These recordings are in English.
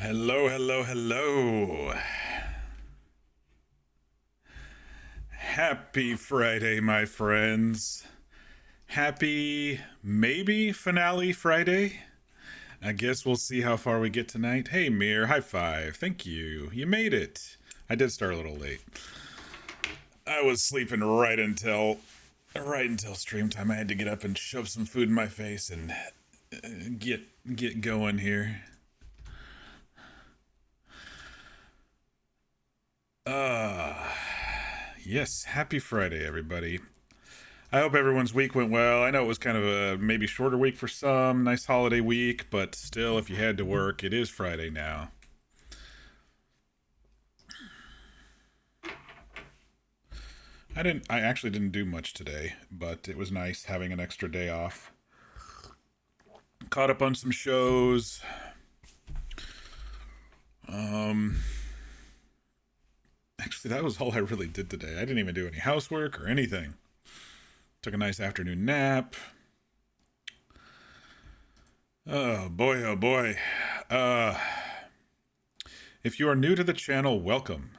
Hello, hello, hello. Happy Friday, my friends. Happy, maybe finale Friday? I guess we'll see how far we get tonight. Hey, Mir, high five. Thank you. You made it. I did start a little late. I was sleeping right until stream time. I had to get up and shove some food in my face and get going here. Uh yes, happy Friday, everybody. I hope everyone's week went well. I know it was kind of a maybe shorter week for some, nice holiday week, but still, if you had to work, it is Friday now. I actually didn't do much today, but it was nice having an extra day off. Caught up on some shows. Um, Actually, that was all I really did today. I didn't even do any housework or anything. Took a nice afternoon nap. Oh boy, oh boy. Uh, if you are new to the channel, welcome.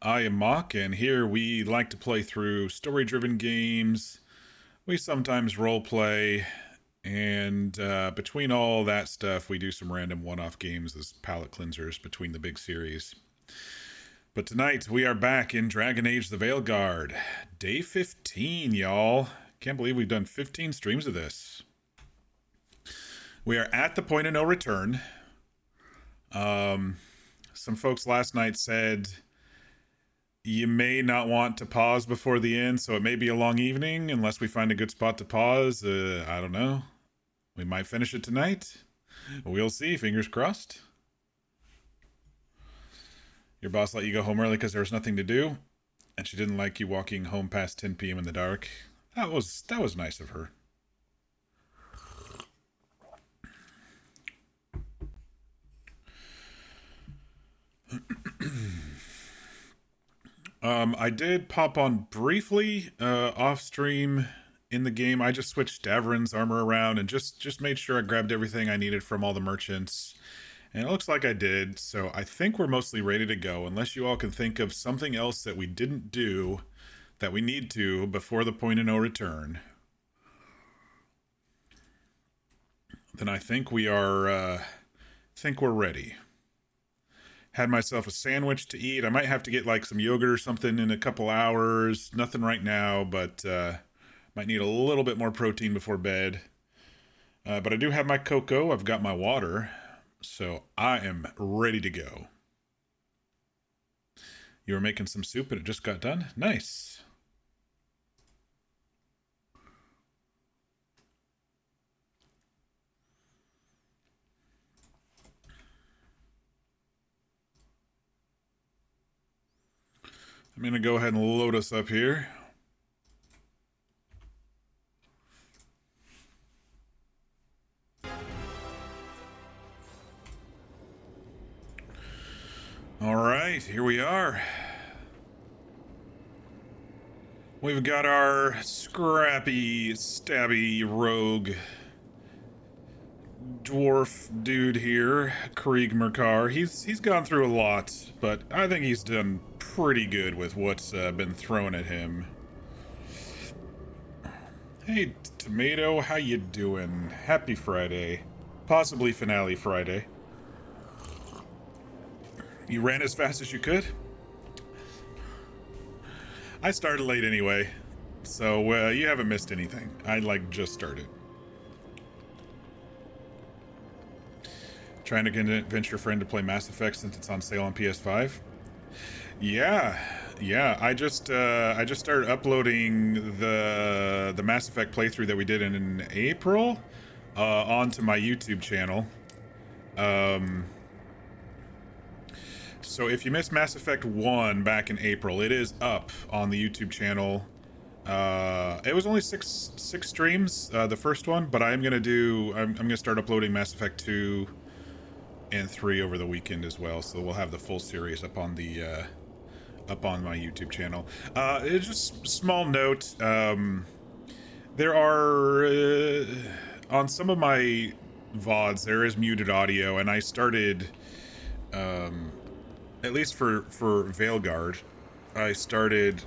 I am Mock, and here we like to play through story driven games. We sometimes role play, and between all that stuff, we do some random one off games as palate cleansers between the big series. But tonight, we are back in Dragon Age the Veilguard. Day 15, y'all. Can't believe we've done 15 streams of this. We are at the point of no return. Some folks last night said you may not want to pause before the end, so it may be a long evening unless we find a good spot to pause. I don't know. We might finish it tonight. We'll see. Fingers crossed. Your boss let you go home early because there was nothing to do, and she didn't like you walking home past 10 p.m. in the dark. That was nice of her. I did pop on briefly off stream in the game. I just switched Davrin's armor around and just made sure I grabbed everything I needed from all the merchants. And it looks like I did, so I think we're mostly ready to go, unless you all can think of something else that we didn't do that we need to before the point of no return. Then I think we're ready. Had myself a sandwich to eat. I might have to get like some yogurt or something in a couple hours. Nothing right now, but might need a little bit more protein before bed. But I do have my cocoa. I've got my water. So I am ready to go. You were making some soup and it just got done? Nice. I'm going to go ahead and load us up here. All right, here we are. We've got our scrappy, stabby rogue dwarf dude here, Krieg Merkar. He's gone through a lot, but I think he's done pretty good with what's been thrown at him. Hey, Tomato, how you doing? Happy Friday. Possibly finale Friday. You ran as fast as you could? I started late anyway, so you haven't missed anything. I just started. Trying to convince your friend to play Mass Effect since it's on sale on PS5. Yeah. I just started uploading the Mass Effect playthrough that we did in April onto my YouTube channel. So if you missed Mass Effect 1 back in April, it is up on the YouTube channel. It was only six streams, the first one, but I'm gonna start uploading Mass Effect 2 and 3 over the weekend as well, so we'll have the full series up on my YouTube channel. It's just small note. There are on some of my VODs there is muted audio, and I started at least for Veilguard, I started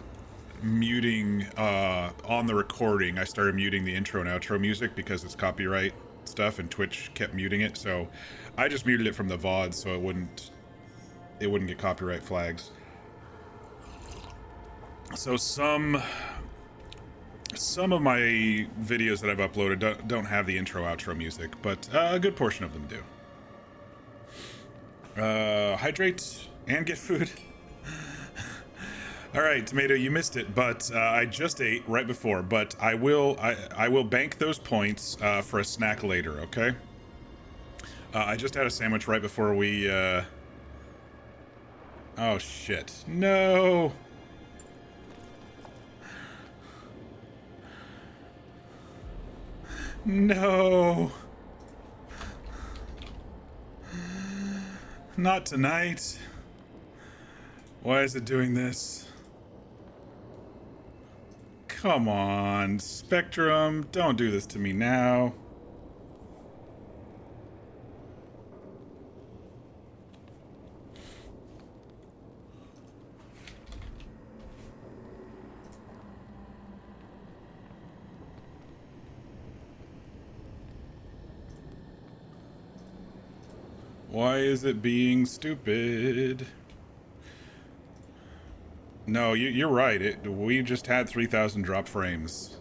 muting on the recording. I started muting the intro and outro music because it's copyright stuff, and Twitch kept muting it. So I just muted it from the VOD so it wouldn't get copyright flags. So some of my videos that I've uploaded don't have the intro outro music, but a good portion of them do. Hydrate and get food. All right, Tomato, you missed it, but I just ate right before. But I will bank those points for a snack later. Okay. I just had a sandwich right before we. Oh shit! No. No. Not tonight. Why is it doing this? Come on, Spectrum, don't do this to me now. Why is it being stupid? No, you're right. We just had 3,000 drop frames.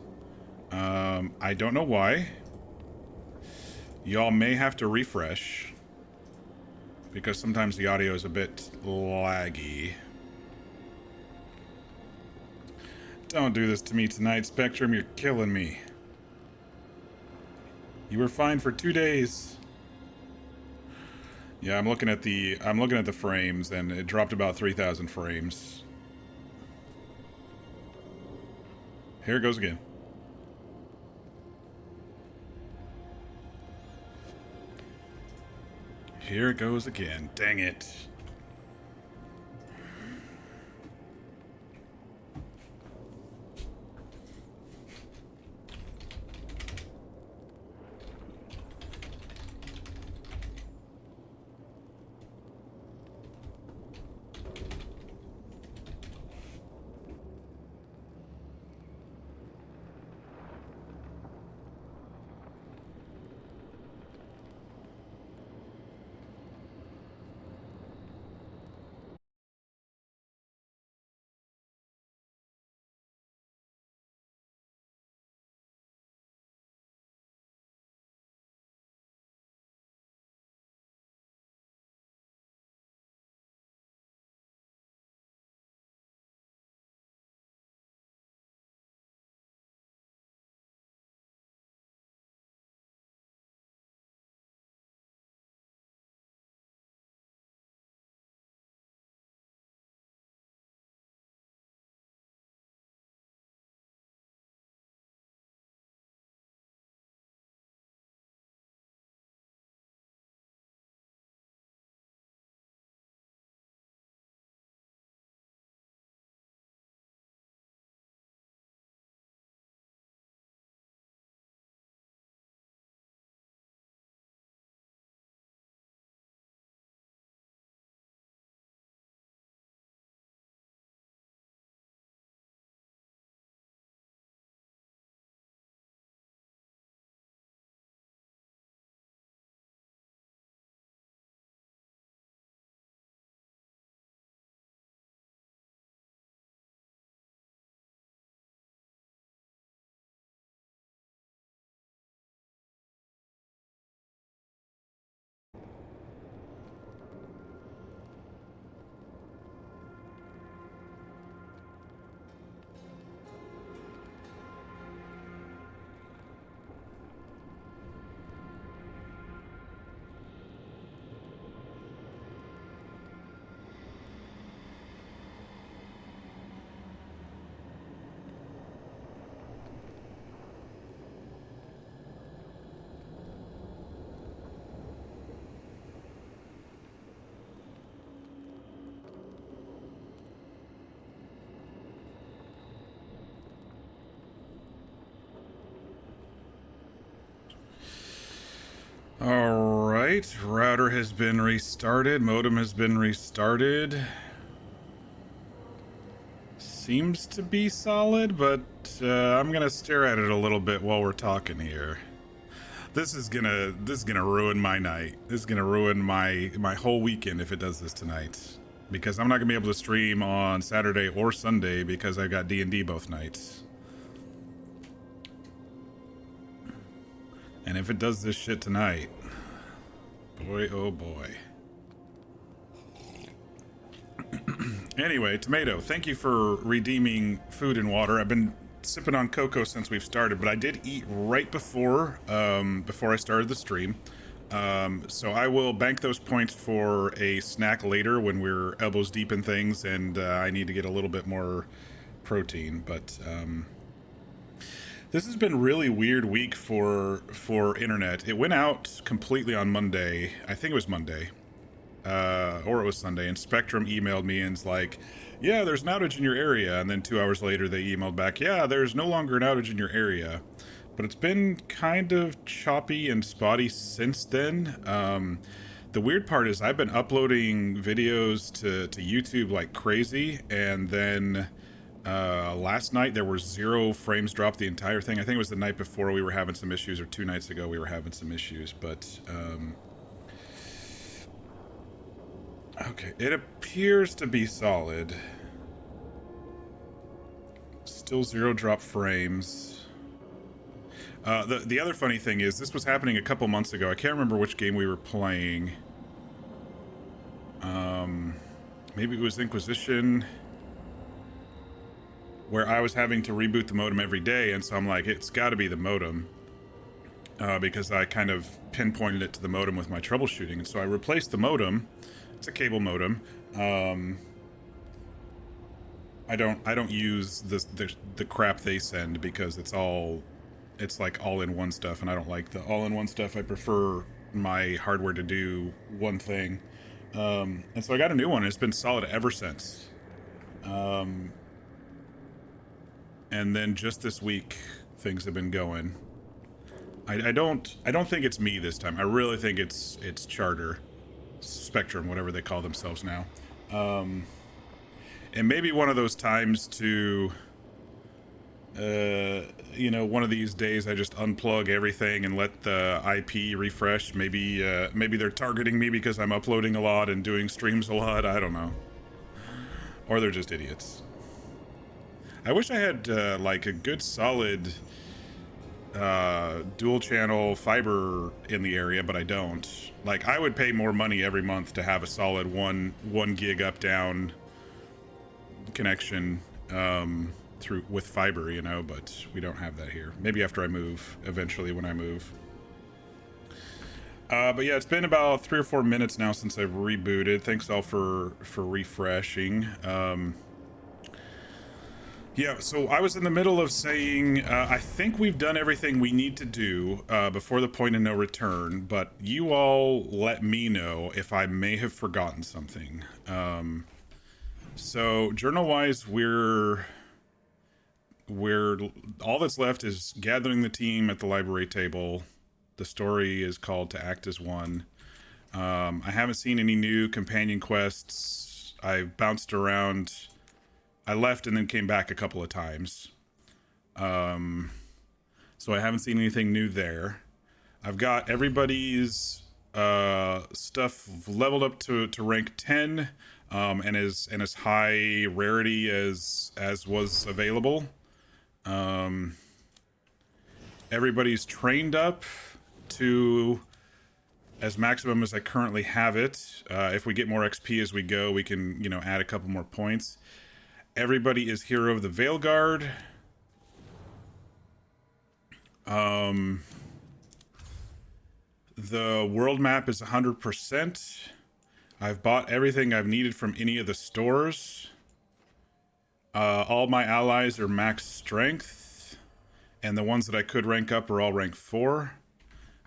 I don't know why. Y'all may have to refresh, because sometimes the audio is a bit laggy. Don't do this to me tonight, Spectrum. You're killing me. You were fine for 2 days. Yeah, I'm looking at the frames, and it dropped about 3,000 frames. Here it goes again. Here it goes again. Dang it. All right, router has been restarted, modem has been restarted. Seems to be solid, but I'm gonna stare at it a little bit while we're talking here. This is gonna ruin my night. This is gonna ruin my whole weekend if it does this tonight, because I'm not gonna be able to stream on Saturday or Sunday because I've got D&D both nights. And if it does this shit tonight, boy, oh boy. Anyway, Tomato, thank you for redeeming food and water. I've been sipping on cocoa since we've started, but I did eat right before I started the stream. So I will bank those points for a snack later when we're elbows deep in things and I need to get a little bit more protein, but this has been a really weird week for internet. It went out completely on Monday. I think it was Monday. Or it was Sunday, and Spectrum emailed me and's like, yeah, there's an outage in your area. And then 2 hours later, they emailed back, yeah, there's no longer an outage in your area. But it's been kind of choppy and spotty since then. The weird part is I've been uploading videos to YouTube like crazy, and then last night there were 0 frames dropped the entire thing. I think it was the night before we were having some issues, or 2 nights ago we were having some issues, but okay, it appears to be solid. Still 0 drop frames. The other funny thing is this was happening a couple months ago. I can't remember which game we were playing. Maybe it was Inquisition, where I was having to reboot the modem every day, and so I'm like, it's got to be the modem, because I kind of pinpointed it to the modem with my troubleshooting, and so I replaced the modem. It's a cable modem. I don't use the crap they send because it's like all-in-one stuff, and I don't like the all-in-one stuff. I prefer my hardware to do one thing. And so I got a new one, and it's been solid ever since. And then just this week, things have been going. I don't think it's me this time. I really think it's Charter, Spectrum, whatever they call themselves now. And maybe one of those times to, one of these days I just unplug everything and let the IP refresh. Maybe they're targeting me because I'm uploading a lot and doing streams a lot. I don't know. Or they're just idiots. I wish I had like a good solid dual channel fiber in the area, but I don't. Like, I would pay more money every month to have a solid one gig up down connection through with fiber, but we don't have that here. Maybe after I move, eventually when I move. But yeah, it's been about 3 or 4 minutes now since I've rebooted. Thanks all for refreshing. Yeah, so I was in the middle of saying, I think we've done everything we need to do before the point of no return, but you all let me know if I may have forgotten something. So journal-wise, we're all that's left is gathering the team at the library table. The story is called To Act as One. I haven't seen any new companion quests. I've bounced around. I left and then came back a couple of times. So I haven't seen anything new there. I've got everybody's stuff leveled up to rank 10, and as high rarity as was available. Everybody's trained up to as maximum as I currently have it. If we get more XP as we go, we can, add a couple more points. Everybody is hero of the Veilguard. The world map is 100%. I've bought everything I've needed from any of the stores. All my allies are max strength, and the ones that I could rank up are all rank 4.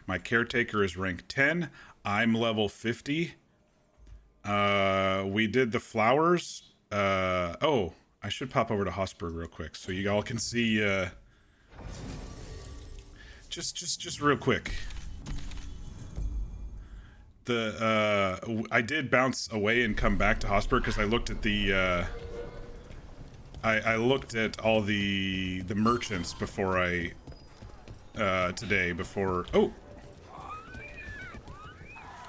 My caretaker is rank 10. I'm level 50. We did the flowers. Oh, I should pop over to Hosberg real quick so you all can see, just real quick. I did bounce away and come back to Hosper because I looked at the I looked at all the merchants before I today before. Oh,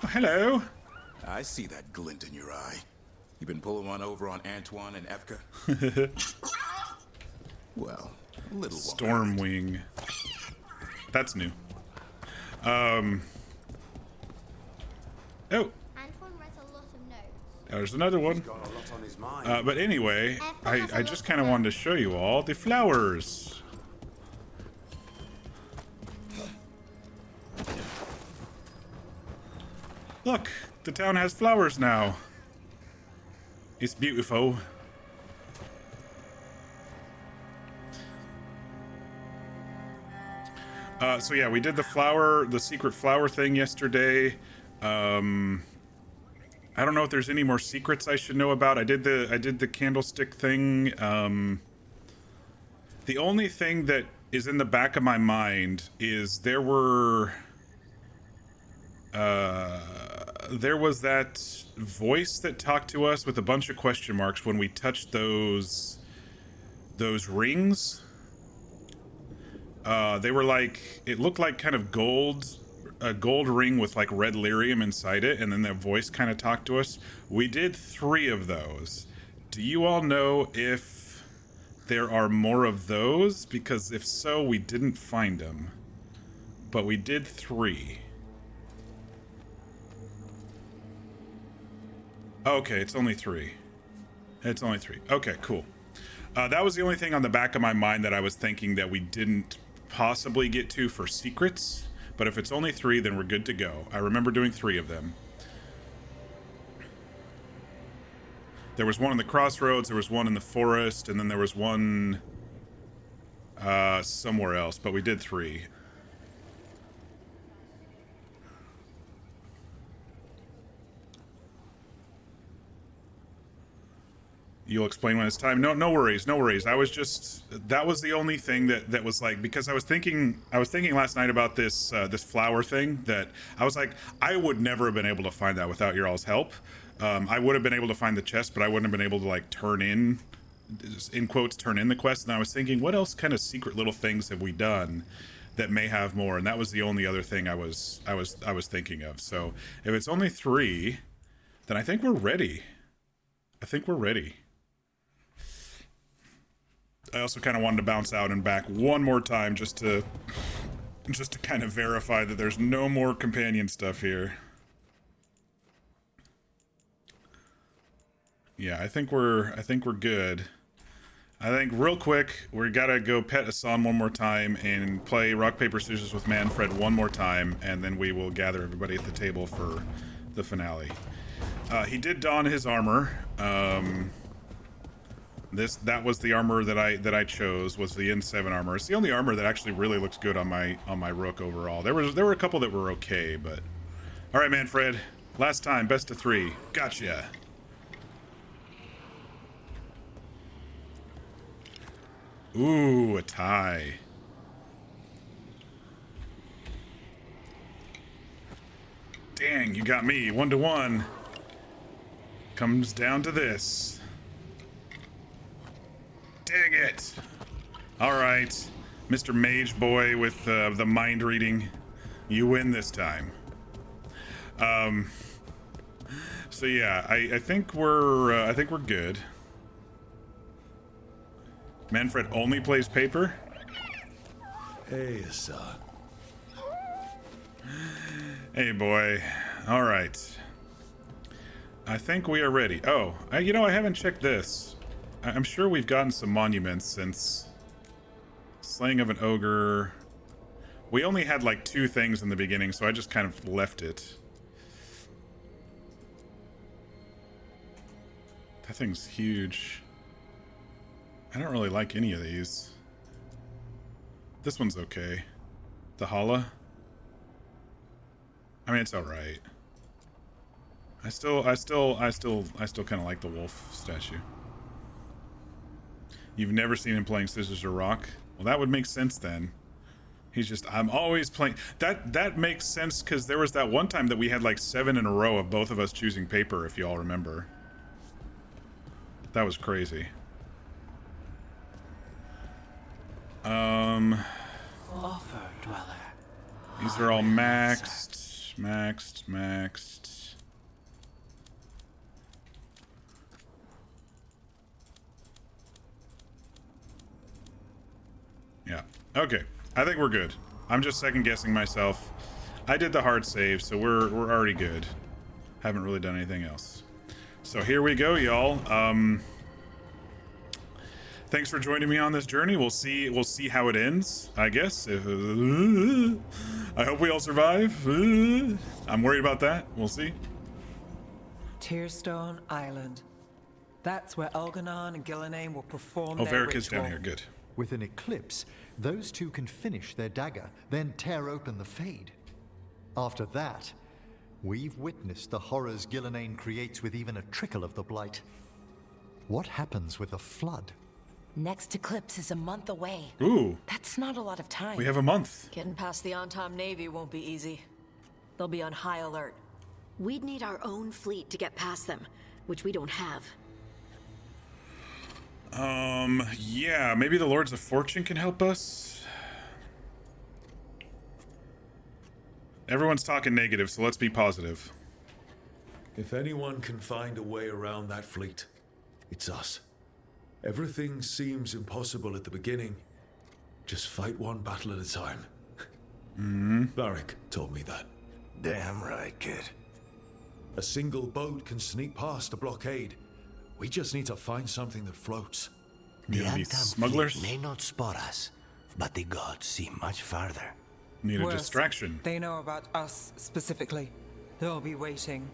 hello. I see that glint in your eye. You been pulling one over on Antoine and Efka? Well, a little Stormwing. That's new. Oh. Antoine writes a lot of notes. There's another one. Got a lot on his mind. But anyway, I just kind of wanted to show you all the flowers. Look, the town has flowers now. It's beautiful. So yeah, we did the secret flower thing yesterday. I don't know if there's any more secrets I should know about. I did the candlestick thing. The only thing that is in the back of my mind is there was that voice that talked to us with a bunch of question marks when we touched those rings. They were like, it looked like kind of a gold ring with like red lyrium inside it, and then that voice kind of talked to us. We did 3 of those. Do you all know if there are more of those? Because if so, we didn't find them. But we did 3. Okay, it's only 3. It's only 3. Okay, cool. That was the only thing on the back of my mind that I was thinking that we didn't possibly get to for secrets. But if it's only 3, then we're good to go. I remember doing 3 of them. There was one in the crossroads, there was one in the forest, and then there was one somewhere else, but we did 3. You'll explain when it's time. No worries, no worries. That was the only thing that was like, because I was thinking last night about this this flower thing, that I was like, I would never have been able to find that without your all's help. I would have been able to find the chest, but I wouldn't have been able to like turn in the quest. And I was thinking, what else kind of secret little things have we done that may have more? And that was the only other thing I was thinking of. So if it's only 3, then I think we're ready. I also kind of wanted to bounce out and back one more time just to kind of verify that there's no more companion stuff here. Yeah, I think we're good. I think real quick, we gotta go pet Asan one more time and play rock, paper, scissors with Manfred one more time, and then we will gather everybody at the table for the finale. He did don his armor. That was the armor that I chose, was the N7 armor. It's the only armor that actually really looks good on my Rook overall. There were a couple that were okay, but all right, Manfred. Last time, best of 3. Gotcha. Ooh, a tie. Dang, you got me 1-1. Comes down to this. Dang it! Alright, Mr. Mage Boy with the mind reading, you win this time. So yeah, I think we're good. Manfred only plays paper? Hey, sir. Hey boy. Alright. I think we are ready. Oh, I haven't checked this. I'm sure we've gotten some monuments since Slaying of an Ogre. We only had like 2 things in the beginning, so I just kind of left it. That thing's huge. I don't really like any of these. This one's okay. The Hala. I mean, it's all right. I still kind of like the wolf statue. You've never seen him playing scissors or rock? Well, that would make sense then. He's just, I'm always playing. That makes sense, because there was that one time that we had like 7 in a row of both of us choosing paper, if you all remember. That was crazy. Offer, dweller. These are all maxed. Yeah. Okay. I think we're good. I'm just second guessing myself. I did the hard save, so we're already good. Haven't really done anything else. So here we go, y'all. Thanks for joining me on this journey. We'll see how it ends, I guess. I hope we all survive. I'm worried about that. We'll see. Tearstone Island. That's where Elganon and Gillenane will perform Oh, their Varric is ritual. down here. Good. With an eclipse, those two can finish their dagger, then tear open the Fade. After that, we've witnessed the horrors Gillenane creates with even a trickle of the Blight. What happens with a flood? Next Eclipse is a month away. Ooh, That's not a lot of time. we have a month. Getting past the on-time Navy won't be easy. They'll be on high alert. We'd need our own fleet to get past them, which we don't have. Yeah, maybe the Lords of Fortune can help us. Everyone's talking negative, so let's be positive. If anyone can find a way around that fleet, it's us. Everything seems impossible at the beginning. Just fight one battle at a time. Varric told me that. Damn right, kid. A single boat can sneak past a blockade. We just need to find something that floats. You know, these smugglers may not spot us, but the gods see much farther. need a Worse, distraction. They know about us specifically. They'll be waiting.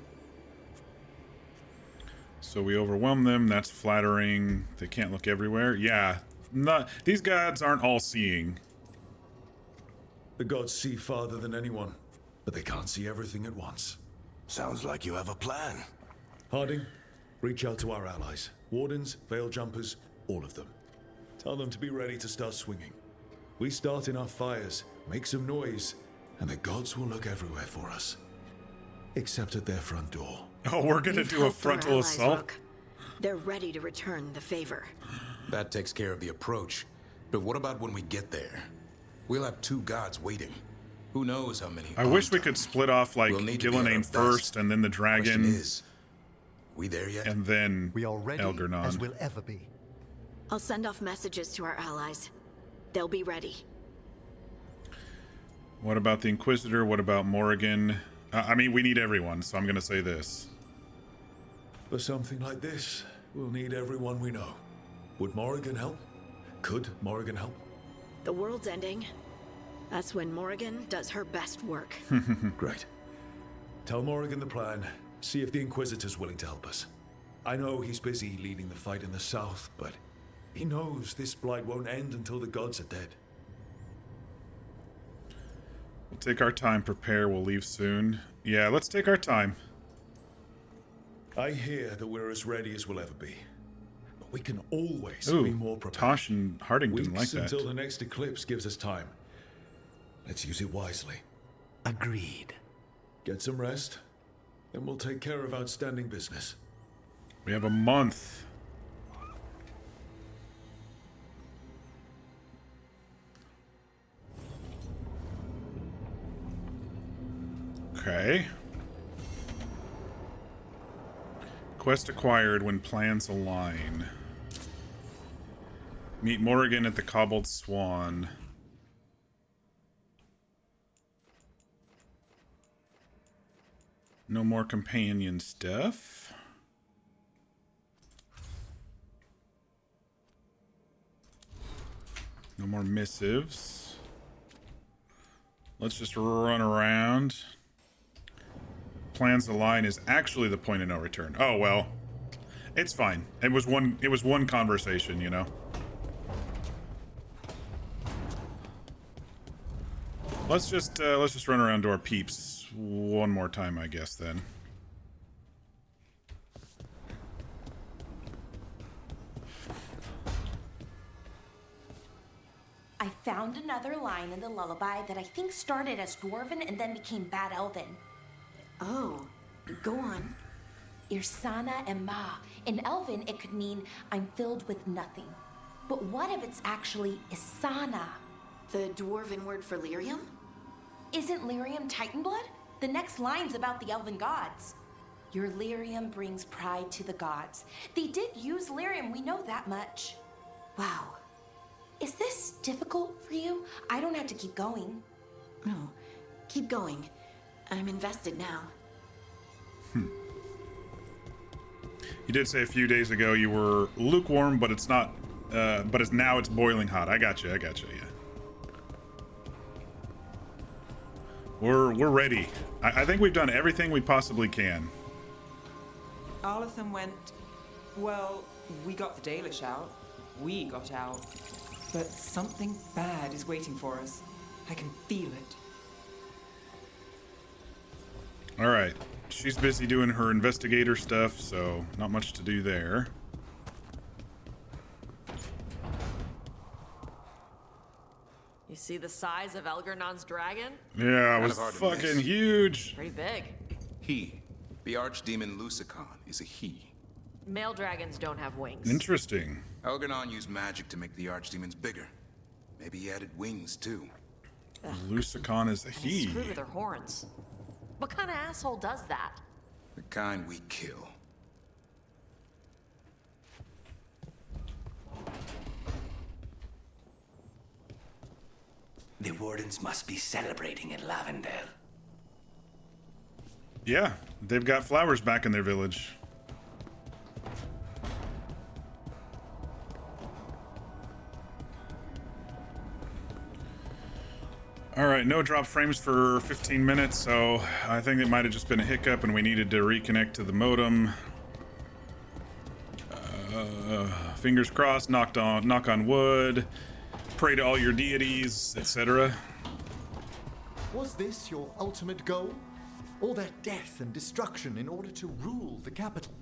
So we overwhelm them. That's flattering. They can't look everywhere. Yeah, these gods aren't all seeing. The gods see farther than anyone, but they can't see everything at once. Sounds like you have a plan. Harding, reach out to our allies. Wardens, Veil Jumpers, all of them. Tell them to be ready to start swinging. We start enough fires, make some noise, and the gods will look everywhere for us. Except at their front door. Oh, we're gonna We've do a helped our frontal allies, assault. Rook. They're ready to return the favor. That takes care of the approach. But what about when we get there? We'll have 2 gods waiting. Who knows how many? I wish we could split off like We'll need to be at our Gillenane best. first, and then the Question dragon, is, we there yet? and then We are ready Elganon. as we'll ever be. I'll send off messages to our allies. They'll be ready. What about the Inquisitor? What about Morrigan? I mean, we need everyone, so I'm gonna say this. For something like this, we'll need everyone we know. Would Morrigan help? Could Morrigan help? The world's ending. That's when Morrigan does her best work. Great. Tell Morrigan the plan. See if the Inquisitor's willing to help us. I know he's busy leading the fight in the south, but he knows this blight won't end until the gods are dead. We'll take our time, prepare, we'll leave soon. Yeah, let's take our time. I hear that we're as ready as we'll ever be. But we can always Ooh, be more prepared. Tosh and Harding didn't like Weeks that. until the next eclipse gives us time. Let's use it wisely. Agreed. Get some rest, then we'll take care of outstanding business. We have a month. Okay. Quest acquired when plans align. Meet Morrigan at the Cobbled Swan. No more companion stuff. No more missives. Let's just run around. Plans to line is actually the point of no return. Oh well. It's fine. It was one conversation, you know. Let's just run around to our peeps one more time, I guess, then. I I found another line in the lullaby that I think started as Dwarven and then became Bad Elven. Oh, go on. Irsana and Ma. In Elven, it could mean I'm filled with nothing. But what if it's actually Isana? The dwarven word for lyrium? Isn't lyrium Titan blood? The next line's about the elven gods. Your lyrium brings pride to the gods. They did use lyrium, we know that much. Wow. Is this difficult for you? I don't have to keep going. No, keep going. I'm invested now. You did say a few days ago you were lukewarm, but it's not. But it's now it's boiling hot. I got you. Yeah. We're ready. I think we've done everything we possibly can. Arlathan went, well, we got the Dalish out. We got out. But something bad is waiting for us. I can feel it. All right. She's busy doing her investigator stuff, so not much to do there. You see the size of Elgernon's dragon? Yeah, it was hard to fucking miss. huge. Pretty big. He, the archdemon Lucicon, is a he. Male dragons don't have wings. Interesting. Elgernon used magic to make the archdemons bigger. Maybe he added wings too. Lucicon is a And he. screwed with their horns. What kind of asshole does that? The kind we kill. The Wardens must be celebrating in Lavendale. Yeah, they've got flowers back in their village. All right, no drop frames for 15 minutes, so I think it might have just been a hiccup and we needed to reconnect to the modem. Fingers crossed, knock on wood, pray to all your deities, etc. Was this your ultimate goal? All that death and destruction in order to rule the capital?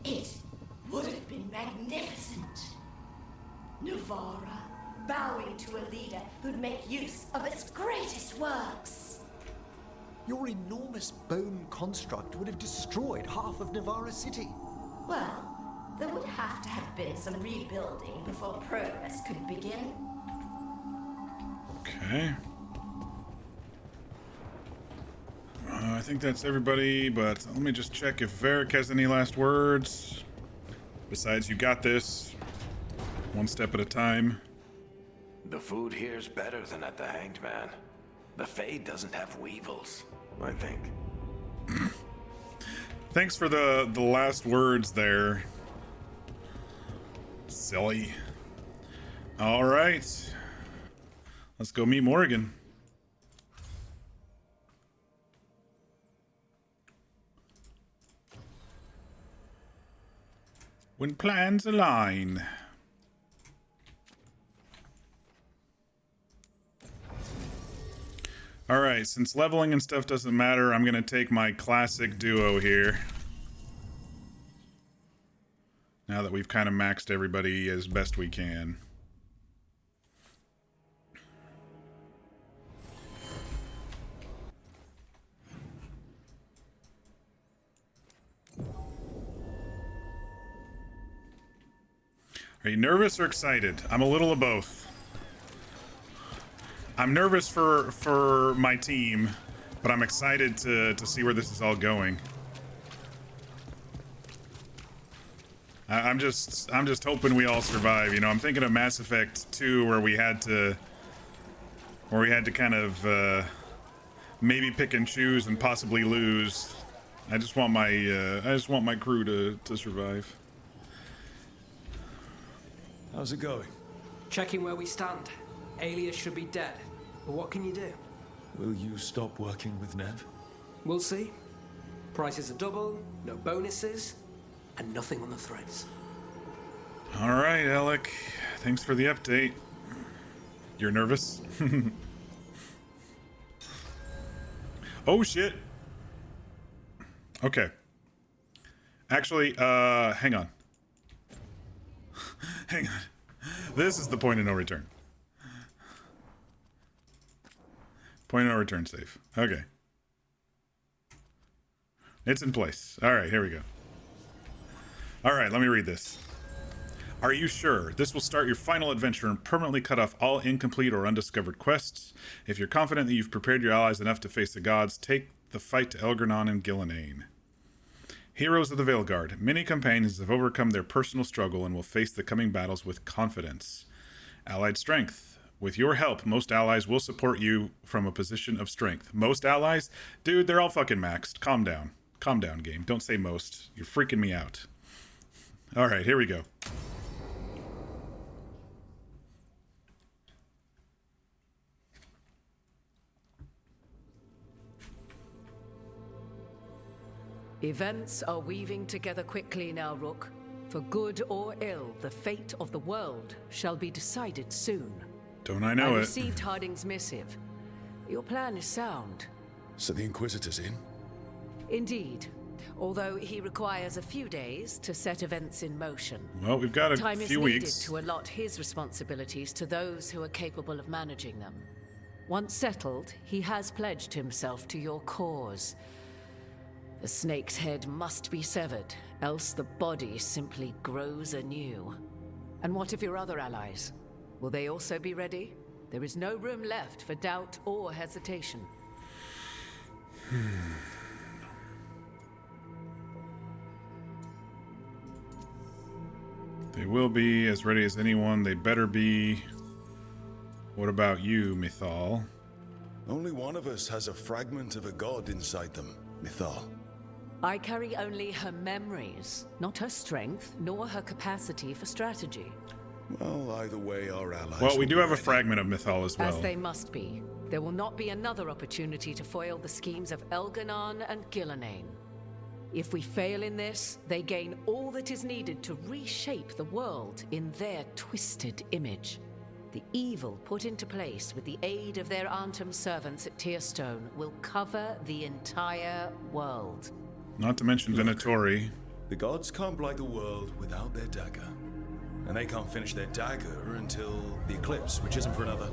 It would have been magnificent. Nuvara, bowing to a leader who'd make use of its greatest works. Your enormous bone construct would have destroyed half of Navarra City. Well, there would have to have been some rebuilding before progress could begin. Okay. I think that's everybody, but let me just check if Varric has any last words. Besides, you got this. One step at a time. The food here's better than at the Hanged Man. The Fade doesn't have weevils, I think. Thanks for the last words there. Silly. All right. Let's go meet Morrigan. When plans align. All right, since leveling and stuff doesn't matter, I'm gonna take my classic duo here. Now that we've kind of maxed everybody as best we can. Are you nervous or excited? I'm a little of both. I'm nervous for my team, but I'm excited to see where this is all going. I'm just hoping we all survive. You know, I'm thinking of Mass Effect 2, where we had to kind of maybe pick and choose and possibly lose. I just want my crew to survive. How's it going? Checking where we stand. Alias should be dead. But what can you do? Will you stop working with Nev? We'll see. Prices are double, no bonuses, and nothing on the threads. All right, Alec. Thanks for the update. You're nervous? Oh, shit. Okay. Actually, hang on. Hang on. This is the point of no return. Point of no return save. Okay. It's in place. All right, here we go. All right, let me read this. Are you sure? This will start your final adventure and permanently cut off all incomplete or undiscovered quests. If you're confident that you've prepared your allies enough to face the gods, take the fight to Elgarnon and Gillenane. Heroes of the Veilguard. Many companions have overcome their personal struggle and will face the coming battles with confidence. Allied strength. With your help, most allies will support you from a position of strength. Most allies? Dude, they're all fucking maxed. Calm down. Calm down, game. Don't say most. You're freaking me out. All right, here we go. Events are weaving together quickly now, Rook. For good or ill, the fate of the world shall be decided soon. Don't I know it? I received Harding's missive. Your plan is sound. So the Inquisitor's in? Indeed. Although he requires a few days to set events in motion. Well, we've got a Time few is needed weeks. to allot his responsibilities to those who are capable of managing them. Once settled, he has pledged himself to your cause. The snake's head must be severed, else the body simply grows anew. And what of your other allies? Will they also be ready? There is no room left for doubt or hesitation. They will be as ready as anyone. They better be. What about you, Mythal? Only one of us has a fragment of a god inside them, Mythal. I carry only her memories, not her strength, nor her capacity for strategy. Well, either way, our allies. Well, we do have a ready. fragment of Mythal as well. As they must be. There will not be another opportunity to foil the schemes of Elgarnon and Gillenane. If we fail in this, they gain all that is needed to reshape the world in their twisted image. The evil put into place with the aid of their Arnhem servants at Tearstone will cover the entire world. Not to mention Venatori. The gods can't blight the world without their dagger. And they can't finish their dagger until the Eclipse, which isn't for another.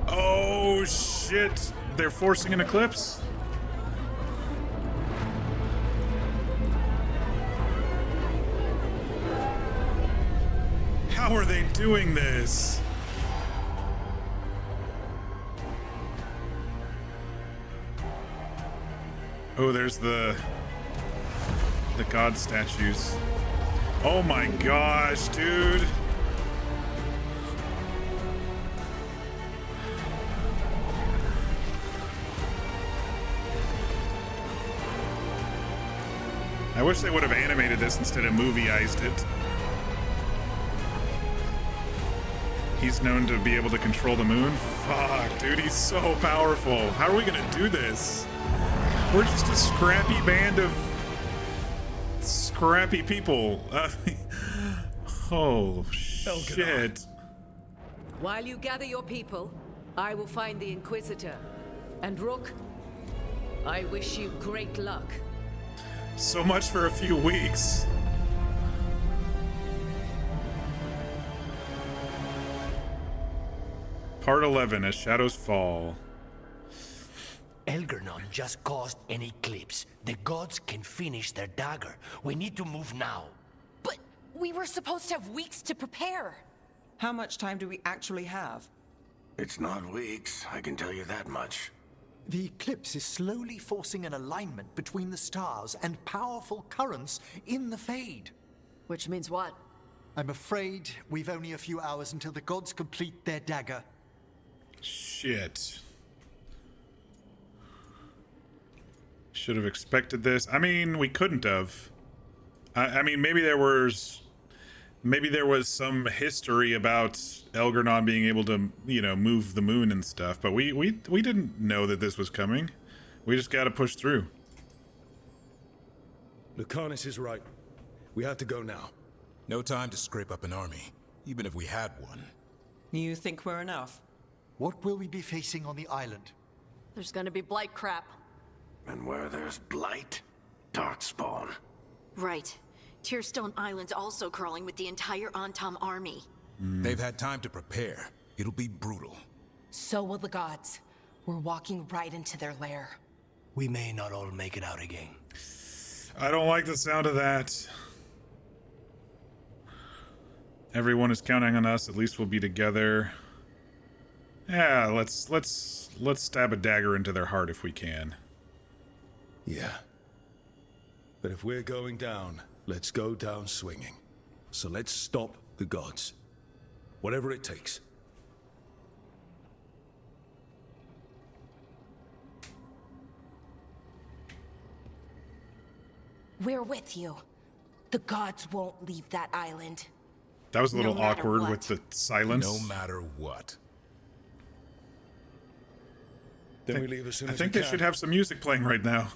Oh, shit. They're forcing an eclipse? How are they doing this? Oh, there's the god statues. Oh my gosh, dude. I wish they would have animated this instead of movieized it. He's known to be able to control the moon. Fuck, dude, he's so powerful. How are we gonna do this? We're just a scrappy band of scrappy people. Oh, shit. While you gather your people, I will find the Inquisitor. And Rook, I wish you great luck. So much for a few weeks. Part 11, As Shadows Fall. Elgarnon just caused an eclipse. The gods can finish their dagger. We need to move now. But we were supposed to have weeks to prepare. How much time do we actually have? It's not weeks, I can tell you that much. The eclipse is slowly forcing an alignment between the stars and powerful currents in the Fade. Which means what? I'm afraid we've only a few hours until the gods complete their dagger. Shit. Should have expected this. I mean, we couldn't have. I mean, maybe there was some history about Elgarnon being able to, you know, move the moon and stuff, but we didn't know that this was coming. We just got to push through. Lucanus is right. We have to go now. No time to scrape up an army, even if we had one. You think we're enough? What will we be facing on the island? There's gonna be blight crap. And where there's blight, darkspawn. Right. Tearstone Island's also crawling with the entire Antam army. They've had time to prepare. It'll be brutal. So will the gods. We're walking right into their lair. We may not all make it out again. I don't like the sound of that. Everyone is counting on us. At least we'll be together. Yeah, let's stab a dagger into their heart if we can. Yeah. But if we're going down, let's go down swinging. So let's stop the gods. Whatever it takes. We're with you. The gods won't leave that island. That was a little No matter awkward what. with the silence. No matter what. Then we leave as soon I as think we they can. should have some music playing right now.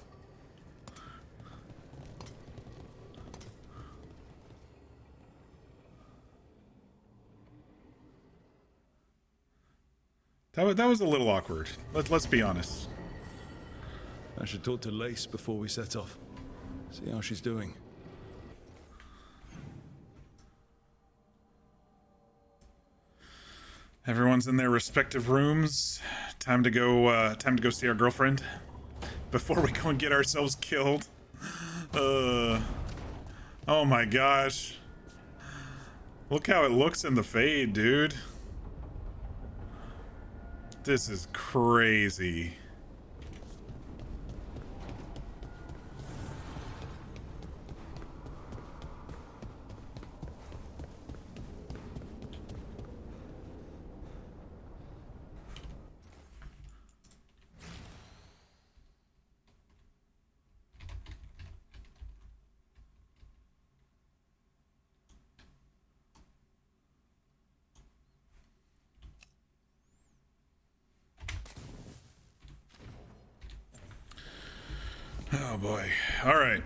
That was a little awkward. Let's be honest. I should talk to Lace before we set off. See how she's doing. Everyone's in their respective rooms. Time to go see our girlfriend before we go and get ourselves killed. Oh my gosh. Look how it looks in the fade, dude. This is crazy. Oh boy. All right.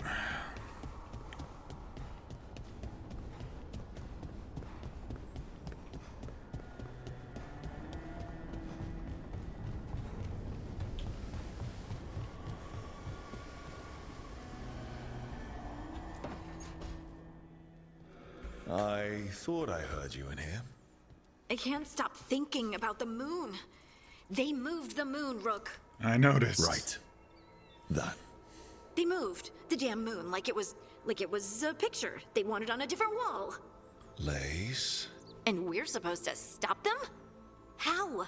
I thought I heard you in here. I can't stop thinking about the moon. They moved the moon, Rook. I noticed. Right. That. They moved the damn moon like it was a picture they wanted on a different wall. Lace. And we're supposed to stop them? How?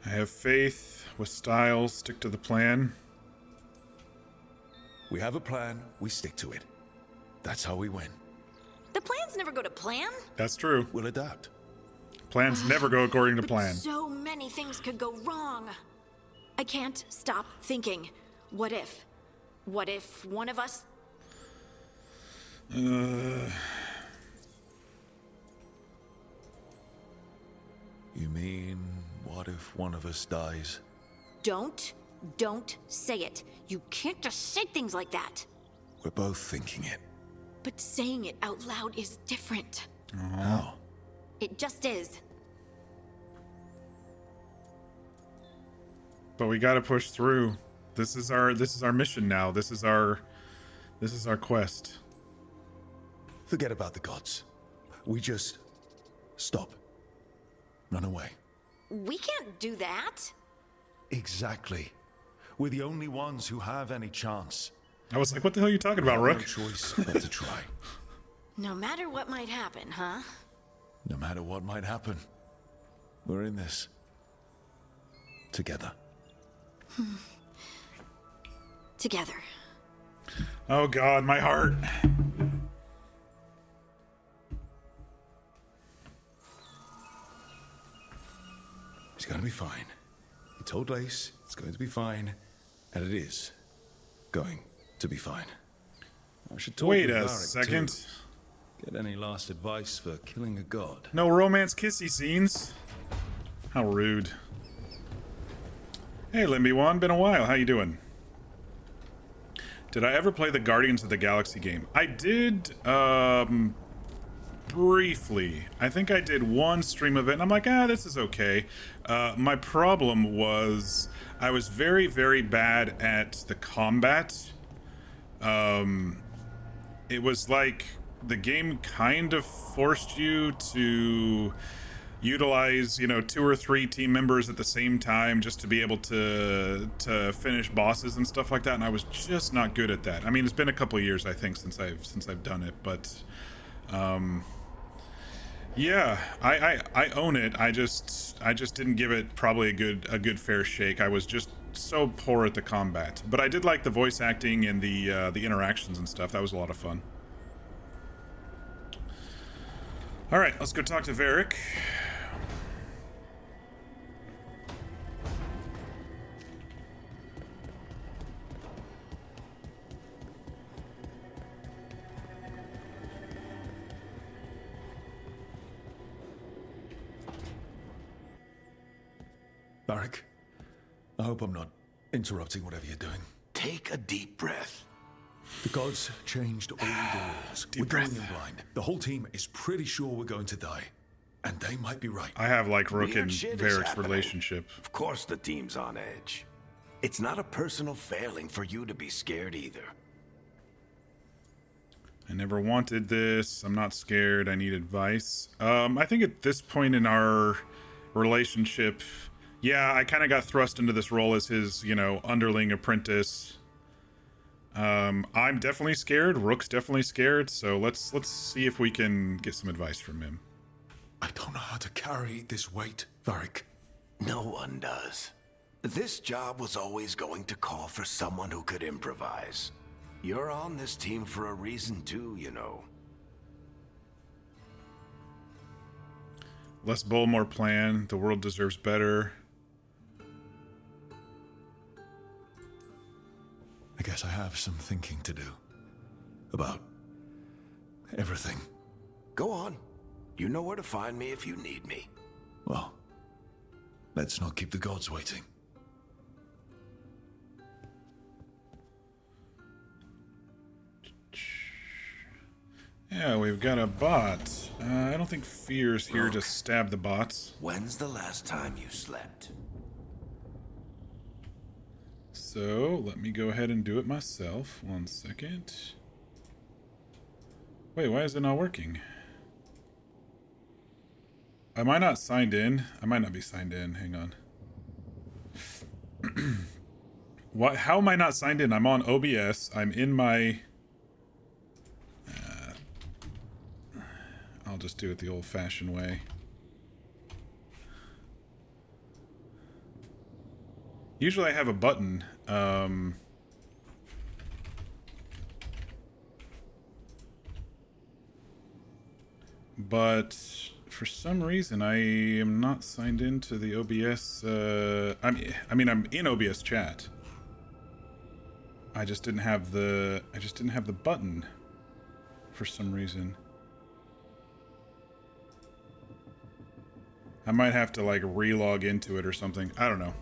I have faith with Styles. Stick to the plan. We have a plan, we stick to it. That's how we win. The plans never go to plan. That's true. We'll adapt. Plans never go according to But plan. so many things could go wrong. I can't stop thinking. What if? What if one of us... You mean, what if one of us dies? Don't say it. You can't just say things like that. We're both thinking it. But saying it out loud is different. How? It just is. But we gotta push through. This is our mission now. This is our quest. Forget about the gods. We just stop. Run away. We can't do that. Exactly. We're the only ones who have any chance. I was like, what the hell are you talking about, We have Rook? no choice but to try. No matter what might happen, huh? No matter what might happen, we're in this. Together. Together. Oh God, my heart. It's gonna be fine. He told Lace it's going to be fine, and it is going to be fine. I should talk Wait with a Varric, second. too. Get any last advice for killing a god? No romance kissy scenes. How rude. Hey, Limby1, been a while. How you doing? Did I ever play the Guardians of the Galaxy game? I did, briefly. I think I did one stream of it, and I'm like, this is okay. My problem was I was very, very bad at the combat. It was like the game kind of forced you to utilize, you know, 2 or 3 team members at the same time just to be able to finish bosses and stuff like that, and I was just not good at that. I mean, it's been a couple of years, I think, since I've done it, but yeah, I own it. I just didn't give it probably a good fair shake. I was just so poor at the combat, but I did like the voice acting and the interactions and stuff. That was a lot of fun. All right, let's go talk to Varric. Varric, I hope I'm not interrupting whatever you're doing. Take a deep breath. The gods changed all the rules. We're going in blind. The whole team is pretty sure we're going to die. And they might be right. I have like Rook Weird and shit is Varric's happening. relationship. Of course the team's on edge. It's not a personal failing for you to be scared either. I never wanted this. I'm not scared. I need advice. I think at this point in our relationship, yeah, I kind of got thrust into this role as his, you know, underling apprentice. I'm definitely scared. Rook's definitely scared. So let's see if we can get some advice from him. I don't know how to carry this weight, Varric. No one does. This job was always going to call for someone who could improvise. You're on this team for a reason too, you know. Less bold, more plan. The world deserves better. I guess I have some thinking to do. About everything. Go on. You know where to find me if you need me. Well, let's not keep the gods waiting. Yeah, we've got a bot. I don't think Fear's here to stab the bots. When's the last time you slept? So, let me go ahead and do it myself. 1 second. Wait, why is it not working? Am I not signed in? I might not be signed in. Hang on. What? How am I not signed in? I'm on OBS. I'm in my... I'll just do it the old-fashioned way. Usually I have a button. But for some reason I am not signed into the OBS. I mean I'm in OBS chat. I just didn't have the button for some reason. I might have to like re-log into it or something. I don't know.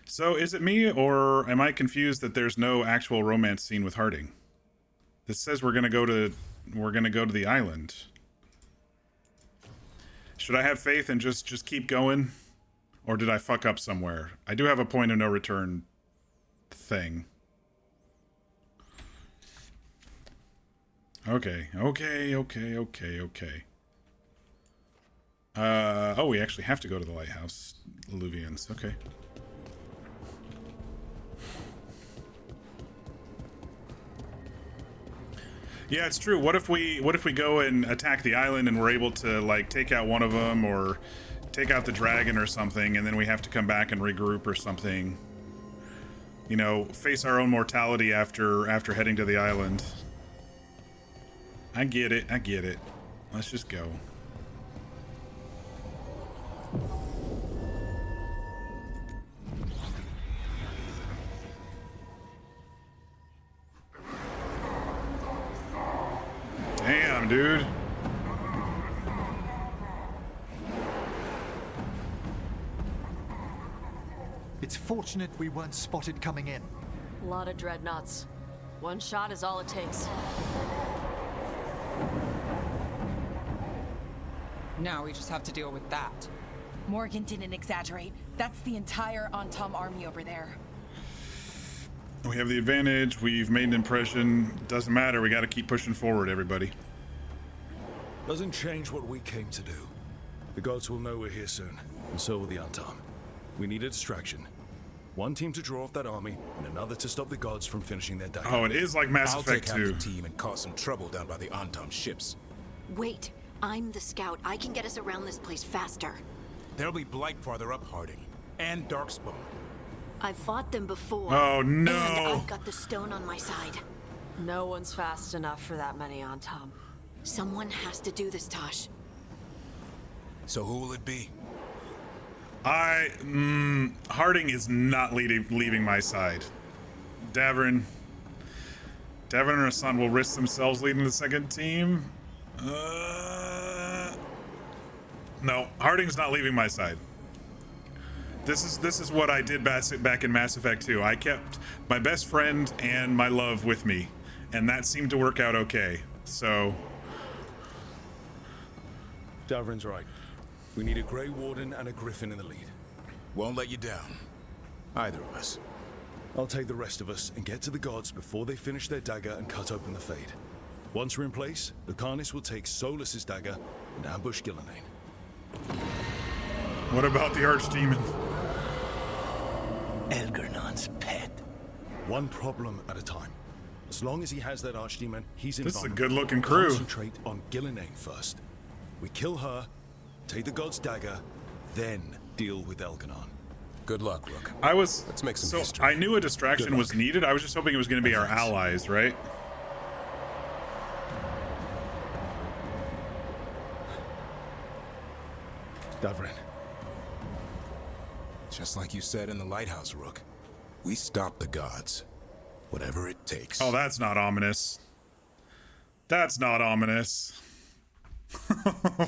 So is it me, or am I confused that there's no actual romance scene with Harding? This says we're gonna go to the island. Should I have faith and just keep going, or did I fuck up somewhere? I do have a point of no return thing. Okay. Oh, we actually have to go to the lighthouse, Illuvians. Okay. Yeah, it's true. What if we go and attack the island and we're able to like take out one of them or take out the dragon or something, and then we have to come back and regroup or something? You know, face our own mortality after heading to the island. I get it. Let's just go. Damn, dude. It's fortunate we weren't spotted coming in. A lot of dreadnoughts. One shot is all it takes. Now we just have to deal with that. Morgan didn't exaggerate. That's the entire Antom army over there. We have the advantage. We've made an impression. Doesn't matter. We got to keep pushing forward, everybody. Doesn't change what we came to do. The gods will know we're here soon, and so will the Antam. We need a distraction. One team to draw off that army, and another to stop the gods from finishing their dagger. Oh, it is like Mass Effect 2. I'll take out the team and cause some trouble down by the Antam ships. Wait, I'm the scout. I can get us around this place faster. There'll be Blight farther up, Harding, and Darkspawn. I've fought them before. Oh, no. And I've got the stone on my side. No one's fast enough for that many on Tom. Someone has to do this, Tosh. So who will it be? Harding is not leaving my side. Davern and Hassan will risk themselves leading the second team. No, Harding's not leaving my side. This is what I did back in Mass Effect 2. I kept my best friend and my love with me, and that seemed to work out okay. So, Davrin's right. We need a Grey Warden and a Griffin in the lead. Won't let you down. Either of us. I'll take the rest of us and get to the gods before they finish their dagger and cut open the Fade. Once we're in place, Lucanus will take Solus's dagger and ambush Gillenane. what about the Archdemon? Elgernon's pet. One problem at a time. As long as he has that Archdemon, he's This is a invulnerable. good-looking crew. Concentrate on Gillenane first. We kill her, take the god's dagger, then deal with Elganon. Good luck, Rook. Let's make some so history. I knew a distraction was needed. I was just hoping it was going to be our allies, right? Davrin. Just like you said in the lighthouse, Rook. We stop the gods. Whatever it takes. Oh, that's not ominous. That's not ominous.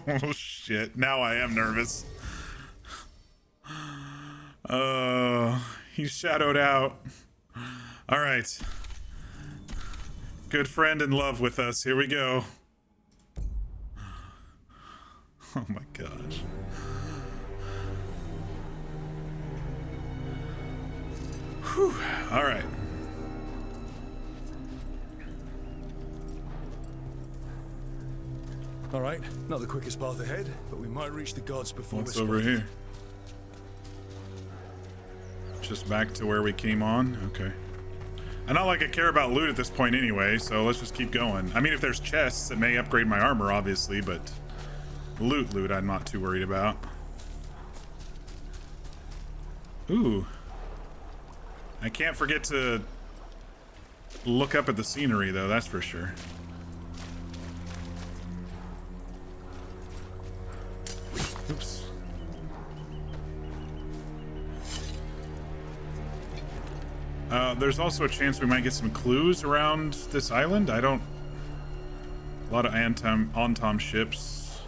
Oh, shit. Now I am nervous. He's shadowed out. All right. Good friend in love with us. Here we go. Oh my gosh. Whew. All right. All right, not the quickest path ahead, but we might reach the gods before What's we're over spotted. here? Just back to where we came on? Okay. I not like I care about loot at this point anyway, so let's just keep going. I mean, if there's chests, it may upgrade my armor, obviously, but loot I'm not too worried about. Ooh. I can't forget to look up at the scenery, though, that's for sure. Oops. There's also a chance we might get some clues around this island. A lot of Antam ships.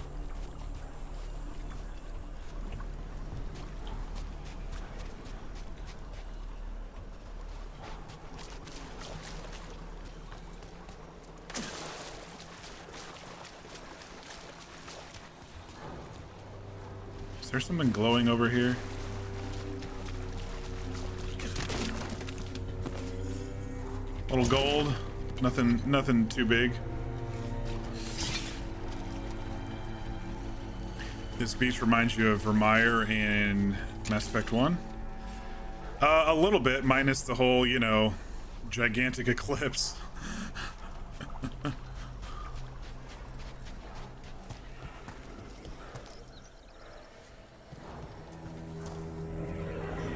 Is there something glowing over here? Little gold, nothing too big. This beach reminds you of Vermeer in Mass Effect 1? A little bit, minus the whole, you know, gigantic eclipse.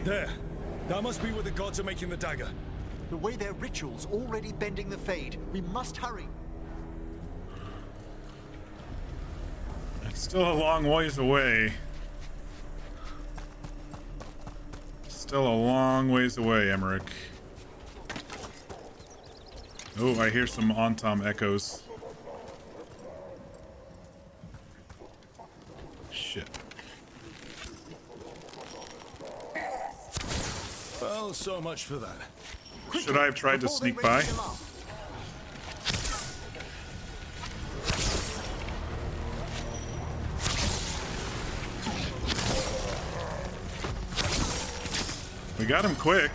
There. That must be where the gods are making the dagger. The way their ritual's already bending the Fade. We must hurry. It's still a long ways away. Still a long ways away, Emmerich. Oh, I hear some Antam echoes. Shit. Well, so much for that. Should I have tried to sneak by? We got him quick.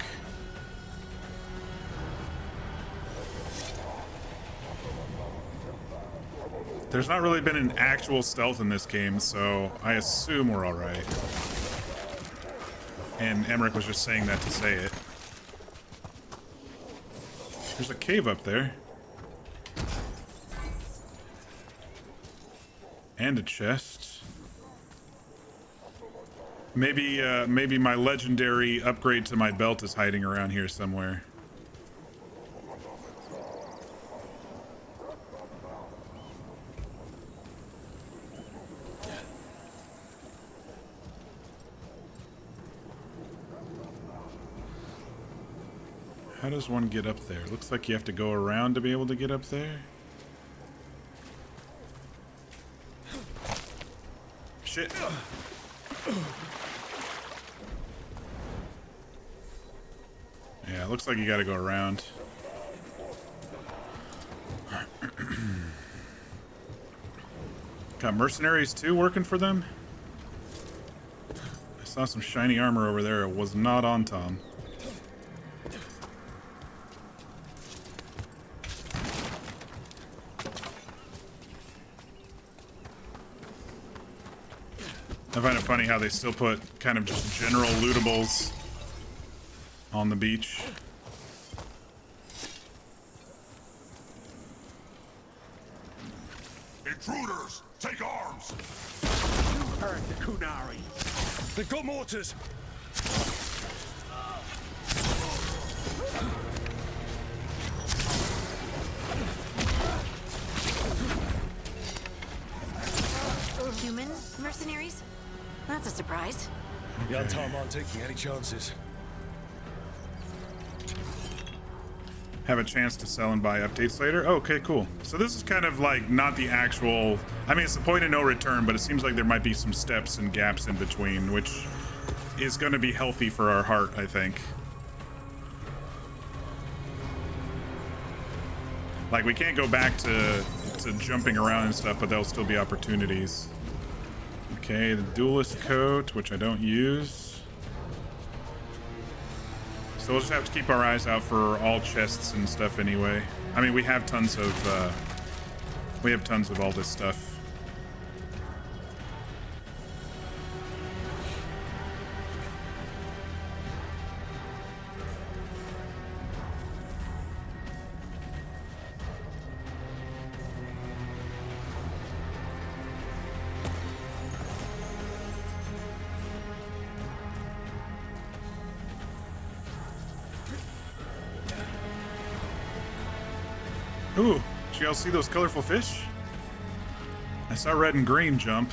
There's not really been an actual stealth in this game, so I assume we're alright. And Emmerich was just saying that to say it. There's a cave up there. And a chest. Maybe my legendary upgrade to my belt is hiding around here somewhere. How does one get up there? Looks like you have to go around to be able to get up there. Shit. Yeah, it looks like you gotta go around. Got mercenaries too working for them? I saw some shiny armor over there. It was not on Tom. I find it funny how they still put kind of just general lootables on the beach. Intruders, take arms! You heard the Kunari. They've got mortars! Human mercenaries? That's a surprise. The Antam aren't taking any chances. Have a chance to sell and buy updates later. Oh, okay, cool. So this is kind of like not the actual, I mean, it's the point of no return, but it seems like there might be some steps and gaps in between, which is going to be healthy for our heart, I think. Like, we can't go back to jumping around and stuff, but there'll still be opportunities. Okay, the duelist coat, which I don't use. So we'll just have to keep our eyes out for all chests and stuff anyway. I mean, we have tons of all this stuff. Ooh, did y'all see those colorful fish? I saw red and green jump.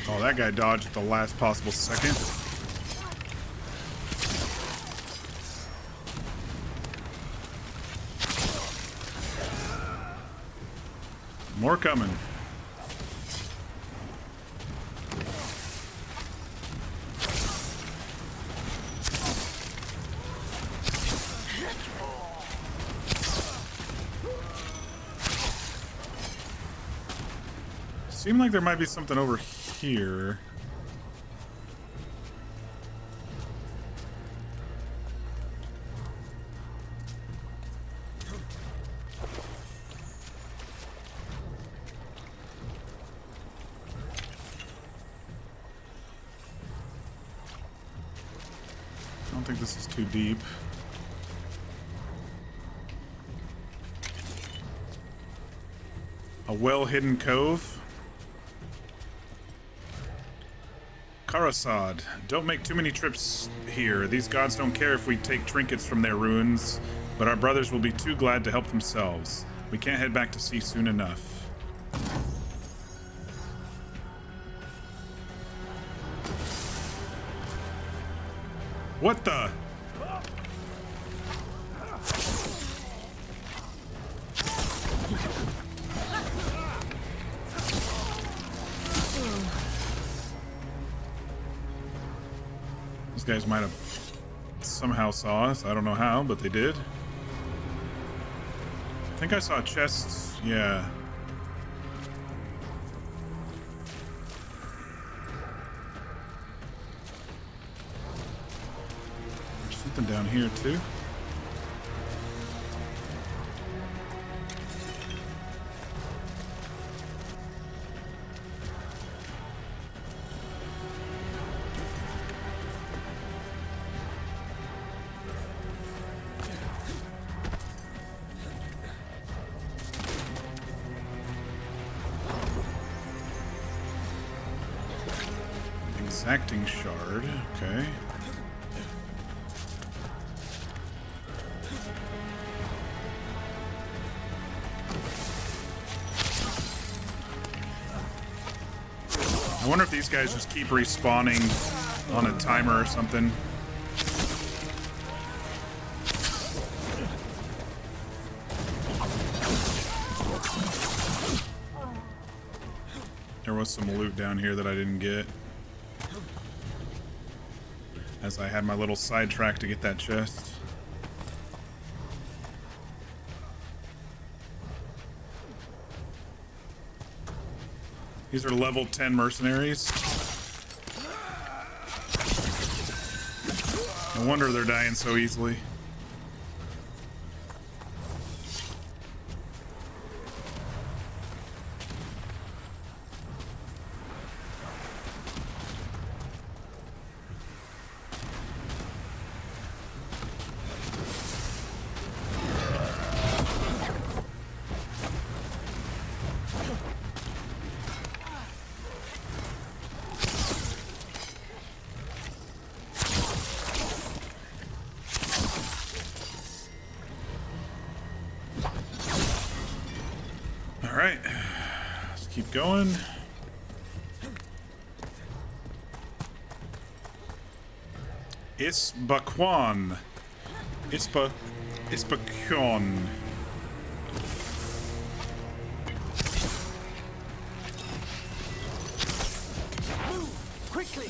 Oh, that guy dodged at the last possible second. More coming. Seemed like there might be something over here. I don't think this is too deep. A well-hidden cove. Karasad, don't make too many trips here. These gods don't care if we take trinkets from their ruins, but our brothers will be too glad to help themselves. We can't head back to sea soon enough. What the? These guys might have somehow saw us. I don't know how, but they did. think I saw chests. Yeah. There's something down here too. Exacting shard, okay. I wonder if these guys just keep respawning on a timer or something. There was some loot down here that I didn't get, as I had my little sidetrack to get that chest. These are level 10 mercenaries. No wonder they're dying so easily. Alright, let's keep going. Isbakwan. Isbakwan. Move quickly.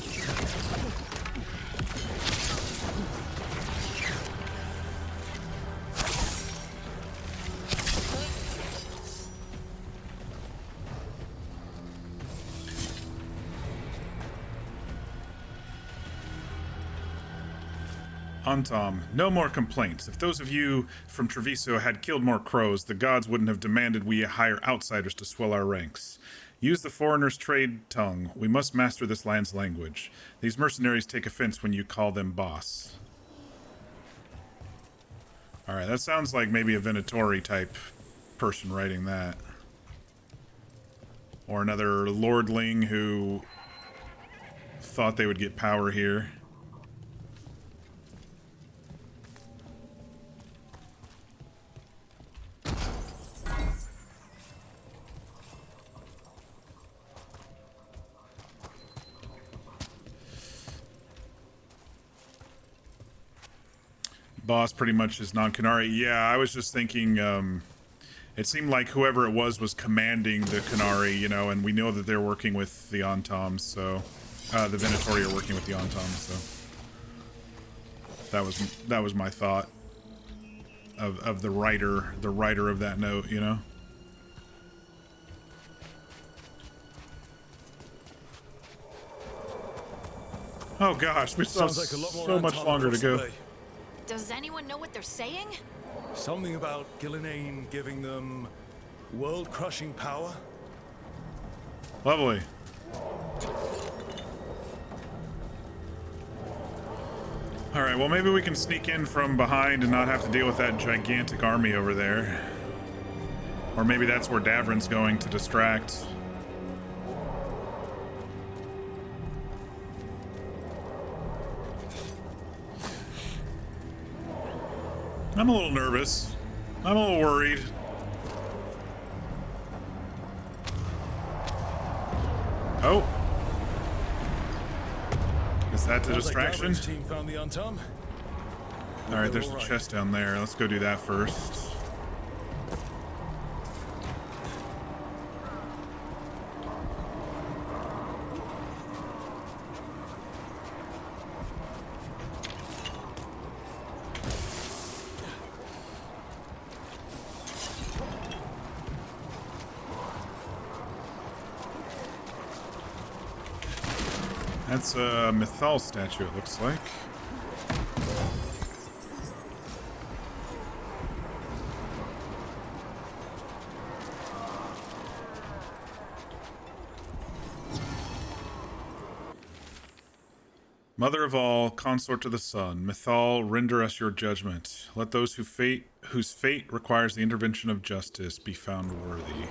Antom, no more complaints. If those of you from Treviso had killed more crows, the gods wouldn't have demanded we hire outsiders to swell our ranks. Use the foreigners' trade tongue. We must master this land's language. These mercenaries take offense when you call them boss. Alright, that sounds like maybe a Venatori type person writing that. Or another lordling who thought they would get power here. Boss pretty much is non-Qunari. Yeah, I was just thinking, it seemed like whoever it was commanding the Qunari, you know, and we know that they're working with the Antoms, so the Venatori are working with the Antoms, so that was my thought of the writer of that note, you know. Oh gosh, we still have Sounds like a lot more so much Antom longer to across the go. bay. Does anyone know what they're saying? Something about Gillenane giving them world-crushing power? Lovely. Alright, well maybe we can sneak in from behind and not have to deal with that gigantic army over there. Or maybe that's where Davrin's going to distract. I'm a little nervous. I'm a little worried. Oh. Is that the distraction? Like team found the Antom. Alright, there's a chest down there. Let's go do that first. That's a Mythal statue, it looks like. Mother of all, consort to the sun, Mythal, render us your judgment. Let those whose fate requires the intervention of justice be found worthy.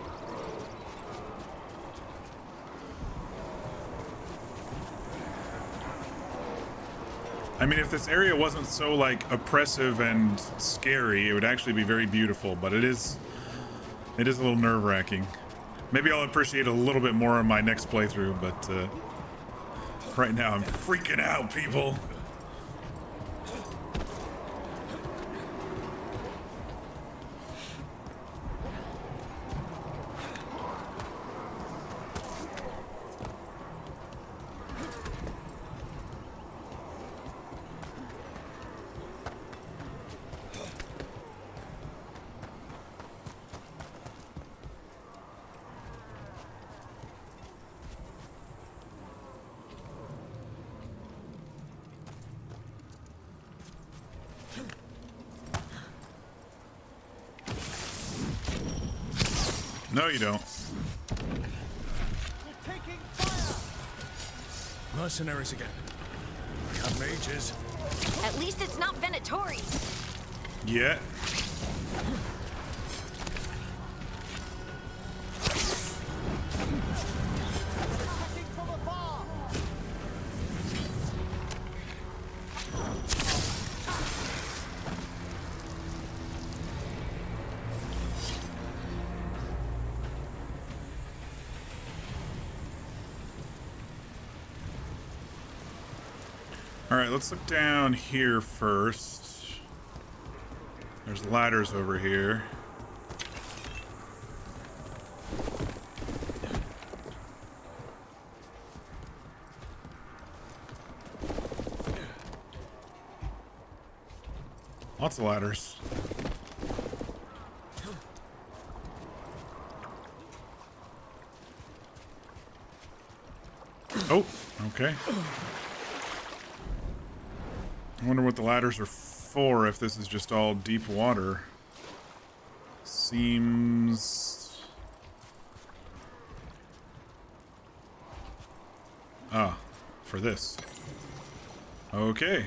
I mean, if this area wasn't so, like, oppressive and scary, it would actually be very beautiful, but it is a little nerve-wracking. Maybe I'll appreciate it a little bit more in my next playthrough, but, right now I'm freaking out, people. No, you don't. Mercenaries again. And mages. At least it's not Venatori. Yeah. Alright, let's look down here first. There's ladders over here. Lots of ladders. Oh, okay. I wonder what the ladders are for if this is just all deep water. Seems... Ah, for this. Okay.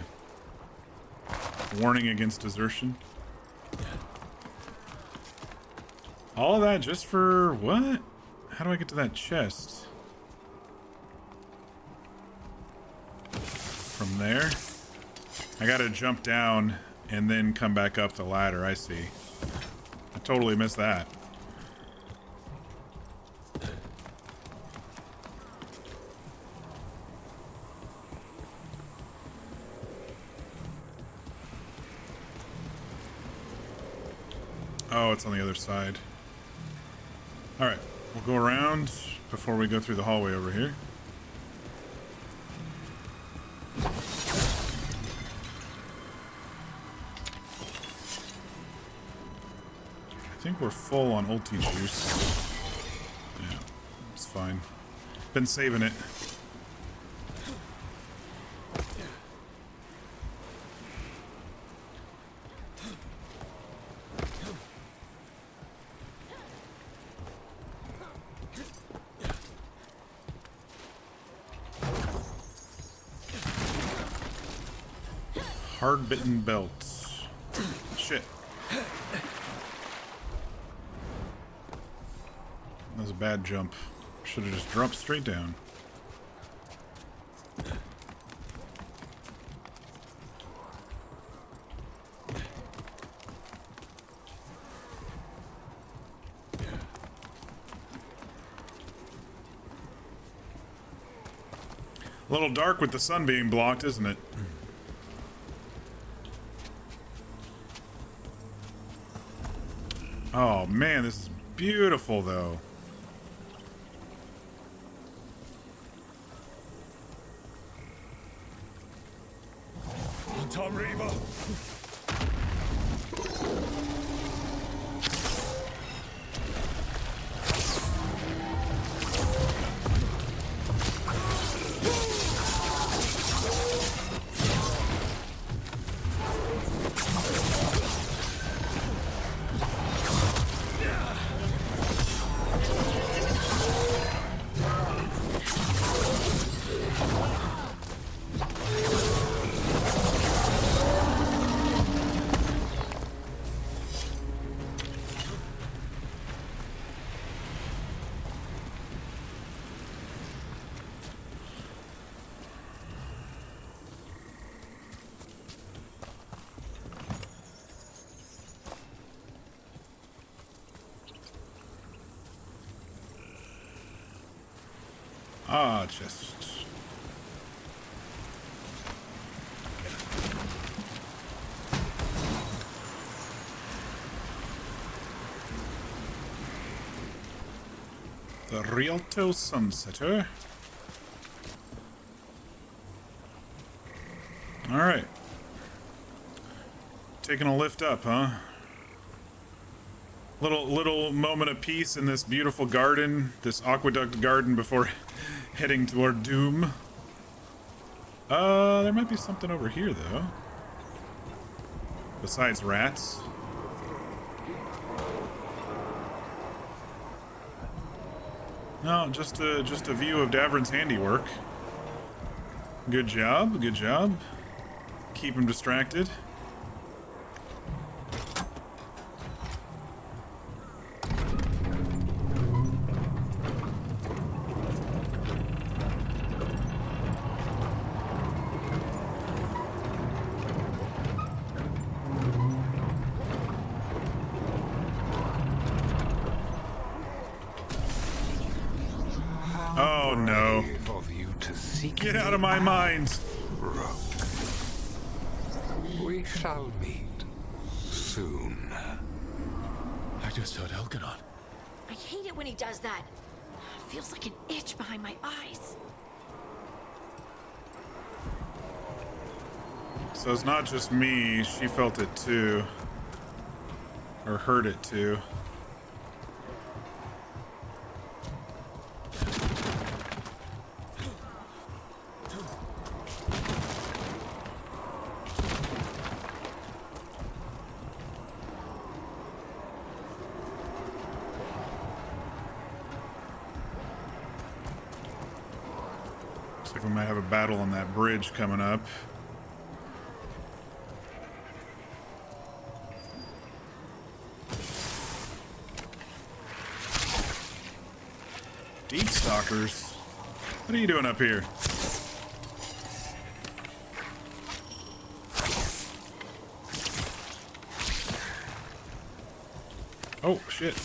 Warning against desertion. All of that just for what? How do I get to that chest? From there? I gotta jump down and then come back up the ladder, I see. I totally missed that. Oh, it's on the other side. Alright, we'll go around before we go through the hallway over here. I think we're full on ulti juice. Yeah, it's fine. Been saving it. Hard-bitten belts. Shit. That was a bad jump. Should have just dropped straight down. A little dark with the sun being blocked, isn't it? Oh man, this is beautiful though. Tom Reaver. Ah, chest. The Rialto Sunsetter. Alright. Taking a lift up, huh? Little moment of peace in this beautiful garden, this aqueduct garden before heading toward doom. There might be something over here though. Besides rats. No, just a view of Davrin's handiwork. Good job, good job. Keep him distracted. Oh no. Get out of my mind. We shall meet soon. I just heard Elganon. I hate it when he does that. Feels like an itch behind my eyes. So it's not just me, she felt it too. Or heard it too. Looks like we might have a battle on that bridge coming up. Deep stalkers? What are you doing up here? Oh, shit.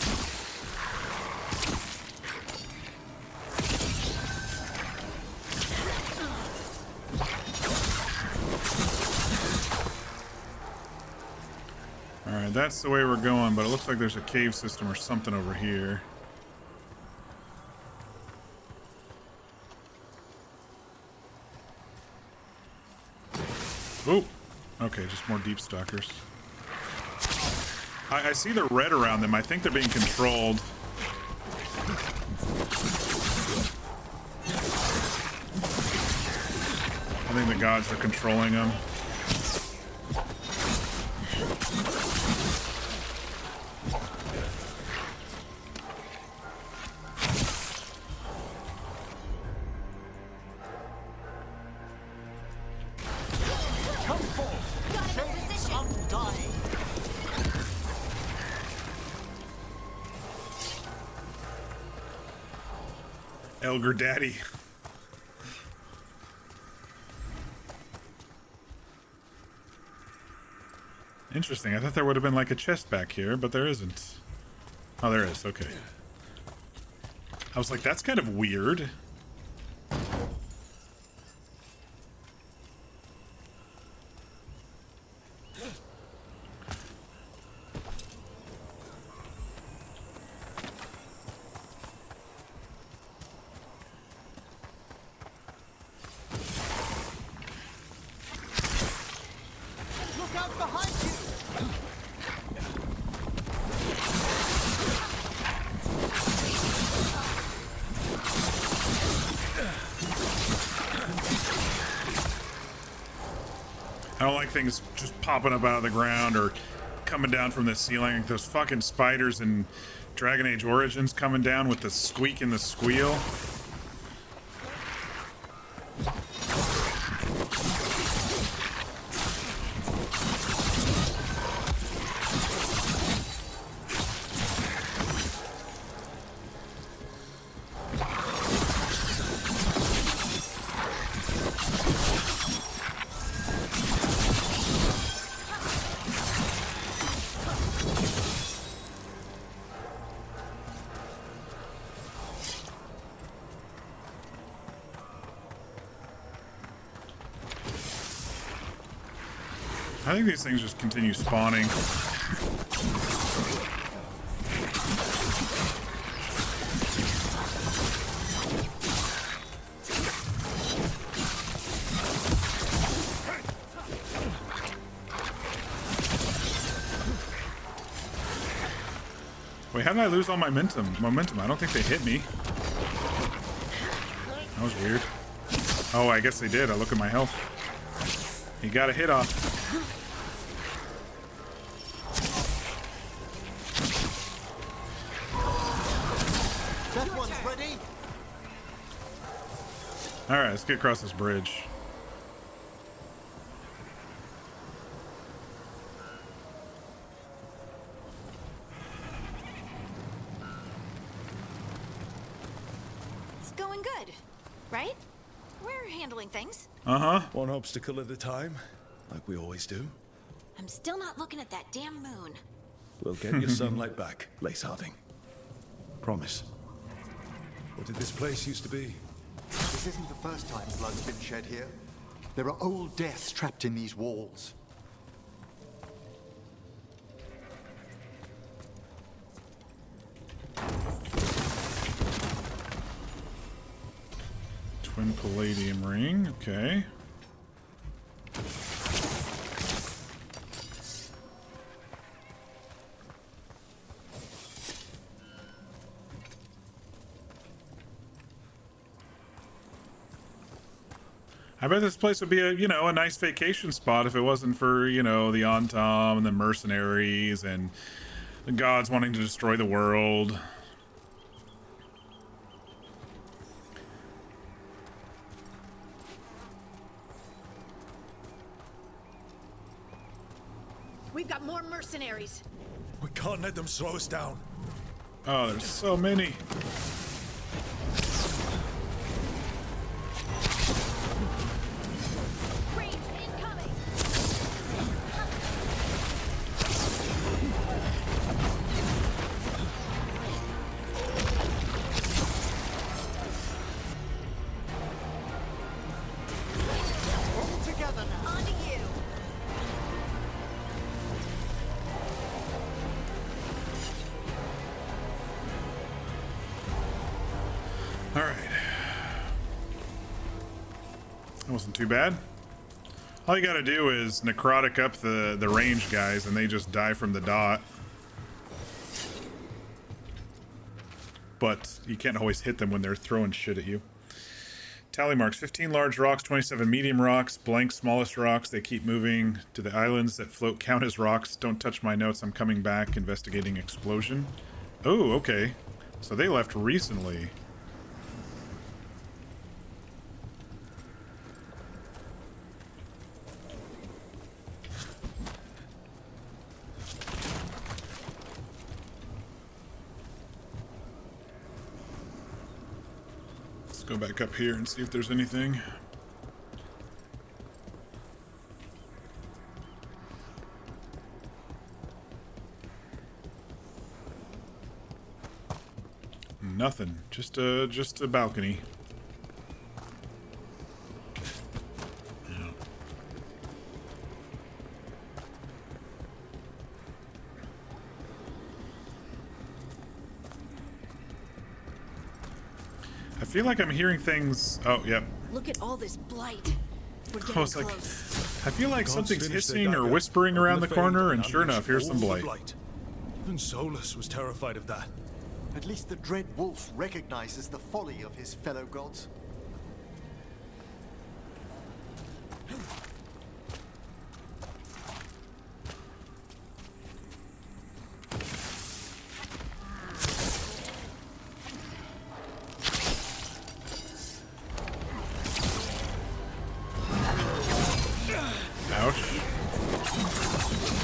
Alright, that's the way we're going, but it looks like there's a cave system or something over here. Oh, okay, just more deep stalkers. I see the red around them. I think they're being controlled. I think the gods are controlling them. Elgar Daddy. Interesting. I thought there would have been like a chest back here, but there isn't. Oh, there is. Okay. I was like, that's kind of weird. I don't like things just popping up out of the ground or coming down from the ceiling. Like those fucking spiders in Dragon Age Origins coming down with the squeak and the squeal. I think these things just continue spawning. Wait, how did I lose all my momentum? I don't think they hit me. That was weird. Oh, I guess they did. I look at my health. He got a hit off. That one's ready. All right, let's get across this bridge. It's going good, right? We're handling things. Uh-huh. One obstacle at a time, like we always do. I'm still not looking at that damn moon. We'll get your sunlight back, Lace Harding. Promise. What did this place used to be? This isn't the first time blood's been shed here. There are old deaths trapped in these walls. Twin palladium ring, okay. I bet this place would be a, you know, a nice vacation spot if it wasn't for, you know, the Antam and the mercenaries and the gods wanting to destroy the world. We've got more mercenaries. We can't let them slow us down. Oh, there's so many. Range incoming. All together now. On to you. All right. That wasn't too bad. All you gotta do is necrotic up the range guys and they just die from the dot. But you can't always hit them when they're throwing shit at you. Tally marks: 15 large rocks, 27 medium rocks, blank smallest rocks. They keep moving to the islands that float count as rocks. Don't touch my notes. I'm coming back. Investigating explosion. Oh, okay. So they left recently. Go back up here and see if there's anything. Nothing. Just a balcony. Yeah. I feel like I'm hearing things. Oh, yep. Look at all this blight. We're I getting was like, close. I feel like Gods something's finished their hissing or dagger, whispering opened around the fade, corner, and and sure enough, here's some unleashed all the blight. Even Solus was terrified of that. At least the Dread Wolf recognizes the folly of his fellow gods. Ouch.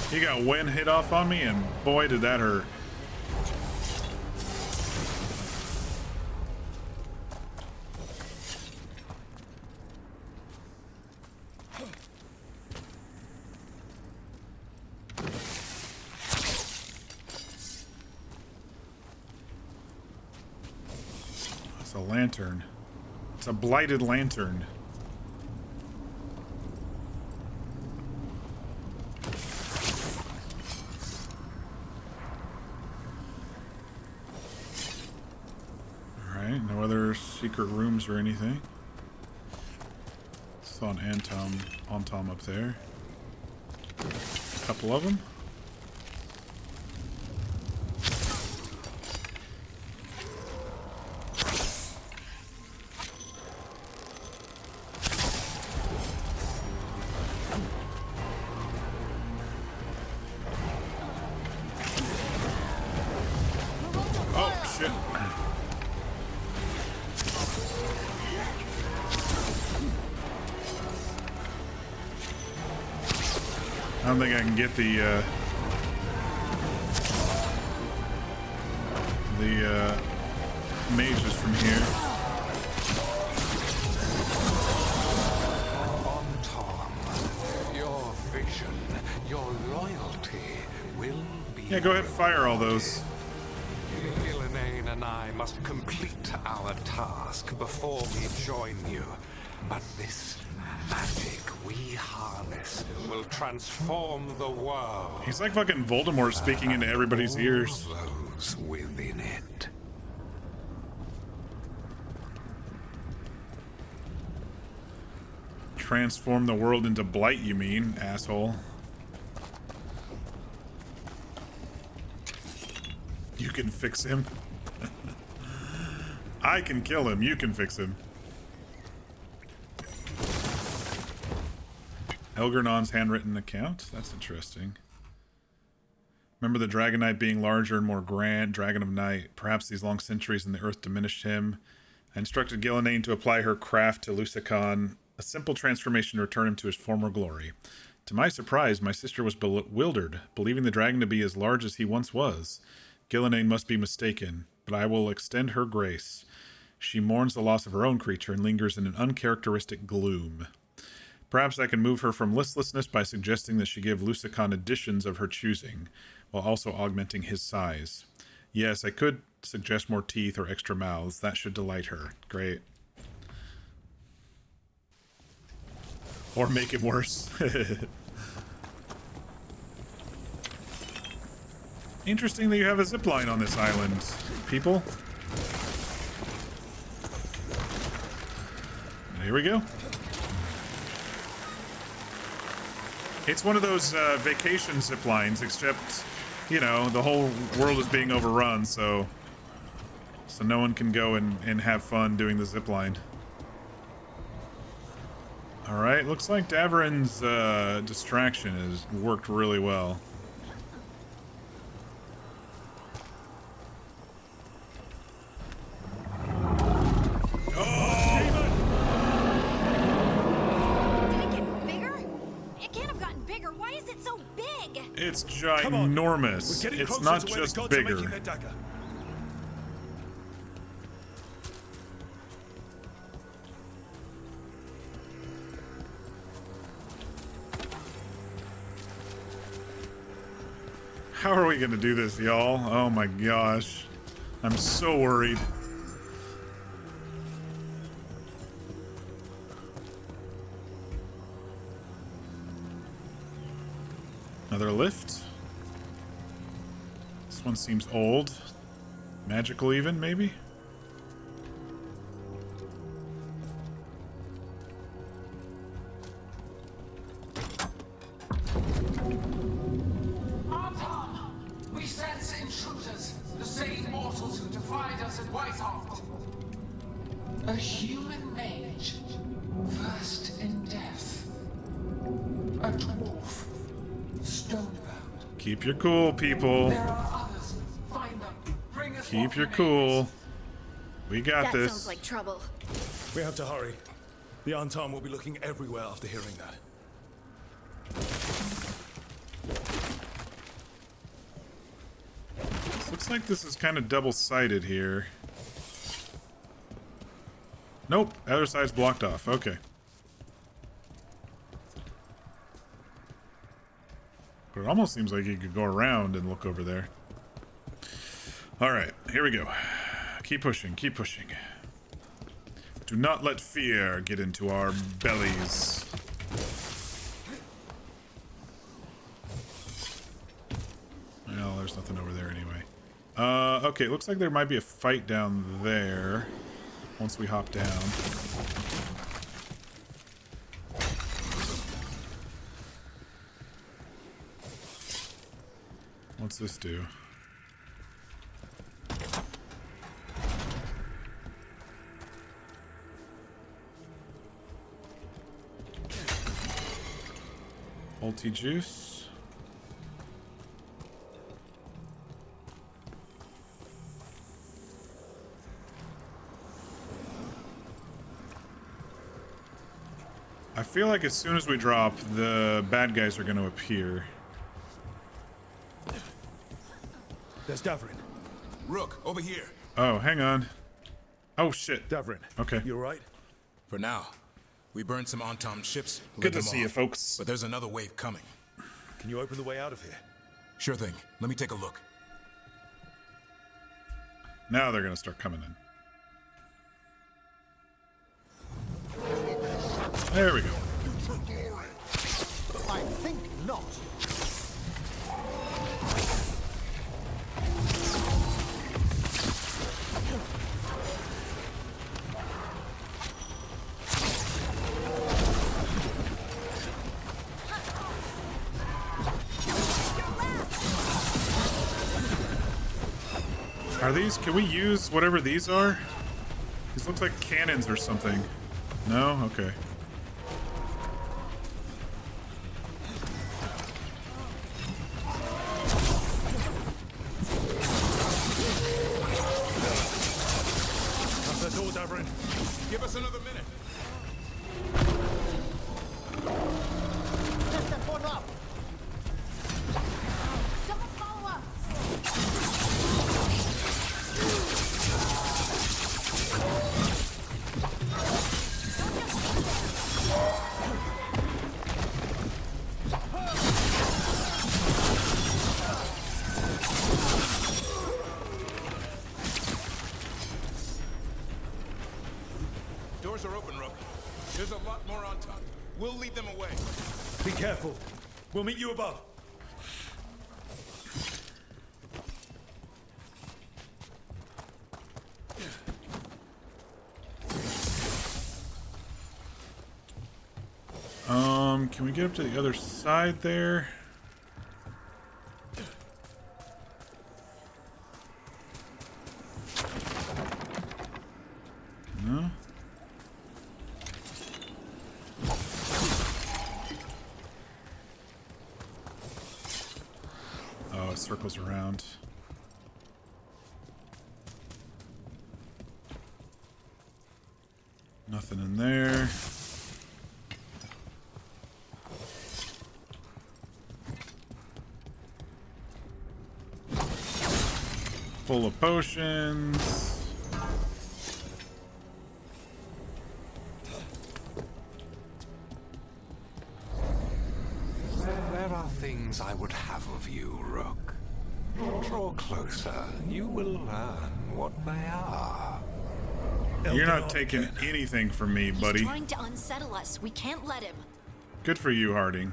He got wind hit off on me, and boy, did that hurt. It's a lantern. It's a blighted lantern. secret rooms or anything. Saw an Antom up there. A couple of them. Oh, shit. I don't think I can get the mages from here. Your vision, your loyalty will be... Yeah, go ahead and fire all those. Ghilanane and I must complete our task before we join you. But this magic we harness will transform the world. He's like fucking Voldemort speaking into everybody's ears. Those within it. Transform the world into blight, you mean, asshole. You can fix him. I can kill him, you can fix him. Elgernon's handwritten account? That's interesting. Remember the Dragon Knight being larger and more grand, Dragon of Night. Perhaps these long centuries in the earth diminished him. I instructed Ghilanane to apply her craft to Lusicon, a simple transformation to return him to his former glory. To my surprise, my sister was bewildered, believing the dragon to be as large as he once was. Ghilanane must be mistaken, but I will extend her grace. She mourns the loss of her own creature and lingers in an uncharacteristic gloom. Perhaps I can move her from listlessness by suggesting that she give Lusicon additions of her choosing, while also augmenting his size. Yes, I could suggest more teeth or extra mouths. That should delight her. Great. Or make it worse. Interesting that you have a zipline on this island, people. And here we go. It's one of those vacation zip lines, except, you know, the whole world is being overrun, so no one can go and have fun doing the zip line. All right, looks like Daverin's distraction has worked really well. It's ginormous. It's not just bigger. How are we gonna do this, y'all? Oh my gosh. I'm so worried. Another lift. This one seems old. Magical even, maybe? We sense intruders, the same mortals who defied us at Whitehoft. A human mage, versed in death. A dwarf, stonebound. Keep your cool, people. There are others. Find them. Bring us Keep your cool. We got That this. sounds like trouble. We have to hurry. The Antam will be looking everywhere after hearing that. Looks like this is kind of double-sided here. Nope, the other side's blocked off. Okay. But it almost seems like you could go around and look over there. Alright, here we go. Keep pushing, keep pushing. Do not let fear get into our bellies. Well, there's nothing over there anyway. Okay, looks like there might be a fight down there. once we hop down. What's this do? Multi-juice. I feel like as soon as we drop, the bad guys are going to appear. There's Davrin. Rook, over here. Oh, hang on. Oh, shit. Davrin. Okay. You alright? For now. We burned some Antom ships. Good to see you, folks. But there's another wave coming. Can you open the way out of here? Sure thing. Let me take a look. Now they're going to start coming in. There we go. I think not. Are these, can we use whatever these are? These look like cannons or something. No? Okay. Come to the door, Davrin. Give us another minute. Just step one up. Someone follow up. Doors are open, Rook. There's a lot more on top. We'll lead them away. Be careful. We'll meet you above. Can we get up to the other side there? No? Oh, it circles around. Nothing in there. Full of potions. There are things I would have of you, Rook. Draw closer. You will learn what they are. You're not taking anything from me, buddy. He's trying to unsettle us. We can't let him. Good for you, Harding.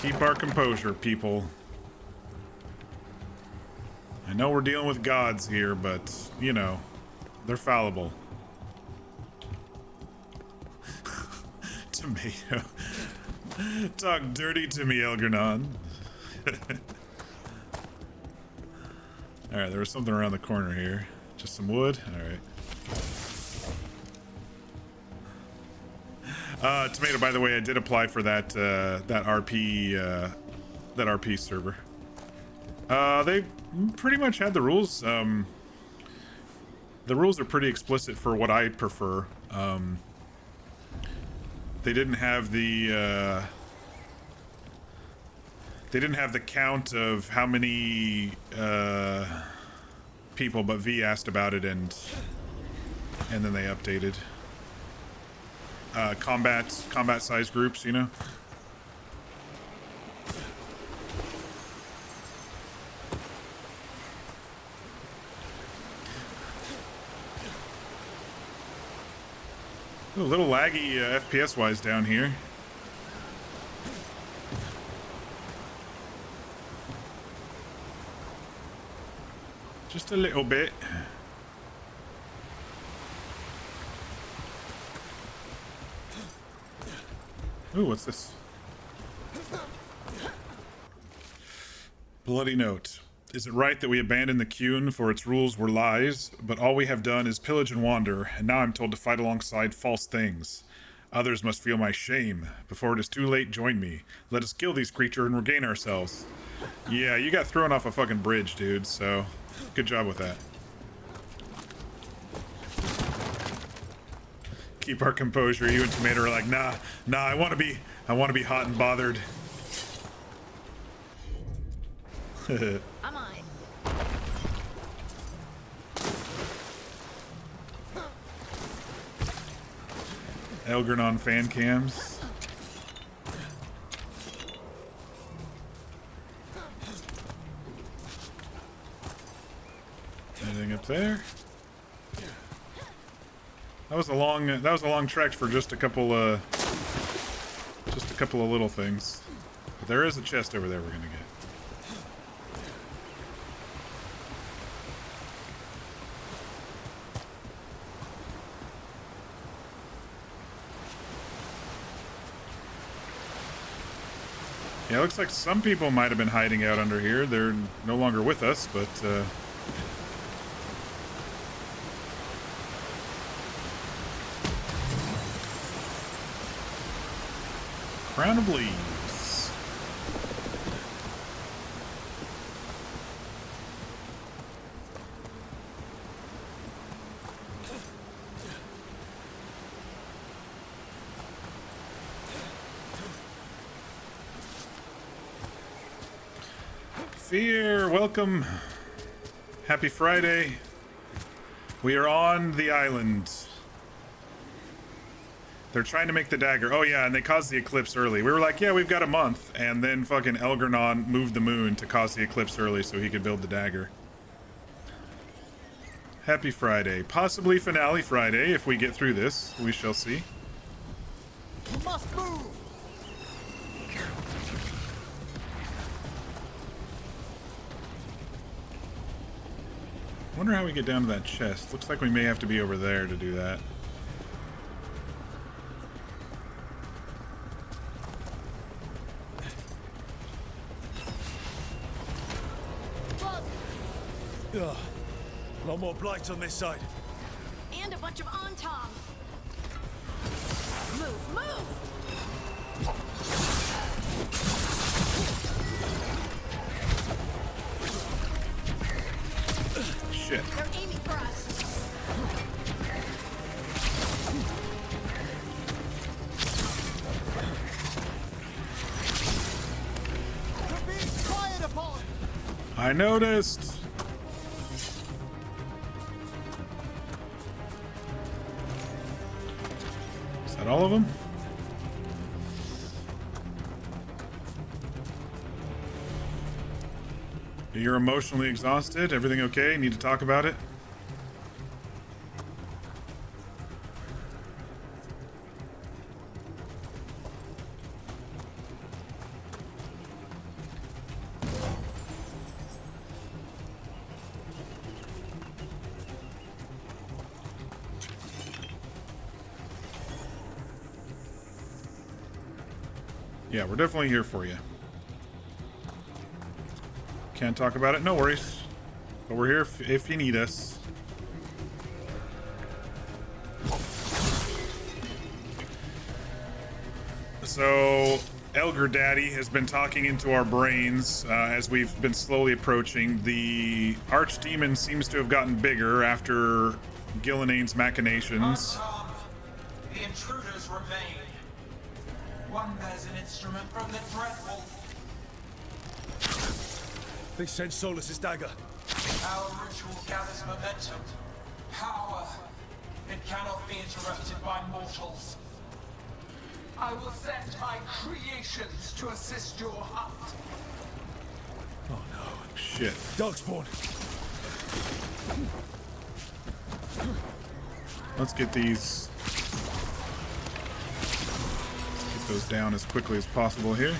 Keep our composure, people. I know we're dealing with gods here, but, you know, they're fallible. Tomato. Talk dirty to me, Elgernon. Alright, there was something around the corner here. Just some wood? Alright. Tomato, by the way, I did apply for that that RP server. They pretty much had the rules. The rules are pretty explicit for what I prefer. They didn't have the count of how many people, but V asked about it, and then they updated combat size groups, you know. Ooh, a little laggy FPS wise down here. Just a little bit. Ooh, what's this? Bloody note. Is it right that we abandoned the Qun for its rules were lies, but all we have done is pillage and wander, and now I'm told to fight alongside false things? Others must feel my shame. Before it is too late, join me. Let us kill these creatures and regain ourselves. Yeah, you got thrown off a fucking bridge, dude, so good job with that. Keep our composure. You and Tomato are like, nah, I want to be hot and bothered. I'm on it. Elgern fan cams. Anything up there? That was a long trek for just a couple of little things. But there is a chest over there we're gonna get. Yeah, it looks like some people might have been hiding out under here. They're no longer with us, but Crown of Leaves. Fear, welcome. Happy Friday. We are on the island. They're trying to make the dagger. Oh yeah, and they caused the eclipse early. We were like, yeah, we've got a month. And then fucking Elgern moved the moon to cause the eclipse early so he could build the dagger. Happy Friday. Possibly finale Friday if we get through this. We shall see. You must move! Wonder how we get down to that chest. Looks like we may have to be over there to do that. Ugh. A lot more blight on this side. And a bunch of Antom. Move, move! Shit. They're aiming for us. You're being fired upon! I noticed. Is that all of them? You're emotionally exhausted? Everything okay? Need to talk about it? Yeah, we're definitely here for you. Can't talk about it, no worries. But we're here if you need us. So, Elgar Daddy has been talking into our brains as we've been slowly approaching. The Archdemon seems to have gotten bigger after Gilnenane's machinations. The intruders remain. One bears an instrument from the Dreadwolf. They sent Solus's dagger. Our ritual gathers momentum. Power. It cannot be interrupted by mortals. I will send my creations to assist your hunt. Oh no. Shit. Darkspawn. Let's get these. Get those down as quickly as possible here.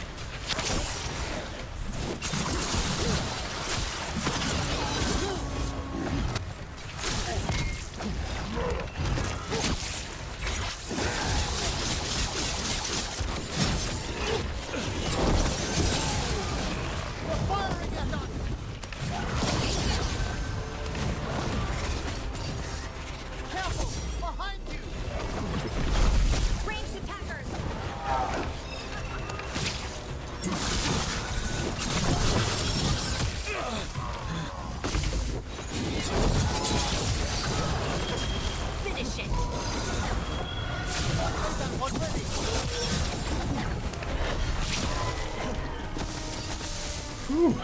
Whew.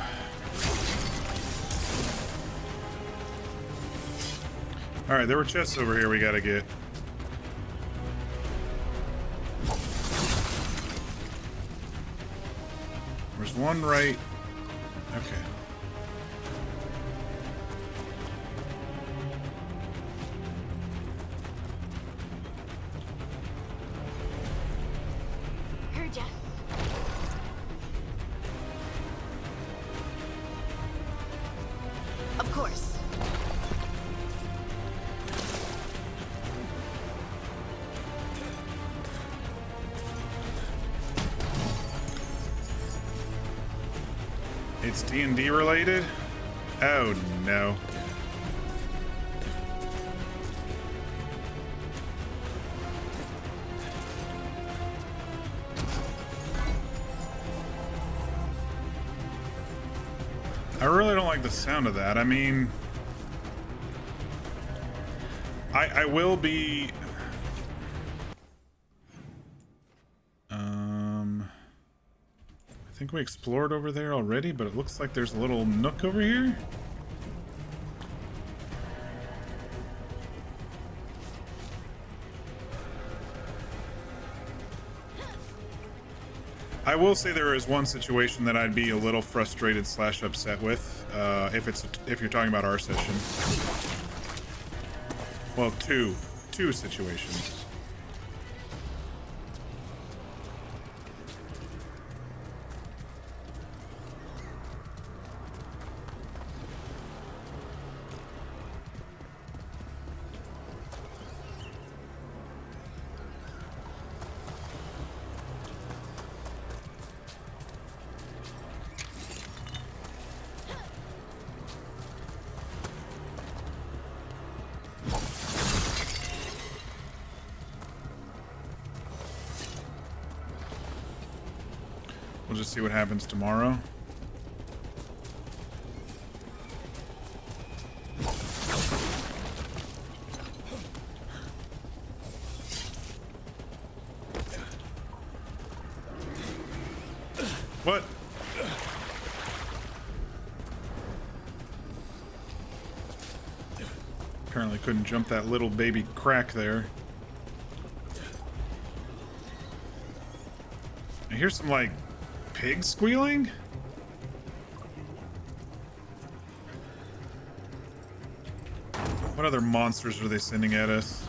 Alright, there were chests over here we gotta get. There's one right... Okay. Heard ya. Of course. It's D&D related? Oh no. I really don't like the sound of that. I mean, I will be... I think we explored over there already, but it looks like there's a little nook over here. I will say there is one situation that I'd be a little frustrated / upset with, if you're talking about our session. Well, two situations. We'll just see what happens tomorrow. What? Apparently couldn't jump that little baby crack there. I hear some, like, pig squealing? What other monsters are they sending at us?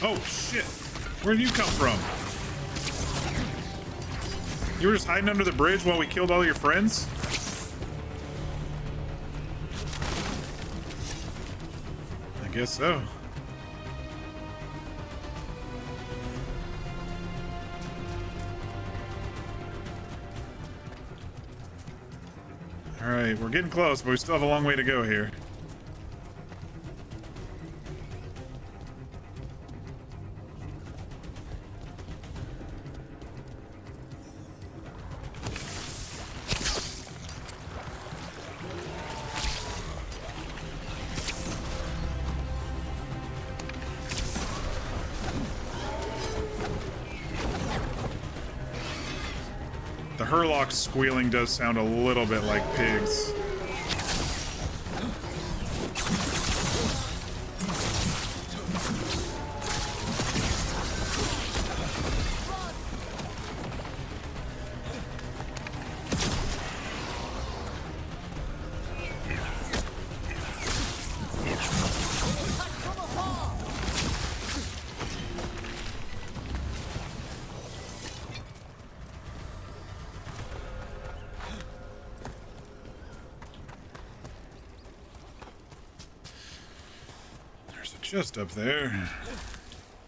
Oh, shit! Where'd you come from? You were just hiding under the bridge while we killed all your friends? I guess so. Alright, we're getting close, but we still have a long way to go here. The Hurlock squealing does sound a little bit like pigs. Just up there.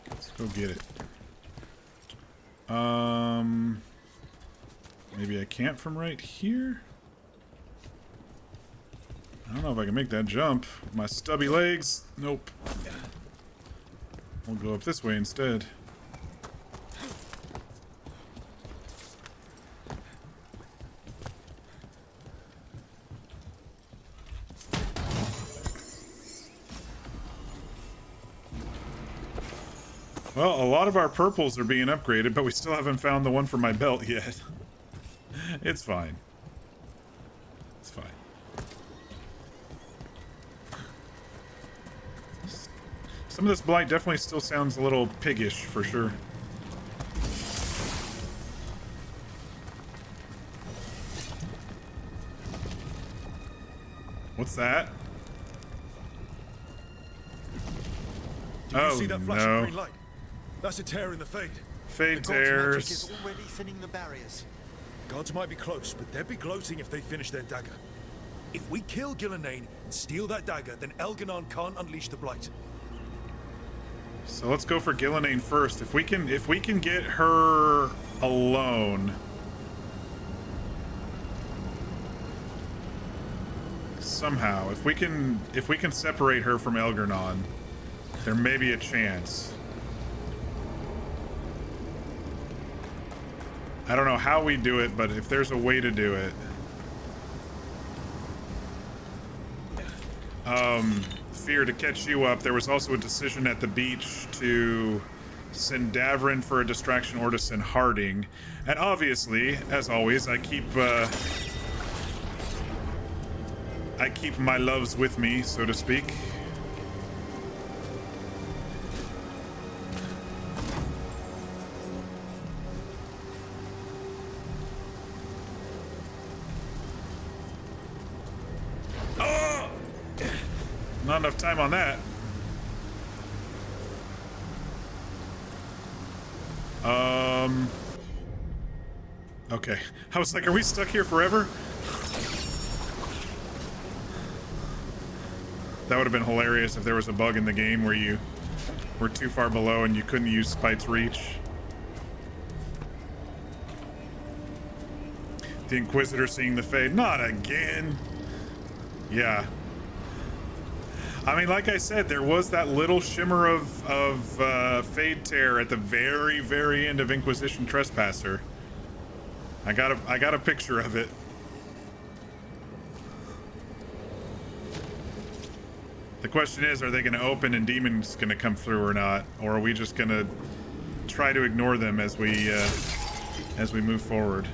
Let's go get it. Maybe I can't from right here? I don't know if I can make that jump. My stubby legs. Nope. We'll go up this way instead. Well, a lot of our purples are being upgraded, but we still haven't found the one for my belt yet. It's fine. It's fine. Some of this blight definitely still sounds a little piggish, for sure. What's that? Do you see that flashing green light? That's a tear in the Fade. Fade The God's magic tears. is already thinning the barriers. Gods might be close, but they'd be gloating if they finish their dagger. If we kill Gillenane and steal that dagger, then Elganon can't unleash the Blight. So let's go for Gillenane first. If we can get her alone. Somehow, if we can separate her from Elganon, there may be a chance. I don't know how we do it, but if there's a way to do it. Fear, to catch you up, there was also a decision at the beach to send Davrin for a distraction or to send Harding. And obviously, as always, I keep my loves with me, so to speak. Not enough time on that. Okay. I was like, are we stuck here forever? That would have been hilarious if there was a bug in the game where you were too far below and you couldn't use Spite's reach. The Inquisitor seeing the Fade. Not again. Yeah. I mean, like I said, there was that little shimmer of Fade Tear at the very, very end of Inquisition Trespasser. I got a picture of it. The question is, are they going to open and Demon's going to come through or not? Or are we just going to try to ignore them as we move forward?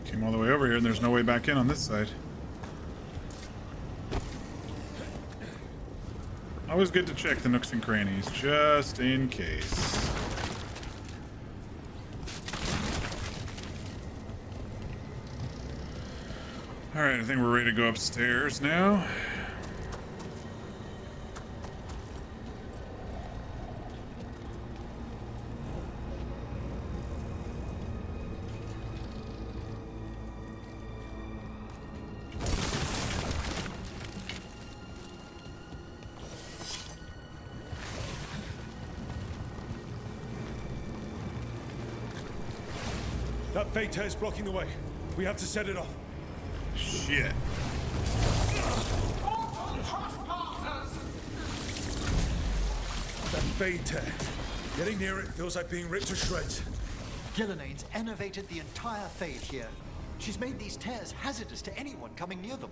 Came all the way over here and there's no way back in on this side. Always good to check the nooks and crannies, just in case. Alright, I think we're ready to go upstairs now. That Fade Tear's blocking the way. We have to set it off. Shit. That Fade Tear. Getting near it feels like being ripped to shreds. Gillenane's enervated the entire Fade here. She's made these tears hazardous to anyone coming near them.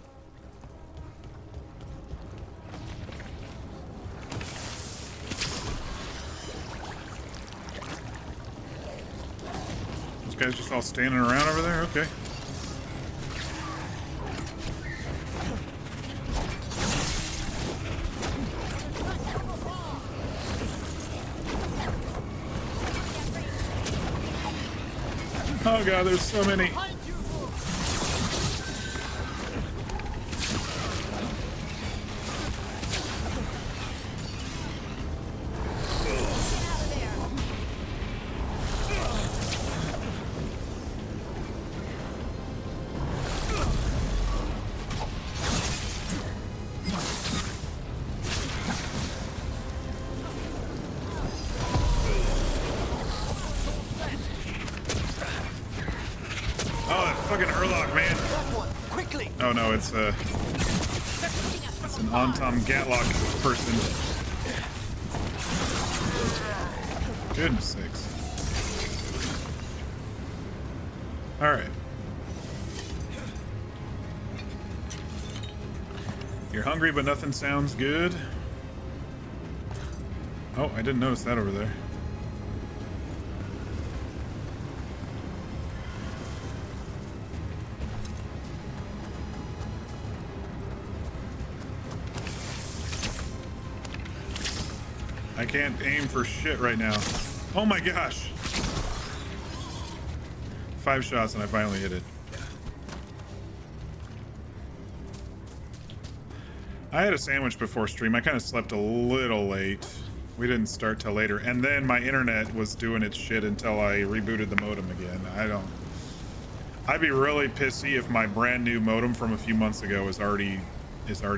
guys just all standing around over there? Okay. Oh god, there's so many. Oh no, it's an Antom Gatlock person. Goodness sakes. Alright. You're hungry, but nothing sounds good. Oh, I didn't notice that over there. I can't aim for shit right now. Oh my gosh. 5 shots and I finally hit it. I had a sandwich before stream. I kind of slept a little late. We didn't start till later. And then my internet was doing its shit until I rebooted the modem again. I'd be really pissy if my brand new modem from a few months ago is already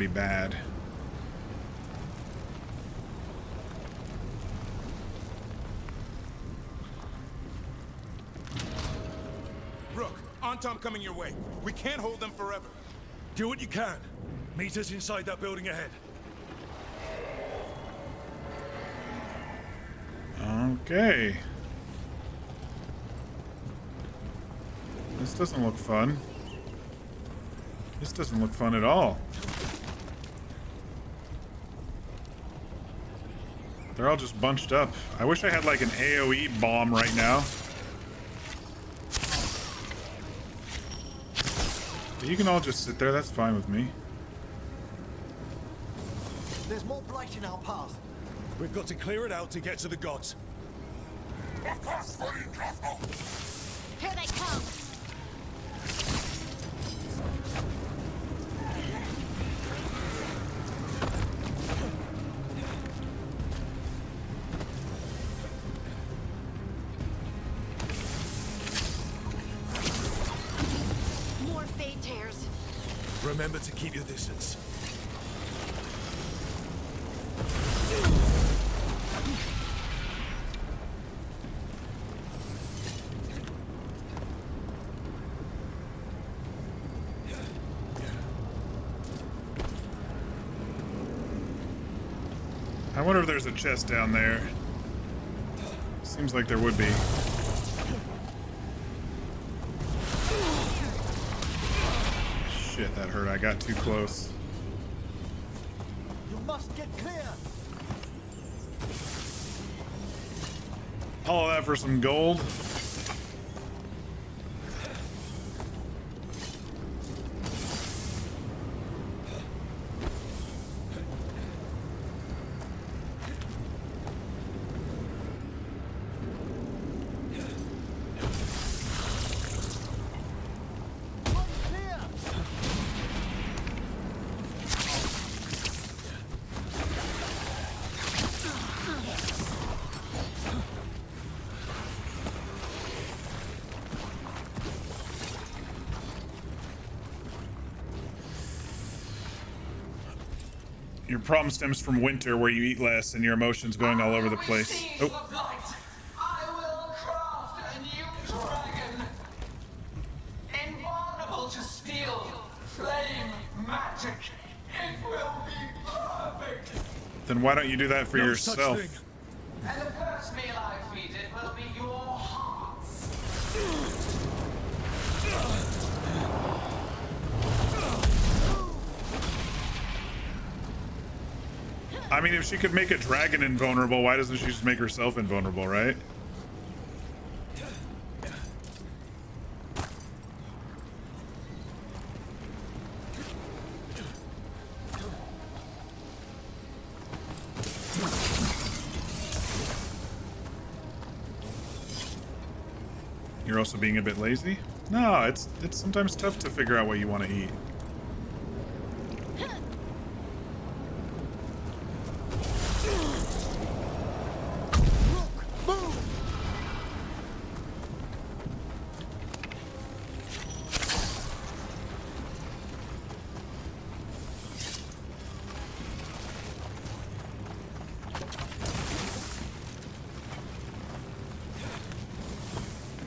bad. Antom coming your way. We can't hold them forever. Do what you can. Meet us inside that building ahead. Okay. This doesn't look fun. This doesn't look fun at all. They're all just bunched up. I wish I had like an AoE bomb right now. You can all just sit there, that's fine with me. There's more blight in our path. We've got to clear it out to get to the gods. Here they come! More fade tears. Remember to keep your distance. I wonder if there's a chest down there. Seems like there would be. Shit, that hurt. I got too close. You must get clear. All of that for some gold. Your problem stems from winter, where you eat less and your emotions going all over the place. Oh. I will craft a new dragon, invulnerable to steel, flame, magic. It will be perfect. Then why don't you do that for yourself? And the first meal I feed it will be your hearts. I mean, if she could make a dragon invulnerable, why doesn't she just make herself invulnerable, right? you're also being a bit lazy? No, it's sometimes tough to figure out what you want to eat.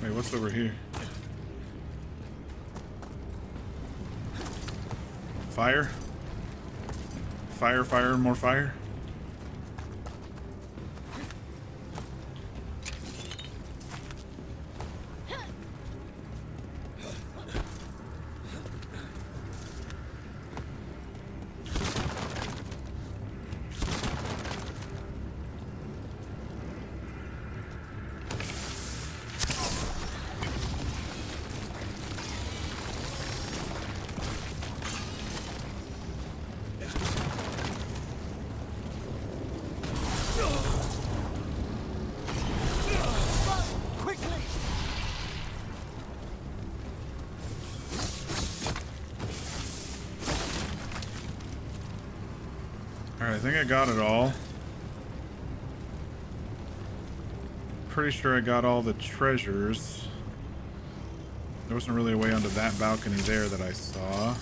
Wait, what's over here? Fire? Fire, fire, and more fire? Alright, I think I got it all. Pretty sure I got all the treasures. There wasn't really a way onto that balcony there that I saw.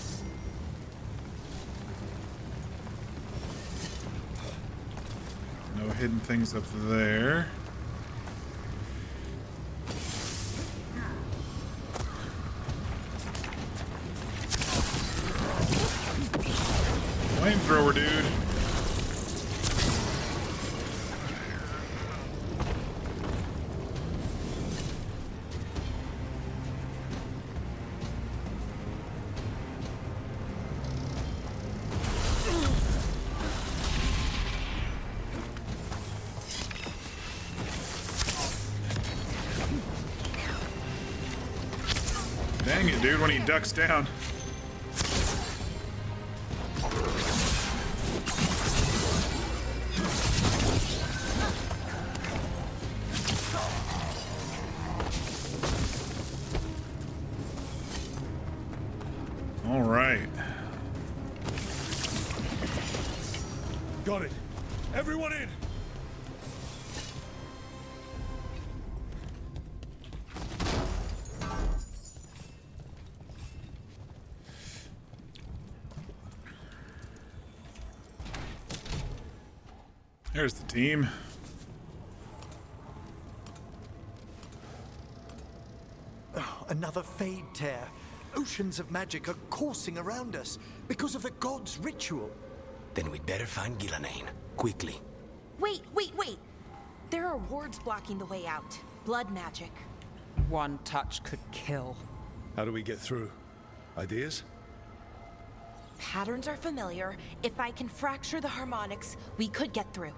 No hidden things up there. Flamethrower, dude. Dang it, dude, when he ducks down. All right. Got it. Everyone in. There's the team. Oh, another fade tear. Oceans of magic are coursing around us because of the god's ritual. Then we'd better find Ghilanane. Quickly. Wait, wait, wait! There are wards blocking the way out. Blood magic. One touch could kill. How do we get through? Ideas? Patterns are familiar. If I can fracture the harmonics, we could get through.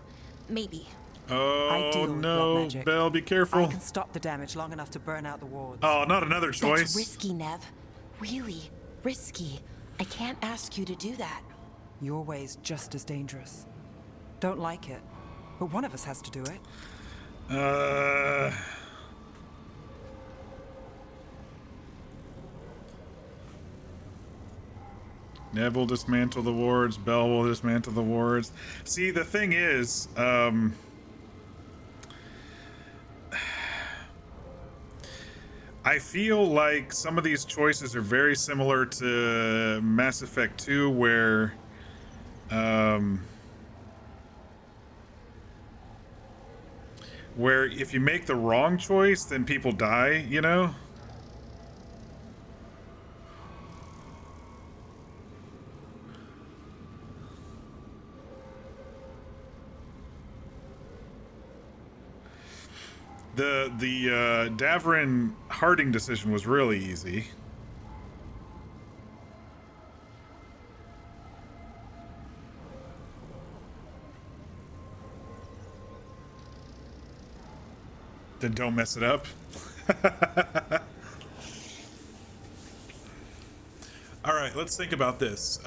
Maybe. Oh no, Belle, be careful. I can stop the damage long enough to burn out the wards. Oh, not another choice. That's risky, Nev. Really risky. I can't ask you to do that. Your way's just as dangerous. Don't like it, but one of us has to do it. Nev will dismantle the wards. Belle will dismantle the wards. See, the thing is, I feel like some of these choices are very similar to Mass Effect 2, where, where if you make the wrong choice, then people die, you know? The Davrin Harding decision was really easy. Then don't mess it up. All right, let's think about this.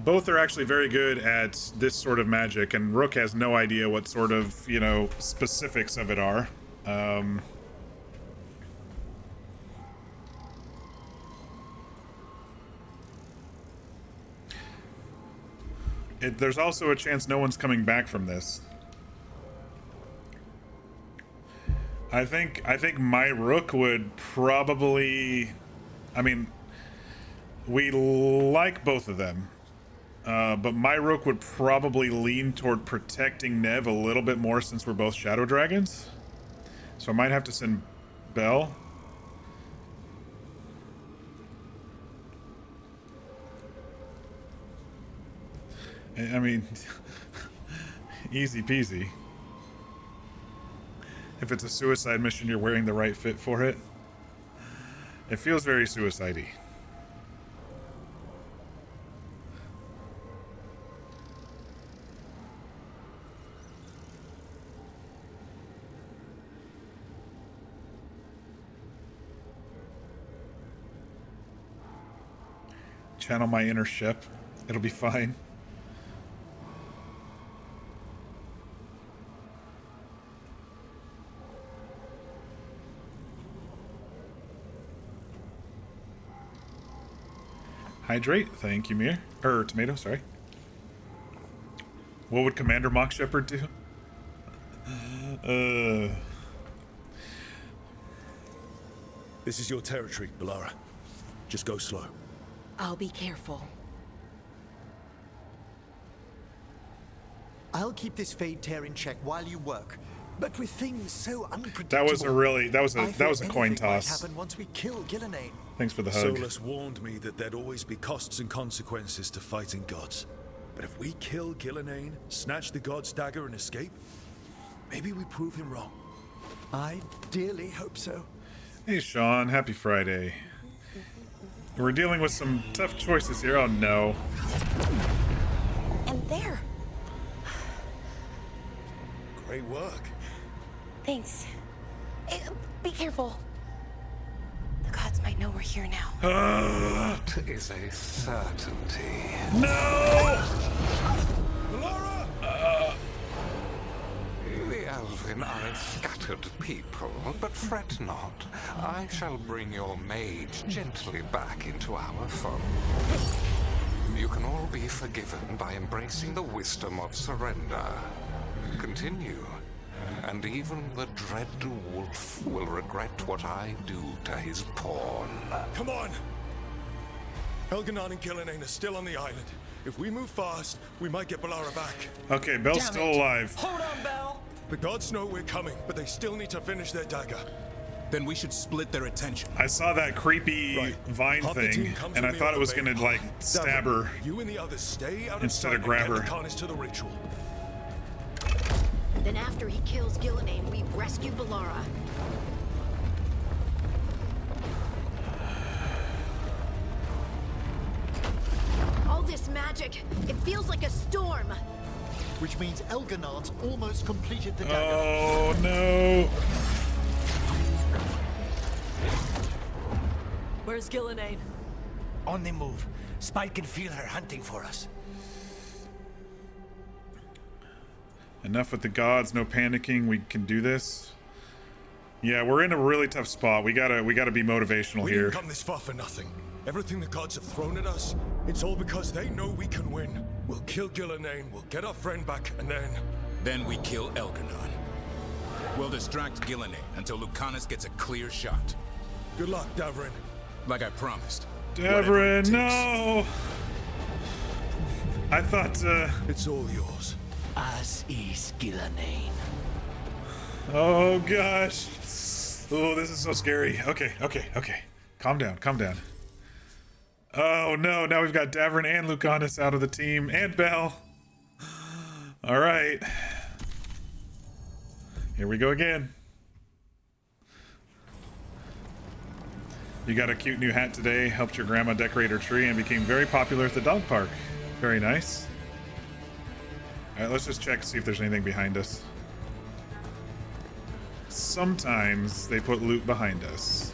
both are actually very good at this sort of magic, and Rook has no idea what sort of, you know, specifics of it are. There's also a chance no one's coming back from this. I think my Rook would probably... I mean, we like both of them. But my Rook would probably lean toward protecting Nev a little bit more since we're both Shadow Dragons. So I might have to send Bell. I mean, easy peasy. If it's a suicide mission, you're wearing the right fit for it. It feels very suicide-y. Channel my inner Shep. It'll be fine. Hydrate, thank you, Mir. Tomato, sorry. What would Commander Mock Shepherd do? This is your territory, Balara. Just go slow. I'll be careful. I'll keep this Fade Tear in check while you work. But with things so unpredictable, that was a coin toss. Might happen once we kill Gillenane. Thanks for the hug. Solus warned me that there'd always be costs and consequences to fighting gods. But if we kill Gillenane, snatch the god's dagger and escape, maybe we prove him wrong. I dearly hope so. Hey Sean, happy Friday. We're dealing with some tough choices here. Oh no. And there. Great work. Thanks. Be careful. The gods might know we're here now. That is a certainty. No! Balara! The Elven are a scattered people, but fret not. I shall bring your mage gently back into our fold. You can all be forgiven by embracing the wisdom of surrender. Continue, and even the dread wolf will regret what I do to his pawn. Come on! Elganon and Gillenane are still on the island. If we move fast, we might get Balara back. Okay, Bell's still alive. Hold on, Bell. The gods know we're coming, but they still need to finish their dagger. Then we should split their attention. I saw that creepy vine thing, and I thought it was gonna like stab her You and the others stay out instead of grab her. To the ritual. Then after he kills Gillenane, we rescue Balara. All this magic, it feels like a storm. Which means Elganon's almost completed the dagger. Oh no! Where's Gillenane? On the move. Spike can feel her hunting for us. Enough with the gods, no panicking. We can do this. Yeah, we're in a really tough spot. We gotta be motivational We here. didn't come this far for nothing. Everything the gods have thrown at us, it's all because they know we can win. We'll kill Gillenane, we'll get our friend back, and then... Then we kill Elganon. We'll distract Gillenane until Lucanus gets a clear shot. Good luck, Davrin. Like I promised. Davrin, no! I thought, It's all yours. As is Gillenane. Oh gosh. Oh, this is so scary. Okay. Calm down. Oh no, now we've got Davrin and Lucanus out of the team, and Bell. Alright. Here we go again. You got a cute new hat today, helped your grandma decorate her tree, and became very popular at the dog park. Very nice. Alright, let's just check, see if there's anything behind us. Sometimes they put loot behind us.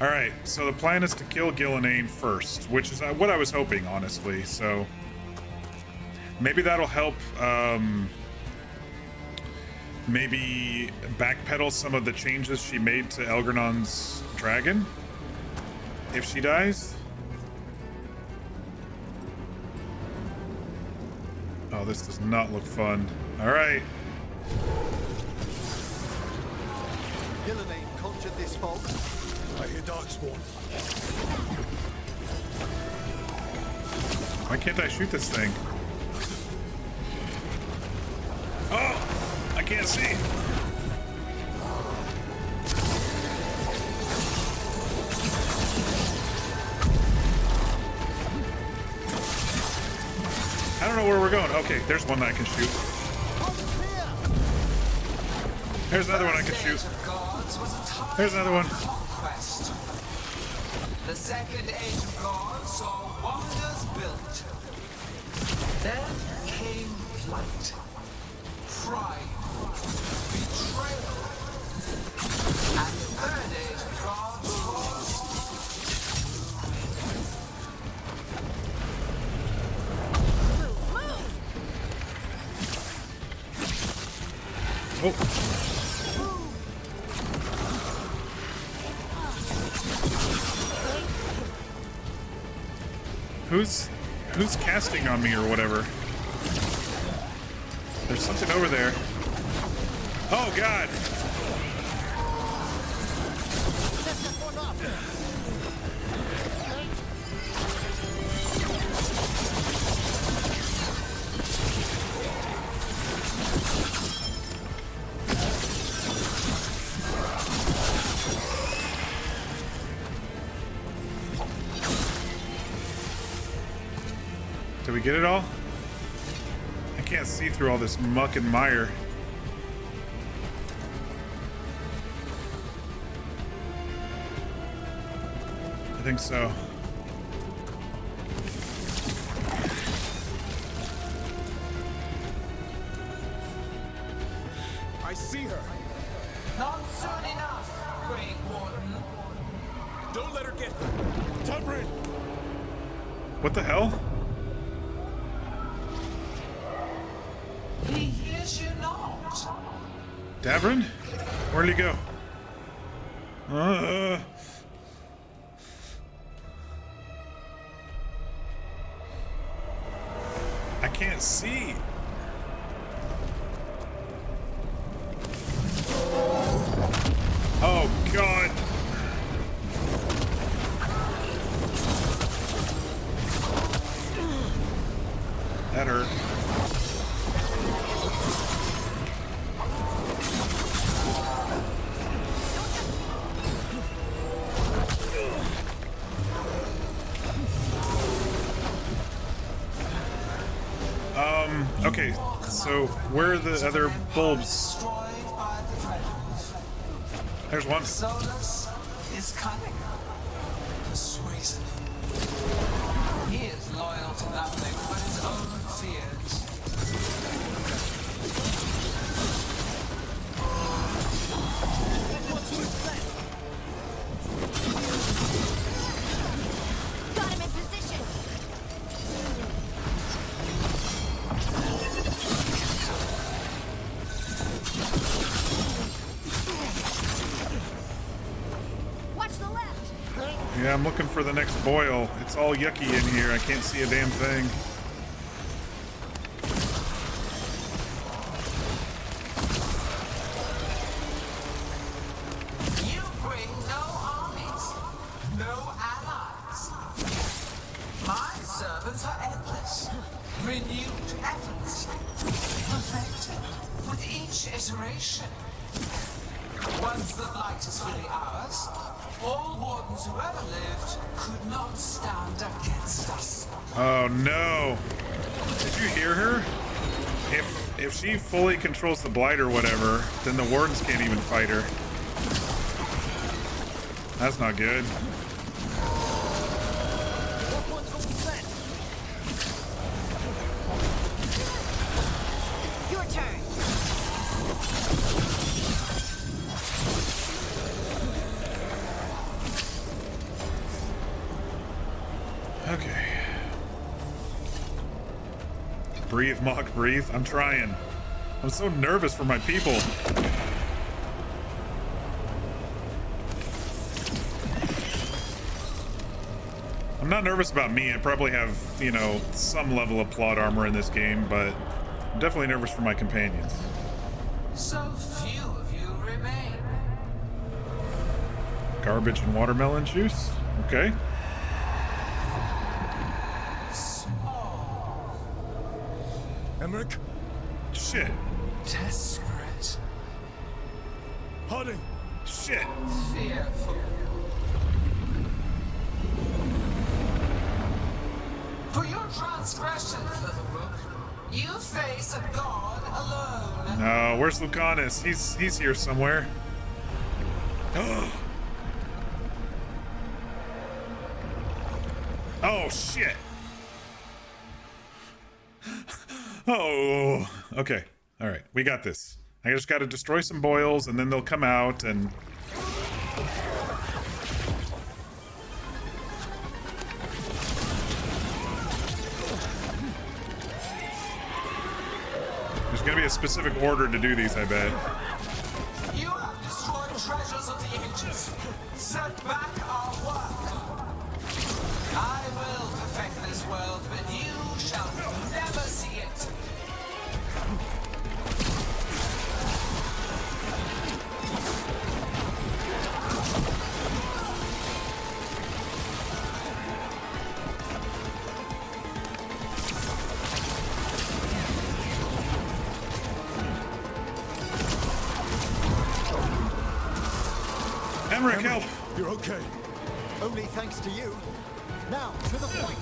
Alright, so the plan is to kill Gillenane first, which is what I was hoping, honestly, so... Maybe that'll help, maybe backpedal some of the changes she made to Elgernon's dragon? If she dies? Oh, this does not look fun. Alright. Gillenane conjured this fog. I hear Darkspawn. Why can't I shoot this thing? Oh! I can't see! I don't know where we're going. Okay, there's one that I can shoot. There's another one I can shoot. There's another one. The second age of gods saw wonders built. Then came flight, pride, betrayal, and the third age of gods was... Oh. Who's casting on me or whatever? There's something over there. Oh God! Did we get it all? I can't see through all this muck and mire. I think so. I see her. Not soon enough, Great Warden. Don't let her get them. Tubrin! What the hell? He hears you not. Davrin? Where'd he go? I can't see. Oh God. That hurt. Okay, so where are the other bulbs? There's one. Solus is cunning, persuasive. He is loyal to nothing but his own fears. Got him in position. Watch the left. Yeah, I'm looking for the next boil. It's all yucky in here. I can't see a damn thing. You bring no armies, no allies. My servants are endless, renewed efforts, perfected with each iteration. Once the light is fully ours, all wardens who ever lived could not stand against us. Oh no. Did you hear her? If she fully controls the blight or whatever, then the wardens can't even fight her. That's not good. Your turn. Breathe, Mock, breathe. I'm trying. I'm so nervous for my people. I'm not nervous about me. I probably have, you know, some level of plot armor in this game, but I'm definitely nervous for my companions. So few of you remain. Garbage and watermelon juice? Okay. Emmerich? Shit. Desperate. Harding! Shit. Fearful. For your transgressions, little rook, you face a god alone. No, where's Lucanus? He's here somewhere. Oh shit. Oh, okay. All right, we got this. I just got to destroy some boils, and then they'll come out, and there's gonna be a specific order to do these, I bet. You have destroyed treasures of the ancients. Set back our work. I will perfect this world, but you shall never see it. Emmerich, help! You're okay. Only thanks to you. Now, to the point.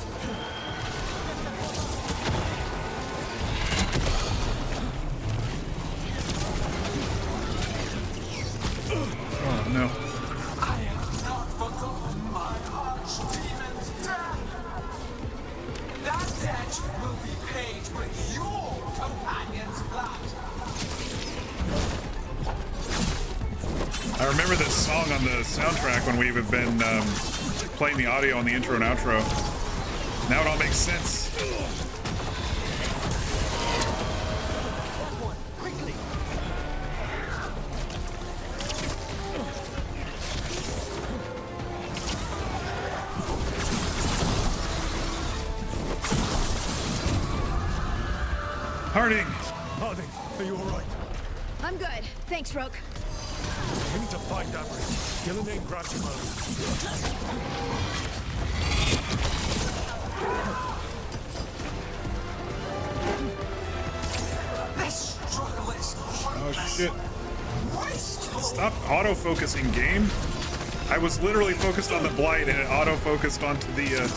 Oh no. I have not forgotten my archdemon's death. That debt will be paid with your companion's blood. I remember this song on the soundtrack when we've been playing the audio on the intro and outro. Now it all makes sense. Harding! Harding, are you alright? I'm good. Thanks, Rook. We need to find that bridge. Gillenane grabbed him earlier. This struggle is Oh shit. Stop auto-focusing, game. I was literally focused on the blight and it auto-focused onto the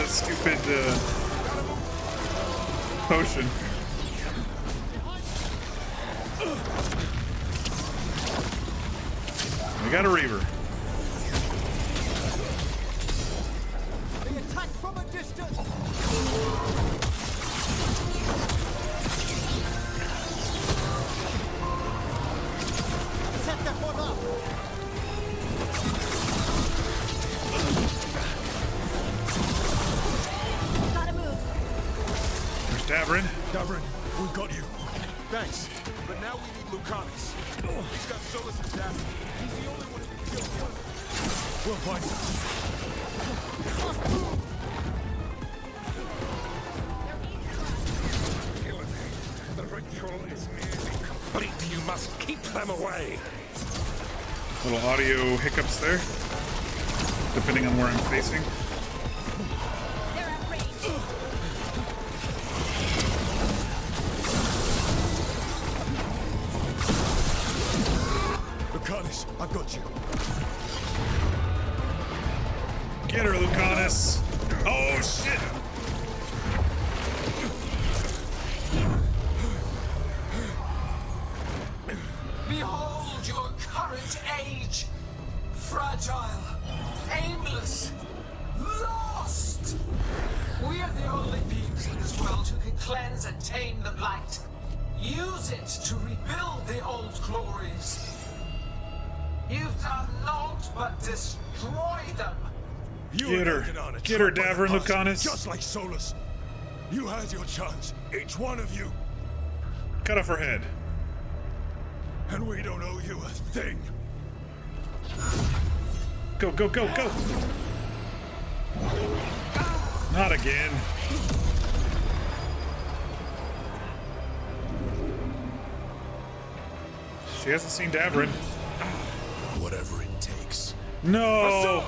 stupid potion. We got a Reaver. The attack from a distance. Set that one up. Gotta move. There's Davrin. Davrin, we've got you. Thanks. But now we need Lucanus. He's got Solus and Davrin. He's the only one who can kill him. We'll find him. The ritual is nearly complete. You must keep them away. Little audio hiccups there, depending on where I'm facing. They're at range. Lucanus, I've got you. Get her, Lucanus! Oh shit! Behold your current age. Fragile, aimless, lost. We are the only beings in this world who can cleanse and tame the blight. Use it to rebuild the old glories. You've done naught but destroy them. You Get her. are on a Get her, trap by Davrin, the past, Lucanus. Just like Solus. You had your chance, each one of you. Cut off her head. And we don't owe you a thing. Go, go, go, go! Not again. She hasn't seen Davrin. Whatever it takes. No!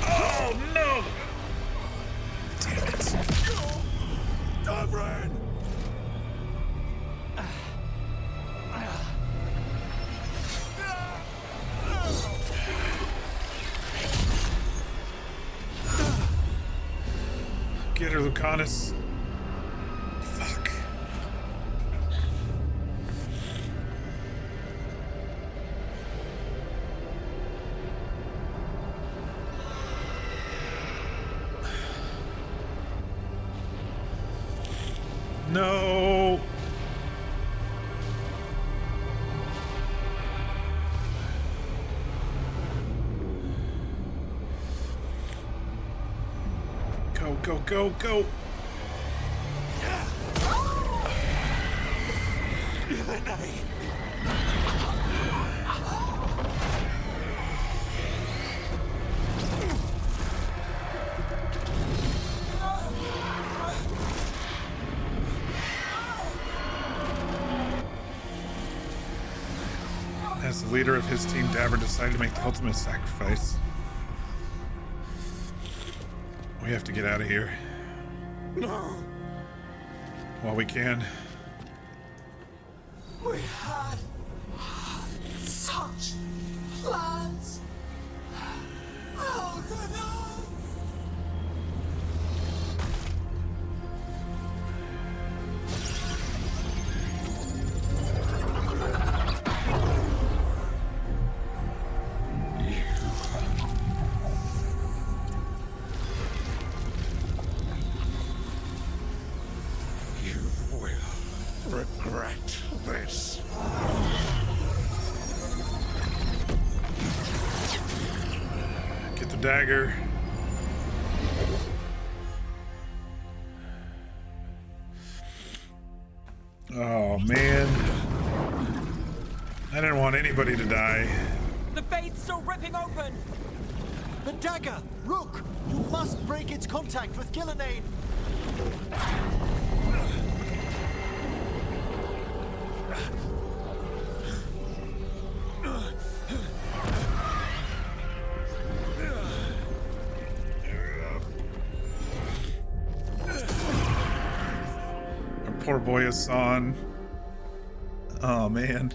Oh no! Damn it. Davrin! Get her, Lucanus. Fuck. No. Go, go, go, go. As the leader of his team, Davrin decided to make the ultimate sacrifice. We have to get out of here. No. While we can. We had such plans. How could I? Regret this. Get the dagger. Oh man. I didn't want anybody to die. The fade's still ripping open! The dagger! Rook! You must break its contact with Gillenane! Our poor boy Hassan. Oh man.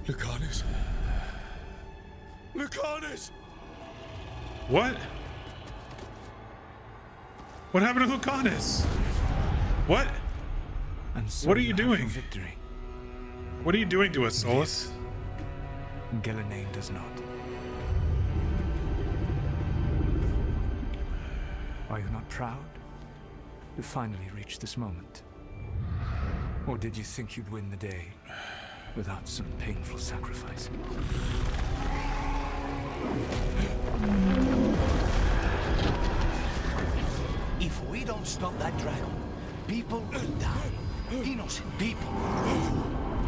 Lucanus. Lucanus! What? What happened to Lucanus? What? And so What are you have your doing? Victory. What are you doing to us, Solus? Gillenane does not. Are you not proud to finally reach this moment? Or did you think you'd win the day without some painful sacrifice? If we don't stop that dragon, people will die. Innocent people.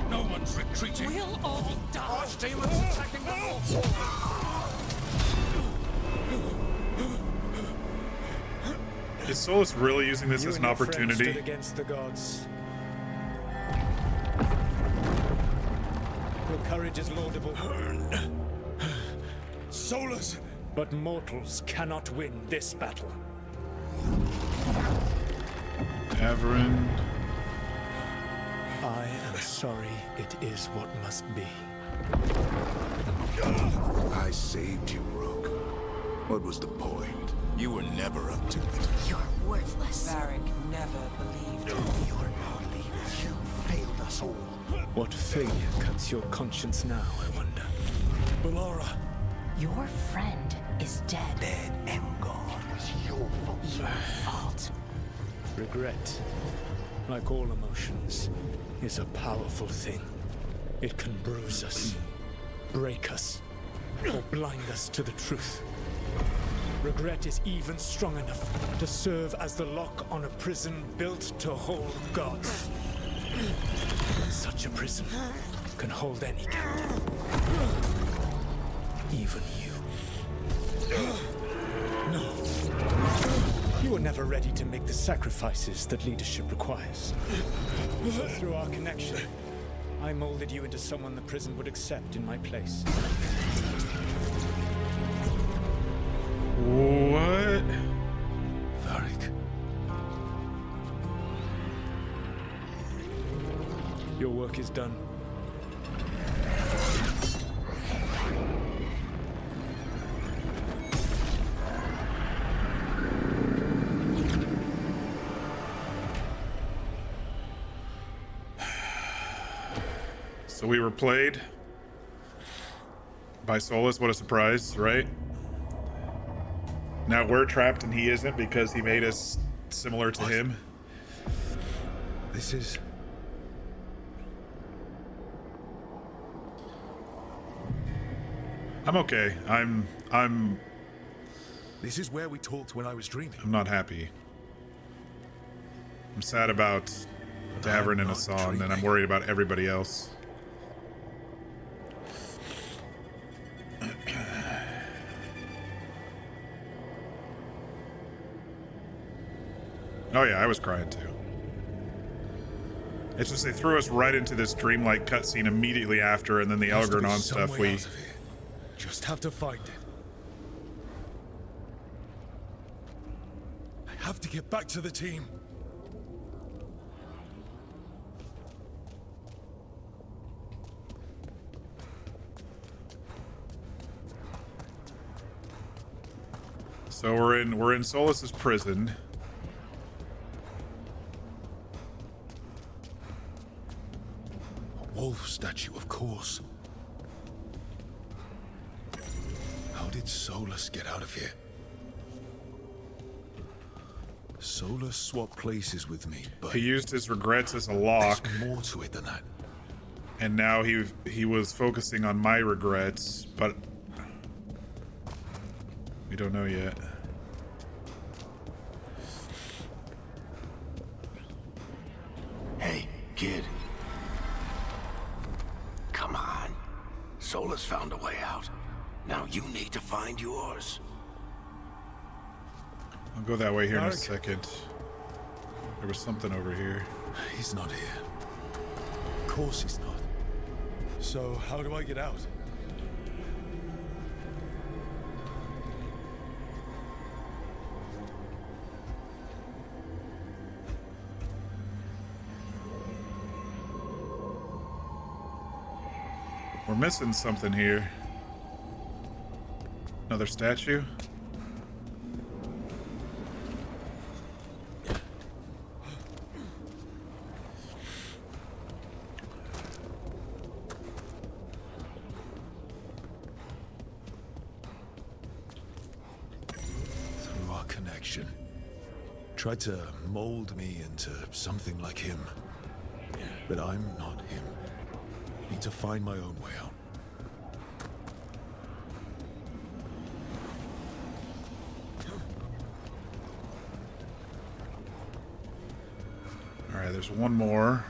No one's retreating. We'll all die. Archdemons attacking the north. Is Solus really using this You as and an your friends opportunity? stood against the gods. Your courage is laudable. Solus! But mortals cannot win this battle. Davrin. I am sorry it is what must be. I saved you, Rook. What was the point? You were never up to it. You're worthless. Varric never believed. You're not leaders. You failed us all. What failure cuts your conscience now, I wonder? Bellara. Your friend is dead. Dead and gone. It was your fault. Your fault. Regret, like all emotions, is a powerful thing. It can bruise us, break us, or blind us to the truth. Regret is even strong enough to serve as the lock on a prison built to hold gods. But such a prison can hold any captive. Even you. No. You were never ready to make the sacrifices that leadership requires. So through our connection, I molded you into someone the prison would accept in my place. What? Varric. Your work is done. So we were played by Solus. What a surprise, right? Now we're trapped and he isn't because he made us similar to him. This is... I'm okay. I'm This is where we talked when I was dreaming. I'm not happy. I'm sad about Davern and Hassan, and I'm worried about everybody else. Oh yeah, I was crying too. It's just they threw us right into this dreamlike cutscene immediately after, and then the Algernon stuff we... Just have to find it. I have to get back to the team. So we're in Solus's prison. A wolf statue, of course. How did Solus get out of here? Solus swapped places with me, but He used his regrets as a lock. there's more to it than that. And now he was focusing on my regrets, but we don't know yet. Hey, kid. Come on. Solus found a way out. Now you need to find yours. I'll go that way here in a Varric. second. There was something over here. He's not here. Of course he's not. So how do I get out? We're missing something here. Another statue? Through our connection. Tried to mold me into something like him. But I'm not him. Need to find my own way out. Alright, there's one more.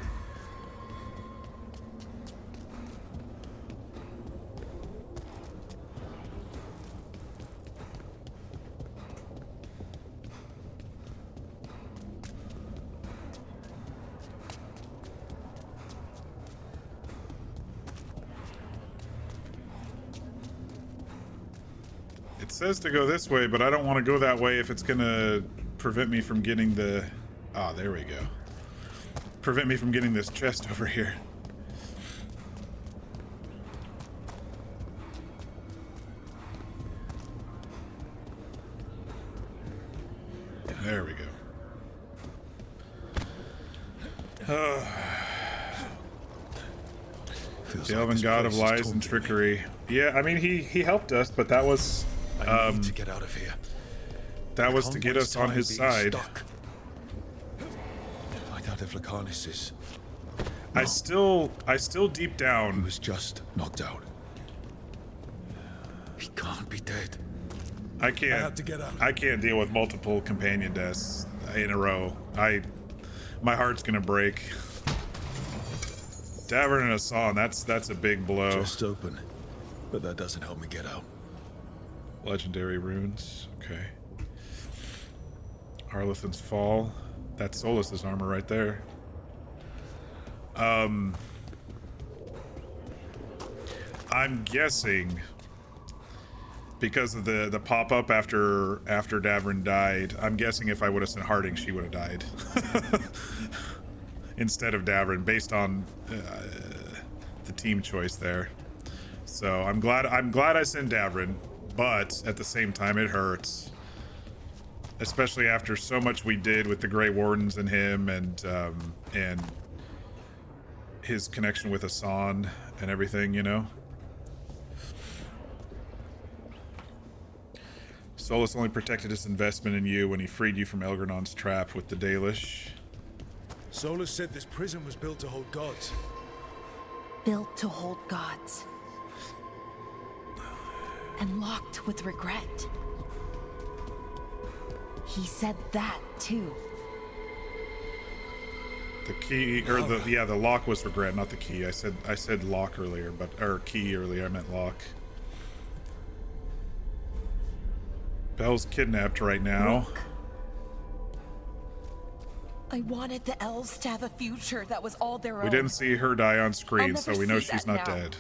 It says to go this way, but I don't want to go that way if it's gonna prevent me from getting the... Ah, there we go. Prevent me from getting this chest over here. There we go. The Elven God of Lies and Trickery. Yeah, I mean, he helped us, but that was... I need to get out of here. That was to get us on his side. Find out if Lacanis is... I still deep down... He was just knocked out. be dead. I can't. I have to get out. I can't deal with multiple companion deaths in a row. My heart's gonna break. Davern and Hassan, that's a big blow. Just open, but that doesn't help me get out. Legendary runes. Okay. Arlethan's Fall. That's Solus's armor right there. I'm guessing because of the pop-up after Davern died, I'm guessing if I would have sent Harding, she would have died. Instead of Davern, based on the team choice there. So I'm glad I sent Davern, but at the same time it hurts. Especially after so much we did with the Grey Wardens and him and his connection with Hassan and everything, you know? Solus only protected his investment in you when he freed you from Elgernon's trap with the Dalish. Solus said this prison was built to hold gods. Built to hold gods. And locked with regret. He said that, too. The key, or the lock was regret, not the key. I said lock earlier, or key earlier, I meant lock. Belle's kidnapped right now. Look. I wanted the elves to have a future that was all their own. We didn't see her die on screen, so we know she's not dead.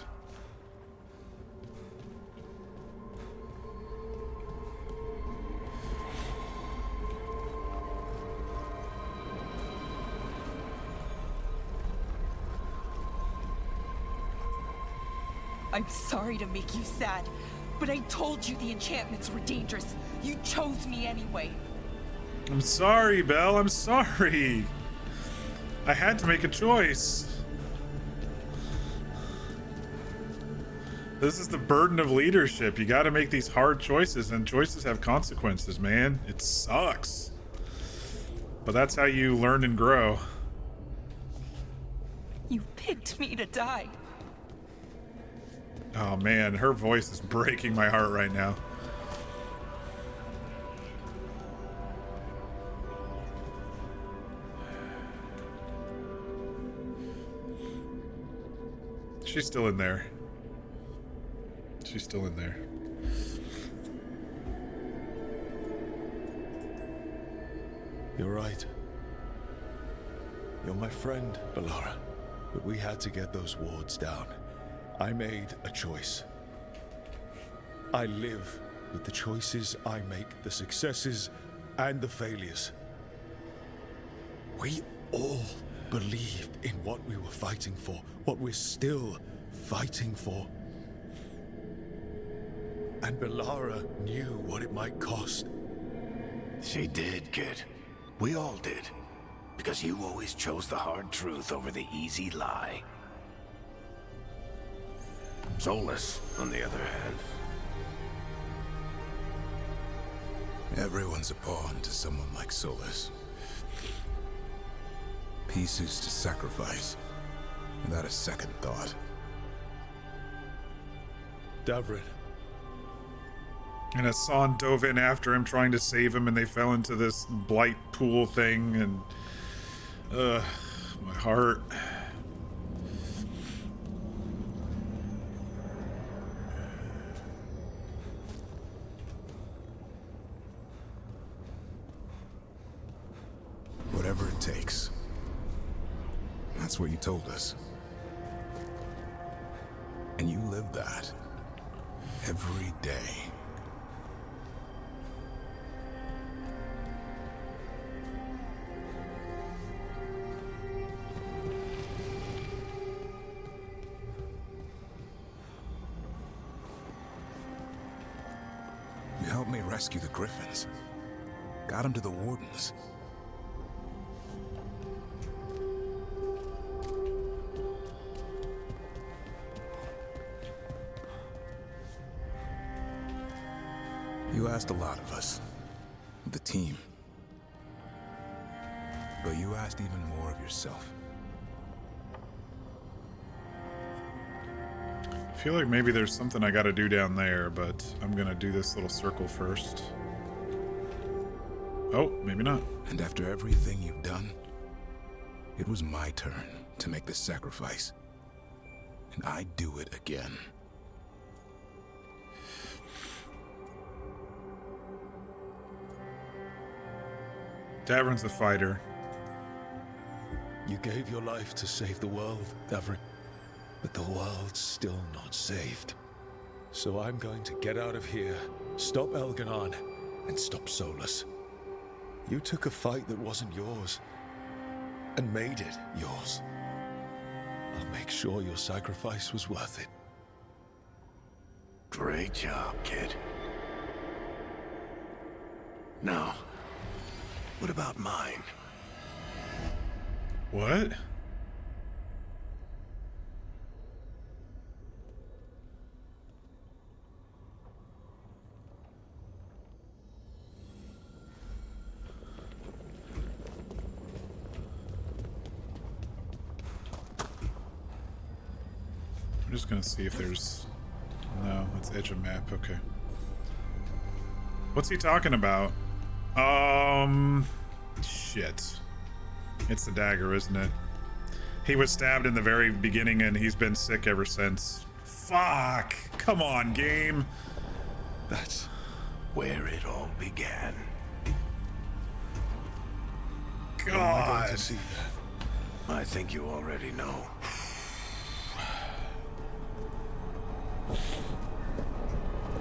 I'm sorry to make you sad, but I told you the enchantments were dangerous. You chose me anyway. I'm sorry, Belle. I'm sorry. I had to make a choice. This is the burden of leadership. You got to make these hard choices, and choices have consequences, man. It sucks. But that's how you learn and grow. You picked me to die. Oh man, her voice is breaking my heart right now. She's still in there. She's still in there. You're right. You're my friend, Bellara. But we had to get those wards down. I made a choice. I live with the choices I make, the successes and the failures. We all believed in what we were fighting for, what we're still fighting for. And Bellara knew what it might cost. She did, kid. We all did. Because you always chose the hard truth over the easy lie. Solus, on the other hand. Everyone's a pawn to someone like Solus. Pieces to sacrifice, without a second thought. Davrin. And Hassan dove in after him, trying to save him, and they fell into this blight pool thing, and... my heart. Whatever it takes. That's what you told us. And you live that. Every day. You helped me rescue the Griffins. Got them to the Wardens. You asked a lot of us, the team. But you asked even more of yourself. feel like maybe there's something I gotta do down there, but I'm gonna do this little circle first. Oh, maybe not. And after everything you've done, it was my turn to make the sacrifice. And I'd do it again. Davrin's the fighter. You gave your life to save the world, Davrin. But the world's still not saved. So I'm going to get out of here, stop Elganon, and stop Solus. You took a fight that wasn't yours, and made it yours. I'll make sure your sacrifice was worth it. Great job, kid. Now, what about mine? What? I'm just gonna see if there's... No, it's edge of map, okay. What's he talking about? Shit. It's the dagger, isn't it? He was stabbed in the very beginning and he's been sick ever since. Fuck! Come on, game! That's where it all began. God! I think you already know.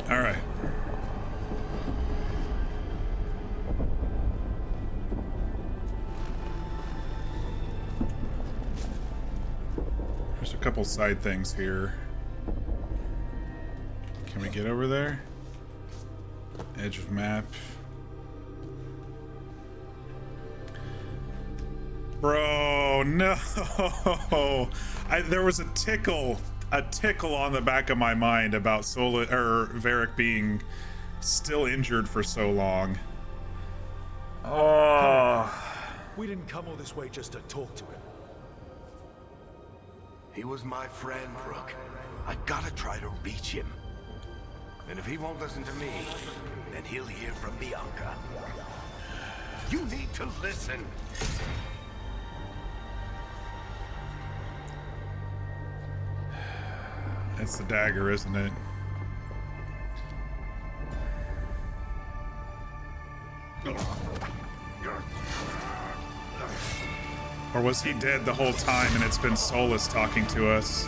Alright. There's a couple side things here. Can we get over there? Edge of map. Bro, no! There was a tickle on the back of my mind about Varric being still injured for so long. Oh. We didn't come all this way just to talk to him. He was my friend, Rook. I gotta try to reach him. And if he won't listen to me, then he'll hear from Bianca. You need to listen. It's the dagger, isn't it? Or was he dead the whole time and it's been Solus talking to us?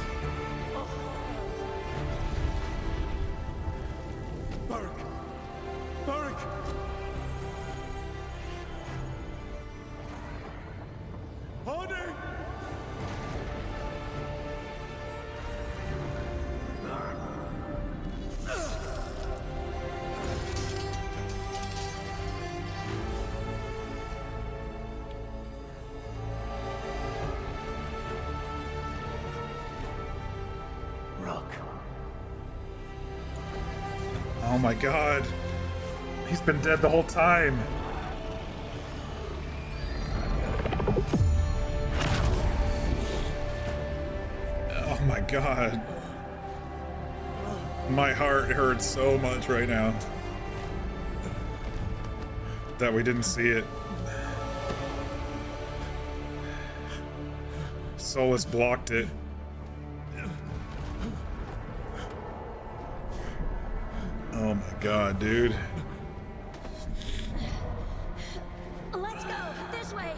Varric! Hardy! Oh my god. He's been dead the whole time. Oh my god. My heart hurts so much right now that we didn't see it. Solus blocked it. Oh my god, dude. Let's go this way.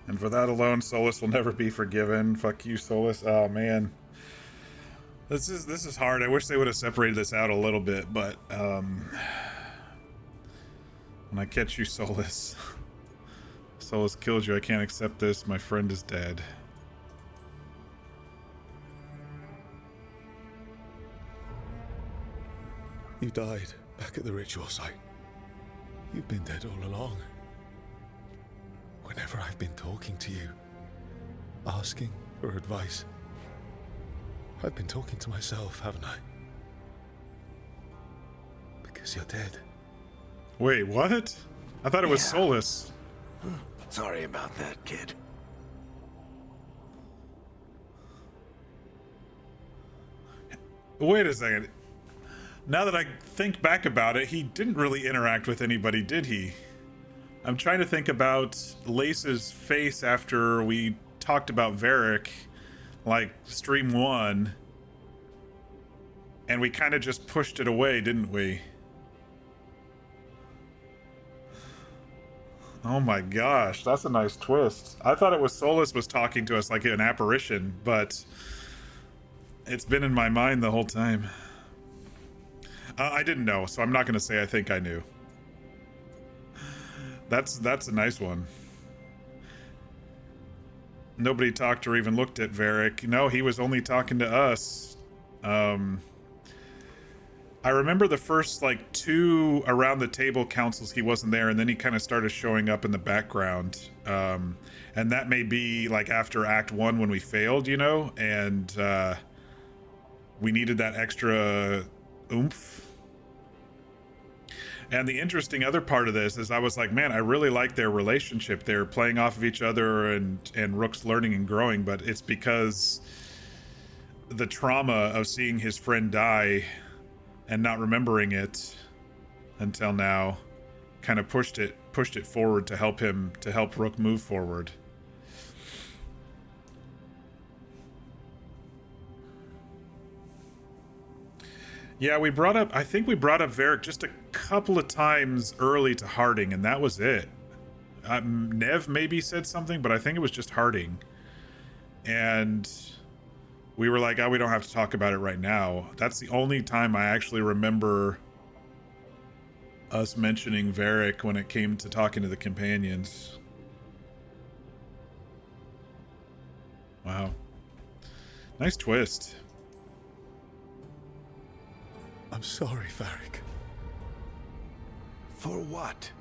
And for that alone, Solus will never be forgiven. Fuck you, Solus. Oh man, this is hard. I wish they would have separated this out a little bit, but when I catch you, Solus, Solus killed you. I can't accept this. My friend is dead. You died back at the ritual site. You've been dead all along. Whenever I've been talking to you, asking for advice, I've been talking to myself, haven't I? Because you're dead. Wait, what? I thought it was Solus. Sorry about that, kid. Wait a second. Now that I think back about it, he didn't really interact with anybody, did he? I'm trying to think about Lace's face after we talked about Varric, like stream 1. And we kind of just pushed it away, didn't we? Oh my gosh, that's a nice twist. I thought it was Solus was talking to us like an apparition, but it's been in my mind the whole time. I didn't know, so I'm not going to say I think I knew. That's a nice one. Nobody talked or even looked at Varric. No, he was only talking to us. I remember the first like 2 around the table councils he wasn't there, and then he kind of started showing up in the background. And that may be like after Act 1 when we failed, you know, and we needed that extra oomph. And the interesting other part of this is I was like, man, I really like their relationship. They're playing off of each other, and Rook's learning and growing, but it's because the trauma of seeing his friend die and not remembering it until now kind of pushed it forward to help Rook move forward. Yeah, I think we brought up Varric just a couple of times early to Harding, and that was it. Nev maybe said something, but I think it was just Harding. And we were like, oh, we don't have to talk about it right now. That's the only time I actually remember us mentioning Varric when it came to talking to the companions. Wow. Nice twist. I'm sorry, Varric. For what?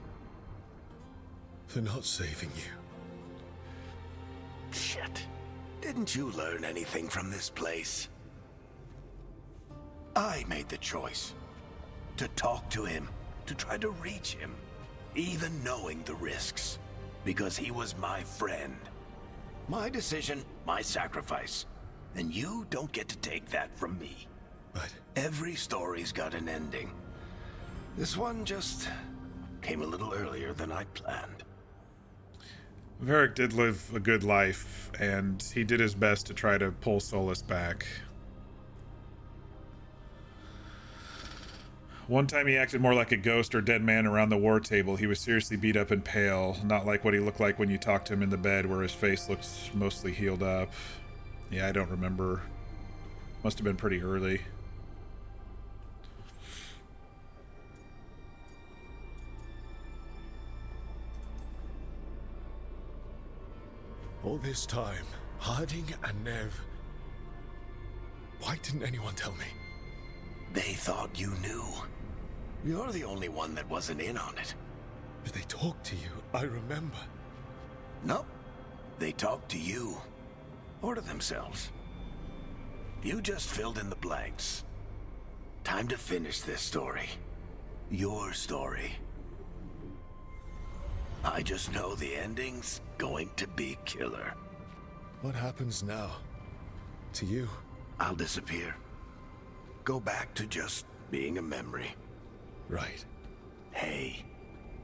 For not saving you. Shit. Didn't you learn anything from this place? I made the choice. To talk to him. To try to reach him. Even knowing the risks. Because he was my friend. My decision, my sacrifice. And you don't get to take that from me. But every story's got an ending. This one just came a little earlier than I planned. Varric did live a good life, and he did his best to try to pull Solus back. One time he acted more like a ghost or dead man around the war table. He was seriously beat up and pale, not like what he looked like when you talked to him in the bed where his face looked mostly healed up. Yeah, I don't remember. Must have been pretty early. All this time, Harding and Nev... Why didn't anyone tell me? They thought you knew. You're the only one that wasn't in on it. If they talked to you, I remember. Nope. They talked to you. Or to themselves. You just filled in the blanks. Time to finish this story. Your story. I just know the ending's going to be killer. What happens now? To you? I'll disappear. Go back to just being a memory. Right. Hey,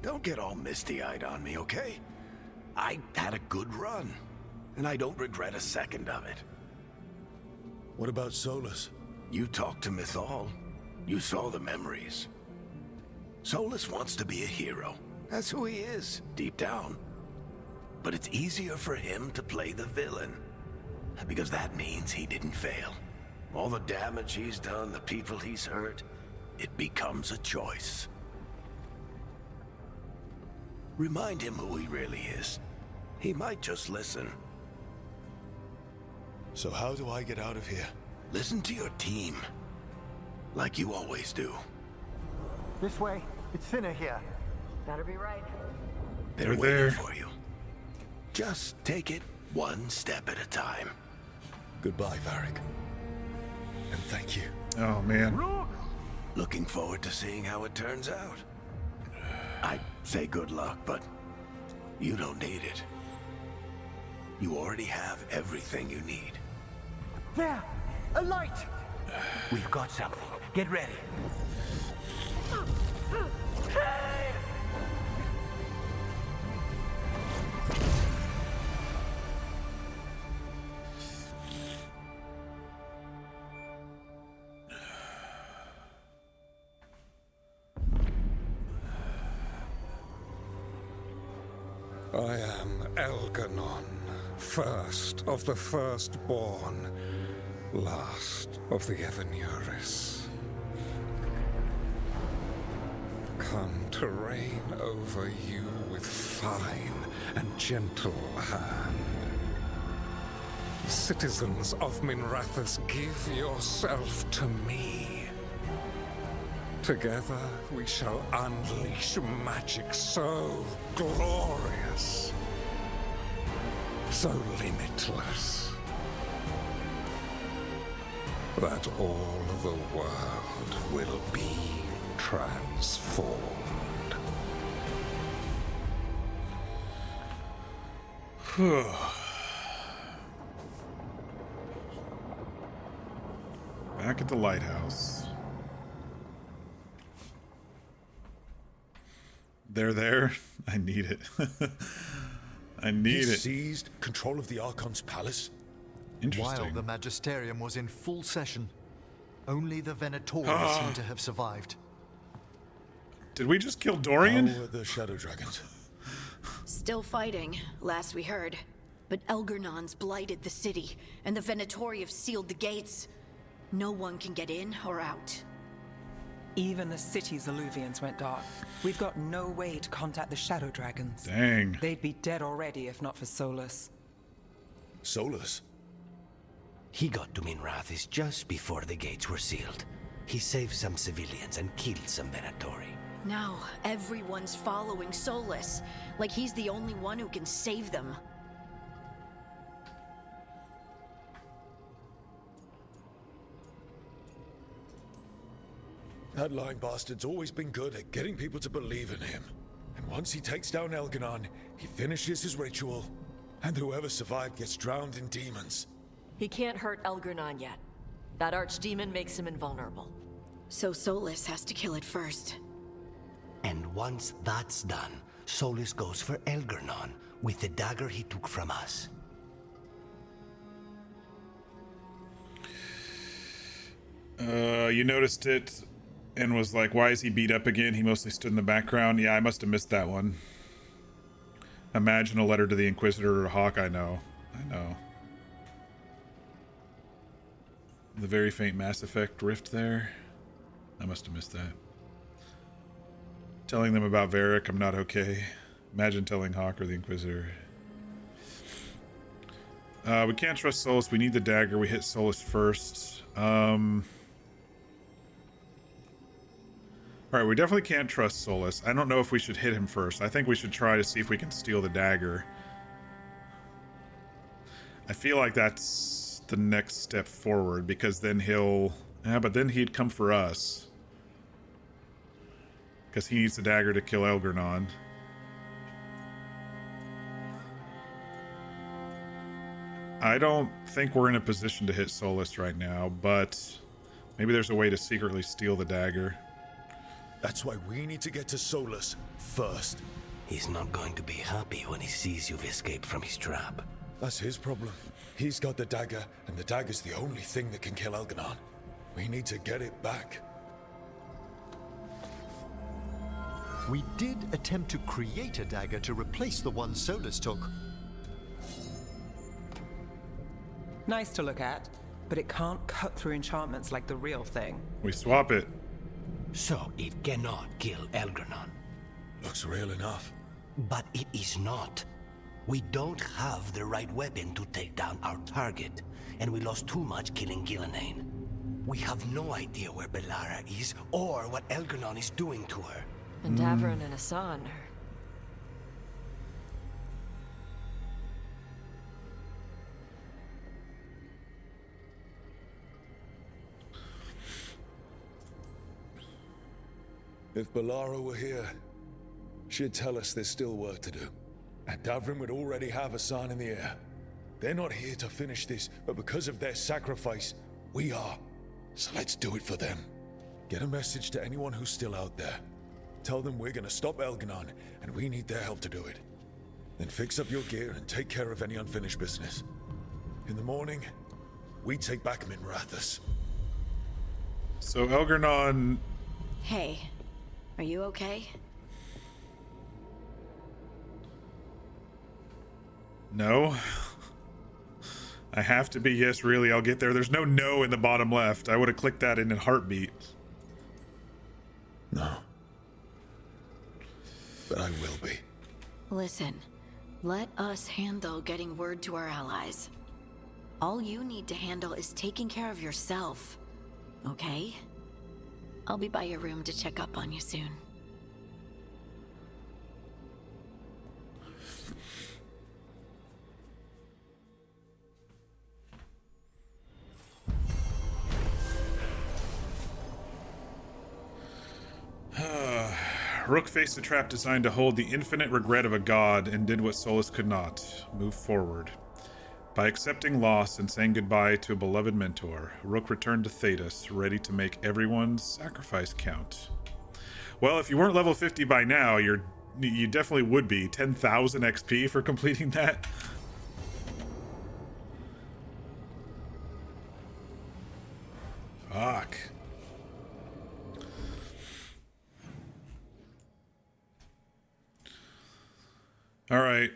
don't get all misty-eyed on me, okay? I had a good run, and I don't regret a second of it. What about Solus? You talked to Mythal. You saw the memories. Solus wants to be a hero. That's who he is, deep down. But it's easier for him to play the villain. Because that means he didn't fail. All the damage he's done, the people he's hurt, it becomes a choice. Remind him who he really is. He might just listen. So how do I get out of here? Listen to your team. Like you always do. This way. It's thinner here. Better be right. They're there. waiting for you. Just take it one step at a time. Goodbye, Varric. And thank you. Oh, man. Looking forward to seeing how it turns out. I'd say good luck, but you don't need it. You already have everything you need. There! A light! We've got something. Get ready. I am Elganon, first of the firstborn, last of the Evenuris. Come to reign over you with fine and gentle hand. Citizens of Minrathous, give yourself to me. Together we shall unleash magic so glorious, so limitless, that all the world will be transformed. Back at the lighthouse. They're there. I need it. I need it. Seized control of the Archon's palace? Interesting. While the Magisterium was in full session, only the Venatori seem to have survived. Did we just kill Dorian? How are the Shadow Dragons? Still fighting, last we heard. But Elgernon's blighted the city, and the Venatori have sealed the gates. No one can get in or out. Even the city's Illuvians went dark. We've got no way to contact the Shadow Dragons. Dang. They'd be dead already if not for Solus. Solus? He got to Minrathous just before the gates were sealed. He saved some civilians and killed some Venatori. Now, everyone's following Solus, like he's the only one who can save them. That lying bastard's always been good at getting people to believe in him. And once he takes down Elganon, he finishes his ritual, and whoever survived gets drowned in demons. He can't hurt Elgernon yet. That archdemon makes him invulnerable. So Solus has to kill it first. And once that's done, Solus goes for Elgernon with the dagger he took from us. You noticed it and was like, why is he beat up again? He mostly stood in the background. Yeah, I must have missed that one. Imagine a letter to the Inquisitor or Hawk. I know. The very faint Mass Effect rift there. I must have missed that. Telling them about Varric, I'm not okay. Imagine telling Hawk or the Inquisitor. We can't trust Solus. We need the dagger. We hit Solus first. Alright, we definitely can't trust Solus. I don't know if we should hit him first. I think we should try to see if we can steal the dagger. I feel like that's the next step forward, because then he'll... Yeah, but then he'd come for us. Because he needs the dagger to kill Elgernon. I don't think we're in a position to hit Solus right now, but maybe there's a way to secretly steal the dagger. That's why we need to get to Solus first. He's not going to be happy when he sees you've escaped from his trap. That's his problem. He's got the dagger, and the dagger's the only thing that can kill Elganon. We need to get it back. We did attempt to create a dagger to replace the one Solus took. Nice to look at, but it can't cut through enchantments like the real thing. We swap it. So it cannot kill Elgernon. Looks real enough. But it is not. We don't have the right weapon to take down our target, and we lost too much killing Gillenane. We have no idea where Belara is or what Elgernon is doing to her. And Davrin and Hassan. If Belara were here, she'd tell us there's still work to do. And Davrin would already have a sign in the air. They're not here to finish this, but because of their sacrifice, we are. So let's do it for them. Get a message to anyone who's still out there. Tell them we're gonna stop Elgernon, and we need their help to do it. Then fix up your gear and take care of any unfinished business. In the morning, we take back Minrathous. So Elgernon... Hey, are you okay? No. I have to be, yes, really, I'll get there. There's no no in the bottom left. I would have clicked that in a heartbeat. No. But I will be. Listen, let us handle getting word to our allies. All you need to handle is taking care of yourself, okay? I'll be by your room to check up on you soon. Rook faced a trap designed to hold the infinite regret of a god and did what Solus could not, move forward. By accepting loss and saying goodbye to a beloved mentor, Rook returned to Thedas, ready to make everyone's sacrifice count. Well, if you weren't level 50 by now, you definitely would be. 10,000 XP for completing that. Fuck. All right,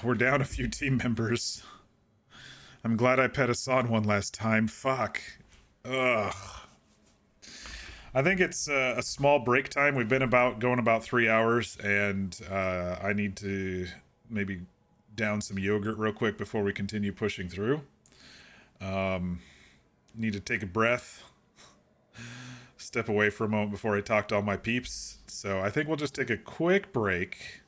we're down a few team members. I'm glad I pet Hassan one last time. Fuck. Ugh. I think it's a small break time. We've been going about 3 hours, and I need to maybe down some yogurt real quick before we continue pushing through. Need to take a breath. Step away for a moment before I talk to all my peeps. So I think we'll just take a quick break.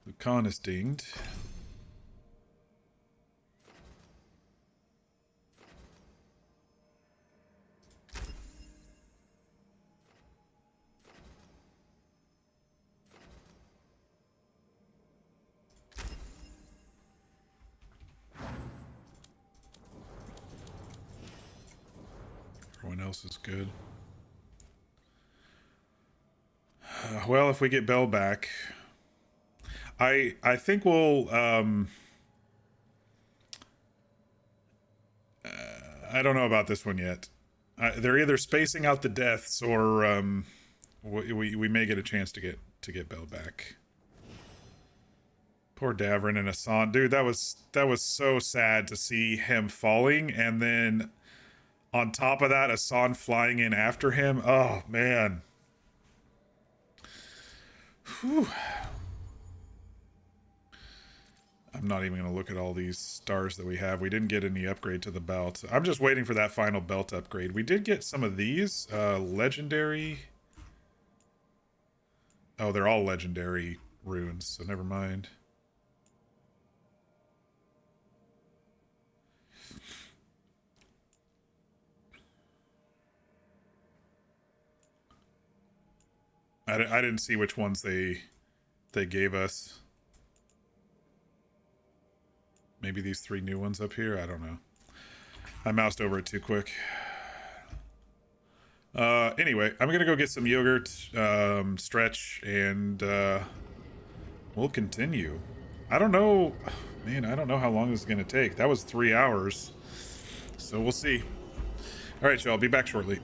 Lucan is dinged. Everyone else is good. Well, if we get Bell back, I think we'll I don't know about this one yet. They're either spacing out the deaths or we may get a chance to get Bell back. Poor Davrin and Hassan, dude. That was so sad to see him falling, and then on top of that, Hassan flying in after him. Oh, man. Whew. I'm not even going to look at all these stars that we have. We didn't get any upgrade to the belt. I'm just waiting for that final belt upgrade. We did get some of these. Legendary. Oh, they're all legendary runes, so never mind. I didn't see which ones they gave us. Maybe these 3 new ones up here? I don't know. I moused over it too quick. Anyway, I'm gonna go get some yogurt, stretch, and we'll continue. I don't know. Man, I don't know how long this is gonna take. That was 3 hours. So we'll see. All right, y'all. Be back shortly.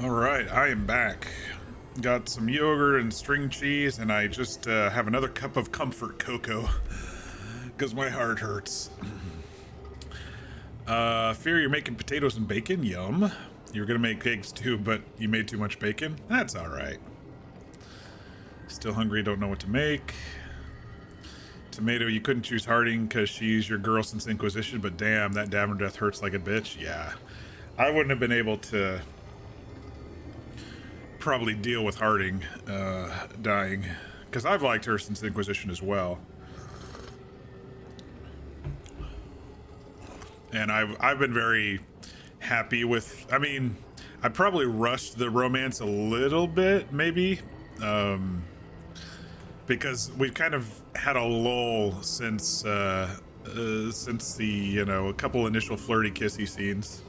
Alright, I am back. Got some yogurt and string cheese, and I just have another cup of comfort cocoa. Because my heart hurts. Fear you're making potatoes and bacon? Yum. You were gonna make eggs too, but you made too much bacon? That's alright. Still hungry, don't know what to make. Tomato, you couldn't choose Harding because she's your girl since Inquisition, but damn, that Davern death hurts like a bitch. Yeah. I wouldn't have been able to probably deal with Harding dying, because I've liked her since Inquisition as well. And I've been very happy with, I mean, I probably rushed the romance a little bit, maybe, because we've kind of had a lull since the, you know, a couple initial flirty kissy scenes.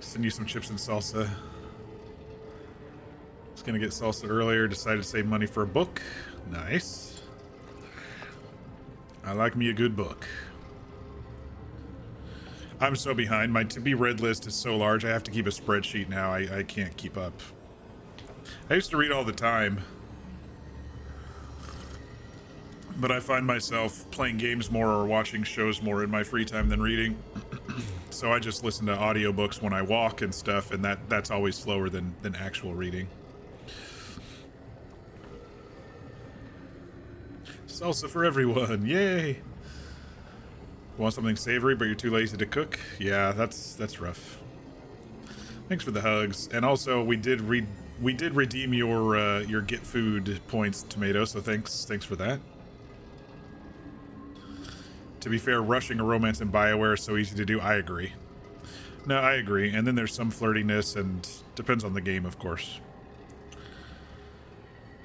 Send you some chips and salsa. Was gonna get salsa earlier, decided to save money for a book. Nice. I like me a good book. I'm so behind. My to-be read list is so large, I have to keep a spreadsheet now. I can't keep up. I used to read all the time, but I find myself playing games more or watching shows more in my free time than reading. So I just listen to audiobooks when I walk and stuff, and that's always slower than actual reading. Salsa for everyone, yay! Want something savory, but you're too lazy to cook? Yeah, that's rough. Thanks for the hugs, and also we did redeem your get food points, Tomato. So thanks for that. To be fair, rushing a romance in BioWare is so easy to do. I agree. No, I agree. And then there's some flirtiness, and depends on the game, of course.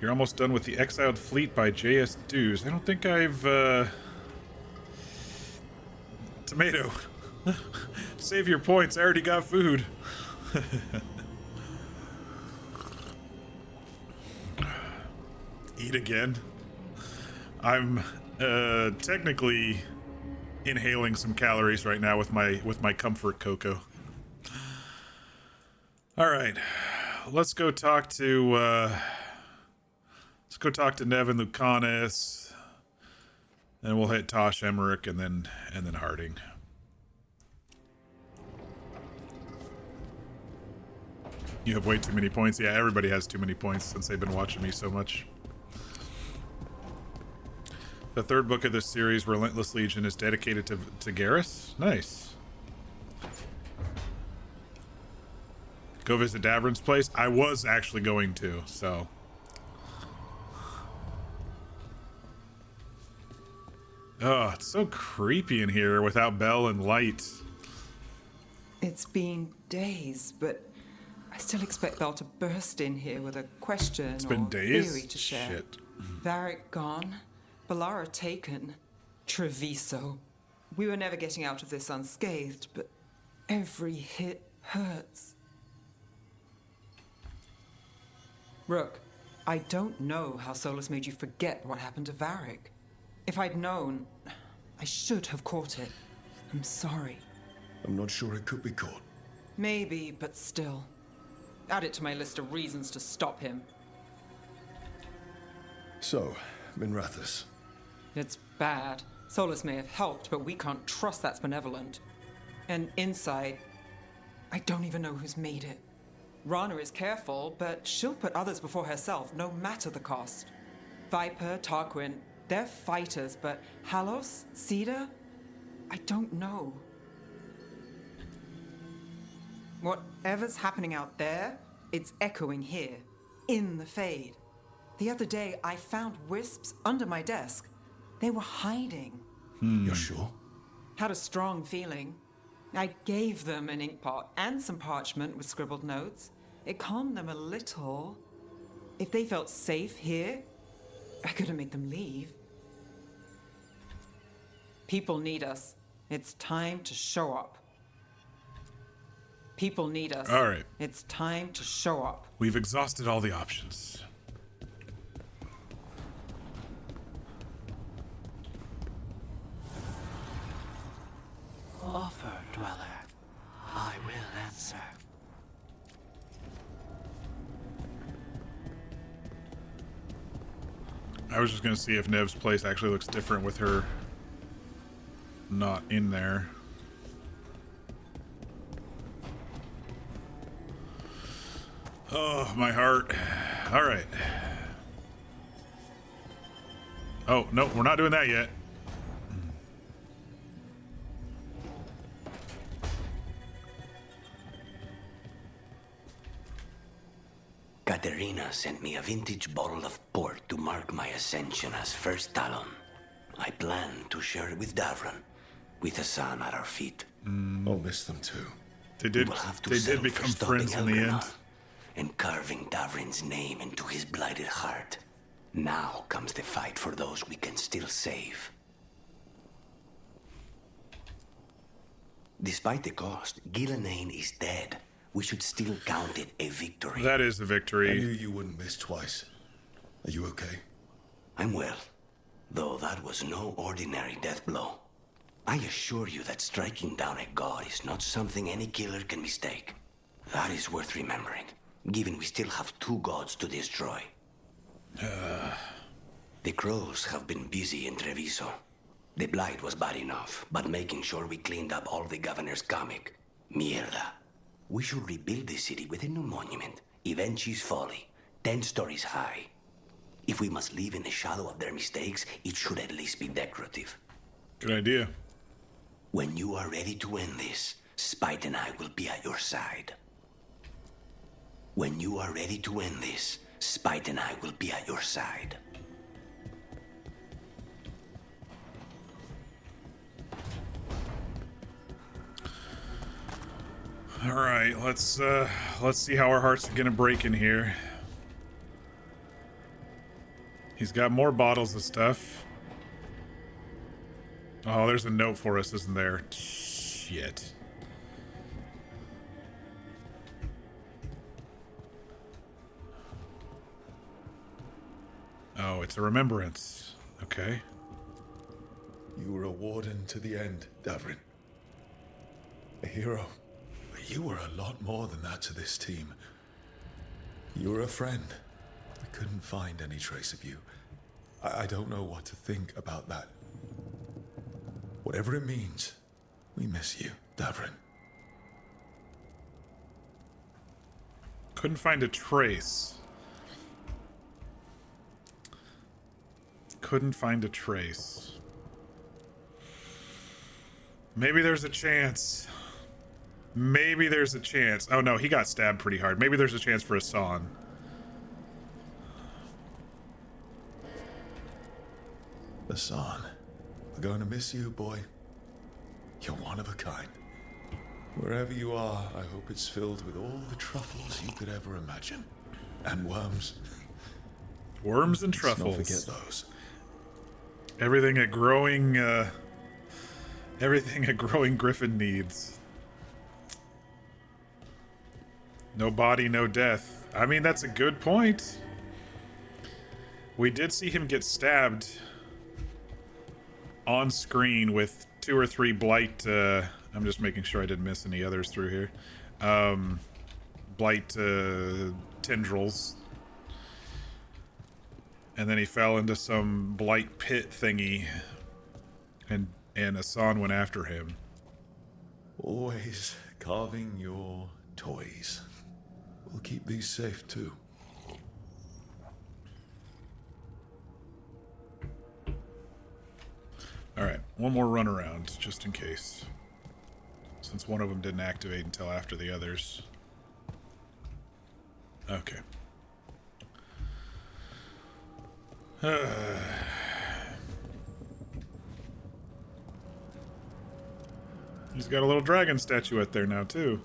You're almost done with The Exiled Fleet by J.S. Dews. I don't think I've, Tomato. Save your points. I already got food. Eat again. I'm, technically inhaling some calories right now with my comfort cocoa. All right, let's go talk to Nev and Lucanus, and we'll hit Tosh Emmerich and then Harding. You have way too many points. Yeah, everybody has too many points since they've been watching me so much. The third book of this series, Relentless Legion, is dedicated to Garrus. Nice. Go visit Davern's place. I was actually going to, so. Oh, it's so creepy in here without bell and light. It's been days, but I still expect Belle to burst in here with a question It's been or days? theory to share. Shit. Varric gone, Ballara taken, Treviso. We were never getting out of this unscathed, but every hit hurts. Rook, I don't know how Solus made you forget what happened to Varric. If I'd known, I should have caught it. I'm sorry. I'm not sure it could be caught. Maybe, but still. Add it to my list of reasons to stop him. So, Minrathous. It's bad. Solus may have helped, but we can't trust that's benevolent. And inside, I don't even know who's made it. Rana is careful, but she'll put others before herself, no matter the cost. Viper, Tarquin, they're fighters, but Halos, Cedar, I don't know. Whatever's happening out there, it's echoing here, in the Fade. The other day, I found wisps under my desk. They were hiding. You're sure? Had a strong feeling. I gave them an inkpot and some parchment with scribbled notes. It calmed them a little. If they felt safe here, I couldn't make them leave. People need us. It's time to show up. People need us. All right. It's time to show up. We've exhausted all the options. I was just gonna see if Nev's place actually looks different with her not in there. Oh, my heart. All right. Oh, no, we're not doing that yet. Katerina sent me a vintage bottle of port to mark my ascension as First Talon. I plan to share it with Davron, with Hassan at our feet. I'll miss them too. They did become friends in the end. And carving Davrin's name into his blighted heart. Now comes the fight for those we can still save. Despite the cost, Gillenane is dead. We should still count it a victory. That is a victory. I knew you wouldn't miss twice. Are you okay? I'm well, though that was no ordinary death blow. I assure you that striking down a god is not something any killer can mistake. That is worth remembering, given we still have 2 gods to destroy. The crows have been busy in Treviso. The blight was bad enough, but making sure we cleaned up all the governor's comic. Mierda. We should rebuild the city with a new monument, Evenchi's Folly, 10 stories high. If we must live in the shadow of their mistakes, it should at least be decorative. Good idea. When you are ready to end this, Spite and I will be at your side. When you are ready to end this, Spite and I will be at your side. All right, let's see how our hearts are gonna break in here. He's got more bottles of stuff. Oh, there's a note for us, isn't there? Shit. Oh, it's a remembrance. Okay. You were a warden to the end, Davrin. A hero. But you were a lot more than that to this team. You were a friend. I couldn't find any trace of you. I don't know what to think about that. Whatever it means, we miss you, Davrin. Couldn't find a trace. Couldn't find a trace. Maybe there's a chance. Maybe there's a chance. Oh no, he got stabbed pretty hard. Maybe there's a chance for Hassan. Hassan, we're going to miss you, boy. You're one of a kind. Wherever you are, I hope it's filled with all the truffles you could ever imagine. And worms. Worms and truffles. Let's not forget those. Everything a growing griffin needs. No body, no death. I mean, that's a good point. We did see him get stabbed on screen with 2 or 3 blight, I'm just making sure I didn't miss any others through here. Blight tendrils. And then he fell into some blight pit thingy, and Hassan went after him. Always carving your toys. We'll keep these safe too. Alright, one more run around, just in case. Since one of them didn't activate until after the others. Okay. He's got a little dragon statuette there now, too.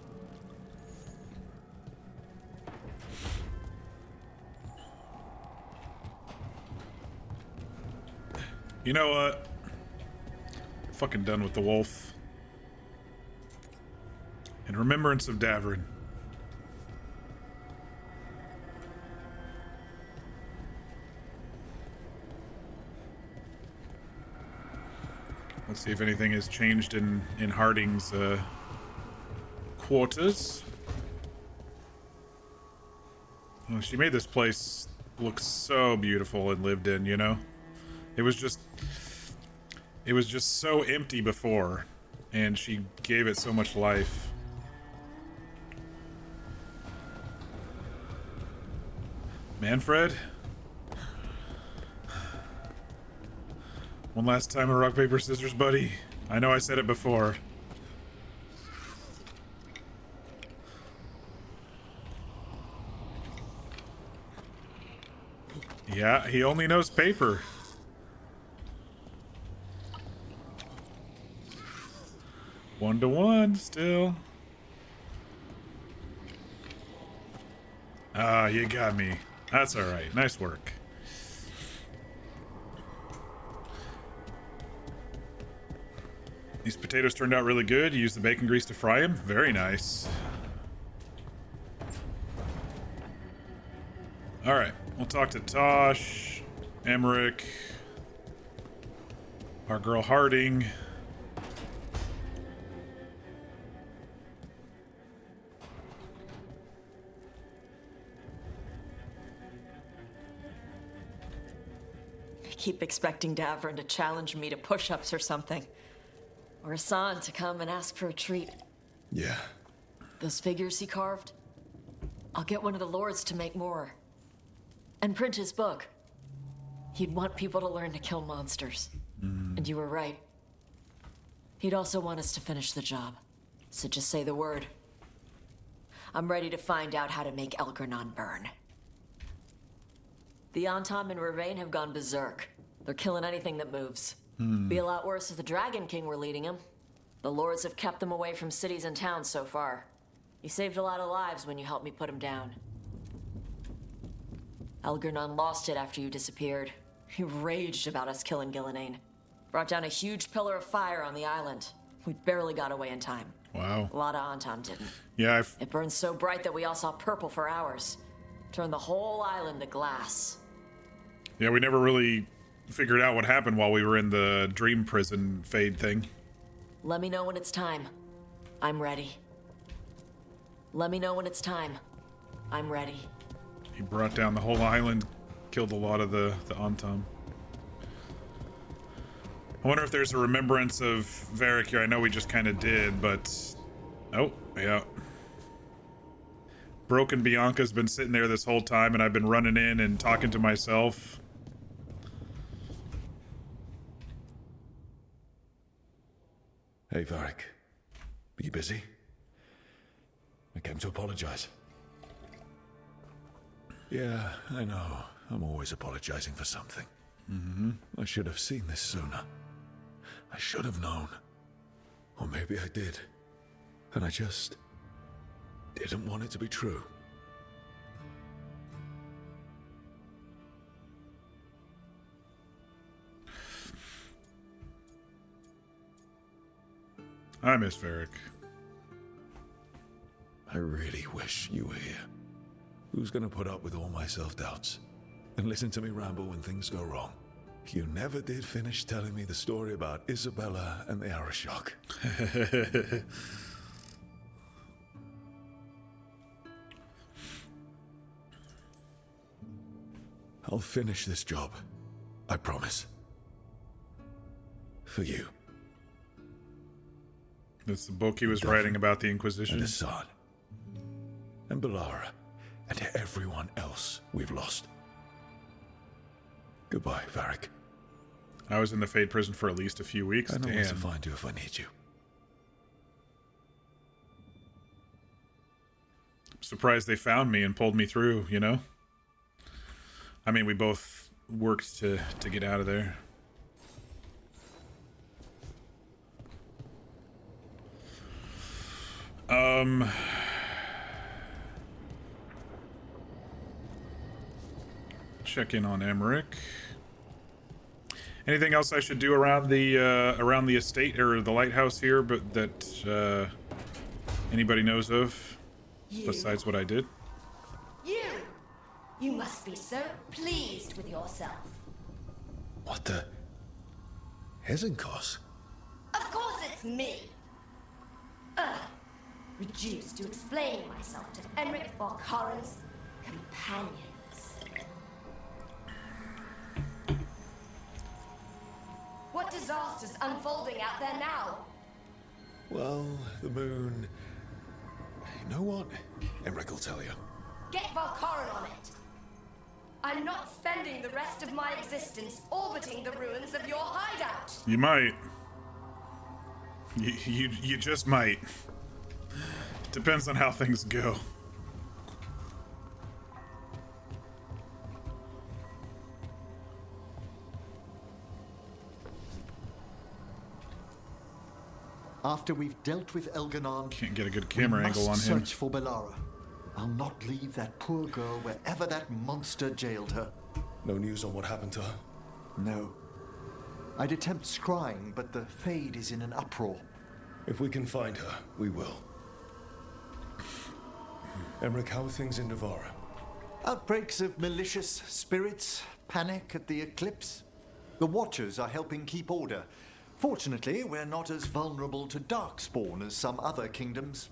You know what? Fucking done with the wolf. In remembrance of Davrin. Let's see if anything has changed in Harding's quarters. Well, she made this place looks so beautiful and lived in, you know? It was just so empty before, and she gave it so much life. Manfred? One last time of rock, paper, scissors, buddy. I know I said it before. Yeah, he only knows paper. One to one still. Ah, you got me. That's alright. Nice work. These potatoes turned out really good. You used the bacon grease to fry them. Very nice. Alright, we'll talk to Tosh, Emmerich, our girl Harding. I keep expecting Davern to challenge me to push-ups or something. Or Hassan to come and ask for a treat. Yeah. Those figures he carved? I'll get one of the lords to make more. And print his book. He'd want people to learn to kill monsters. And you were right. He'd also want us to finish the job. So just say the word. I'm ready to find out how to make Elgernon burn. The Antom and Ravain have gone berserk. They're killing anything that moves. Be a lot worse if the Dragon King were leading them. The lords have kept them away from cities and towns so far. You saved a lot of lives when you helped me put him down. Elgernon lost it after you disappeared. He raged about us killing Gillenane. Brought down a huge pillar of fire on the island. We barely got away in time. Wow. A lot of Antom didn't. Yeah, It burned so bright that we all saw purple for hours. Turned the whole island to glass. Yeah, we never really figured out what happened while we were in the dream prison fade thing. Let me know when it's time. I'm ready. Let me know when it's time. I'm ready. He brought down the whole island, killed a lot of the Antom. I wonder if there's a remembrance of Varric here. I know we just kind of did, but... Oh, yeah. Broken Bianca's been sitting there this whole time, and I've been running in and talking to myself. Hey, Varric. Are you busy? I came to apologize. Yeah, I know. I'm always apologizing for something. I should have seen this sooner. I should have known. Or maybe I did. And I just didn't want it to be true. I miss Varric. I really wish you were here. Who's gonna put up with all my self-doubts? And listen to me ramble when things go wrong? You never did finish telling me the story about Isabella and the Arashok. I'll finish this job. I promise. For you. That's the book he was writing about the Inquisition. And Assad. And Balara. And to everyone else we've lost. Goodbye, Varric. I was in the Fade prison for at least a few weeks. I know Damn. where to find you if I need you. Surprised they found me and pulled me through, you know? I mean, we both worked to get out of there. Check in on Emmerich. Anything else I should do around the estate or the lighthouse here, but that anybody knows of, besides what I did? You must be so pleased with yourself. What the? Hezenkos? Of course it's me. Reduced to explaining myself to Emmerich Volkaren's companions. What disaster's unfolding out there now? Well, the moon... You know what? Emmerich will tell you. Get Valkaran on it. I'm not spending the rest of my existence orbiting the ruins of your hideout. You might. You just might. Depends on how things go. After we've dealt with Elganon, can't get a good camera angle on him. Search for Bellara. I'll not leave that poor girl wherever that monster jailed her. No news on what happened to her? No. I'd attempt scrying, but the Fade is in an uproar. If we can find her, we will. Emmerich, how are things in Navarra? Outbreaks of malicious spirits, panic at the Eclipse. The Watchers are helping keep order. Fortunately, we're not as vulnerable to Darkspawn as some other kingdoms.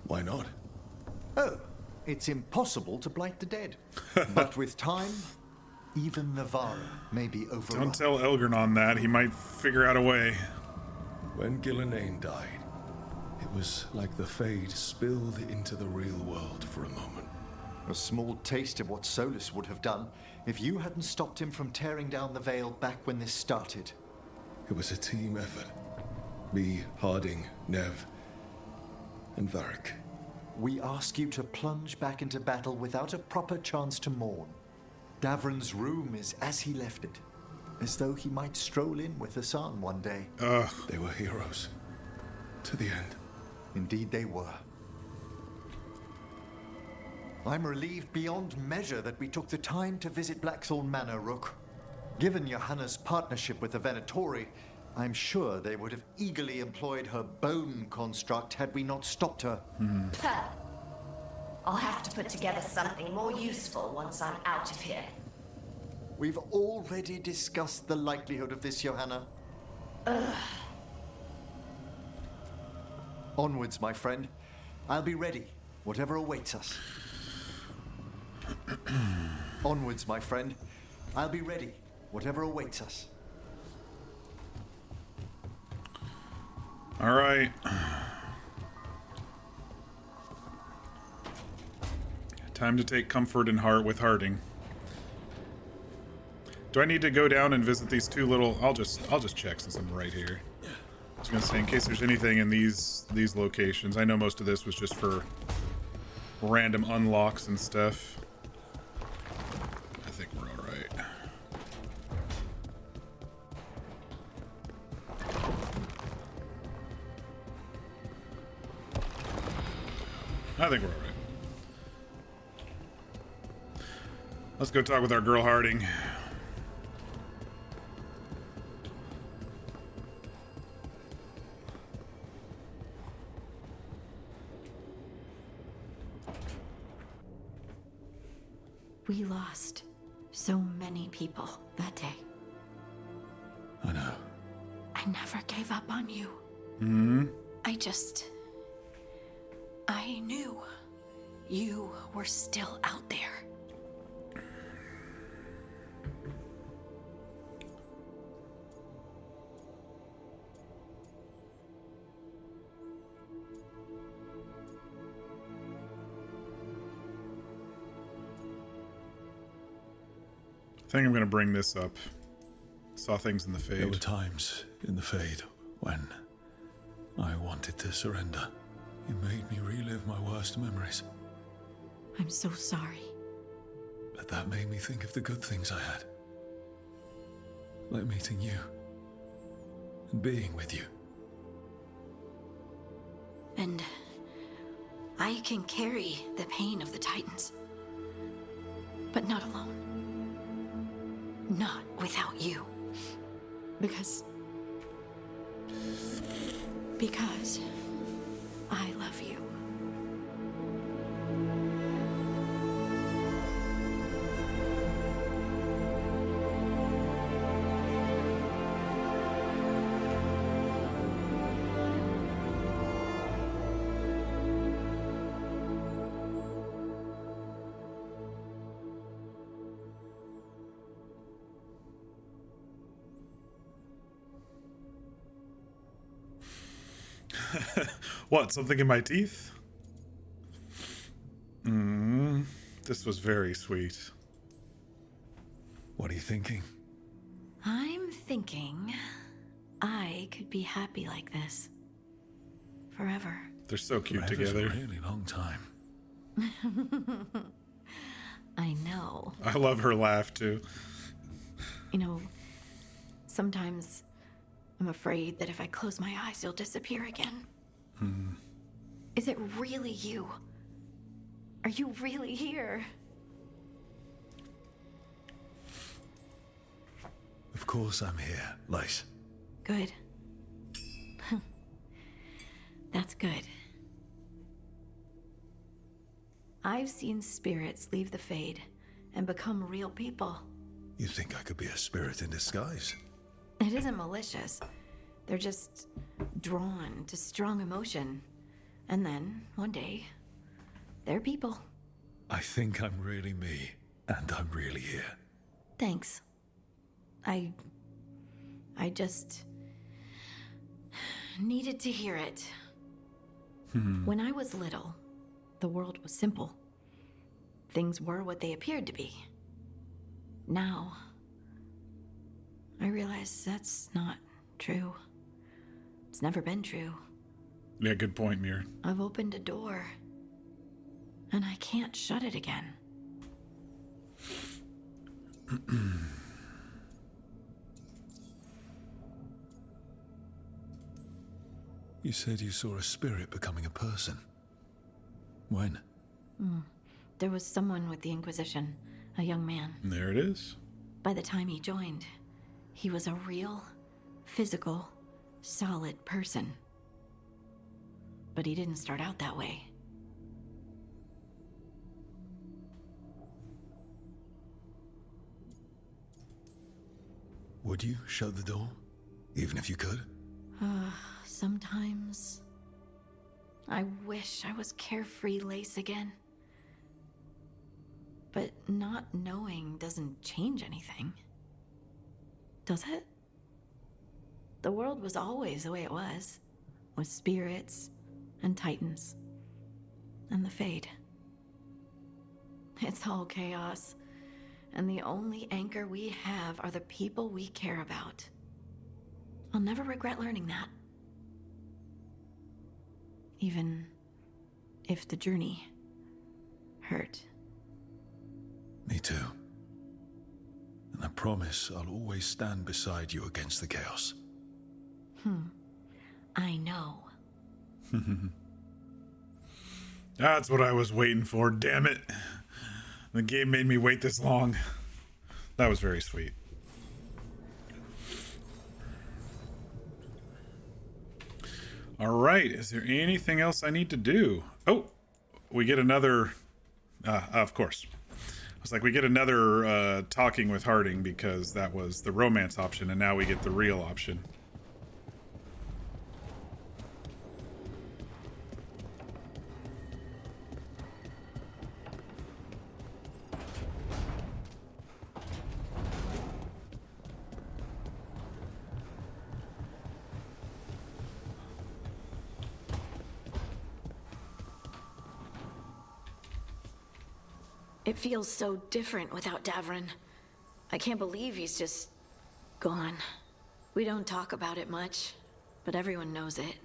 Why not? Oh, it's impossible to blight the dead. But with time, even Navarra may be overrun. Don't tell Elgarnon that. He might figure out a way. When Gillenane died, it was like the Fade spilled into the real world for a moment. A small taste of what Solus would have done if you hadn't stopped him from tearing down the Veil back when this started. It was a team effort. Me, Harding, Nev, and Varric. We ask you to plunge back into battle without a proper chance to mourn. Davron's room is as he left it, as though he might stroll in with Hassan one day. They were heroes. To the end. Indeed they were. I'm relieved beyond measure that we took the time to visit Blackthorn Manor, Rook. Given Johanna's partnership with the Venatori, I'm sure they would have eagerly employed her bone construct had we not stopped her. I'll have to put together something more useful once I'm out of here. We've already discussed the likelihood of this, Johanna. Onwards, my friend. I'll be ready, whatever awaits us. Onwards, my friend. I'll be ready, whatever awaits us. All right. Time to take comfort in heart with Harding. Do I need to go down and visit these two little... I'll just check since I'm right here. I was gonna say, in case there's anything in these locations. I know most of this was just for random unlocks and stuff. I think we're all right. I think we're all right. Let's go talk with our girl Harding. We lost so many people that day. I know. I never gave up on you. Mm-hmm. I knew you were still out there. I think I'm going to bring this up. Saw things in the Fade. There were times in the Fade when I wanted to surrender. You made me relive my worst memories. I'm so sorry. But that made me think of the good things I had. Like meeting you. And being with you. And I can carry the pain of the Titans. But not alone. Not without you. Because I love you. What, something in my teeth? This was very sweet. What are you thinking? I'm thinking I could be happy like this. Forever. They're so cute Forever's together. a really long time. I know. I love her laugh, too. You know, sometimes I'm afraid that if I close my eyes, you'll disappear again. Is it really you? Are you really here? Of course I'm here, Lyse. Good. That's good. I've seen spirits leave the Fade and become real people. You think I could be a spirit in disguise? It isn't malicious. They're just drawn to strong emotion. And then, one day, they're people. I think I'm really me, and I'm really here. Thanks. I just needed to hear it. When I was little, the world was simple. Things were what they appeared to be. Now, I realize that's not true. It's never been true. Yeah, good point, Mir. I've opened a door, and I can't shut it again. You said you saw a spirit becoming a person. When? There was someone with the Inquisition, a young man. And there it is. By the time he joined, he was a real, physical, solid person. But he didn't start out that way. Would you shut the door? Even if you could? Sometimes I wish I was carefree Lace again. But not knowing doesn't change anything. Does it? The world was always the way it was, with spirits and titans and the Fade. It's all chaos, and the only anchor we have are the people we care about. I'll never regret learning that. Even if the journey hurt. Me too. And I promise I'll always stand beside you against the chaos. I know. That's what I was waiting for, damn it. The game made me wait this long. That was very sweet. Alright, is there anything else I need to do? Oh, we get another... of course. I was like, we get another talking with Harding because that was the romance option, and now we get the real option. It feels so different without Davrin. I can't believe he's just gone. We don't talk about it much, but everyone knows it.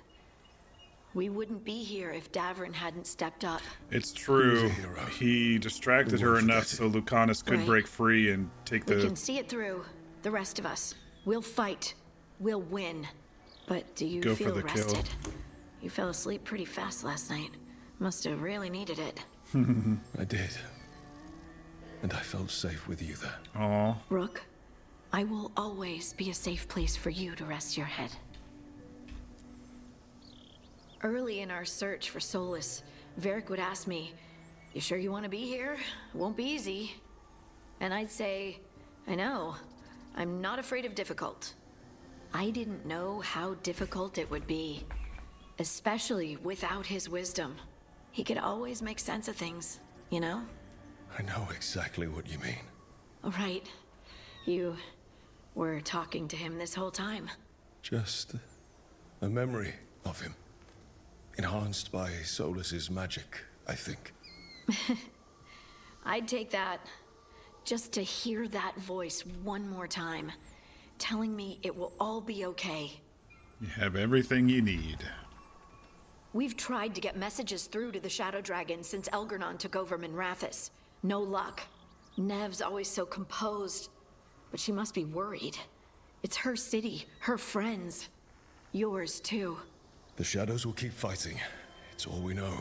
We wouldn't be here if Davrin hadn't stepped up. It's true. He distracted her enough so Lucanus could Right. break free and take We the... can see it through. The rest of us. We'll fight. We'll win. But do you Go for feel the kill. rested? You fell asleep pretty fast last night. Must have really needed it. I did. And I felt safe with you there. Aw. Rook, I will always be a safe place for you to rest your head. Early in our search for Solus, Varric would ask me, "You sure you want to be here? It won't be easy." And I'd say, "I know. I'm not afraid of difficult." I didn't know how difficult it would be, especially without his wisdom. He could always make sense of things, you know? I know exactly what you mean. Right. You were talking to him this whole time. Just a memory of him. Enhanced by Solus's magic, I think. I'd take that. Just to hear that voice one more time, telling me it will all be okay. You have everything you need. We've tried to get messages through to the Shadow Dragon since Elgernon took over Minrathous. No luck. Nev's always so composed, but she must be worried. It's her city, her friends. Yours, too. The Shadows will keep fighting. It's all we know.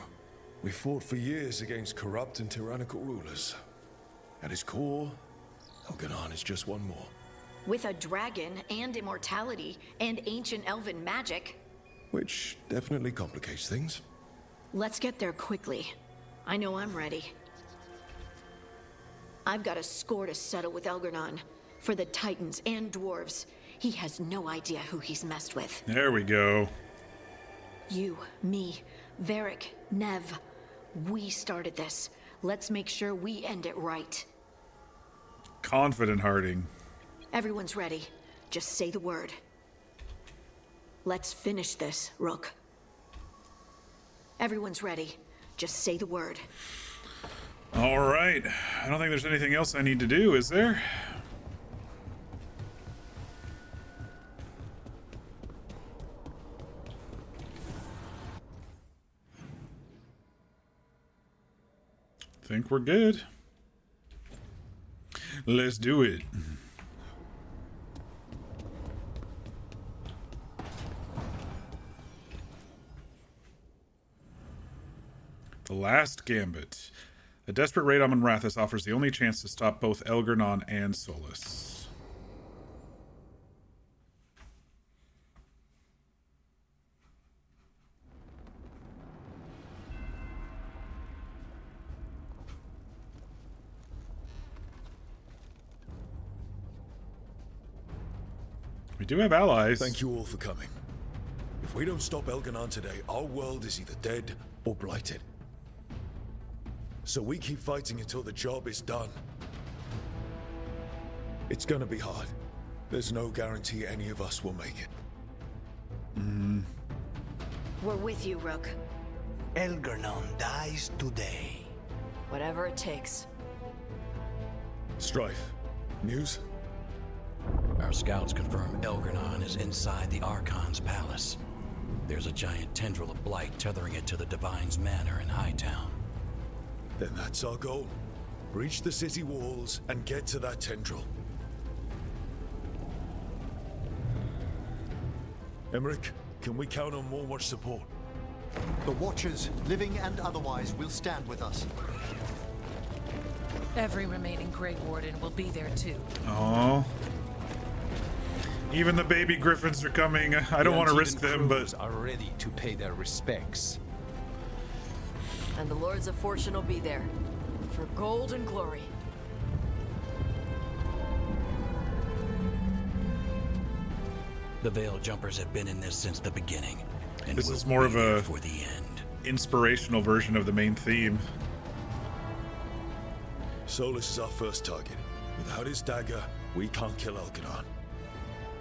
We fought for years against corrupt and tyrannical rulers. At its core, Elgernon is just one more. With a dragon and immortality and ancient elven magic. Which definitely complicates things. Let's get there quickly. I know I'm ready. I've got a score to settle with Elgernon. For the Titans and Dwarves. He has no idea who he's messed with. There we go. You, me, Varric, Nev. We started this. Let's make sure we end it right. Confident Harding. Everyone's ready. Just say the word. Let's finish this, Rook. Everyone's ready. Just say the word. All right. I don't think there's anything else I need to do, is there? Think we're good. Let's do it. The last gambit. A desperate raid on Minrathous offers the only chance to stop both Elgernon and Solus. We do have allies. Thank you all for coming. If we don't stop Elgernon today, our world is either dead or blighted. So we keep fighting until the job is done. It's gonna be hard. There's no guarantee any of us will make it. We're with you, Rook. Elgernon dies today. Whatever it takes. Strife, news? Our scouts confirm Elgernon is inside the Archon's palace. There's a giant tendril of blight tethering it to the Divine's manor in Hightown. Then that's our goal. Breach the city walls and get to that tendril. Emmerich, can we count on more support? The Watchers, living and otherwise, will stand with us. Every remaining Grey Warden will be there too. Oh. Even the baby griffins are coming. I don't want to risk them, but are ready to pay their respects. And the Lords of Fortune will be there. For gold and glory. The Veil Jumpers have been in this since the beginning. And this will is more be of there a for the end. Inspirational version of the main theme. Solus is our first target. Without his dagger, we can't kill Elgernon.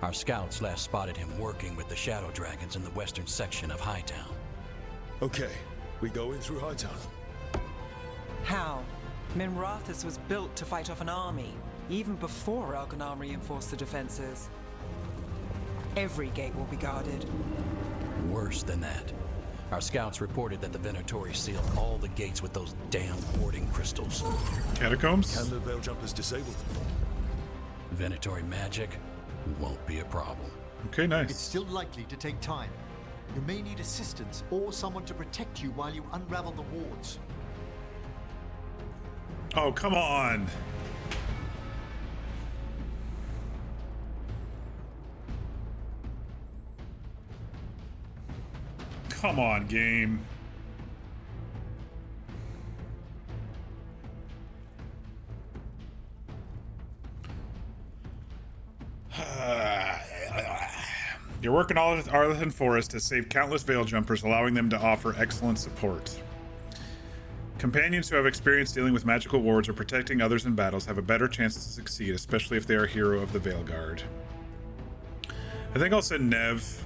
Our scouts last spotted him working with the Shadow Dragons in the western section of Hightown. Okay, we go in through Hightown. How? Minrathous was built to fight off an army, even before Elgernon reinforced the defenses. Every gate will be guarded. Worse than that. Our scouts reported that the Venatori sealed all the gates with those damn hoarding crystals. Catacombs? Can the Veil Jumpers disable them? Venatori magic won't be a problem. Okay, nice. It's still likely to take time. You may need assistance or someone to protect you while you unravel the wards. Oh, come on. Come on, game. Your work in Arlington Forest has saved countless Veil Jumpers, allowing them to offer excellent support. Companions who have experience dealing with magical wards or protecting others in battles have a better chance to succeed, especially if they are a hero of the Veilguard. I think I'll send Nev.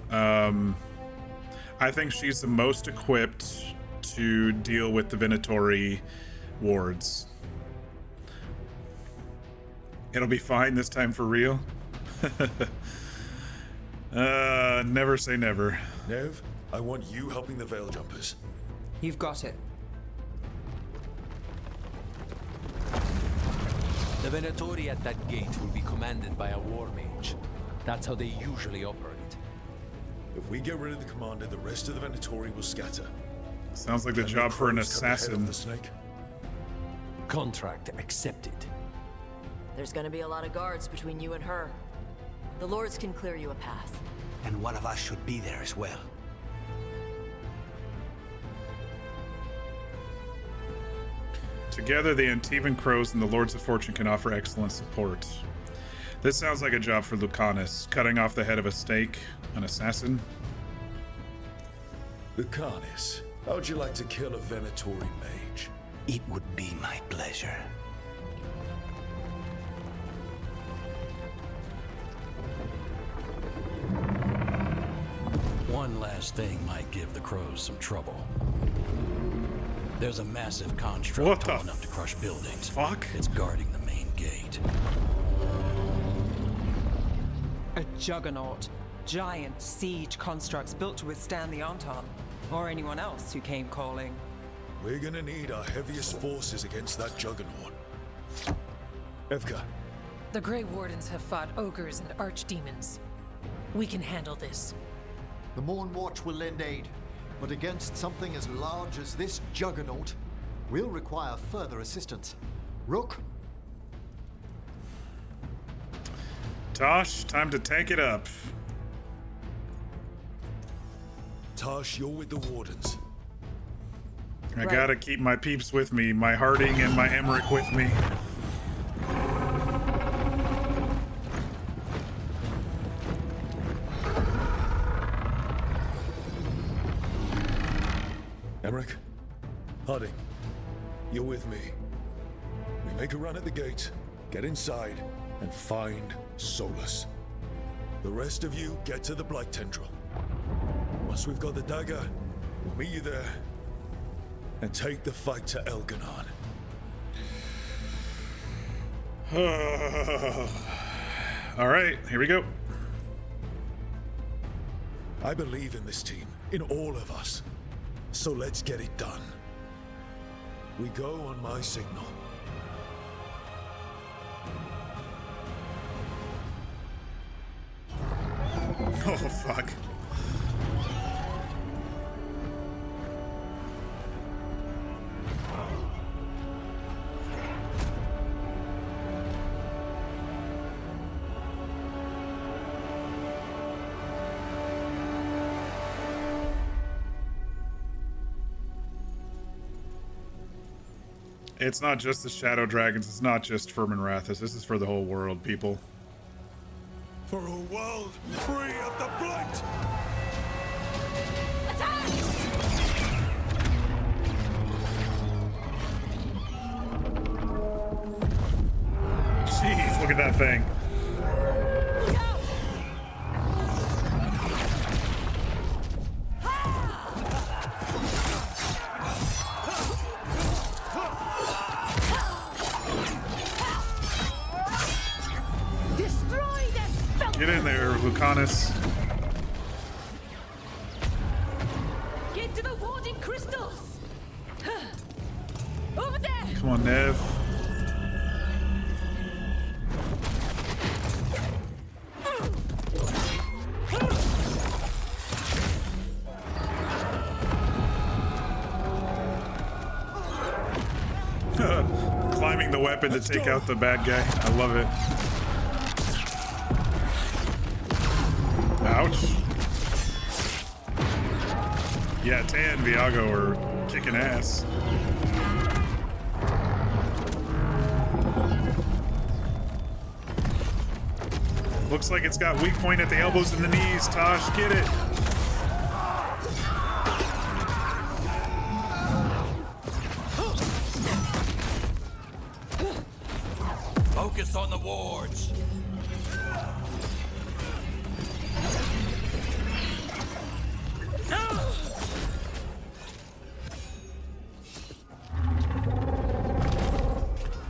I think she's the most equipped to deal with the Venatori wards. It'll be fine this time for real. Never say never. Nev, I want you helping the Veil Jumpers. You've got it. The Venatori at that gate will be commanded by a war mage. That's how they usually operate. If we get rid of the commander, the rest of the Venatori will scatter. Sounds like the job for an assassin. The snake. Contract accepted. There's gonna be a lot of guards between you and her. The Lords can clear you a path. And one of us should be there as well. Together, the Antivan Crows and the Lords of Fortune can offer excellent support. This sounds like a job for Lucanus, cutting off the head of a snake, an assassin. Lucanus, how'd you like to kill a Venatori mage? It would be my pleasure. One last thing might give the crows some trouble. There's a massive construct tall enough to crush buildings. Fuck? It's guarding the main gate. A juggernaut. Giant siege constructs built to withstand the Entente. Or anyone else who came calling. We're gonna need our heaviest forces against that juggernaut. Evka. The Grey Wardens have fought ogres and archdemons. We can handle this. The Morn Watch will lend aid, but against something as large as this juggernaut, we'll require further assistance. Rook? Tosh, time to tank it up. Tosh, you're with the Wardens. I gotta keep my peeps with me, my Harding and my Emmerich with me. Emmerich, Harding, you're with me. We make a run at the gate, get inside, and find Solus. The rest of you get to the Blight Tendril. Once we've got the dagger, we'll meet you there and take the fight to Elganon. All right, here we go. I believe in this team, in all of us. So let's get it done. We go on my signal. Oh, fuck. It's not just the Shadow Dragons, it's not just Firmin Rathus, this is for the whole world, people. For a world free of the Blight! Jeez, look at that thing. Get in there, Lucanus. Get to the warding crystals! Over there! Come on, Nev. Climbing the weapon to take out the bad guy. I love it. Ouch. Yeah, Tay and Viago are kicking ass. Looks like it's got weak point at the elbows and the knees. Tosh, get it. Focus on the wards.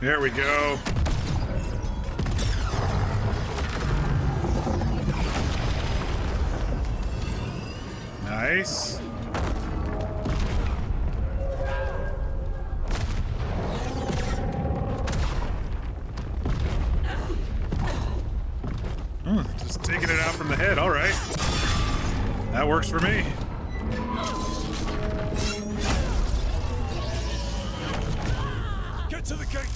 There we go. Nice. Just taking it out from the head. All right. That works for me. Get to the gate!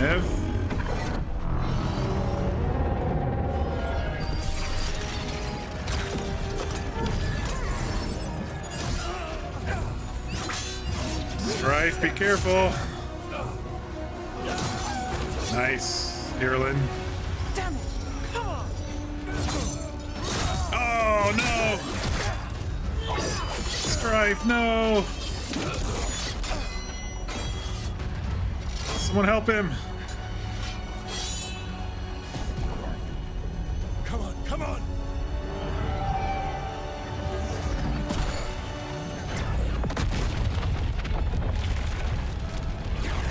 Nev. Strife, be careful. Nice, Irlin. Damn it! Come on! Oh no! Strife, no! Someone help him! Come on, come on!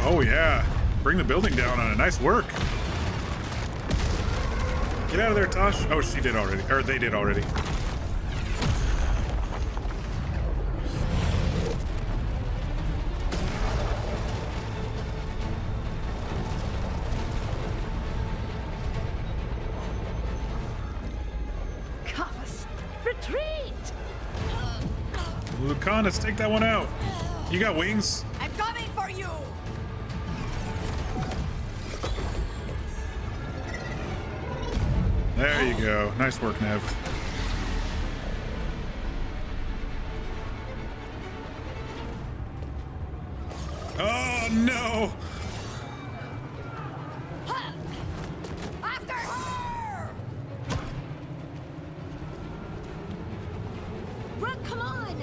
Oh yeah, bring the building down on it. Nice work. Get out of there, Tosh. Oh, she did already, or they did already. Covers! Retreat! Lucanus, take that one out. You got wings. I'm coming for you! There you go. Nice work, Nev. Oh no! After her! Rook, come on!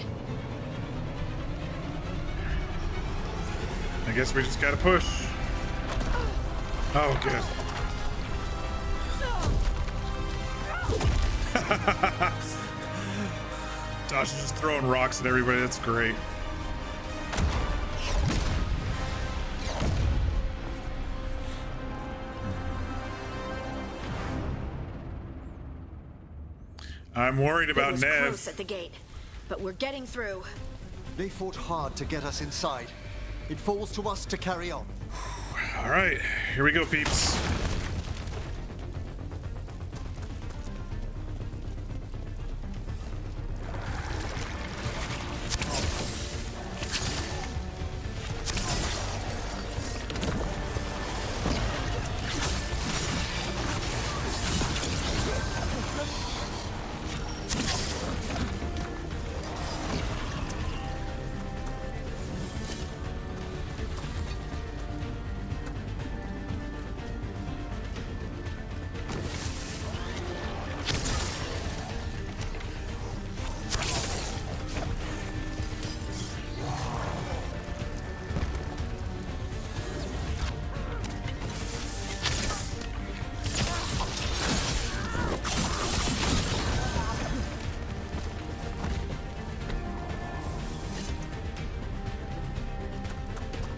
I guess we just gotta push. Oh, good. Josh is just throwing rocks at everybody. That's great. I'm worried about It was Nev. close at the gate, but we're getting through. They fought hard to get us inside. It falls to us to carry on. All right, here we go, peeps.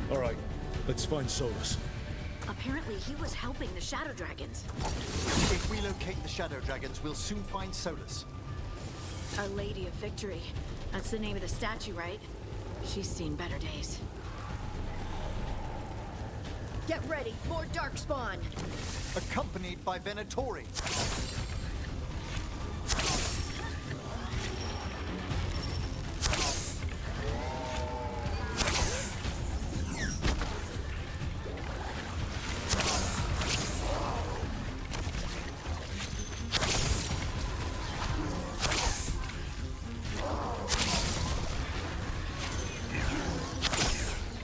All right, let's find Solus. Apparently, he was helping the Shadow Dragons. If we locate the Shadow Dragons, we'll soon find Solus. Our Lady of Victory. That's the name of the statue, right? She's seen better days. Get ready, more Darkspawn! Accompanied by Venatori.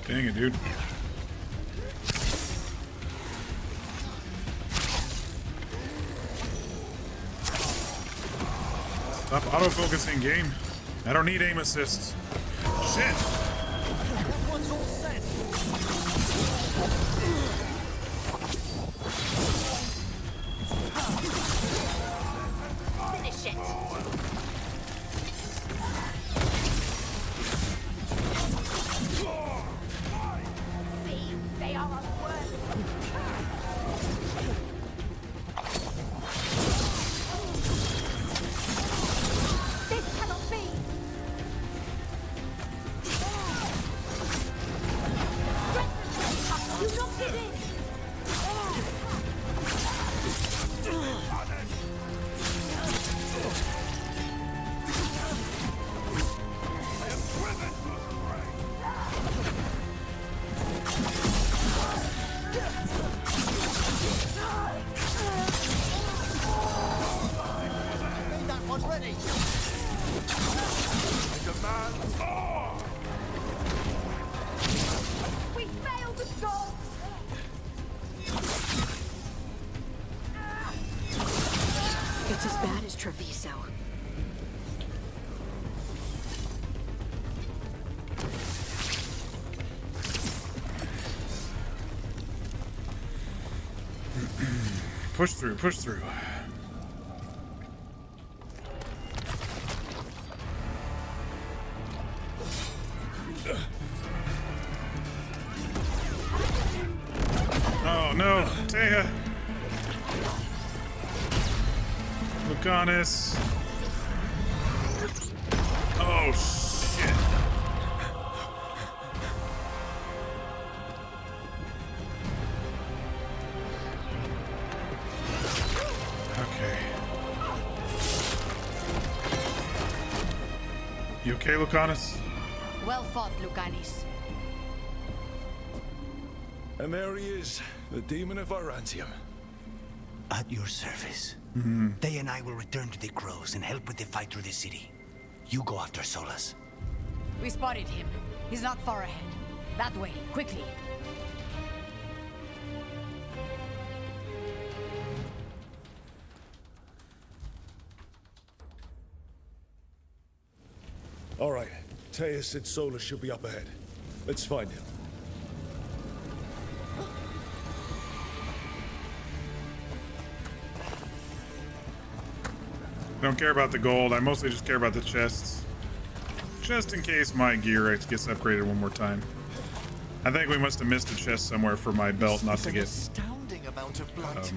Dang it, dude. Stop autofocusing, game. I don't need aim assists. Shit! Guns all set! Finish it! See, they are unworthy. This cannot be! You knocked it in! Made that one ready! We failed the gods! It's as bad as Treviso. Push through, push through. Oh no, Taya! Lucanus! Oh shit! Okay. You okay, Lucanus? Well fought, Lucanis. And there he is, the demon of Arantium. At your service. They and I will return to the Crows and help with the fight through the city. You go after Solus. We spotted him. He's not far ahead. That way, quickly. All right, Taya said Solus should be up ahead. Let's find him. Don't care about the gold. I mostly just care about the chests. Just in case my gear gets upgraded one more time. I think we must have missed a chest somewhere for my belt not to get... astounding amount of blood.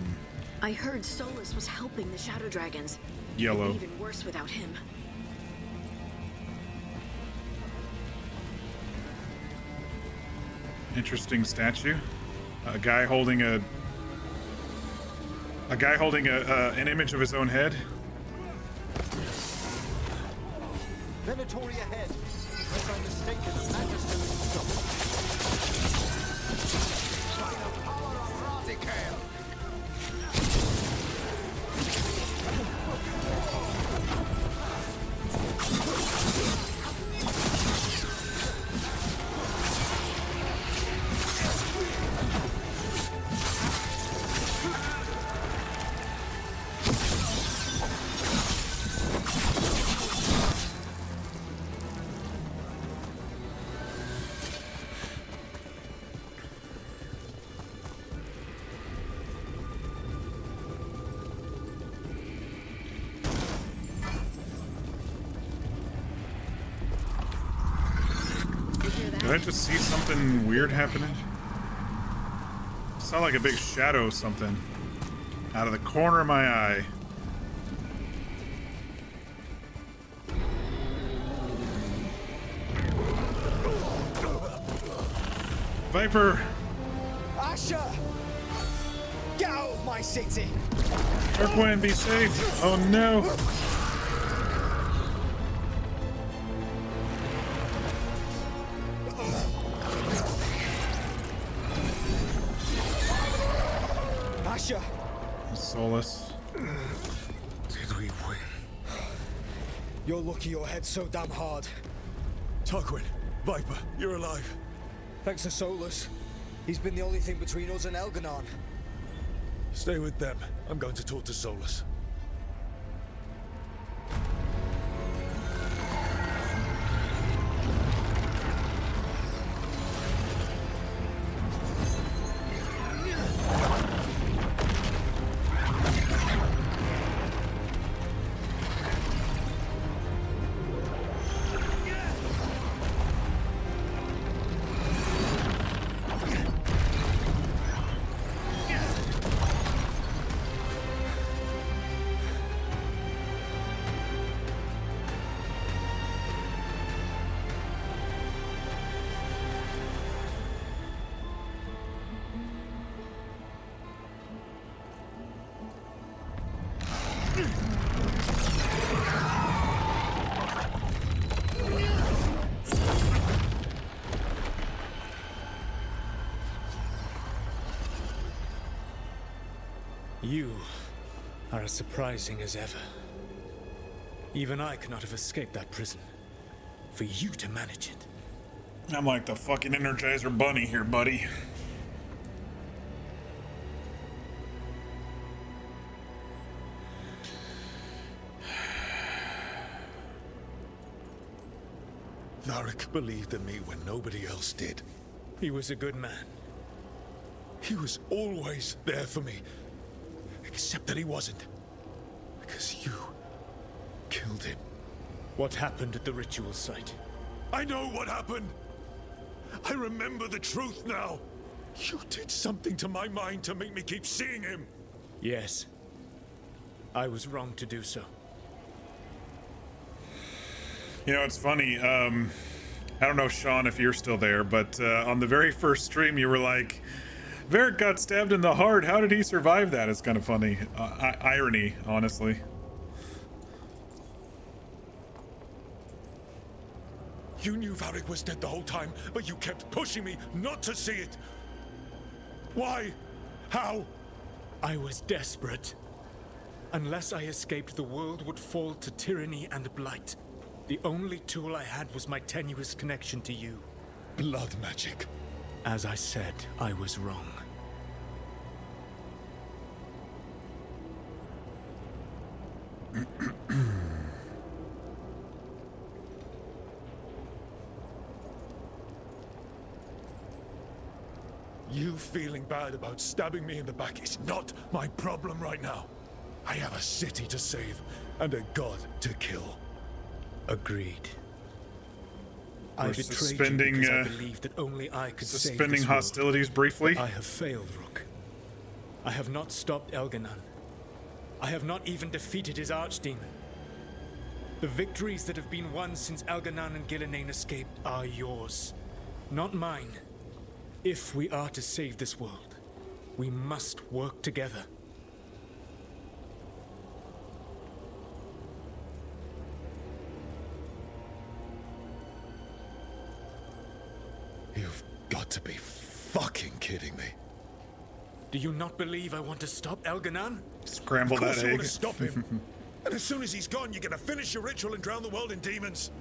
I heard Solus was helping the Shadow Dragons. Yellow. It'd be even worse without him. Interesting statue. A guy holding an image of his own head. Venatori ahead. Unless I'm mistaken, the Magister is stopped. By the power of Razikale! Did I just see something weird happening? Saw like a big shadow something out of the corner of my eye. Viper! Asher! Get out of my city! Turquoise, be safe! Oh no! Asher! Solus. Did we win? You're lucky your head's so damn hard. Tarquin, Viper, you're alive. Thanks to Solus. He's been the only thing between us and Elganon. Stay with them. I'm going to talk to Solus. You are as surprising as ever. Even I could not have escaped that prison. For you to manage it. I'm like the fucking Energizer Bunny here, buddy. Narek believed in me when nobody else did. He was a good man. He was always there for me. Except that he wasn't. Because you killed him. What happened at the ritual site? I know what happened! I remember the truth now! You did something to my mind to make me keep seeing him! Yes. I was wrong to do so. You know, it's funny. I don't know, Sean, if you're still there, but on the very first stream, you were like, Varric got stabbed in the heart. How did he survive that? It's kind of funny. Irony, honestly. You knew Varric was dead the whole time, but you kept pushing me not to see it. Why? How? I was desperate. Unless I escaped, the world would fall to tyranny and blight. The only tool I had was my tenuous connection to you. Blood magic. As I said, I was wrong. You feeling bad about stabbing me in the back is not my problem right now. I have a city to save and a god to kill. Agreed. I We're betrayed suspending, you because I believed that only I could save suspending this world. hostilities briefly. But I have failed, Rook. I have not stopped Elganon. I have not even defeated his archdemon. The victories that have been won since Elganon and Gillenane escaped are yours, not mine. If we are to save this world, we must work together. You've got to be fucking kidding me. Do you not believe I want to stop Elganon? Scramble Of course that you egg. want to stop him. And as soon as he's gone, you're gonna finish your ritual and drown the world in demons.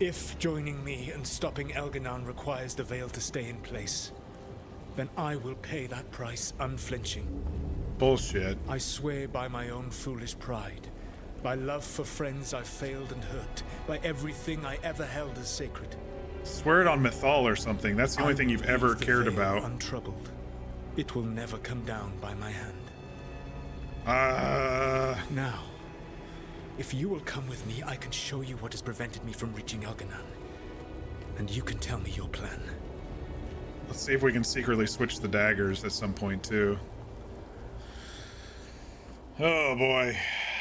If joining me and stopping Elganon requires the veil to stay in place, then I will pay that price unflinching. Bullshit. I swear by my own foolish pride, by love for friends I failed and hurt, by everything I ever held as sacred. Swear it on Mythal or something. That's the only thing you've ever Leave the cared veil about. Untroubled. It will never come down by my hand. Now, if you will come with me, I can show you what has prevented me from reaching Elganon. And you can tell me your plan. Let's see if we can secretly switch the daggers at some point too. Oh boy,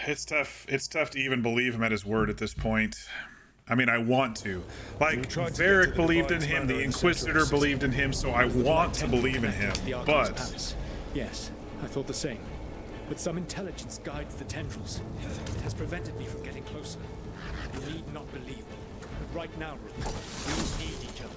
it's tough. It's tough to even believe him at his word at this point. I mean, I want to. Like, Varric believed in him, the Inquisitor believed in him, so I want to believe in him. But Yes, I thought the same. But some intelligence guides the tendrils. It has prevented me from getting closer. You need not believe me. But right now, Rook, we need each other.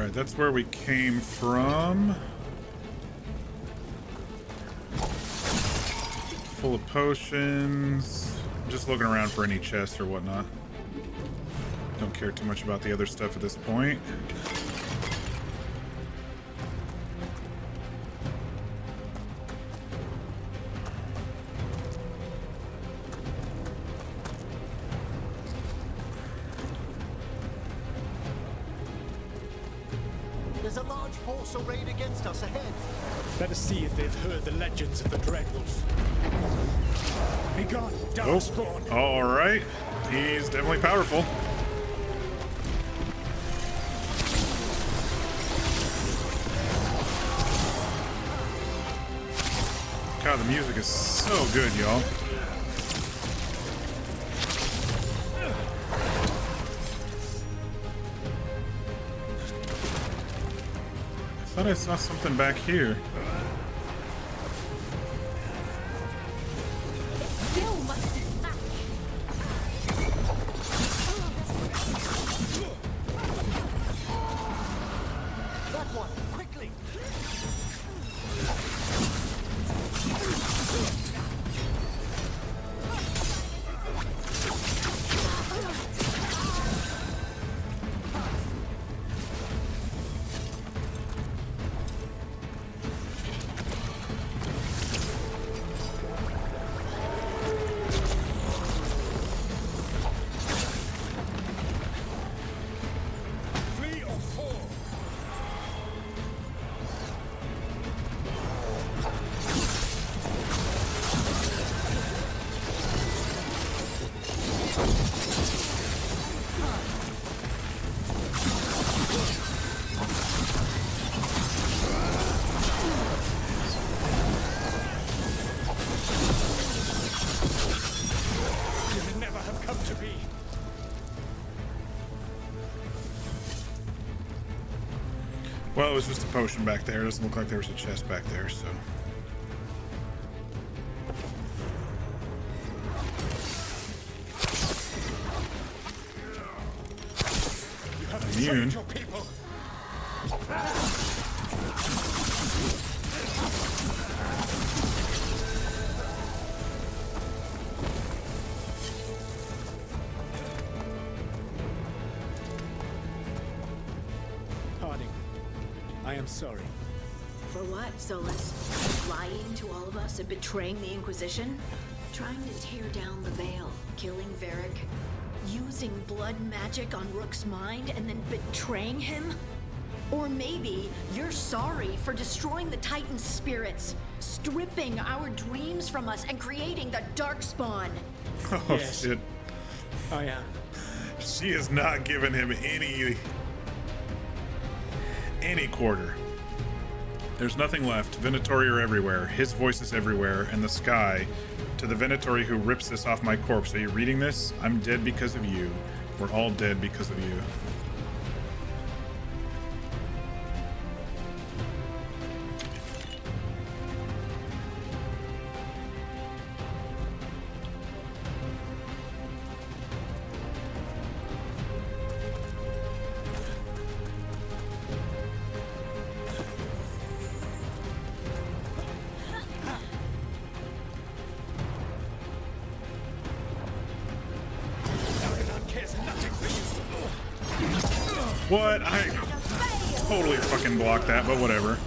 alright, that's where we came from. Full of potions. I'm just looking around for any chests or whatnot. Don't care too much about the other stuff at this point. There's a large force arrayed against us ahead. Let us see if they've heard the legends of the Dreadwolf. Be gone, Darkspawn. Oh, alright. He's definitely powerful. God, the music is so good, y'all. I thought I saw something back here. Well, it was just a potion back there. It doesn't look like there was a chest back there, so. Immune. I am sorry. For what, Solus? Lying to all of us and betraying the Inquisition? Trying to tear down the Veil, killing Varric, using blood magic on Rook's mind and then betraying him? Or maybe you're sorry for destroying the Titan's spirits, stripping our dreams from us and creating the Darkspawn. Oh, yes. Shit. I am. She is not giving him any quarter. There's nothing left. Venatori are everywhere. His voice is everywhere. And the sky. To the Venatori who rips this off my corpse. Are you reading this? I'm dead because of you. We're all dead because of you. What? I totally fucking blocked that, but whatever.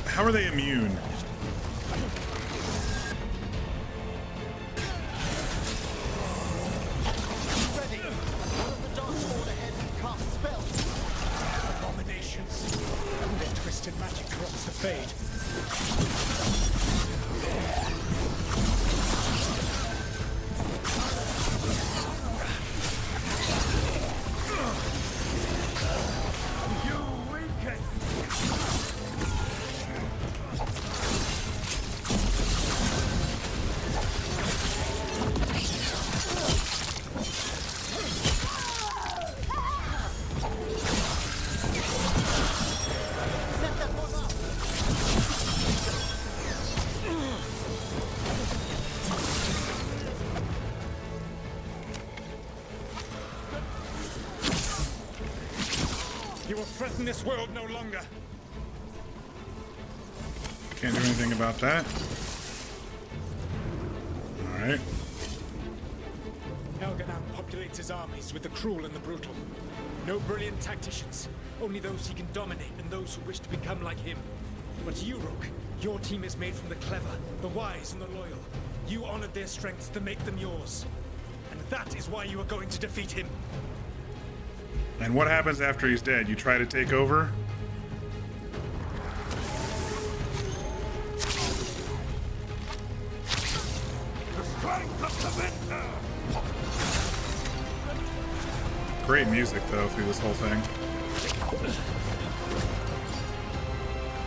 How are they immune? Ready. One of the Darkspawn ahead can cast spells. Abominations. Their twisted magic corrupts the Fade. You will threaten this world no longer. Can't do anything about that. Alright. Elganan populates his armies with the cruel and the brutal. No brilliant tacticians, Only those he can dominate and those who wish to become like him. But you, Rook, your team is made from the clever, the wise, and the loyal. You honored their strengths to make them yours. And that is why you are going to defeat him. And what happens after he's dead? You try to take over? Great music, though, through this whole thing.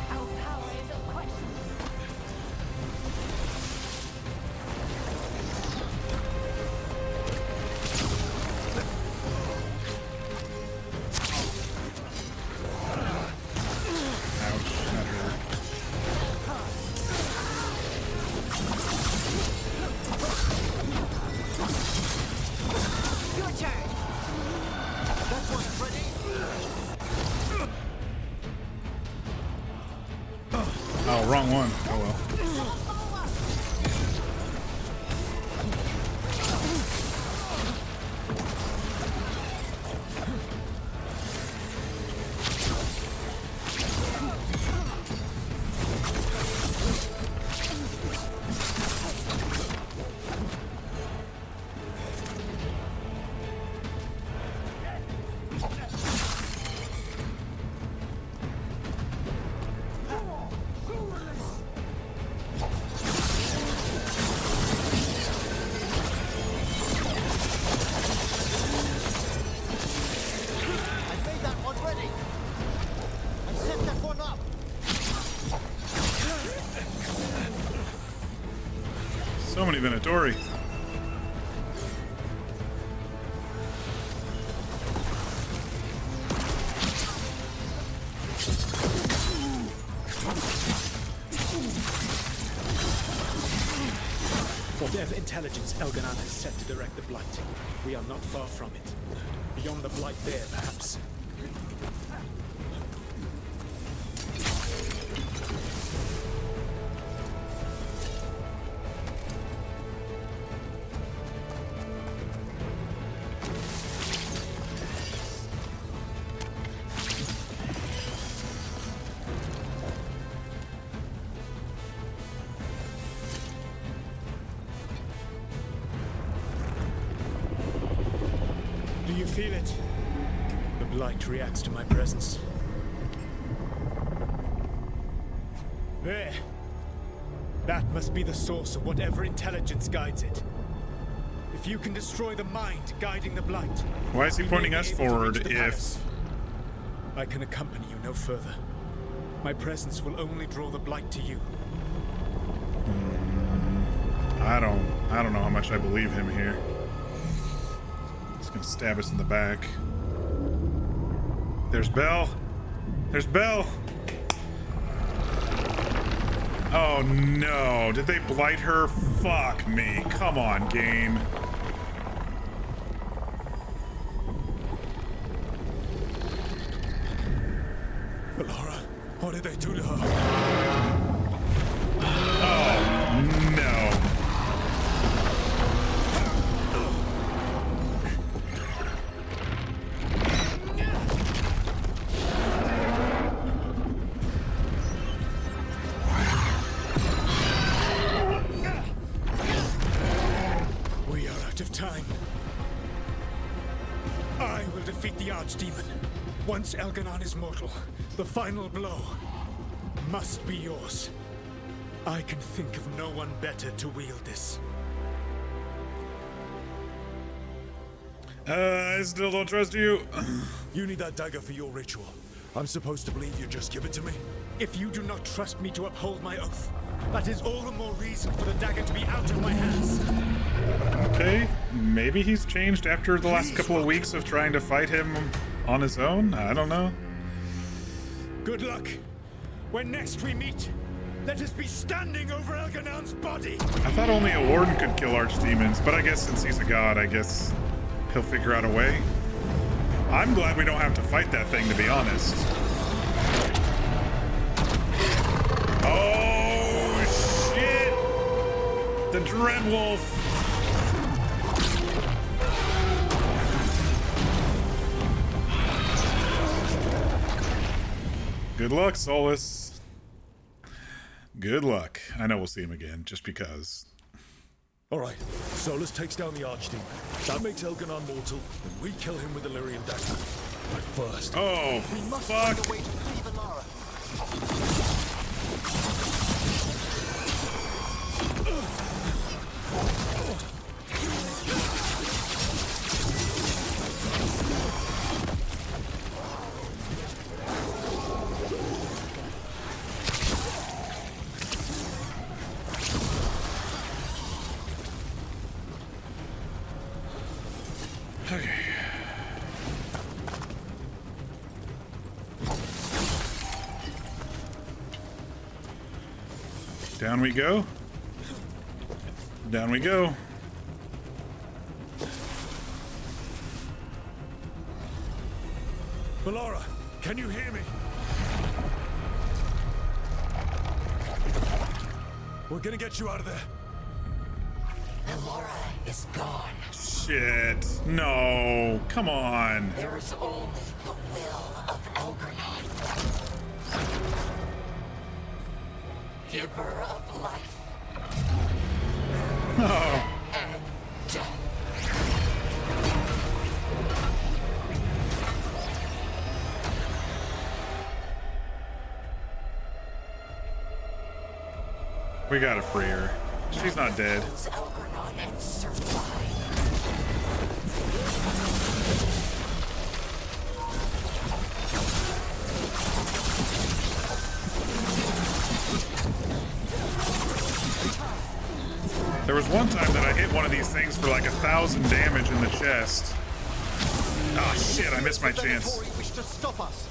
Our power is unquestioned. Your turn. That one's ready. Oh, wrong one. Oh well. So many Venatori. Whatever intelligence Elganon has set to direct the Blight, we are not far from it. Beyond the Blight there, perhaps. Do you feel it? The Blight reacts to my presence. There. That must be the source of whatever intelligence guides it. If you can destroy the mind guiding the Blight... Why is he we pointing may be us able to forward reach the if... palace. I can accompany you no further. My presence will only draw the Blight to you. I don't know how much I believe him here. He's gonna stab us in the back. There's Belle. There's Belle. Oh no, did they blight her? Fuck me. Come on, game. Laura, what did they do to her? Oh no. We are out of time. I will defeat the Archdemon. Once Elganon is mortal, the final blow must be yours. I can think of no one better to wield this. I still don't trust you. You need that dagger for your ritual. I'm supposed to believe you just give it to me? If you do not trust me to uphold my oath, that is all the more reason for the dagger to be out of my hands. Okay, maybe he's changed after the last couple of weeks of trying to fight him on his own. I don't know. Good luck. When next we meet, let us be standing over Elganon's body. I thought only a warden could kill archdemons, but I guess since he's a god, I guess he'll figure out a way. I'm glad we don't have to fight that thing, to be honest. Oh, shit! The Dreadwolf! Good luck, Solus. Good luck. I know we'll see him again, just because. Alright, Solus takes down the Archdemon. That makes Elganon mortal, and we kill him with the Lyrium dagger. But first... Oh, We must fuck. find a way to free Valara. Okay. Down we go. Down we go. Valara, can you hear me? We're gonna get you out of there. Valara is gone. Shit. No. Come on. There is only the will of Elganon. Giver of life Oh. and death. We gotta free her. She's not dead. Elganon had survived. There was one time that I hit one of these things for like 1,000 damage in the chest. Oh shit, I missed my chance. Wish to stop us.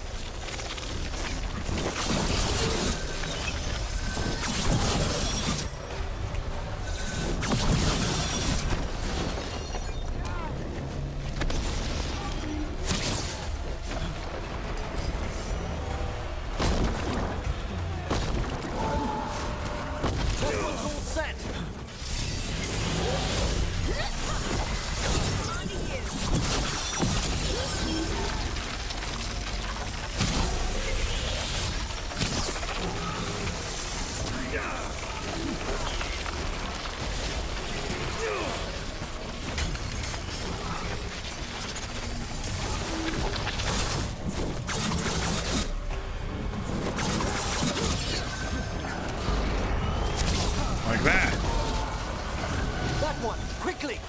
Like that. That one, quickly.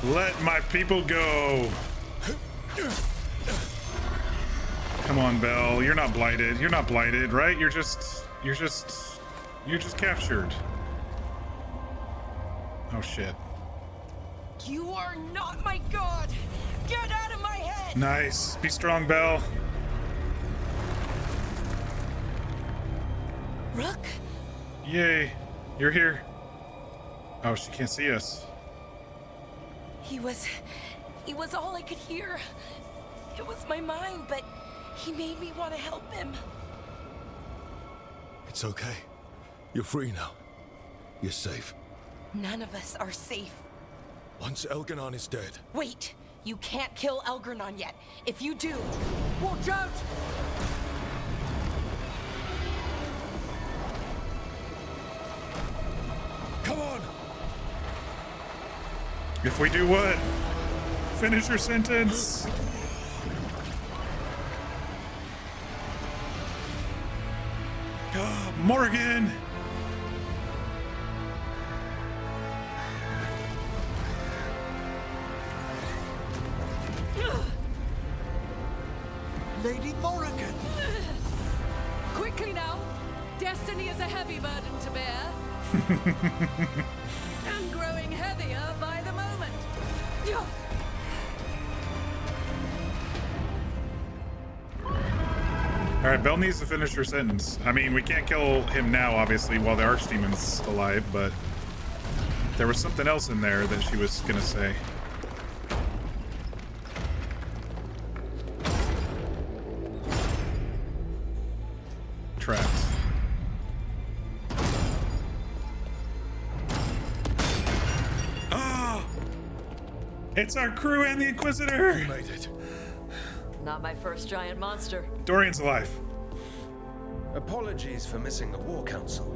Let my people go. Come on, Belle. You're not blighted. You're not blighted, right? You're just captured. Oh shit. You are not my god! Get out of my head! Nice. Be strong, Belle. Rook? Yay. You're here. Oh, she can't see us. He was all I could hear. It was my mind, but he made me want to help him. It's okay. You're free now. You're safe. None of us are safe. Once Elganon is dead, Wait, you can't kill Elganon yet. If you do, watch out! come on! If we do what? Finish your sentence. Morgan! Lady Morrigan! Quickly now! Destiny is a heavy burden to bear. And growing heavier by Alright, Belle needs to finish her sentence. I mean, we can't kill him now, obviously, while the Archdemon's alive, but there was something else in there that she was gonna say. Trapped. Ah! It's our crew and the Inquisitor! We made it. Not my first giant monster. Dorian's alive. Apologies for missing the War Council.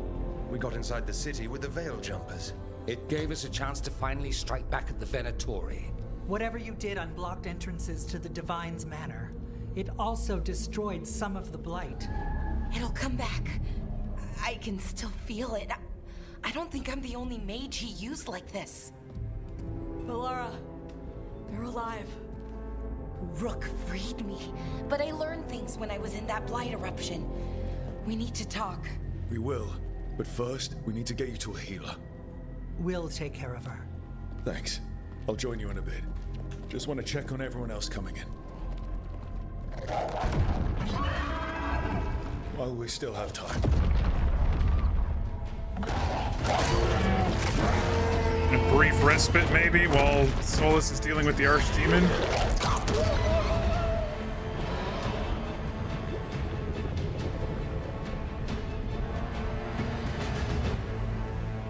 We got inside the city with the Veil Jumpers. It gave us a chance to finally strike back at the Venatori. Whatever you did unblocked entrances to the Divine's Manor. It also destroyed some of the Blight. It'll come back. I can still feel it. I don't think I'm the only mage he used like this. Valara, you're alive. Rook freed me, but I learned things when I was in that Blight eruption. We need to talk. We will, but first, we need to get you to a healer. We'll take care of her. Thanks. I'll join you in a bit. Just want to check on everyone else coming in. While we still have time. A brief respite, maybe, while Solus is dealing with the Archdemon.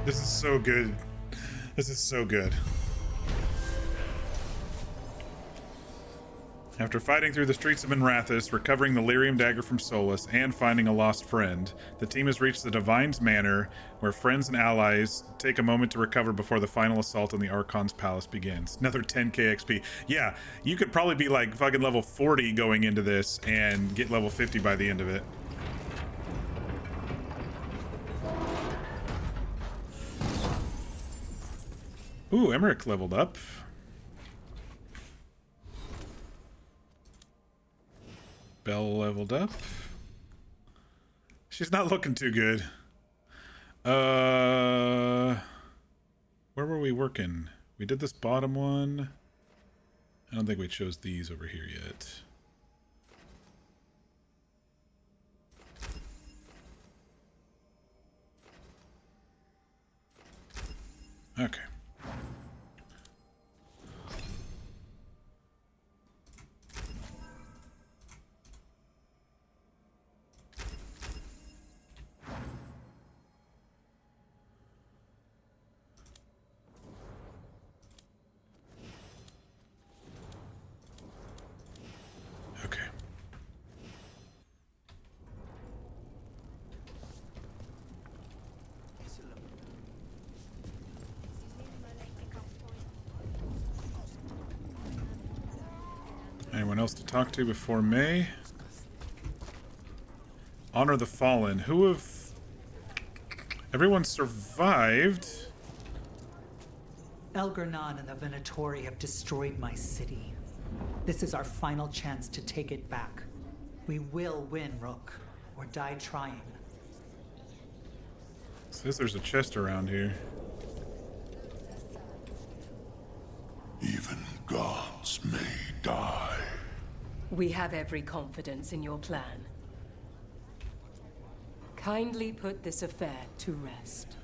This is so good. This is so good. After fighting through the streets of Minrathous, recovering the Lyrium dagger from Solus, and finding a lost friend, the team has reached the Divine's Manor, where friends and allies take a moment to recover before the final assault on the Archon's palace begins. Another 10k XP. Yeah, you could probably be like fucking level 40 going into this and get level 50 by the end of it. Ooh, Emmerich leveled up. Belle leveled up. She's not looking too good. Where were we working? We did this bottom one. I don't think we chose these over here yet. Okay. Anyone else to talk to before May? Honor the Fallen. Who have... Everyone survived. Elgernon and the Venatori have destroyed my city. This is our final chance to take it back. We will win, Rook, or die trying. Says there's a chest around here. Even gods may die. We have every confidence in your plan. Kindly put this affair to rest.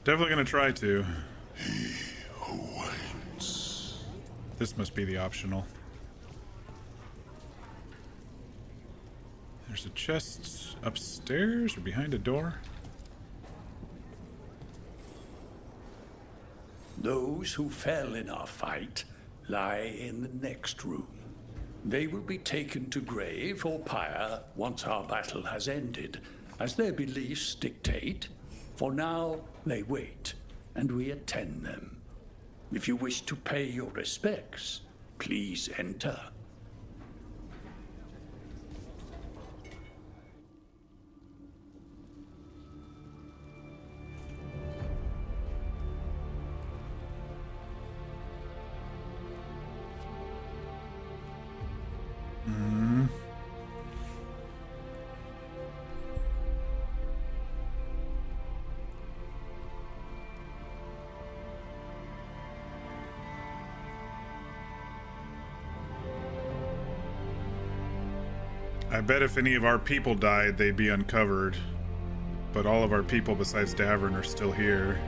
Definitely gonna try to. He who waits. This must be the optional. There's a chest upstairs or behind a door. Those who fell in our fight lie in the next room. They will be taken to grave or pyre once our battle has ended, as their beliefs dictate. For now, they wait, and we attend them. If you wish to pay your respects, please enter. I bet if any of our people died, they'd be uncovered. But all of our people besides Davern are still here.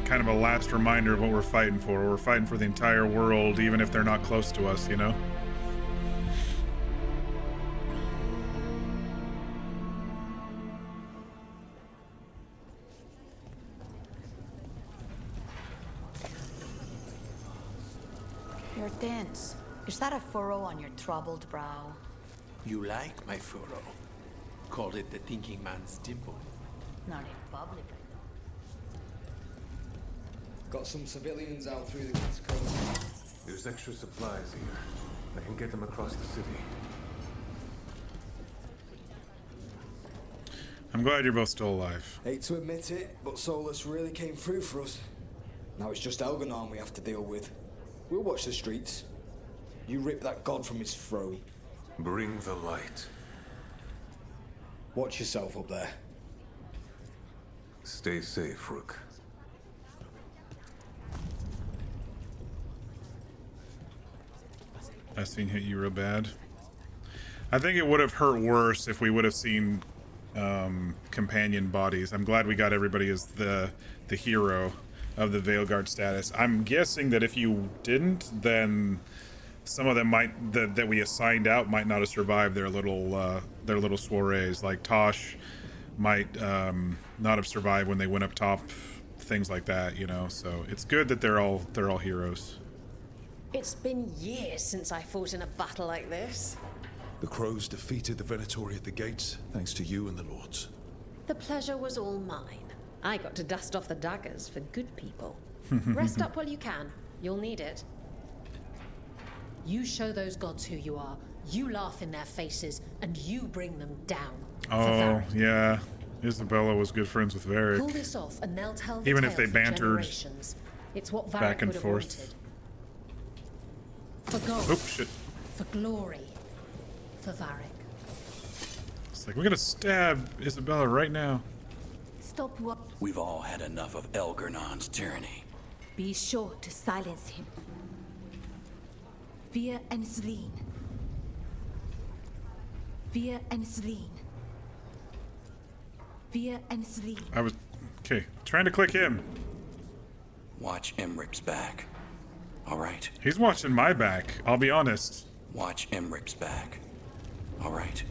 Kind of a last reminder of what we're fighting for. We're fighting for the entire world, even if they're not close to us, you know? You're tense. Is that a furrow on your troubled brow? You like my furrow. Call it the thinking man's dimple. Not in public. Got some civilians out through the West Coast. There's extra supplies here. I can get them across the city. I'm glad you're both still alive. Hate to admit it, but Solus really came through for us. Now it's just Elganon we have to deal with. We'll watch the streets. You rip that god from his throne. Bring the light. Watch yourself up there. Stay safe, Rook. That scene hit you real bad. I think it would have hurt worse if we would have seen companion bodies. I'm glad we got everybody as the hero of the Veilguard status. I'm guessing that if you didn't, then some of them might that we assigned out might not have survived their little soirees. Like Tosh might not have survived when they went up top, things like that, you know. So it's good that they're all heroes. It's been years since I fought in a battle like this. The Crows defeated the Venatori at the gates, thanks to you and the Lords. The pleasure was all mine. I got to dust off the daggers for good people. Rest up while you can. You'll need it. You show those gods who you are, you laugh in their faces, and you bring them down. Oh, yeah. Isabella was good friends with Varric. Pull this off, and they'll tell the Even tale if they for bantered generations. It's what Varric back and would have forth. wanted. For gold. Oh, shit. For glory. For Varric. It's like, we're gonna stab Isabella right now. Stop what? We've all had enough of Elgernon's tyranny. Be sure to silence him. Fear and Selene. Fear and Selene. Fear and Selene. I was... Okay, trying to click him. Watch Emric's back. All right? He's watching my back, I'll be honest. Watch Emric's back. All right?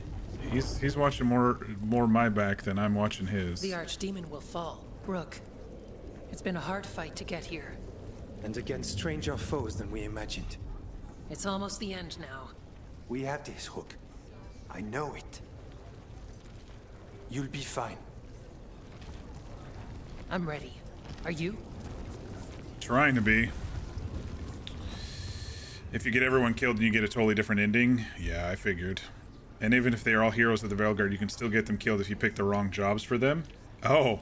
He's watching more my back than I'm watching his. The Archdemon will fall. Rook, it's been a hard fight to get here. And against stranger foes than we imagined. It's almost the end now. We have this, Rook. I know it. You'll be fine. I'm ready. Are you? Trying to be. If you get everyone killed and you get a totally different ending, yeah, I figured. And even if they are all heroes of the Veilguard, you can still get them killed if you pick the wrong jobs for them. Oh.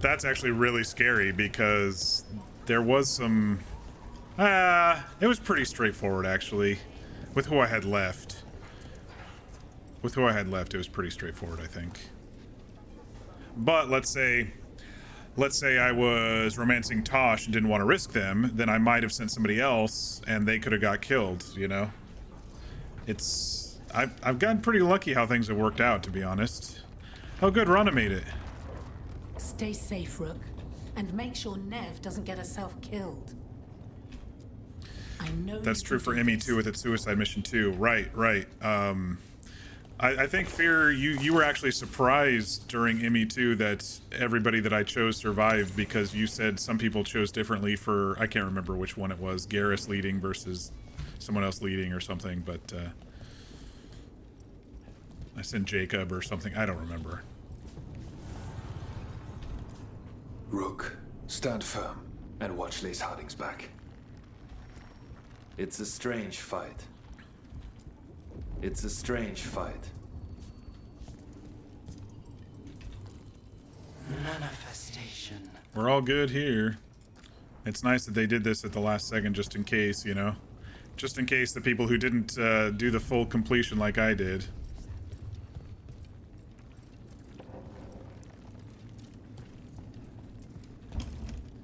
That's actually really scary because there was some... it was pretty straightforward, actually. With who I had left. With who I had left, it was pretty straightforward, I think. But let's say I was romancing Tosh and didn't want to risk them, then I might have sent somebody else and they could have got killed, you know? It's... I've gotten pretty lucky how things have worked out, to be honest. Oh good, Rana made it. Stay safe, Rook. And make sure Nev doesn't get herself killed. I know That's you true can for do Emmy this. too with its suicide mission too. Right. I think, Fear, you were actually surprised during Emmy 2 that everybody that I chose survived because you said some people chose differently for, I can't remember which one it was, Garrus leading versus someone else leading or something, but I said Jacob or something, I don't remember. Rook, stand firm and watch Lace Harding's back. It's a strange fight. It's a strange fight. Now devastation. We're all good here. It's nice that they did this at the last second just in case, you know? Just in case the people who didn't do the full completion like I did.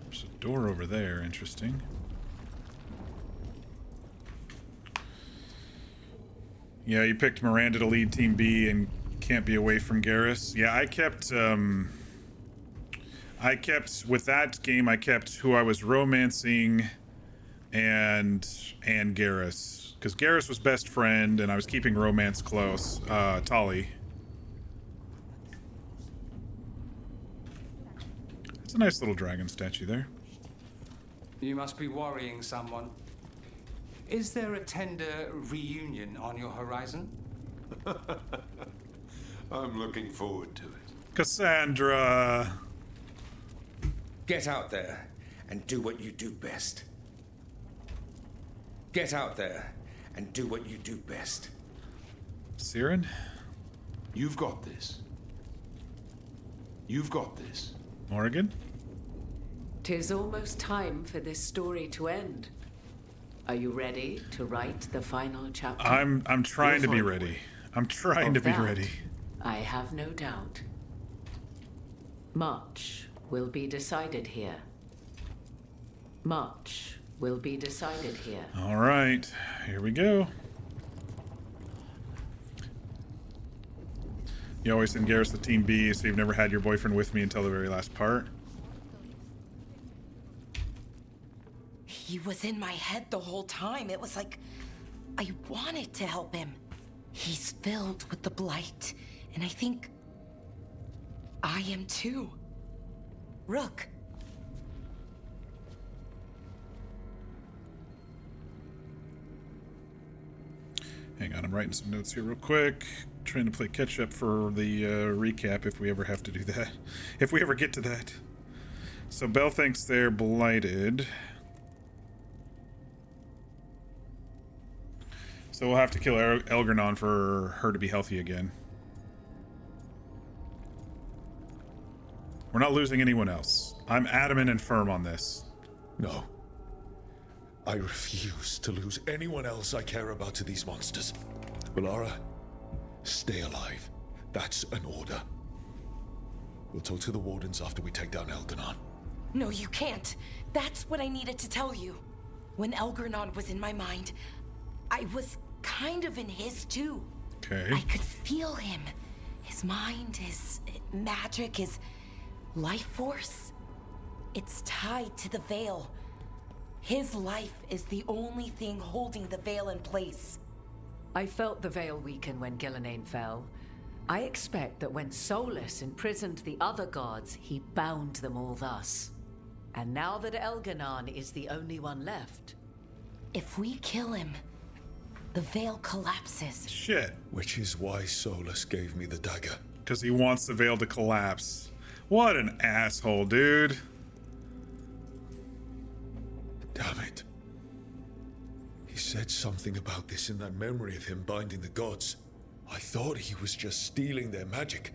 There's a door over there, interesting. Yeah, you picked Miranda to lead Team B and can't be away from Garrus. Yeah, I kept with that game, I kept who I was romancing and Garrus. Because Garrus was best friend and I was keeping romance close. Tali. It's a nice little dragon statue there. You must be worrying someone. Is there a tender reunion on your horizon? I'm looking forward to it. Cassandra! Get out there and do what you do best. Get out there and do what you do best. Siren? You've got this. You've got this. Morrigan? 'Tis almost time for this story to end. Are you ready to write the final chapter? I'm trying to be ready. I'm trying to be ready. I have no doubt. Much will be decided here. Much will be decided here. All right, here we go. You always send Garrus to Team B, so you've never had your boyfriend with me until the very last part. He was in my head the whole time. It was like I wanted to help him. He's filled with the blight, and I think I am too. Rook. Hang on, I'm writing some notes here real quick. Trying to play catch up for the recap if we ever have to do that. If we ever get to that. So Belle thinks they're blighted. So we'll have to kill Elgernon for her to be healthy again. We're not losing anyone else. I'm adamant and firm on this. No. I refuse to lose anyone else I care about to these monsters. Valara, stay alive. That's an order. We'll talk to the Wardens after we take down Elgernon. No, you can't. That's what I needed to tell you. When Elgernon was in my mind, I was kind of in his too. Okay. I could feel him. His mind, his magic, his life force. It's tied to the Veil. His life is the only thing holding the Veil in place. I felt the Veil weaken when Gillenane fell. I expect that when Solus imprisoned the other gods, he bound them all thus. And now that Elgernon is the only one left... If we kill him, the Veil collapses. Shit. Which is why Solus gave me the dagger. Because he wants the Veil to collapse. What an asshole, dude. Damn it. He said something about this in that memory of him binding the gods. I thought he was just stealing their magic.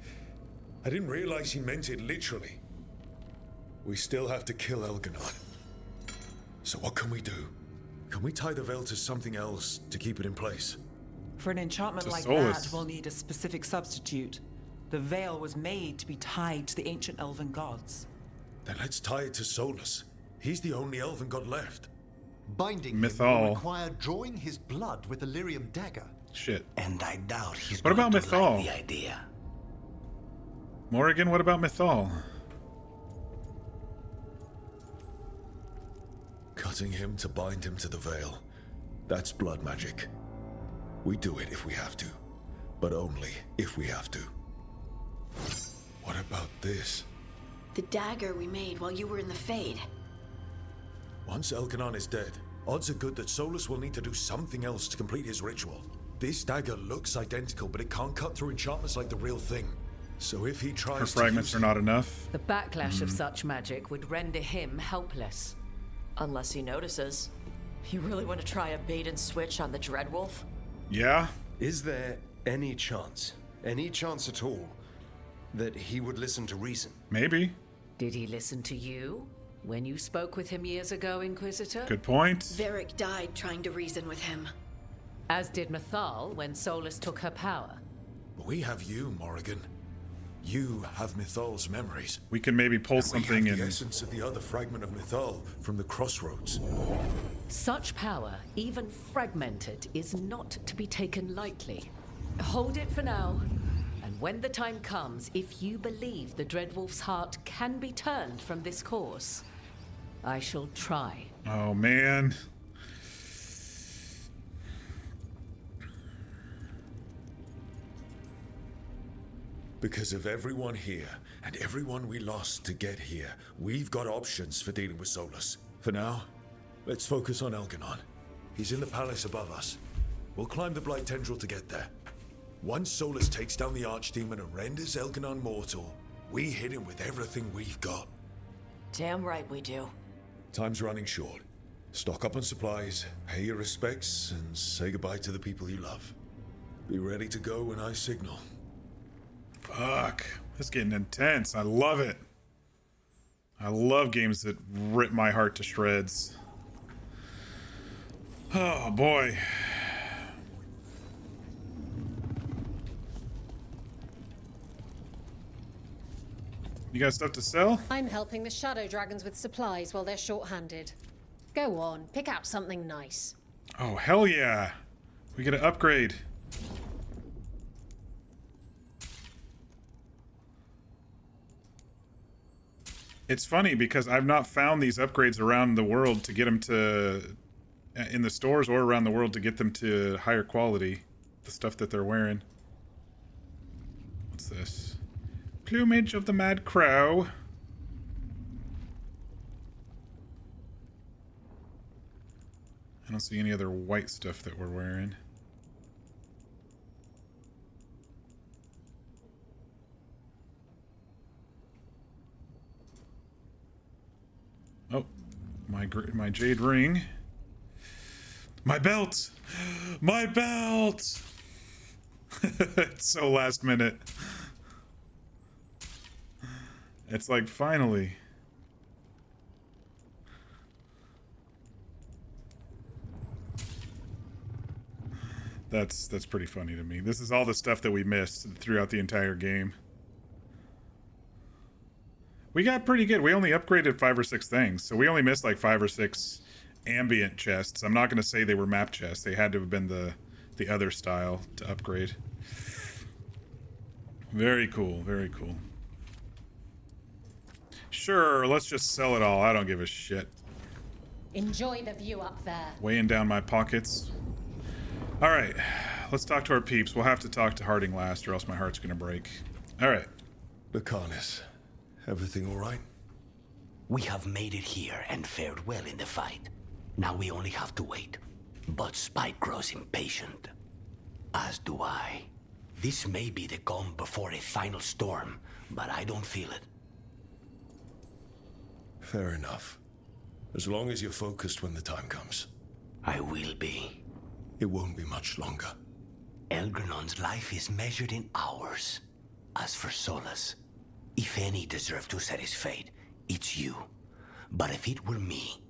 I didn't realize he meant it literally. We still have to kill Elgernon. So what can we do? Can we tie the Veil to something else to keep it in place? For an enchantment To like Solus. that, we'll need a specific substitute. The Veil was made to be tied to the ancient elven gods. Then let's tie it to Solus. He's the only elven god left. Binding him Mythal. will require drawing his blood with the lyrium dagger. Shit. And I doubt he's What going about to like Mythal? the idea. Morrigan, what about Mythal? Cutting him to bind him to the Veil. That's blood magic. We do it if we have to. But only if we have to. What about this? The dagger we made while you were in the Fade. Once Elgernon is dead, odds are good that Solus will need to do something else to complete his ritual. This dagger looks identical, but it can't cut through enchantments like the real thing. So if he tries Her fragments are not enough. The backlash of such magic would render him helpless. Unless he notices. You really want to try a bait and switch on the Dreadwolf? Yeah? Is there any chance at all, that he would listen to reason? Maybe. Did he listen to you when you spoke with him years ago, Inquisitor? Good point. Varric died trying to reason with him. As did Mythal when Solus took her power. We have you, Morrigan. You have Mythal's memories. We can maybe pull something we have in. the essence of the other fragment of Mythal from the crossroads. Such power, even fragmented, is not to be taken lightly. Hold it for now. And when the time comes, if you believe the Dreadwolf's heart can be turned from this course, I shall try. Oh, man. Because of everyone here, and everyone we lost to get here, we've got options for dealing with Solus. For now, let's focus on Elganon. He's in the palace above us. We'll climb the Blight Tendril to get there. Once Solus takes down the Archdemon and renders Elganon mortal, we hit him with everything we've got. Damn right we do. Time's running short. Stock up on supplies, pay your respects, and say goodbye to the people you love. Be ready to go when I signal. Fuck. This is getting intense. I love it. I love games that rip my heart to shreds. Oh, boy. You got stuff to sell? I'm helping the Shadow Dragons with supplies while they're short-handed. Go on, pick out something nice. Oh, hell yeah. We get an upgrade. It's funny because I've not found these upgrades around the world to get them to... in the stores or around the world to get them to higher quality. The stuff that they're wearing. What's this? Plumage of the Mad Crow. I don't see any other white stuff that we're wearing. Oh, my jade ring. My belt! My belt! It's so last minute. It's like, finally. That's pretty funny to me. This is all the stuff that we missed throughout the entire game. We got pretty good. We only upgraded 5 or 6 things, so we only missed like 5 or 6 ambient chests. I'm not going to say they were map chests. They had to have been the other style to upgrade. Very cool. Very cool. Sure, let's just sell it all. I don't give a shit. Enjoy the view up there. Weighing down my pockets. All right, let's talk to our peeps. We'll have to talk to Harding last, or else my heart's gonna break. All right. Lucanus, everything all right? We have made it here and fared well in the fight. Now we only have to wait. But Spike grows impatient. As do I. This may be the calm before a final storm, but I don't feel it. Fair enough. As long as you're focused when the time comes. I will be. It won't be much longer. Elgrenon's life is measured in hours. As for Solus, if any deserve to set his fate, it's you. But if it were me,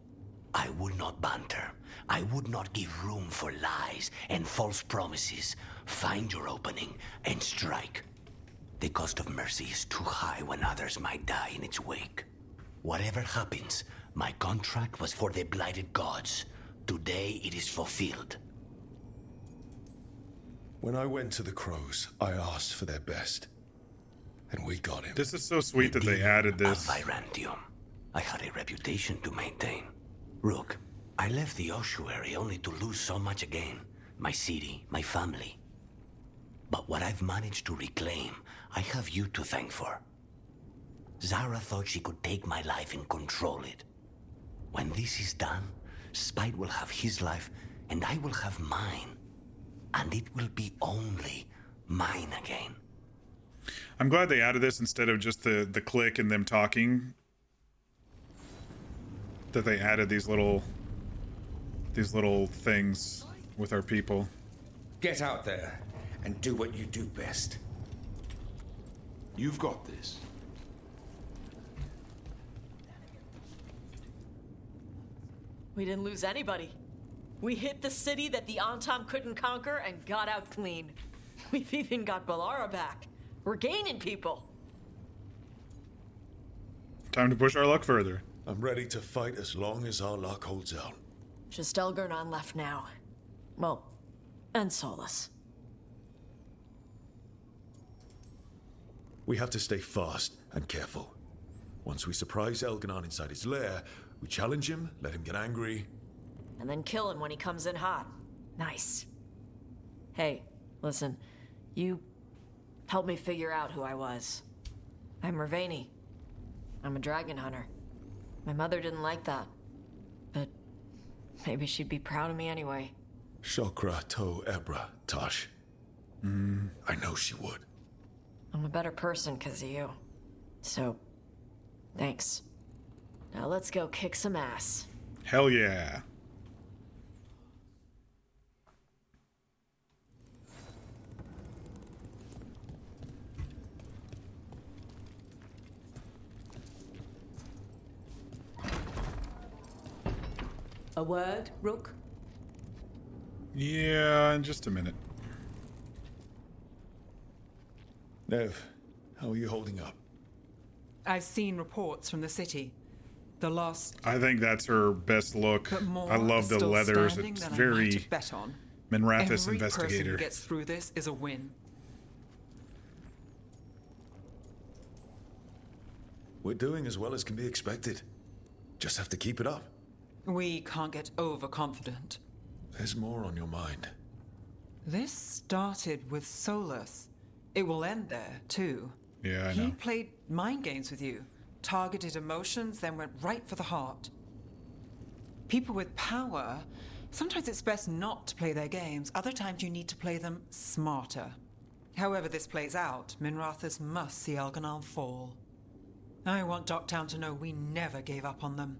I would not banter. I would not give room for lies and false promises. Find your opening and strike. The cost of mercy is too high when others might die in its wake. Whatever happens, my contract was for the blighted gods. Today it is fulfilled. When I went to the Crows, I asked for their best. And we got him. This is so sweet that they added this. Virantium. I had a reputation to maintain. Rook, I left the ossuary only to lose so much again. My city, my family. But what I've managed to reclaim, I have you to thank for. Zara thought she could take my life and control it. When this is done, Spite will have his life, and I will have mine. And it will be only mine again. I'm glad they added this instead of just the click and them talking. That they added these little things with our people. Get out there and do what you do best. You've got this. We didn't lose anybody. We hit the city that the Antam couldn't conquer and got out clean. We've even got Balara back. We're gaining people. Time to push our luck further. I'm ready to fight as long as our luck holds out. Just Elgarnon left now. Well, and Solus. We have to stay fast and careful. Once we surprise Elgarnon inside his lair, we challenge him, let him get angry. And then kill him when he comes in hot. Nice. Hey, listen. You helped me figure out who I was. I'm Mervani. I'm a dragon hunter. My mother didn't like that. But maybe she'd be proud of me anyway. Shokra to Ebra, Tosh. I know she would. I'm a better person because of you. So, thanks. Now let's go kick some ass. Hell yeah. A word, Rook? Yeah, in just a minute. Nev, how are you holding up? I've seen reports from the city. The lost. I think that's her best look. But more I love is the still leathers. standing It's than I very might bet on. Minrathous Every investigator. person who gets through this is a win. We're doing as well as can be expected. Just have to keep it up. We can't get overconfident. There's more on your mind. This started with Solus. It will end there, too. Yeah, I He know. played mind games with you, targeted emotions, then went right for the heart. People with power, sometimes it's best not to play their games. Other times you need to play them smarter. However this plays out, Minrathous must see Elgarnon fall. I want Docktown to know we never gave up on them.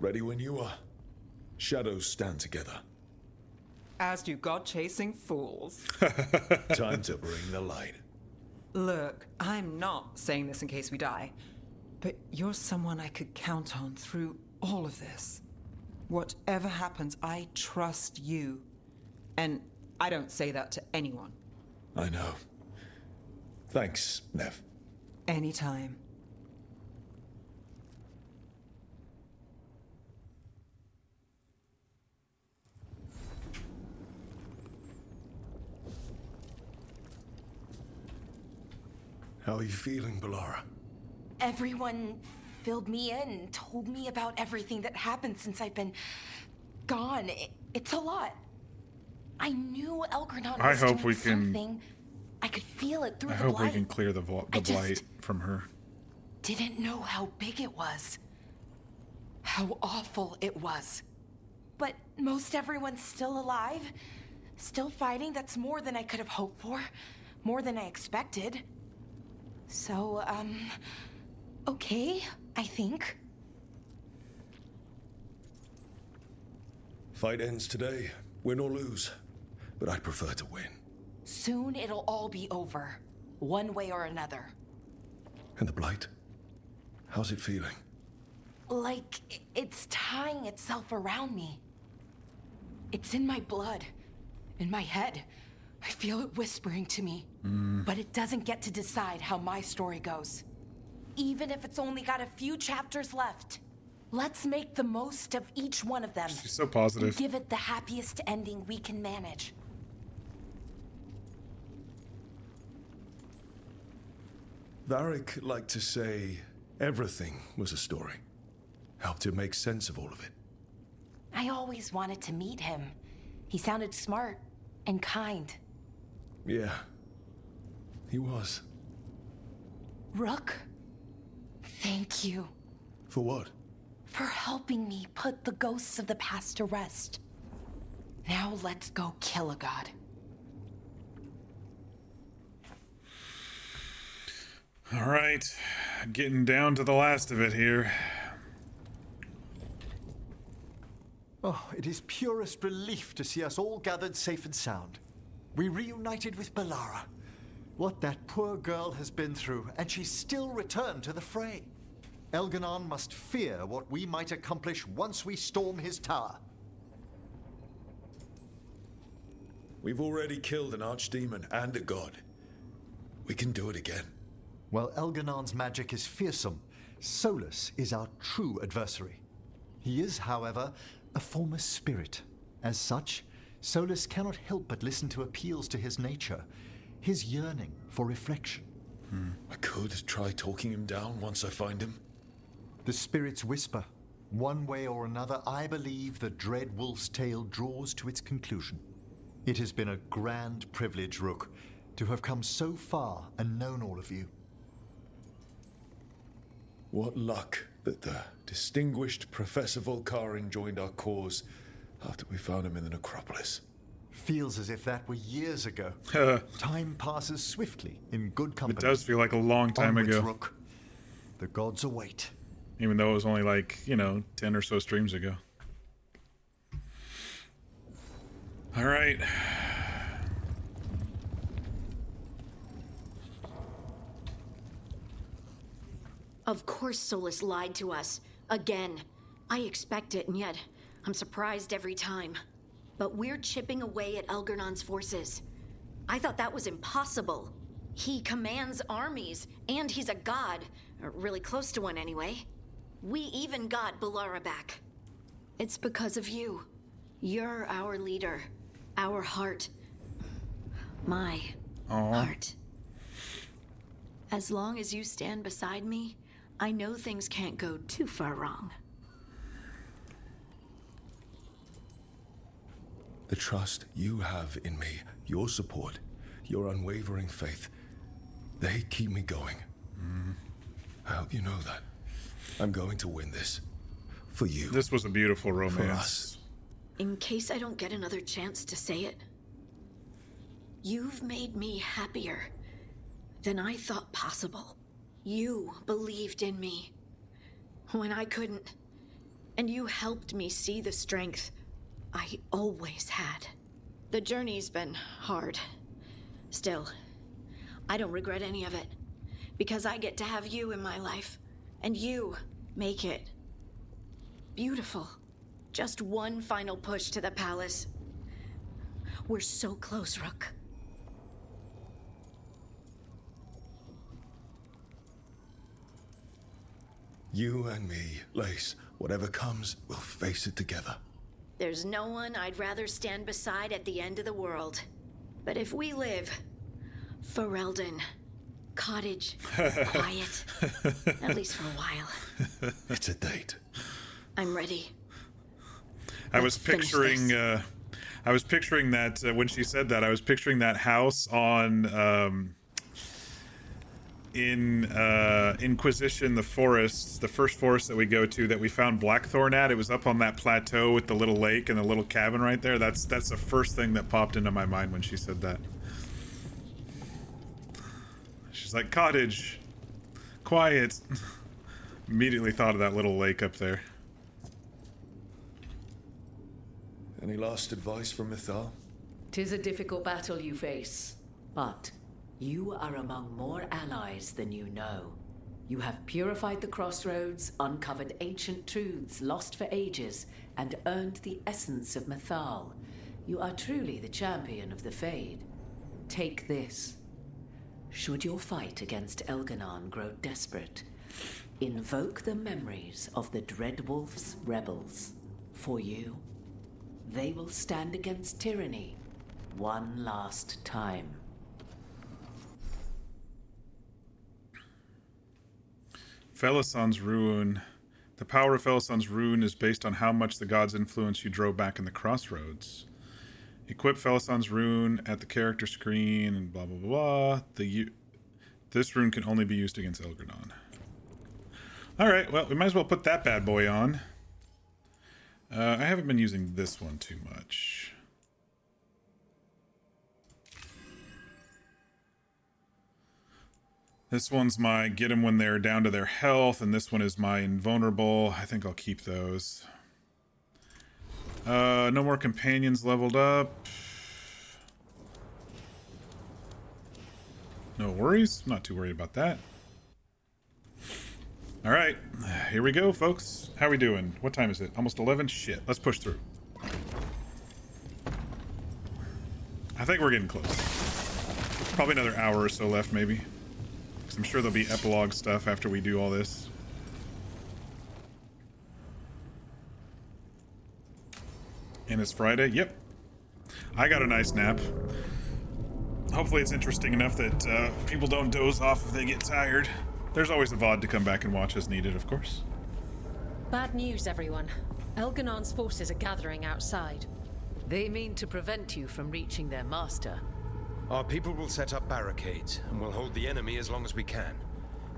Ready when you are. Shadows stand together. As do God-chasing fools. Time to bring the light. Look, I'm not saying this in case we die, but you're someone I could count on through all of this. Whatever happens, I trust you. And I don't say that to anyone. I know. Thanks, Nev. Anytime. How are you feeling, Balara? Everyone filled me in, told me about everything that happened since I've been gone. It's a lot. I knew Elgarnon was doing something. I could feel it through the blight. I hope we can clear the blight from her. Didn't know how big it was. How awful it was. But most everyone's still alive. Still fighting. That's more than I could have hoped for. More than I expected. So, okay, I think. Fight ends today, win or lose. But I'd prefer to win. Soon it'll all be over, one way or another. And the blight? How's it feeling? Like it's tying itself around me. It's in my blood, in my head. I feel it whispering to me. But it doesn't get to decide how my story goes. Even if it's only got a few chapters left. Let's make the most of each one of them. She's so positive. And give it the happiest ending we can manage. Varric liked to say everything was a story. Helped him make sense of all of it. I always wanted to meet him. He sounded smart and kind. Yeah, he was. Rook, thank you. For what? For helping me put the ghosts of the past to rest. Now let's go kill a god. All right, getting down to the last of it here. Oh, it is purest relief to see us all gathered safe and sound. We reunited with Balara. What that poor girl has been through, and she still returned to the fray. Elganon must fear what we might accomplish once we storm his tower. We've already killed an archdemon and a god. We can do it again. While Elganon's magic is fearsome, Solus is our true adversary. He is, however, a former spirit. As such, Solus cannot help but listen to appeals to his nature, his yearning for reflection. I could try talking him down once I find him. The spirits whisper. One way or another, I believe the dread wolf's tale draws to its conclusion. It has been a grand privilege, Rook, to have come so far and known all of you. What luck that the distinguished Professor Volkarin joined our cause after we found him in the necropolis. Feels as if that were years ago. Time passes swiftly in good company. It does feel like a long time Onwards, ago. Rook. The gods await. Even though it was only like, 10 or so streams ago. All right. Of course Solus lied to us. Again. I expect it, and yet I'm surprised every time. But we're chipping away at Elgernon's forces. I thought that was impossible. He commands armies, and he's a god. Or really close to one, anyway. We even got Balara back. It's because of you. You're our leader. Our heart. My heart. As long as you stand beside me, I know things can't go too far wrong. The trust you have in me, your support, your unwavering faith, they keep me going. I hope you know that. I'm going to win this. For you. This was a beautiful For romance. us. In case I don't get another chance to say it, you've made me happier than I thought possible. You believed in me when I couldn't, and you helped me see the strength I always had. The journey's been hard. Still, I don't regret any of it, because I get to have you in my life, and you make it beautiful. Just one final push to the palace. We're so close, Rook. You and me, Lace, whatever comes, we'll face it together. There's no one I'd rather stand beside at the end of the world. But if we live, Ferelden, cottage, quiet, at least for a while. It's a date. I'm ready. I was picturing that when she said that, I was picturing that house on in Inquisition, the forest, the first forest that we go to that we found Blackthorn at. It was up on that plateau with the little lake and the little cabin right there. That's the first thing that popped into my mind when she said that. She's like, cottage, quiet. Immediately thought of that little lake up there. Any last advice from Mythal? 'Tis a difficult battle you face, but you are among more allies than you know. You have purified the crossroads, uncovered ancient truths lost for ages, and earned the essence of Mythal. You are truly the champion of the Fade. Take this. Should your fight against Elganon grow desperate, invoke the memories of the Dread Wolf's rebels. For you, they will stand against tyranny one last time. Felison's Ruin. The power of Felison's Ruin is based on how much the god's influence you drove back in the crossroads. Equip Felison's Rune at the character screen and blah blah blah. This rune can only be used against Elganon. Alright, well, we might as well put that bad boy on. I haven't been using this one too much. This one's my get them when they're down to their health, and this one is my invulnerable. I think I'll keep those. No more companions leveled up. No worries. I'm not too worried about that. All right, here we go, folks. How we doing? What time is it? Almost 11? Shit, let's push through. I think we're getting close. Probably another hour or so left, maybe. Because I'm sure there'll be epilogue stuff after we do all this. And it's Friday? Yep. I got a nice nap. Hopefully it's interesting enough that people don't doze off if they get tired. There's always a VOD to come back and watch as needed, of course. Bad news, everyone. Elganon's forces are gathering outside. They mean to prevent you from reaching their master. Our people will set up barricades, and we'll hold the enemy as long as we can.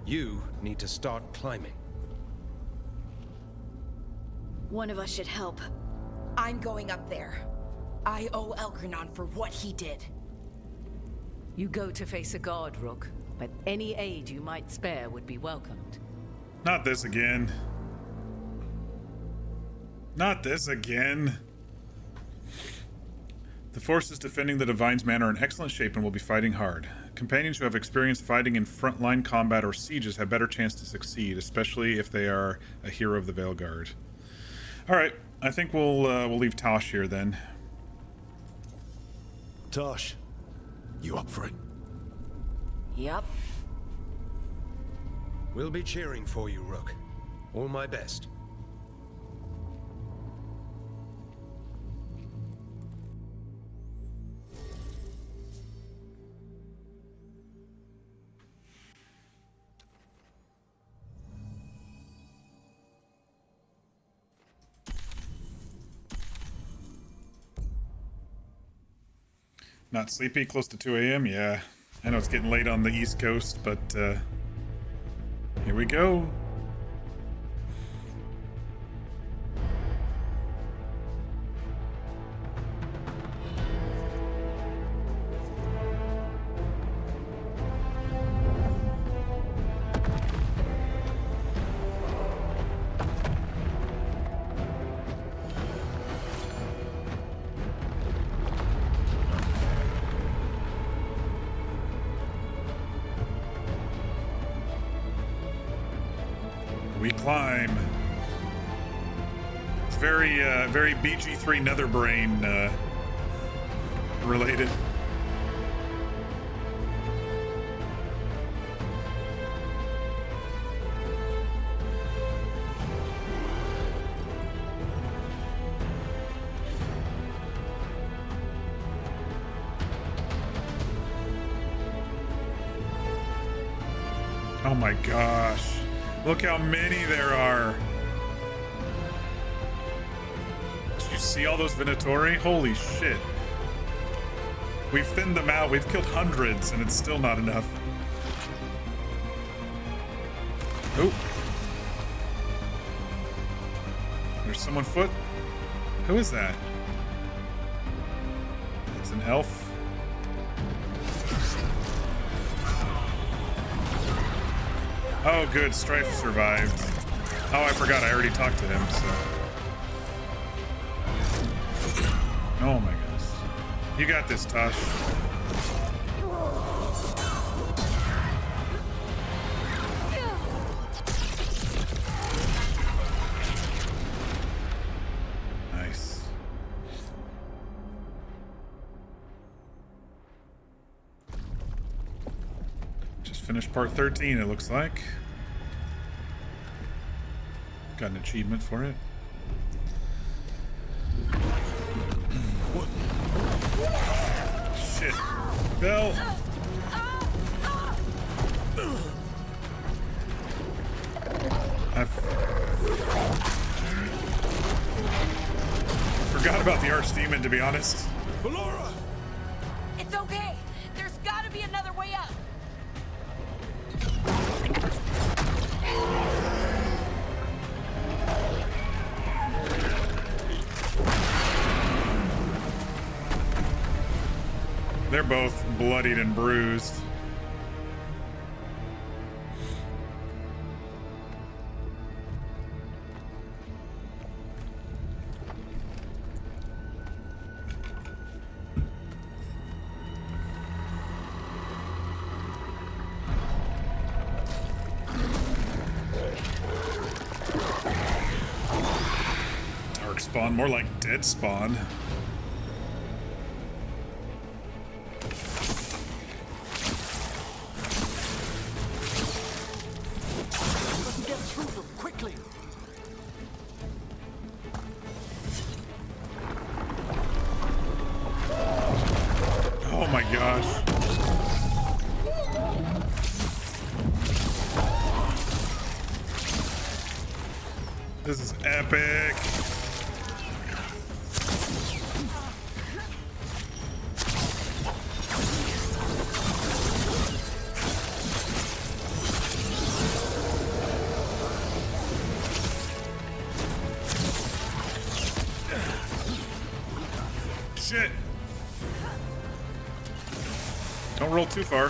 You need to start climbing. One of us should help. I'm going up there. I owe Elganon for what he did. You go to face a god, Rook, but any aid you might spare would be welcomed. Not this again. Not this again. The forces defending the Divine's Manor are in excellent shape and will be fighting hard. Companions who have experienced fighting in frontline combat or sieges have better chance to succeed, especially if they are a hero of the Veilguard. Alright, I think we'll leave Tosh here then. Tosh, you up for it? Yep. We'll be cheering for you, Rook. All my best. Not sleepy? Close to 2 a.m.? Yeah. I know it's getting late on the East Coast, but here we go. We climb. It's very BG3 Netherbrain related. Oh my gosh. Look how many there are. Did you see all those Venatori? Holy shit. We've thinned them out. We've killed hundreds, and it's still not enough. Oh. There's someone foot. Who is that? It's an elf. Oh, good. Strife survived. Oh, I forgot. I already talked to him, so. Oh my goodness. You got this, Tosh. Nice. Just finished part 13, it looks like. Got an achievement for it. Shit. Bell. I forgot about the Archdemon, to be honest. Ballora! It's okay. There's gotta be another way up. They're both bloodied and bruised. spawn, more like dead spawn. Let's get through them quickly. Oh my gosh. This is epic. Shit. Don't roll too far.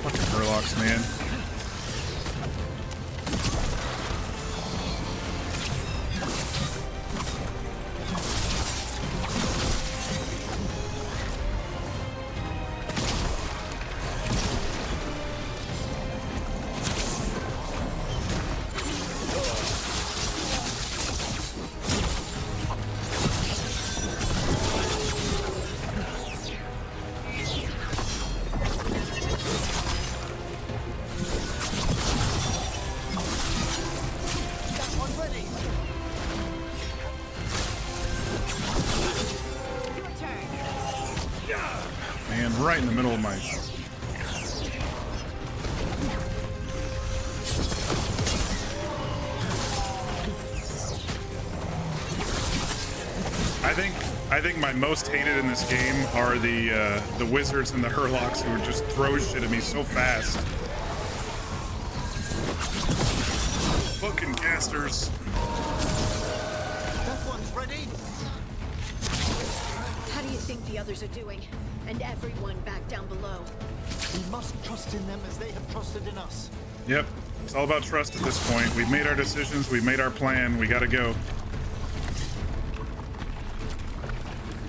Fucking Murlocs, man. Man, right in the middle of my... I think my most hated in this game are the wizards and the Hurlocks who just throw shit at me so fast. Fucking casters. That one's ready. How do you think the others are doing? And everyone back down below? We must trust in them as they have trusted in us. Yep, it's all about trust at this point. We've made our decisions, we've made our plan, we gotta go.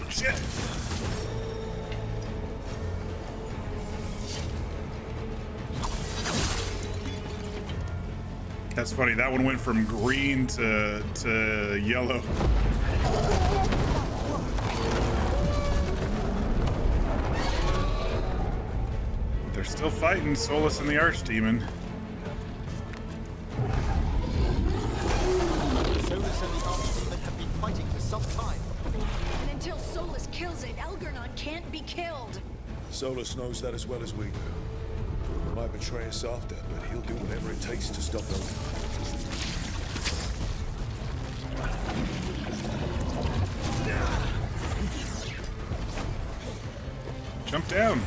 Shit! That's funny, that one went from green to yellow. They're still fighting Solus and the Archdemon. Solus and the Archdemon have been fighting for some time. And until Solus kills it, Elgarnon can't be killed. Solus knows that as well as we do. He might betray us after, but he'll do whatever it takes to stop them. Jump down.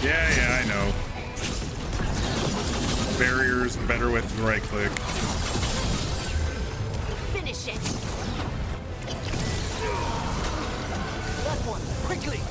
Yeah, I know. Barriers better with the right click. Finish it. That one, quickly.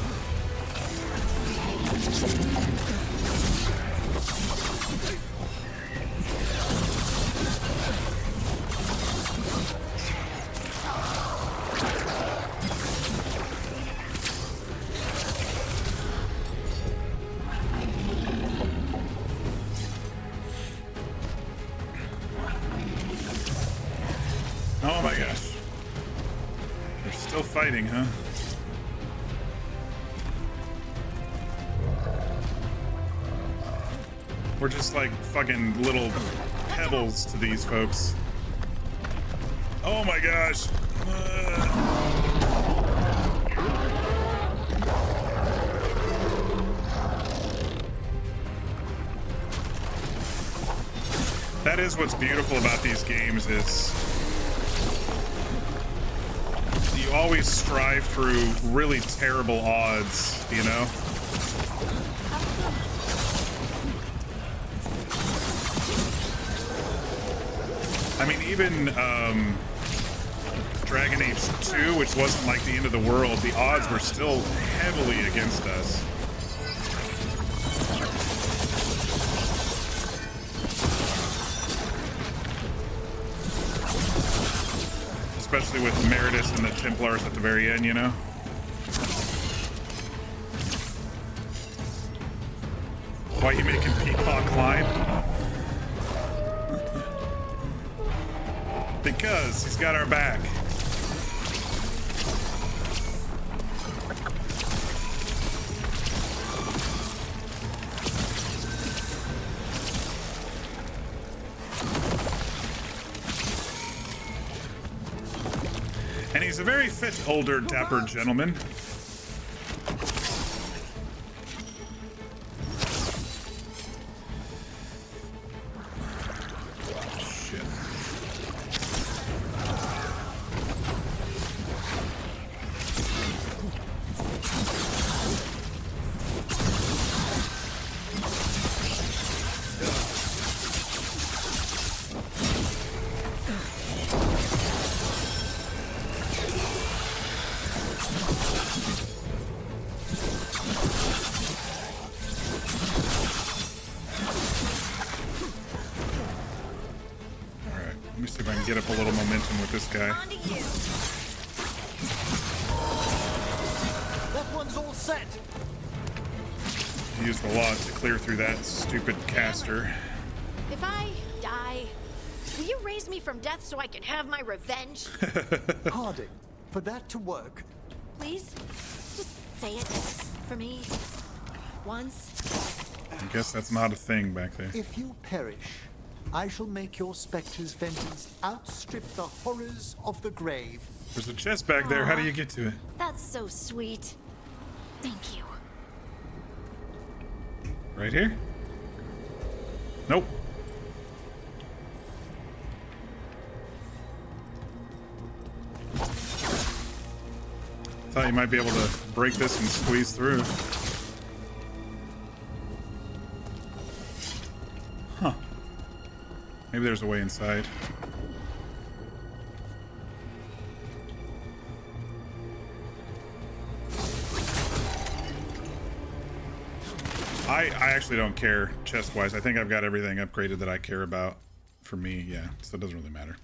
Oh my gosh. They're still fighting, huh? We're just like fucking little pebbles to these folks. Oh my gosh. That is what's beautiful about these games is you always strive through really terrible odds, you know? I mean, even Dragon Age 2, which wasn't like the end of the world, the odds were still heavily against us. Especially with Meridus and the Templars at the very end, you know? Why you making Peepaw climb? Because he's got our back. And he's a very fit, older, dapper gentleman. Get up a little momentum with this guy. That one's all set. Used a lot to clear through that stupid caster. If I die, will you raise me from death so I can have my revenge? Harding, for that to work, Please, just say it for me. Once. I guess that's not a thing back there. if you perish, I shall make your spectre's vengeance outstrip the horrors of the grave. There's a chest back there. How do you get to it? That's so sweet. Thank you. Right here? Nope. Thought you might be able to break this and squeeze through. Huh. Maybe there's a way inside. I actually don't care chest-wise. I think I've got everything upgraded that I care about for me, yeah. So it doesn't really matter.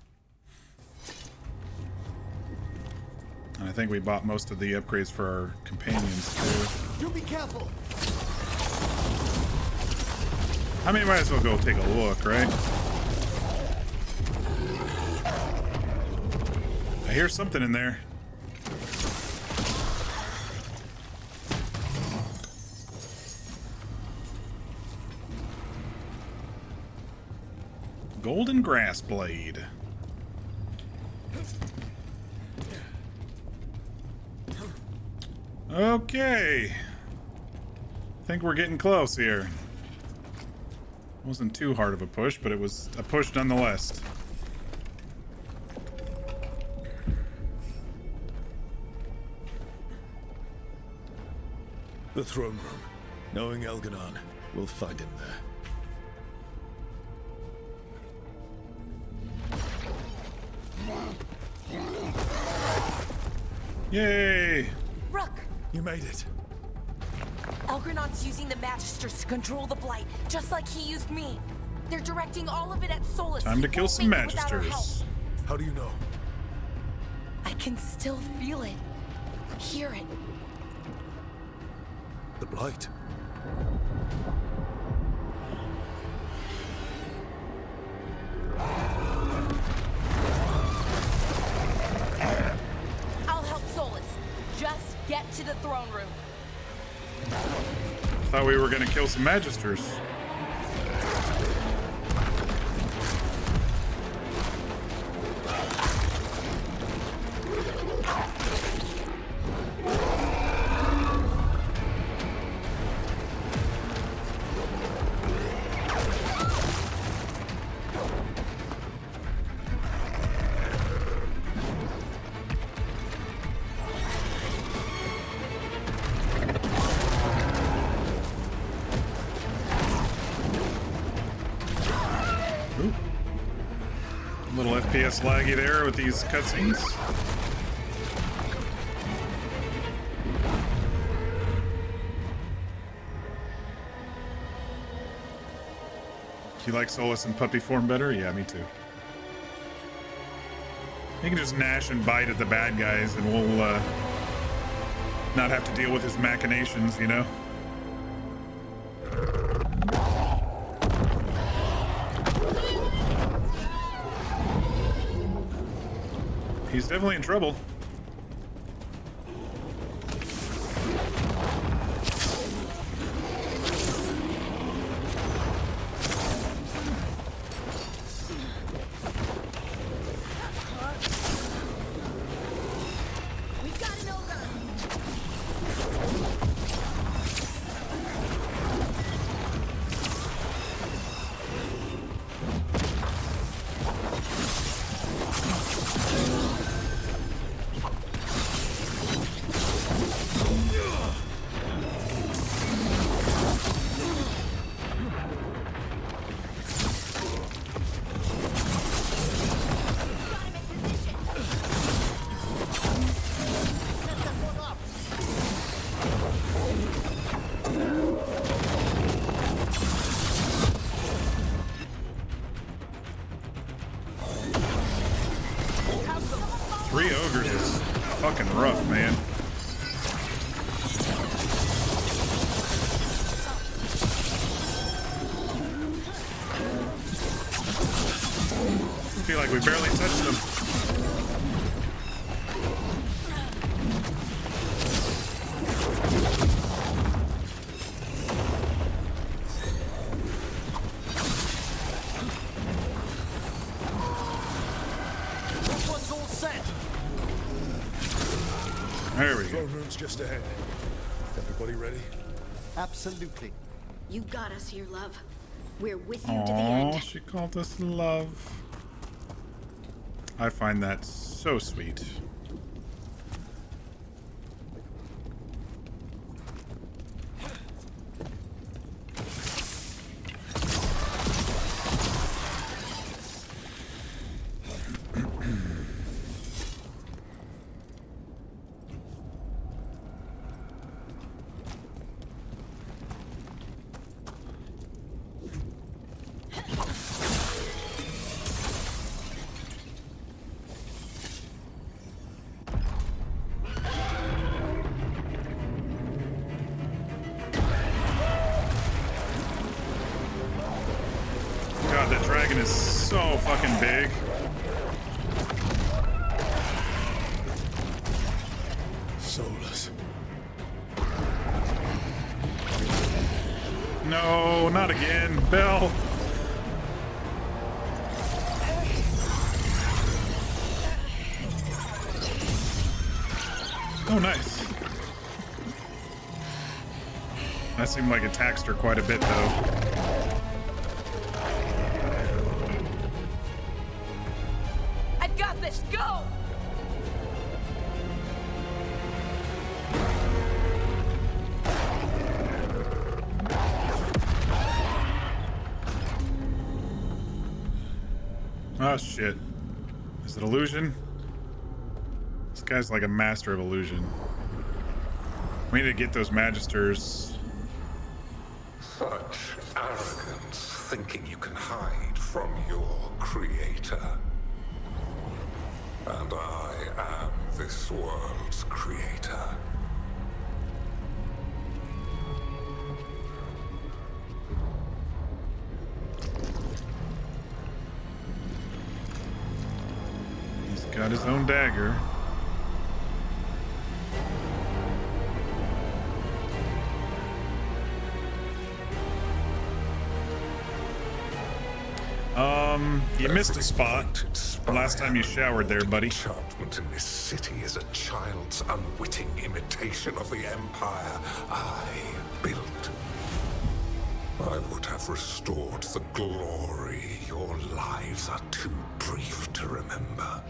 And I think we bought most of the upgrades for our companions too. You be careful. I mean, might as well go take a look, right? I hear something in there. Golden grass blade. Okay. I think we're getting close here. Wasn't too hard of a push, but it was a push nonetheless. The throne room. Knowing Elganon, we'll find him there. Yay! Rook! You made it. Elgranon's using the Magisters to control the Blight, just like he used me. They're directing all of it at Solus. Time to kill Won't some make it without our help. Magisters. How do you know? I can still feel it. Hear it. The Blight. I'll help Solus. Just get to the throne room. Thought we were gonna kill some Magisters. A little FPS laggy there with these cutscenes. You like Solus in puppy form better? Yeah, me too. He can just gnash and bite at the bad guys and we'll not have to deal with his machinations, you know? He's definitely in trouble. Three ogres is fucking rough, man. I feel like we barely touched them. There we go. Throne room's just ahead. Everybody ready? Absolutely. You got us here, love. We're with you to the end. Aww, she called us love. I find that so sweet. God, that dragon is so fucking big. Solus. No, not again. Bell. Oh, nice. That seemed like it taxed her quite a bit, though. I've got this. Go! Oh, shit. Is it illusion? This guy's like a master of illusion. We need to get those magisters. Such arrogance, thinking you can hide from your creator. And I am this world's creator. He's got his own dagger. You missed a spot last time you showered there, buddy. Enchantment in this city is a child's unwitting imitation of the empire I built. I would have restored the glory. Your lives are too brief to remember.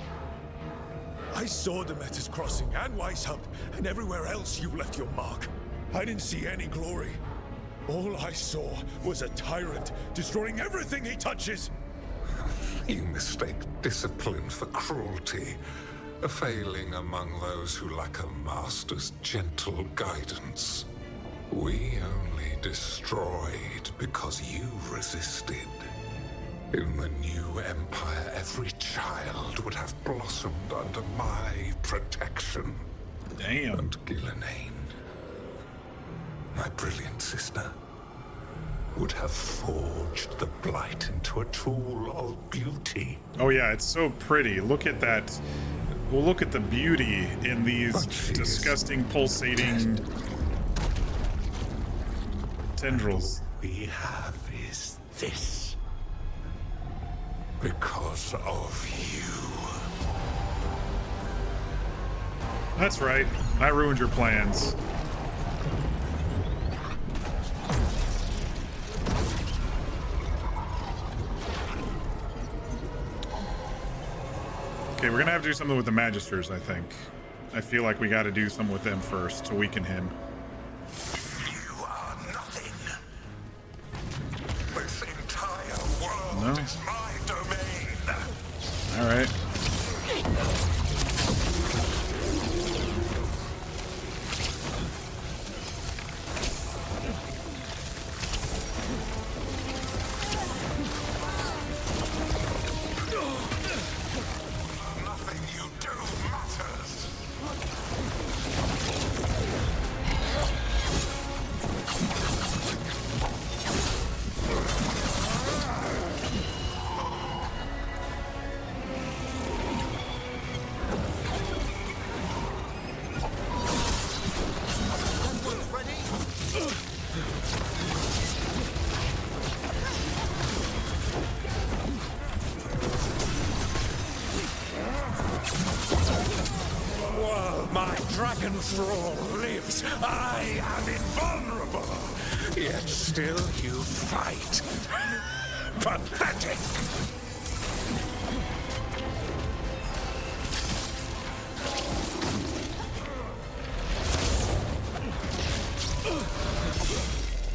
I saw Demeter's Crossing and Weishaupt, and everywhere else you've left your mark. I didn't see any glory. All I saw was a tyrant destroying everything he touches. You mistake discipline for cruelty, a failing among those who lack a master's gentle guidance. We only destroyed because you resisted. In the new empire, every child would have blossomed under my protection. Damn. And Gillenane, my brilliant sister, would have forged the blight into a tool of beauty. Oh yeah, it's so pretty. Look at that. Well, look at the beauty in these disgusting, pulsating tendrils. All we have is this. Because of you. That's right. I ruined your plans. Okay, we're gonna have to do something with the Magisters, I think. I feel like we gotta do something with them first to weaken him. You are nothing. This entire world is my domain. All right. Nothing you do matters. While my dragon thrall lives, I am invulnerable. Yet still you fight. Pathetic.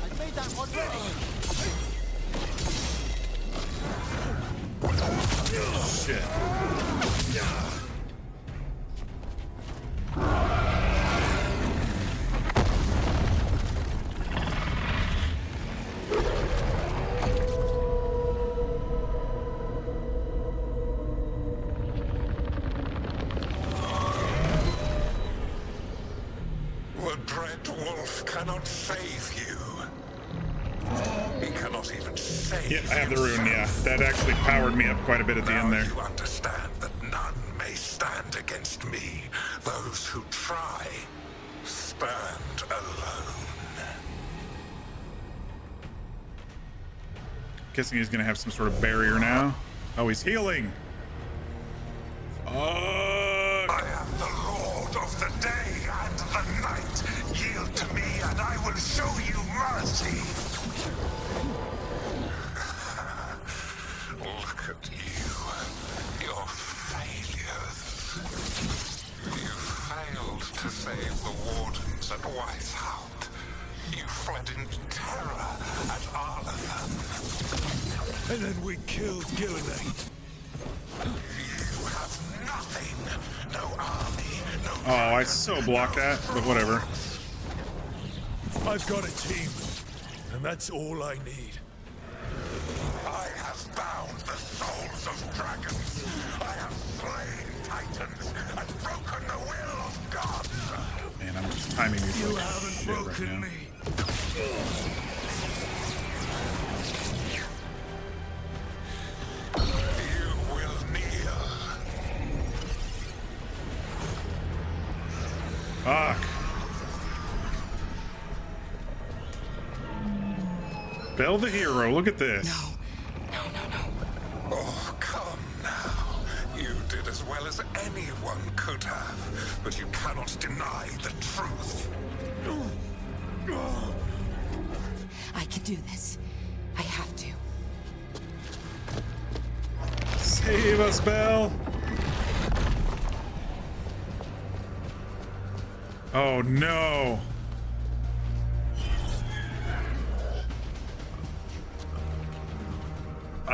I made that one Shit. The dread wolf cannot save you. He cannot even save Yeah, I have the rune, yeah. That actually powered me up quite a bit at the end there. You understand that none may stand against me. Those who try stand alone. Guessing he's gonna have some sort of barrier now. Oh, he's healing. I am the Lord of the day and the night. Yield to me and I will show you mercy. Look at you. Your failures. You failed to save the wardens at Weishaupt. You fled in terror at Arlathan. And then we killed Gillenane. You have nothing. No army, no... Oh, I so blocked that, but whatever. I've got a team, and that's all I need. I have bound the souls of dragons. I have slain titans and broken the will of gods. Man, I'm just timing these You like haven't shit broken right now. me. You will kneel. Fuck. Bell the hero, look at this. Oh, come now. You did as well as anyone could have, but you cannot deny the truth. I can do this. I have to. Save us, Bell. Oh no.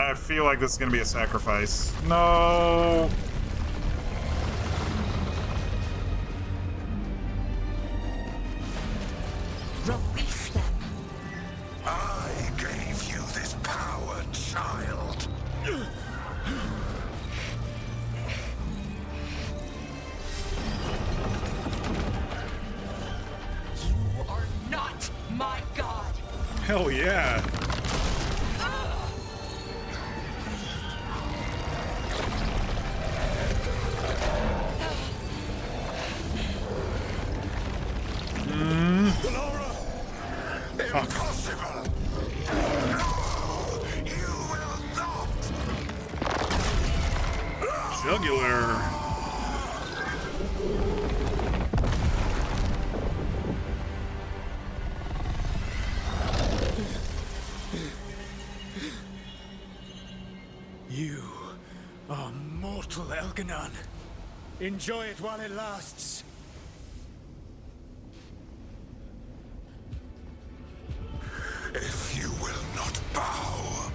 I feel like this is gonna be a sacrifice. No. Release them. I gave you this power, child. You are not my god. Hell yeah. Impossible! No! You will not! Jugular. You are mortal, Elganon. Enjoy it while it lasts. If you will not bow,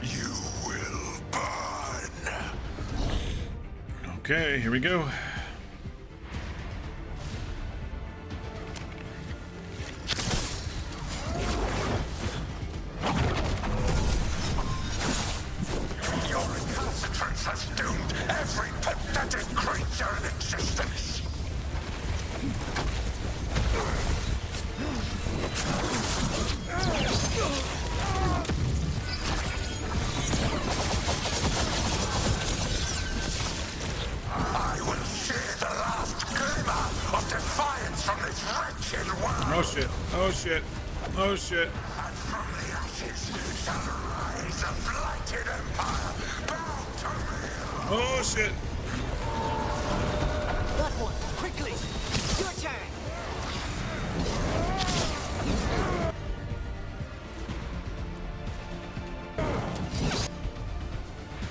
you will burn. Okay, here we go. Your recalcitrance has doomed every pathetic creature in existence. I will share the last glimmer of defiance from this wretched world. Oh shit. Oh shit. Oh shit. And from the ashes shall rise a blighted empire bound to rule. Oh shit. That one, quickly. Your turn.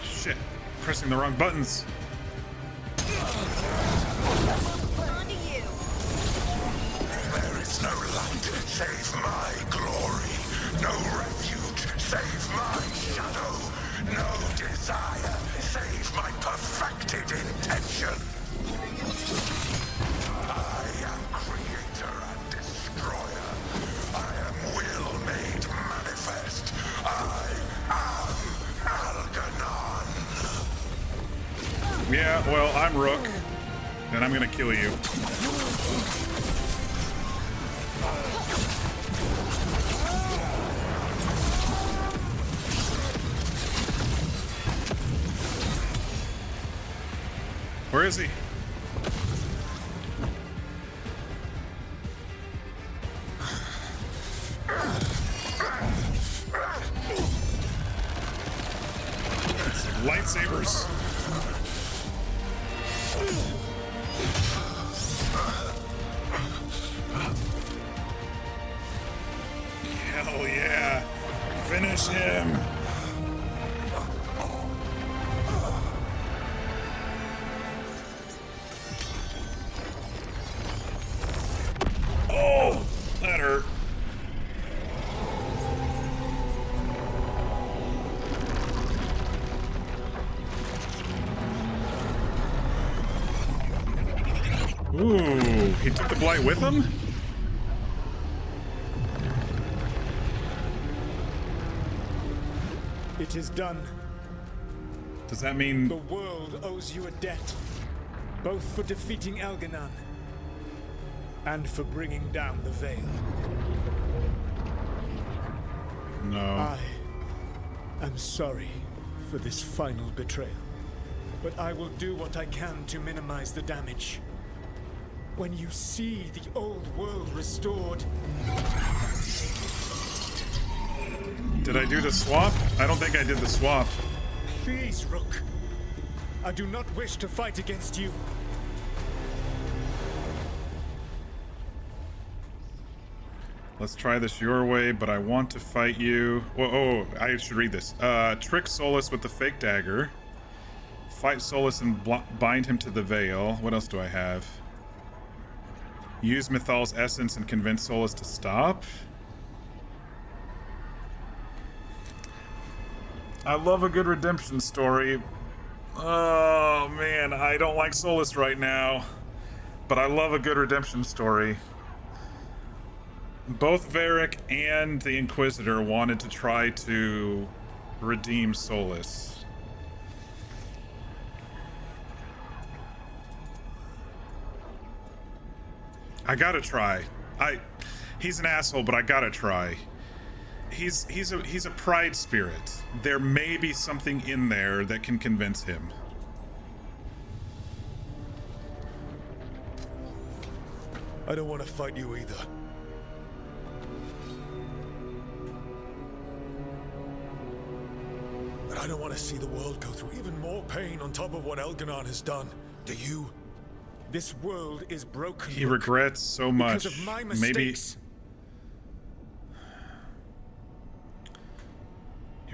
Shit. Pressing the wrong buttons. On to you. There is no light save my glory, no refuge save my shadow, no desire save my perfected intention. I am creator and destroyer. I am will made manifest. I am Algernon. Yeah, well, I'm Rook, and I'm gonna kill you. Where is he? Lightsabers. Hell yeah. Finish him. Oh, that hurt. Ooh, he took the blight with him? It is done. Does that mean The world owes you a debt, both for defeating Elganon and for bringing down the Veil. no? I am sorry for this final betrayal, but I will do what I can to minimize the damage. When you see the old world restored... Did I do the swap? I don't think I did the swap. Please, Rook. I do not wish to fight against you. Let's try this your way, but I want to fight you. Oh, I should read this. Trick Solus with the fake dagger. Fight Solus and bind him to the veil. What else do I have? Use Mythal's essence and convince Solus to stop. I love a good redemption story. Oh man, I don't like Solus right now, but I love a good redemption story. Both Varric and the Inquisitor wanted to try to redeem Solus. I gotta try. He's an asshole, but I gotta try. He's a pride spirit. There may be something in there that can convince him. I don't want to fight you either. But I don't want to see the world go through even more pain on top of what Elganon has done. Do you? This world is broken. He regrets so much. Because of my Maybe mistakes.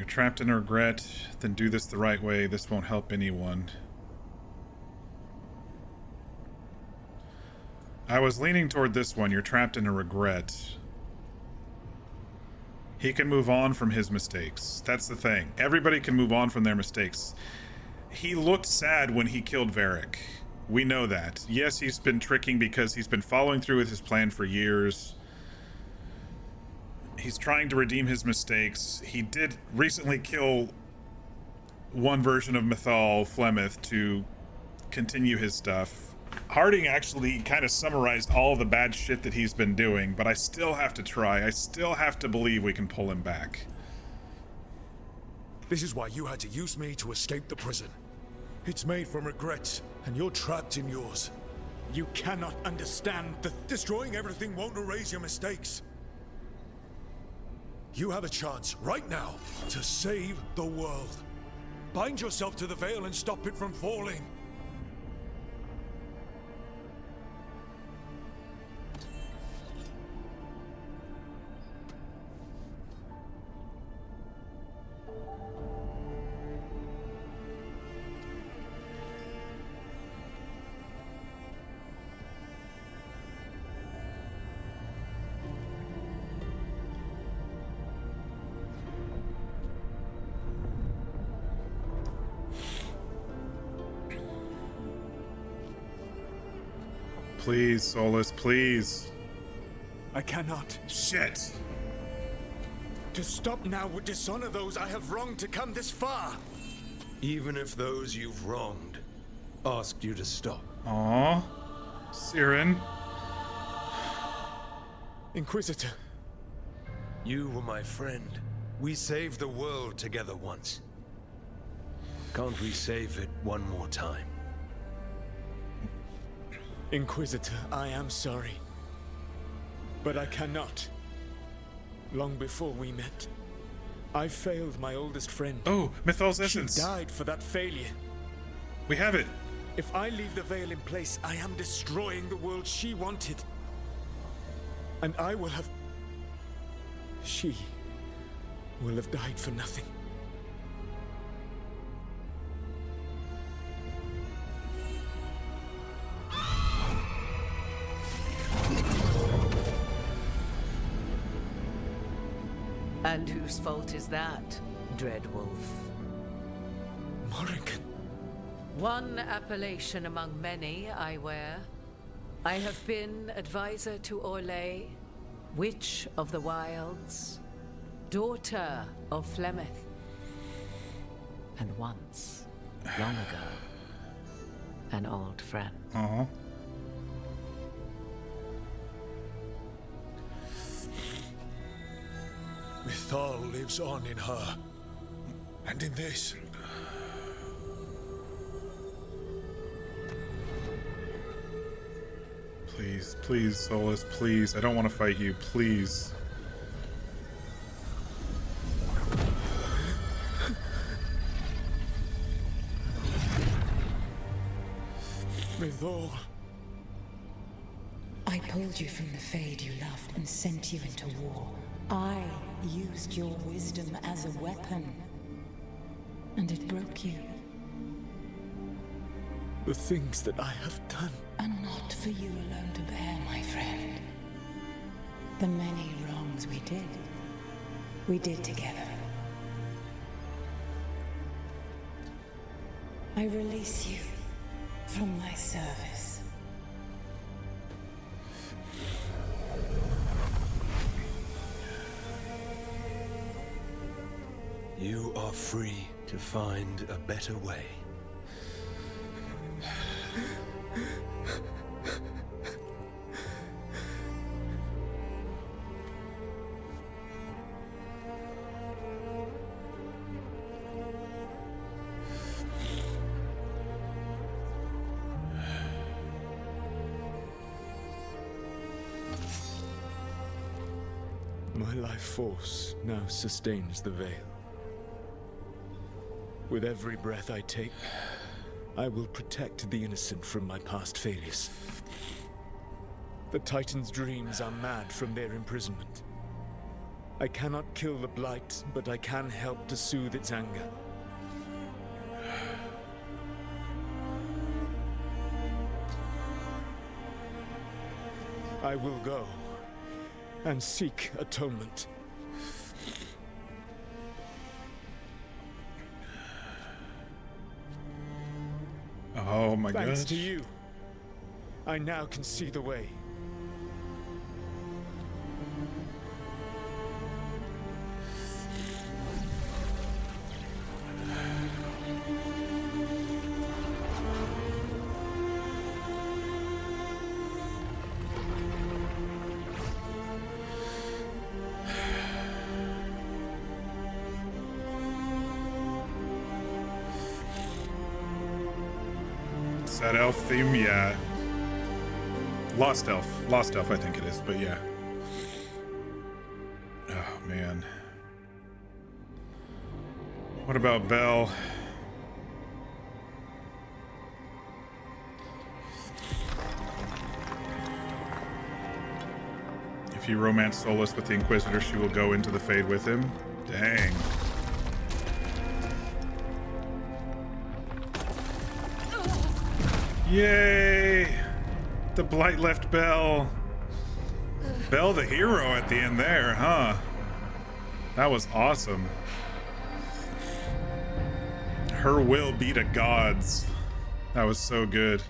you're trapped in regret, then do this the right way. This won't help anyone. I was leaning toward this one. You're trapped in a regret. He can move on from his mistakes. That's the thing. Everybody can move on from their mistakes. He looked sad when he killed Varric. We know that. Yes, he's been tricking because he's been following through with his plan for years. He's trying to redeem his mistakes. He did recently kill one version of Mythal, Flemeth, to continue his stuff. Harding actually kind of summarized all the bad shit that he's been doing, but I still have to try. I still have to believe we can pull him back. This is why you had to use me to escape the prison. It's made from regrets, and you're trapped in yours. You cannot understand the... Destroying everything won't erase your mistakes. You have a chance, right now, to save the world. Bind yourself to the veil and stop it from falling. Please, Solus, please. I cannot. Shit. To stop now would dishonor those I have wronged to come this far. Even if those you've wronged asked you to stop. Aww. Siren. Inquisitor. You were my friend. We saved the world together once. Can't we save it one more time? Inquisitor, I am sorry. But I cannot. Long before we met, I failed my oldest friend. Oh, Mythal's essence. She died for that failure. We have it. If I leave the veil in place, I am destroying the world she wanted. And I will have... She will have died for nothing. And whose fault is that, Dreadwolf? Morrigan. One appellation among many, I wear. I have been advisor to Orlais, Witch of the Wilds, daughter of Flemeth, and once, long ago, an old friend. Aww. Mythal lives on in her. And in this. Please, please, Solus, please. I don't want to fight you, please. Mythal. I pulled you from the Fade you loved and sent you into war. I used your wisdom as a weapon. And it broke you. The things that I have done are not for you alone to bear, my friend. The many wrongs we did together. I release you from my service. You are free to find a better way. My life force now sustains the Veil. With every breath I take, I will protect the innocent from my past failures. The Titan's dreams are mad from their imprisonment. I cannot kill the Blight, but I can help to soothe its anger. I will go and seek atonement. Oh my god. Thanks to you, I now can see the way. That elf theme, yeah. Lost Elf, I think it is, but yeah. Oh man. What about Belle? If you romance Solus with the Inquisitor, she will go into the Fade with him. Dang. Yay! The Blight left Belle. Belle the hero at the end there, huh? That was awesome. Her will be to God's. That was so good.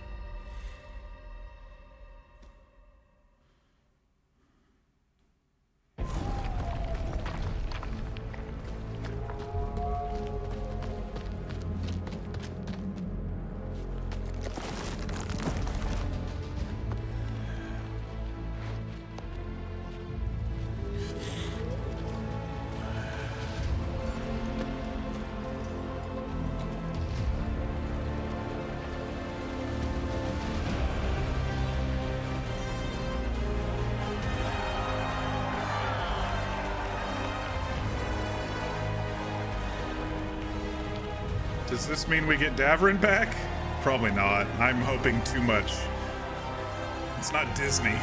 Does this mean we get Davrin back? Probably not. I'm hoping too much. It's not Disney.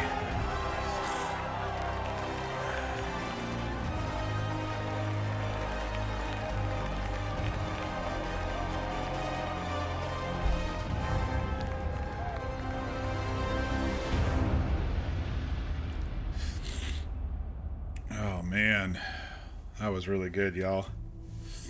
Oh man, that was really good, y'all.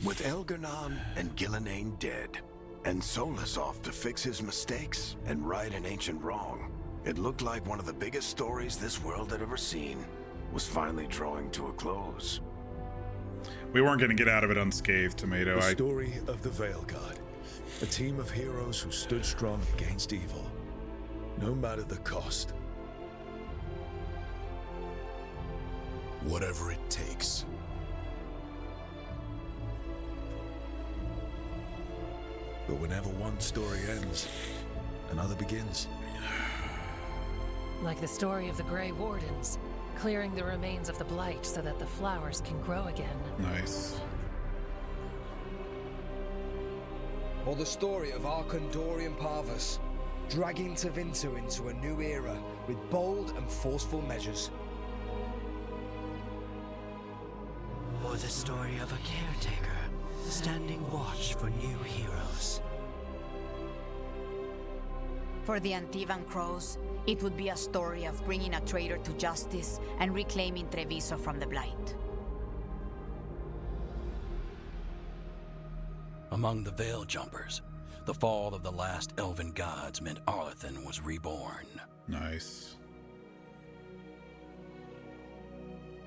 With Elgar'nan and Gillenane dead, and Solus off to fix his mistakes and right an ancient wrong, it looked like one of the biggest stories this world had ever seen was finally drawing to a close. We weren't going to get out of it unscathed, Tomato. The story of the Veilguard, a team of heroes who stood strong against evil, no matter the cost. Whatever it takes. But whenever one story ends, another begins. Like the story of the Grey Wardens, clearing the remains of the Blight so that the flowers can grow again. Nice. Or the story of Arkandorian Parvus, dragging Tevinter into a new era with bold and forceful measures. Or the story of a caretaker, standing watch for new heroes. For the Antivan Crows, it would be a story of bringing a traitor to justice and reclaiming Treviso from the Blight. Among the Veil Jumpers, The fall of the last elven gods meant Arlethan was reborn. Nice.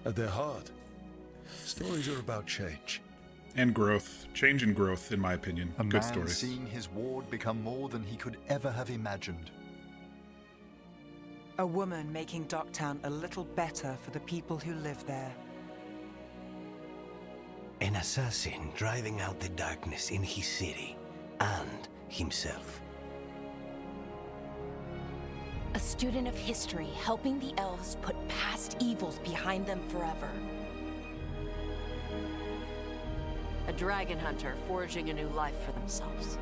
At their heart, stories are about change. And growth. Change and growth, in my opinion. A Good man stories. seeing his ward become more than he could ever have imagined. A woman making Docktown a little better for the people who live there. An assassin driving out the darkness in his city and himself. A student of history helping the elves put past evils behind them forever. A dragon hunter forging a new life for themselves.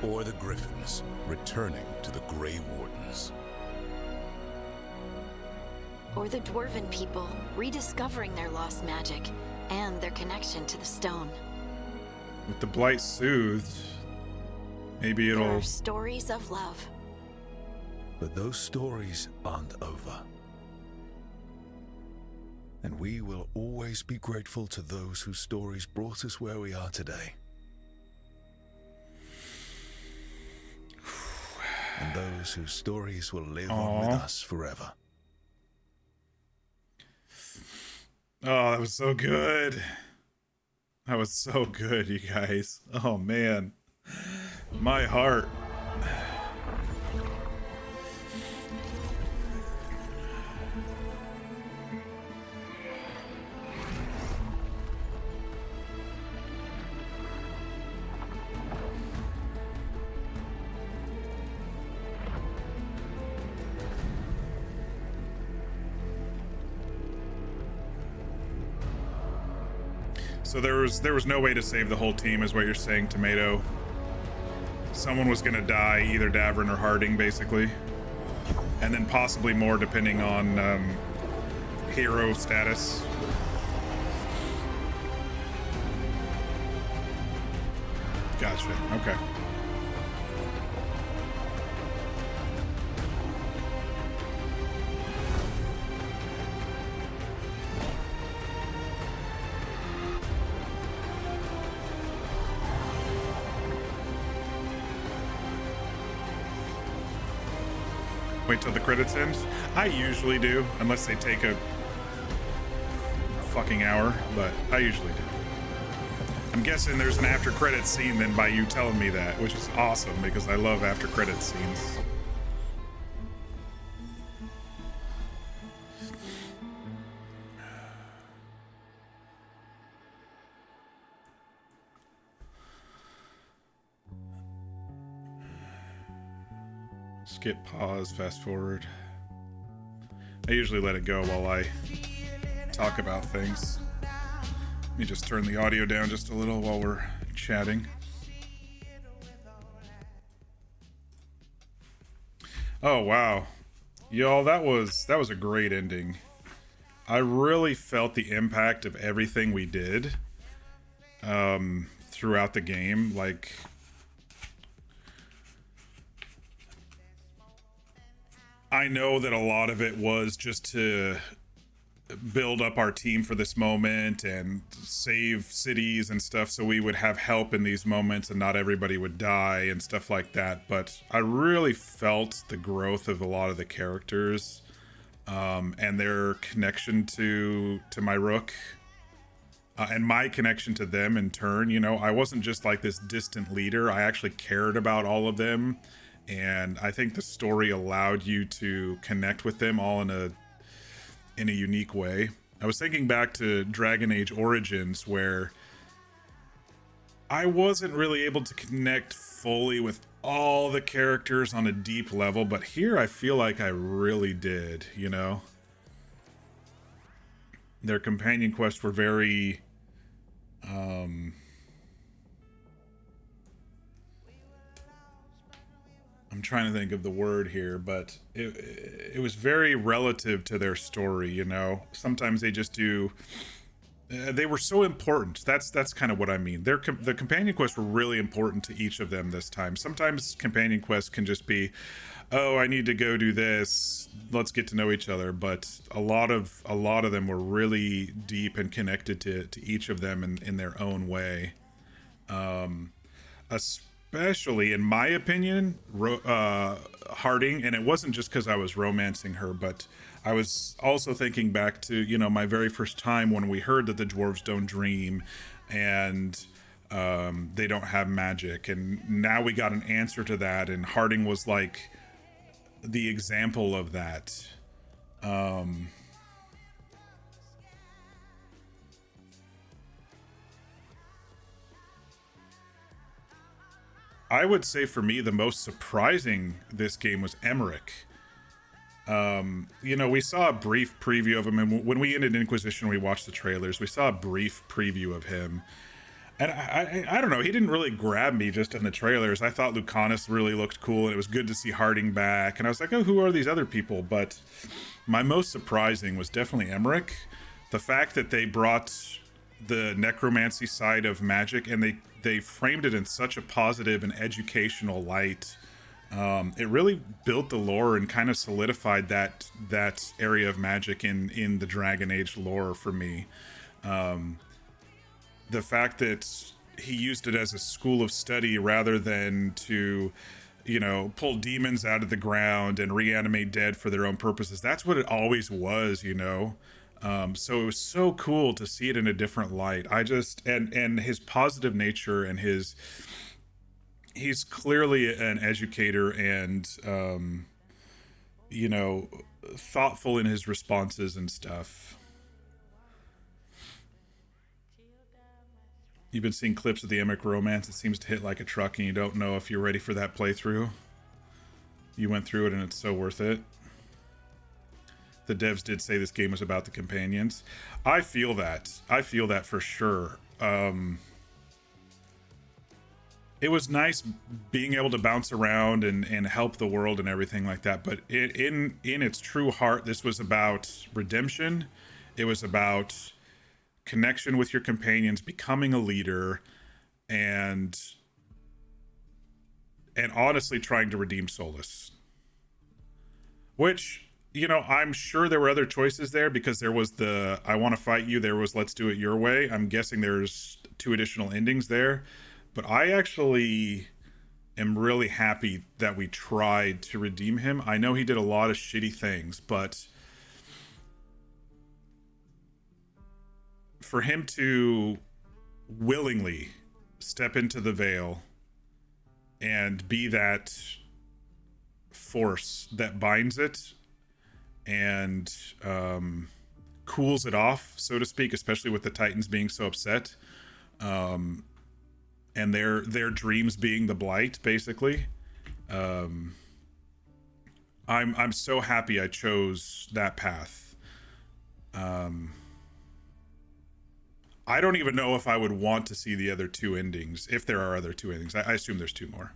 Or the Griffins returning to the Grey Wardens. Or the Dwarven people rediscovering their lost magic and their connection to the stone. With the blight soothed, maybe There it'll... are stories of love. But those stories aren't over. And we will always be grateful to those whose stories brought us where we are today. And those whose stories will live on with us forever. Oh, that was so good. That was so good, you guys. Oh, man. My heart. So there was no way to save the whole team, is what you're saying, Tomato. Someone was gonna die, either Davern or Harding, basically, and then possibly more depending on hero status. Gotcha. Okay. Wait till the credits end? I usually do, unless they take a fucking hour, but I usually do. I'm guessing there's an after credits scene then by you telling me that, which is awesome because I love after credits scenes. Skip, pause, fast forward. I usually let it go while I talk about things. Let me just turn the audio down just a little while we're chatting. Oh wow. Y'all, that was a great ending. I really felt the impact of everything we did throughout the game. Like, I know that a lot of it was just to build up our team for this moment and save cities and stuff so we would have help in these moments and not everybody would die and stuff like that. But I really felt the growth of a lot of the characters and their connection to my rook and my connection to them in turn. You know, I wasn't just like this distant leader. I actually cared about all of them. And I think the story allowed you to connect with them all in a unique way. I was thinking back to Dragon Age Origins, where I wasn't really able to connect fully with all the characters on a deep level, but here I feel like I really did, you know? Their companion quests were very I'm trying to think of the word here, but it was very relative to their story, you know? Sometimes they just do... they were so important. That's kind of what I mean. The companion quests were really important to each of them this time. Sometimes companion quests can just be, oh, I need to go do this. Let's get to know each other. But a lot of them were really deep and connected to each of them in their own way. Especially, in my opinion, Harding, and it wasn't just because I was romancing her, but I was also thinking back to, you know, my very first time when we heard that the dwarves don't dream and they don't have magic, and now we got an answer to that, and Harding was like the example of that. I would say for me, the most surprising this game was Emmerich. You know, we saw a brief preview of him, and when we ended Inquisition, we watched the trailers. We saw a brief preview of him, and I don't know, he didn't really grab me just in the trailers. I thought Lucanus really looked cool, and it was good to see Harding back, and I was like, oh, who are these other people? But my most surprising was definitely Emmerich. The fact that they brought the necromancy side of magic, and they framed it in such a positive and educational light. It really built the lore and kind of solidified that area of magic in the Dragon Age lore for me. The fact that he used it as a school of study rather than to, you know, pull demons out of the ground and reanimate dead for their own purposes. That's what it always was, you know. So it was so cool to see it in a different light. I just, and his positive nature, and he's clearly an educator and, you know, thoughtful in his responses and stuff. You've been seeing clips of the Emmerich romance. It seems to hit like a truck, and you don't know if you're ready for that playthrough. You went through it, and it's so worth it. The devs did say this game was about the companions. I feel that. I feel that for sure. It was nice being able to bounce around and help the world and everything like that. But in its true heart, this was about redemption. It was about connection with your companions, becoming a leader, and honestly trying to redeem Solus. Which, you know, I'm sure there were other choices there, because there was the I want to fight you, there was let's do it your way. I'm guessing there's 2 additional endings there. But I actually am really happy that we tried to redeem him. I know he did a lot of shitty things, but for him to willingly step into the Veil and be that force that binds it and cools it off, so to speak, especially with the Titans being so upset, and their dreams being the blight, basically. I'm so happy I chose that path. I don't even know if I would want to see the other 2 endings, if there are other 2 endings. I assume there's 2 more.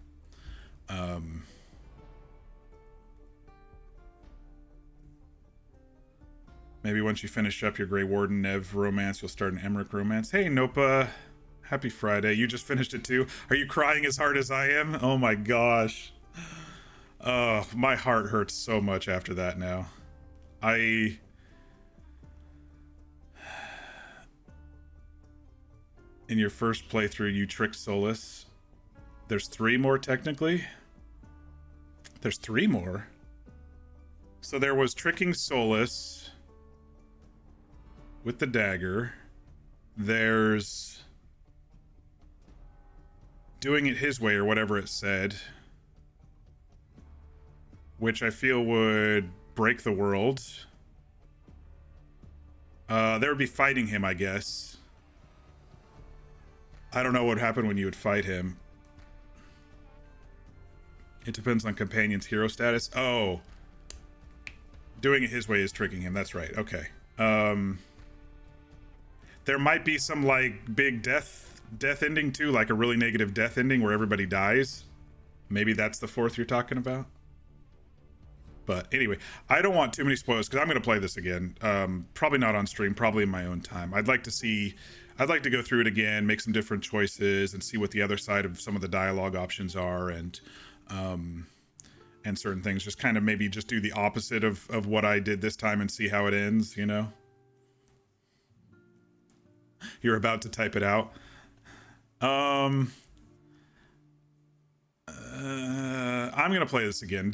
Maybe once you finish up your Grey Warden Nev romance, you'll start an Emmerich romance. Hey, Nopa. Happy Friday. You just finished it too. Are you crying as hard as I am? Oh my gosh. My heart hurts so much after that now. In your first playthrough, you tricked Solus. There's 3 more technically? There's 3 more? So there was tricking Solus with the dagger. There's doing it his way, or whatever it said, which I feel would break the world. There would be fighting him, I guess. I don't know what would happen when you would fight him. It depends on companion's hero status. Oh, doing it his way is tricking him. That's right. Okay. There might be some like big death ending too, like a really negative death ending where everybody dies. Maybe that's the 4th you're talking about. But anyway, I don't want too many spoilers because I'm going to play this again. Probably not on stream, probably in my own time. I'd like to go through it again, make some different choices, and see what the other side of some of the dialogue options are, and certain things. Just kind of maybe just do the opposite of what I did this time and see how it ends, you know? You're about to type it out. I'm gonna play this again.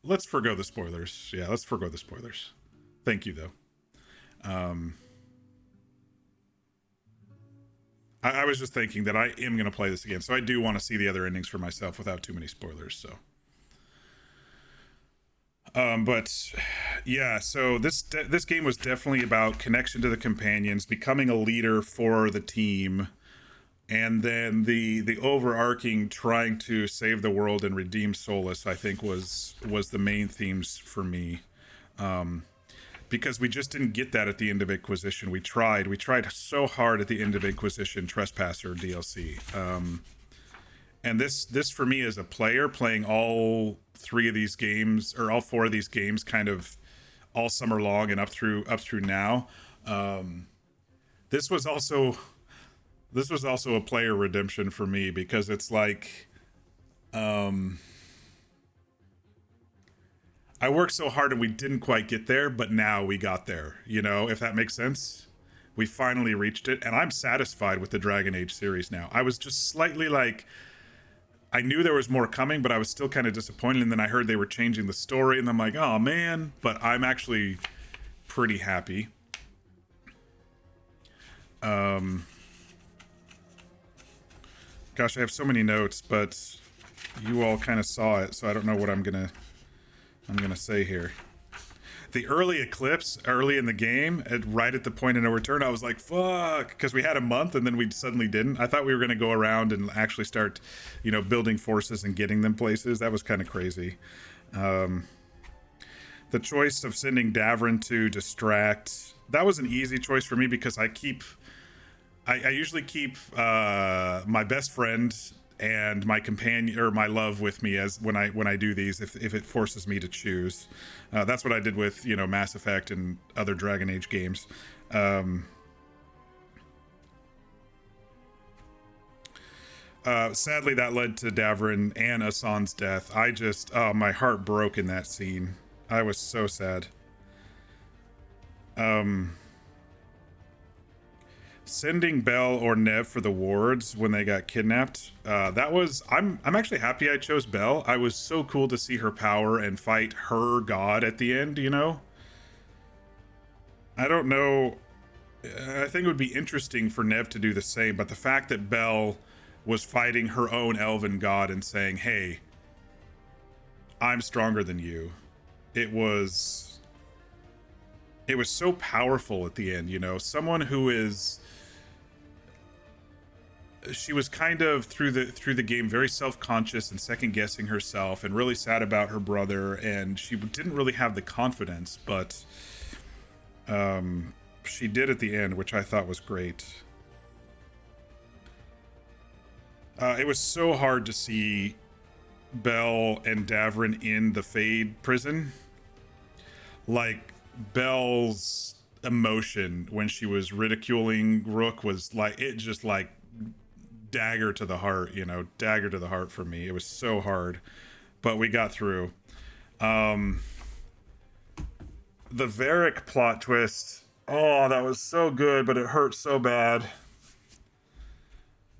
Let's forgo the spoilers. Yeah, let's forgo the spoilers. Thank you though. I was just thinking that I am gonna play this again, so I do want to see the other endings for myself without too many spoilers. So, but yeah, so this game was definitely about connection to the companions, becoming a leader for the team. And then the overarching trying to save the world and redeem Solus, I think was the main themes for me, because we just didn't get that at the end of Inquisition. We tried so hard at the end of Inquisition Trespasser DLC, and this for me as a player playing all 3 of these games, or all 4 of these games, kind of all summer long and up through now. This was also a player redemption for me, because it's like, I worked so hard and we didn't quite get there, but now we got there, you know, if that makes sense. We finally reached it, and I'm satisfied with the Dragon Age series now. I was just slightly like, I knew there was more coming, but I was still kind of disappointed, and then I heard they were changing the story, and I'm like, oh man, but I'm actually pretty happy. Gosh, I have so many notes, but you all kind of saw it, so I don't know what I'm gonna say here. The early Eclipse, early in the game, right at the point of no return, I was like, fuck, because we had a month and then we suddenly didn't. I thought we were gonna go around and actually start, you know, building forces and getting them places. That was kind of crazy. The choice of sending Davrin to distract, that was an easy choice for me, because I usually keep my best friend and my companion, or my love, with me as when I do these, if it forces me to choose. That's what I did with, you know, Mass Effect and other Dragon Age games. Sadly, that led to Davrin and Asan's death. My heart broke in that scene. I was so sad. Sending Belle or Nev for the wards when they got kidnapped, I'm actually happy I chose Belle. I was so cool to see her power and fight her god at the end, you know? I don't know, I think it would be interesting for Nev to do the same, but the fact that Belle was fighting her own elven god and saying, hey, I'm stronger than you, it was so powerful at the end, you know? Someone who is, she was kind of through the game very self-conscious and second-guessing herself and really sad about her brother, and she didn't really have the confidence, but she did at the end, which I thought was great. It was so hard to see Belle and Davrin in the Fade prison. Like, Belle's emotion when she was ridiculing Rook was like, it just like dagger to the heart, you know, dagger to the heart for me. It was so hard, but we got through. The Varric plot twist, oh, that was so good, but it hurt so bad.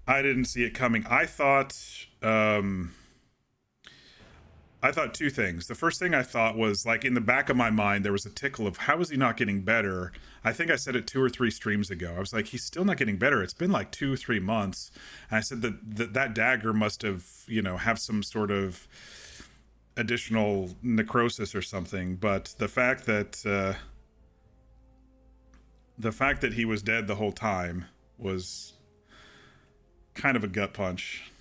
I didn't see it coming. I thought two things. The first thing I thought was, like, in the back of my mind, there was a tickle of, how is he not getting better? I think I said it 2 or 3 streams ago. I was like, he's still not getting better. It's been like 2-3 months. And I said that dagger must have, you know, have some sort of additional necrosis or something. But the fact that he was dead the whole time was kind of a gut punch.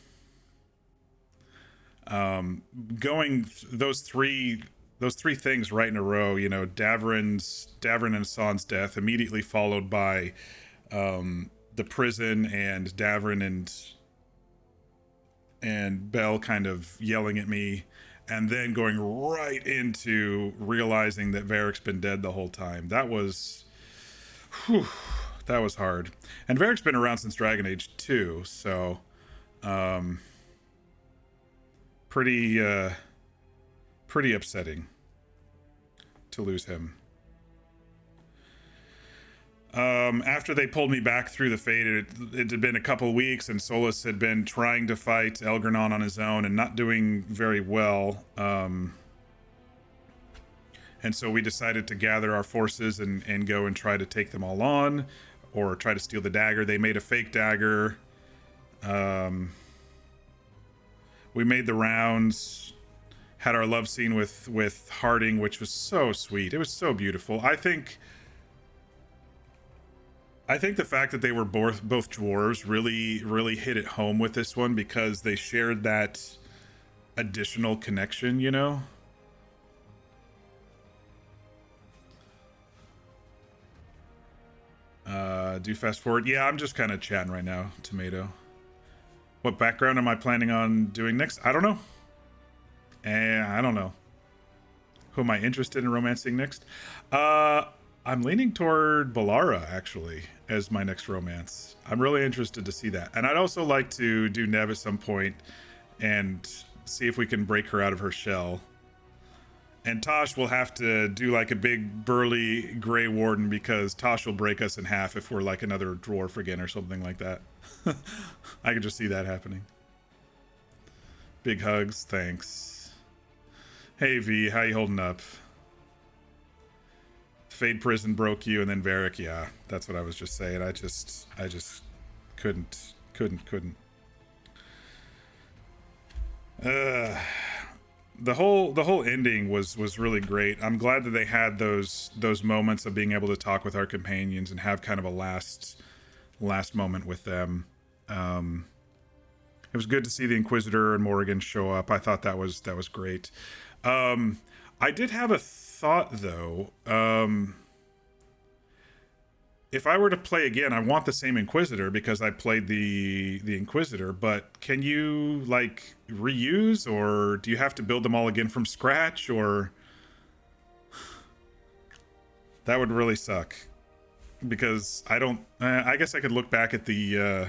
Going those three things right in a row, you know, Davrin and Asan's death, immediately followed by the prison and Davrin and Belle kind of yelling at me, and then going right into realizing that Varric's been dead the whole time. That was hard. And Varric's been around since Dragon Age 2, so pretty upsetting to lose him. After they pulled me back through the Fate, it had been a couple of weeks, and Solus had been trying to fight Elgranon on his own and not doing very well. And so we decided to gather our forces and go and try to take them all on, or try to steal the dagger. They made a fake dagger. We made the rounds, had our love scene with Harding, which was so sweet. It was so beautiful. I think the fact that they were both dwarves really hit it home with this one, because they shared that additional connection, you know? Do fast forward. Yeah, I'm just kind of chatting right now, Tomato. What background am I planning on doing next? I don't know. I don't know. Who am I interested in romancing next? I'm leaning toward Balara, actually, as my next romance. I'm really interested to see that. And I'd also like to do Nev at some point and see if we can break her out of her shell. And Tosh will have to do like a big burly Grey Warden, because Tosh will break us in half if we're like another dwarf again or something like that. I could just see that happening. Big hugs, thanks. Hey V, how you holding up? Fade Prison broke you, and then Varric, yeah, that's what I was just saying. I just couldn't. The whole ending was really great. I'm glad that they had those moments of being able to talk with our companions and have kind of a last moment with them. It was good to see the Inquisitor and Morrigan show up. I thought that was great. I did have a thought though. If I were to play again, I want the same Inquisitor because I played the Inquisitor, but can you like reuse, or do you have to build them all again from scratch, or that would really suck, because I don't I guess I could look back at the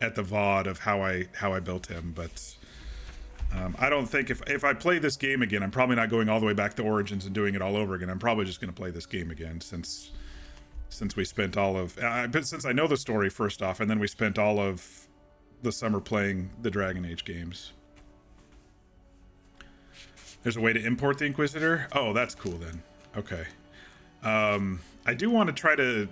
VOD of how I built him, but I don't think if I play this game again, I'm probably not going all the way back to Origins and doing it all over again. I'm probably just going to play this game again since we spent all of since I know the story first off, and then we spent all of the summer playing the Dragon Age games. There's a way to import the Inquisitor? Oh, that's cool then. Okay. I do want to try to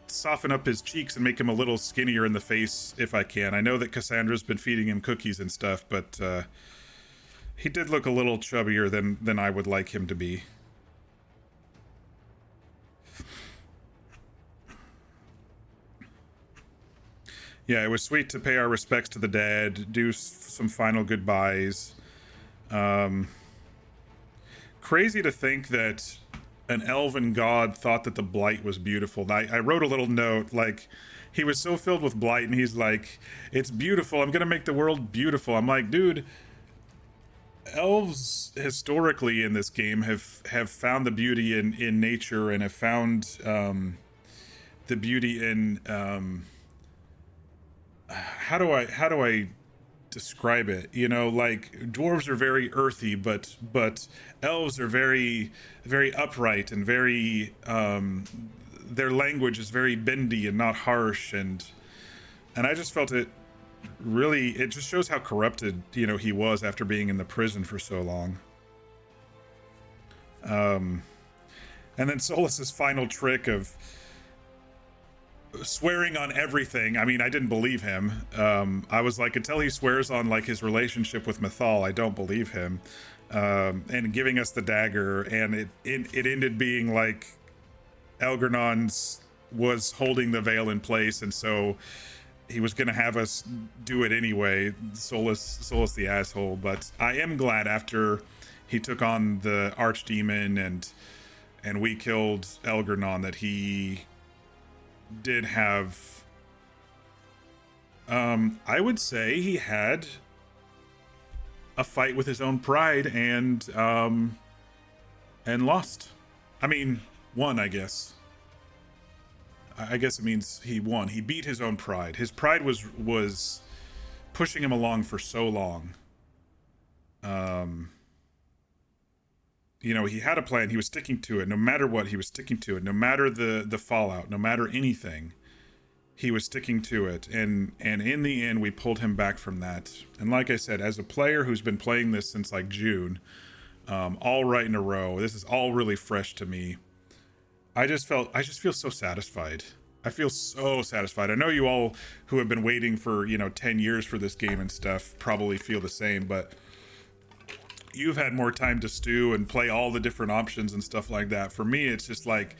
soften up his cheeks and make him a little skinnier in the face if I can. I know that Cassandra's been feeding him cookies and stuff, but he did look a little chubbier than I would like him to be. Yeah, it was sweet to pay our respects to the dead, do some final goodbyes. Crazy to think that an elven god thought that the blight was beautiful. I wrote a little note, like, he was so filled with blight, and he's like, it's beautiful, I'm gonna make the world beautiful. I'm like, dude, elves historically in this game have found the beauty in nature, and have found the beauty in how do I describe it? You know, like, dwarves are very earthy, but elves are very, very upright and very their language is very bendy and not harsh, and I just felt it just shows how corrupted, you know, he was after being in the prison for so long. And then Solus's final trick of swearing on everything. I mean, I didn't believe him. I was like, until he swears on like his relationship with Mythal, I don't believe him. And giving us the dagger, and it ended being like Elgernon's was holding the veil in place, and so he was gonna have us do it anyway. Solus the asshole. But I am glad after he took on the archdemon and we killed Elgernon that he did have I would say he had a fight with his own pride and lost. I mean, won, I guess. I guess it means he won. He beat his own pride. His pride was pushing him along for so long. you know, he had a plan. He was sticking to it. No matter what, he was sticking to it. No matter the fallout, no matter anything, he was sticking to it. And in the end, we pulled him back from that. And like I said, as a player who's been playing this since like June, all right in a row, this is all really fresh to me. I just feel so satisfied. I feel so satisfied. I know you all who have been waiting for, you know, 10 years for this game and stuff probably feel the same, but you've had more time to stew and play all the different options and stuff like that. For me, it's just like,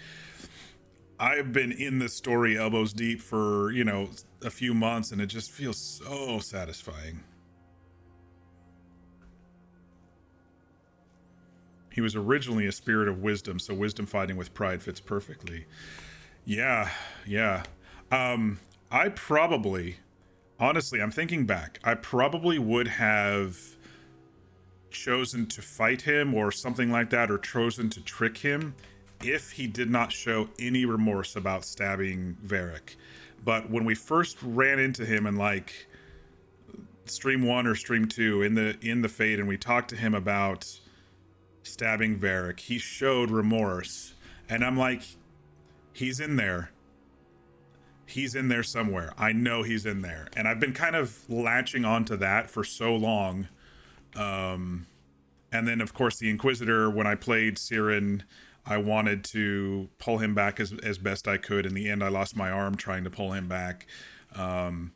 I've been in this story elbows deep for, you know, a few months, and it just feels so satisfying. He was originally a spirit of wisdom, so wisdom fighting with pride fits perfectly. Yeah. I probably, honestly, I'm thinking back, I probably would have chosen to fight him or something like that, or chosen to trick him if he did not show any remorse about stabbing Varric. But when we first ran into him in like stream 1 or stream 2 in the Fade, and we talked to him about stabbing Varric, he showed remorse, and I'm like, he's in there. He's in there somewhere. I know he's in there. And I've been kind of latching onto that for so long. And then, of course, the Inquisitor, when I played Siren, I wanted to pull him back as best I could. In the end, I lost my arm trying to pull him back. And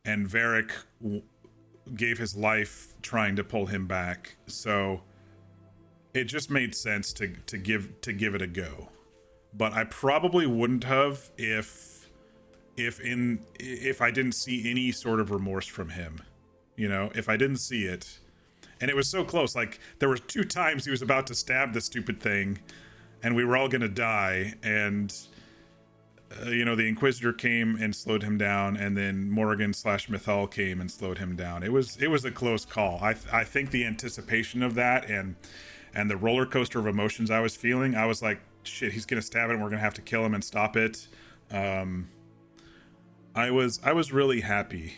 Varric gave his life trying to pull him back. So it just made sense to give it a go. But I probably wouldn't have if I didn't see any sort of remorse from him. You know, if I didn't see it. And it was so close. Like, there were 2 times he was about to stab the stupid thing, and we were all gonna die. And you know, the Inquisitor came and slowed him down, and then Morrigan/Mythal came and slowed him down. It was a close call. I think the anticipation of that and the roller coaster of emotions I was feeling, I was like, shit, he's gonna stab it and we're gonna have to kill him and stop it. I was really happy.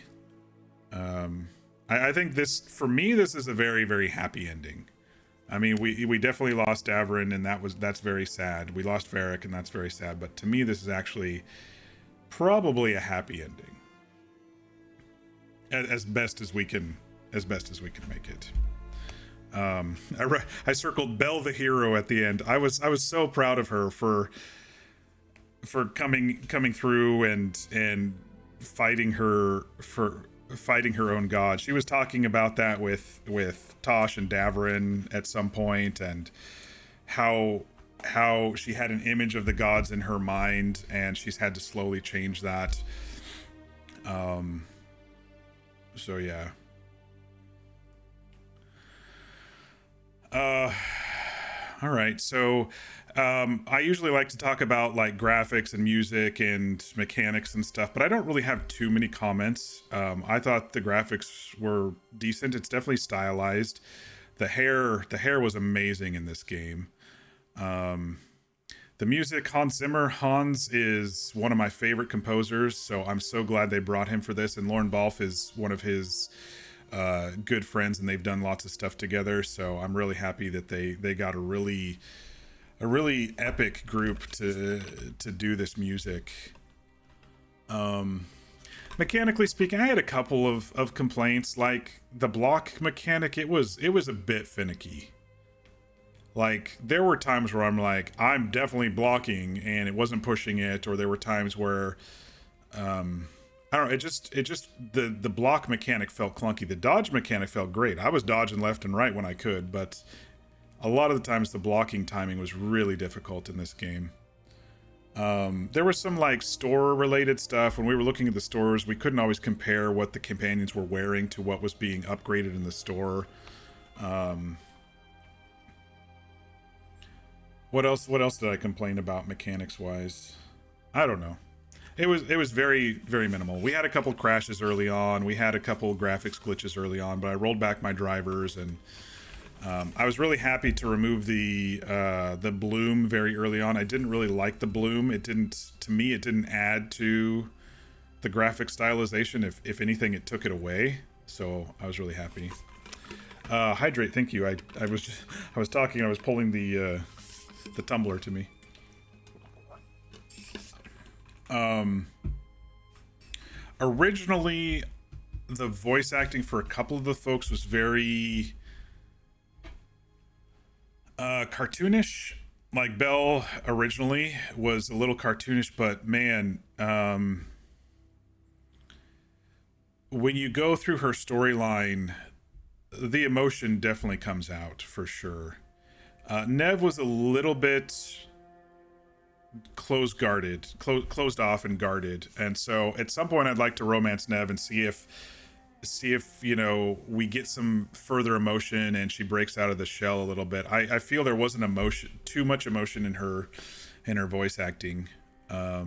I think this, for me, this is a very, very happy ending. I mean, we definitely lost Davrin, and that's very sad. We lost Varric, and that's very sad. But to me, this is actually probably a happy ending, as best as we can make it. I circled Belle the hero at the end. I was so proud of her for coming through and fighting her own god. She was talking about that with Tosh and Davrin at some point, and how she had an image of the gods in her mind, and she's had to slowly change that. So yeah. All right, so I usually like to talk about like graphics and music and mechanics and stuff, but I don't really have too many comments. I thought the graphics were decent. It's definitely stylized. The hair was amazing in this game. The music, Hans Zimmer. Hans is one of my favorite composers, so I'm so glad they brought him for this. And Lorne Balfe is one of his good friends, and they've done lots of stuff together. So I'm really happy that they got a really epic group to do this music. Mechanically speaking, I had a couple of complaints. Like the block mechanic, it was a bit finicky. Like there were times where I'm like, I'm definitely blocking and it wasn't pushing it, or there were times where I don't know, it just the block mechanic felt clunky. The dodge mechanic felt great. I was dodging left and right when I could, but a lot of the times the blocking timing was really difficult in this game. There was some like store related stuff. When we were looking at the stores, we couldn't always compare what the companions were wearing to what was being upgraded in the store. What else did I complain about mechanics wise? I don't know. It was very, very minimal. We had a couple crashes early on. We had a couple graphics glitches early on, but I rolled back my drivers, and I was really happy to remove the bloom very early on. I didn't really like the bloom. To me, it didn't add to the graphic stylization. If anything, it took it away. So I was really happy. Hydrate, thank you. I was talking. I was pulling the tumbler to me. Originally, the voice acting for a couple of the folks was very cartoonish. Like Belle originally was a little cartoonish, but man, when you go through her storyline, the emotion definitely comes out for sure. Nev was a little bit closed off and guarded, and so at some point I'd like to romance Nev and see if you know, we get some further emotion and she breaks out of the shell a little bit. I feel there wasn't too much emotion in her voice acting, but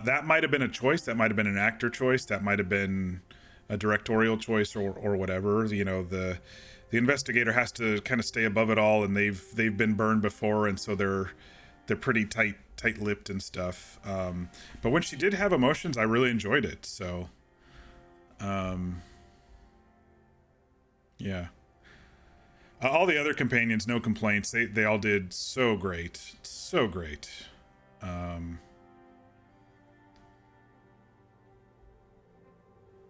that might have been a choice. That might have been an actor choice. That might have been a directorial choice or whatever. You know, the investigator has to kind of stay above it all, and they've been burned before, and so they're pretty tight-lipped and stuff. But when she did have emotions, I really enjoyed it. So, yeah. All the other companions, no complaints. They all did so great, so great.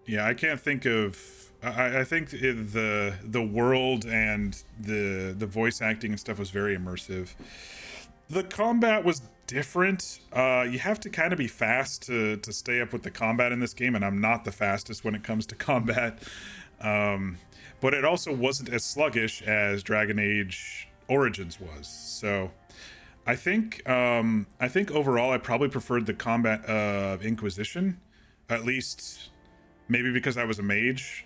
Yeah, I can't think of. I think the world and the voice acting and stuff was very immersive. The combat was different. You have to kind of be fast to stay up with the combat in this game, and I'm not the fastest when it comes to combat. But it also wasn't as sluggish as Dragon Age Origins was. So I think overall I probably preferred the combat of Inquisition, at least maybe because I was a mage.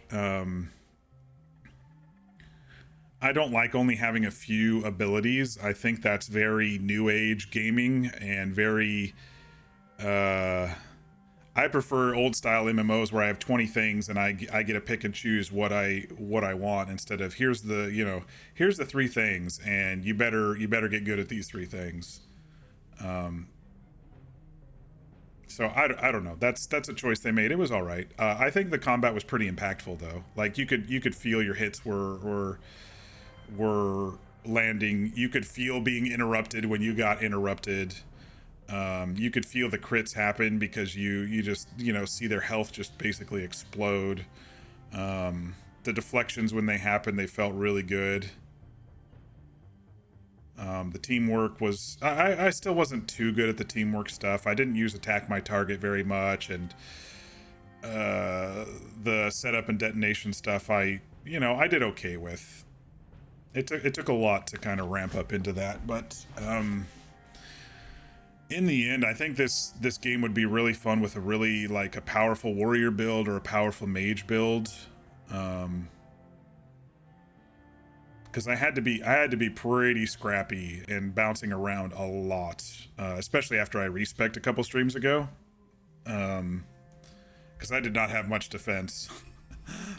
I don't like only having a few abilities. I think that's very new age gaming and very I prefer old style MMOs where I have 20 things and I get to pick and choose what I want, instead of here's the 3 things and you better get good at these 3 things. So I don't know. That's a choice they made. It was all right. I think the combat was pretty impactful though. Like you could feel your hits were landing. You could feel being interrupted when you got interrupted. You could feel the crits happen because you just see their health just basically explode. The deflections when they happened, they felt really good. The teamwork was I still wasn't too good at the teamwork stuff. I didn't use attack my target very much, and the setup and detonation stuff I did okay with. It took a lot to kind of ramp up into that, but in the end, I think this game would be really fun with a really a powerful warrior build or a powerful mage build. Because I had to be pretty scrappy and bouncing around a lot, especially after I respec'd a couple streams ago. Because I did not have much defense.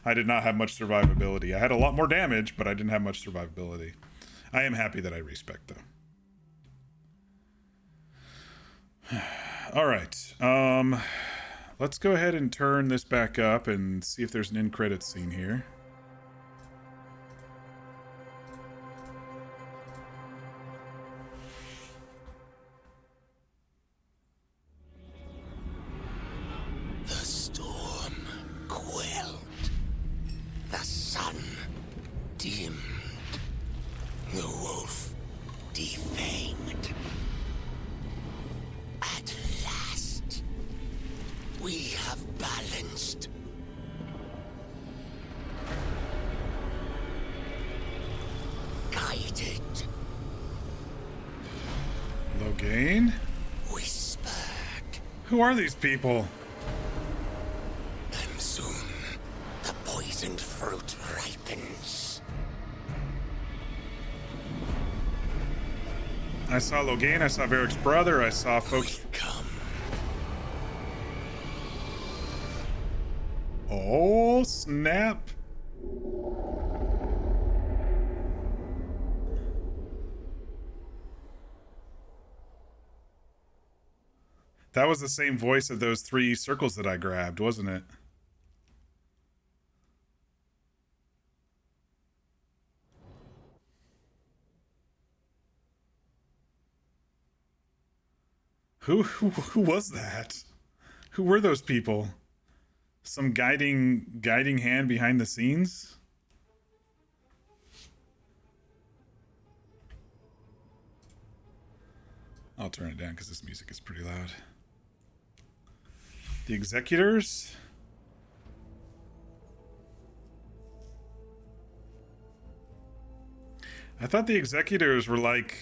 I did not have much survivability. I had a lot more damage, but I didn't have much survivability. I am happy that I respect though. All right. Let's go ahead and turn this back up and see if there's an end credits scene here. The storm quelled. The sun dimmed. The wolf defanged. At last, we have balanced. Guided. Logain? Whispered. Who are these people? And soon, the poisoned fruit ripens. I saw Logain, I saw Varric's brother, I saw folks. Oh, snap. That was the same voice of those 3 circles that I grabbed, wasn't it? Who was that? Who were those people? Some guiding hand behind the scenes? I'll turn it down because this music is pretty loud. The Executors? I thought the Executors were like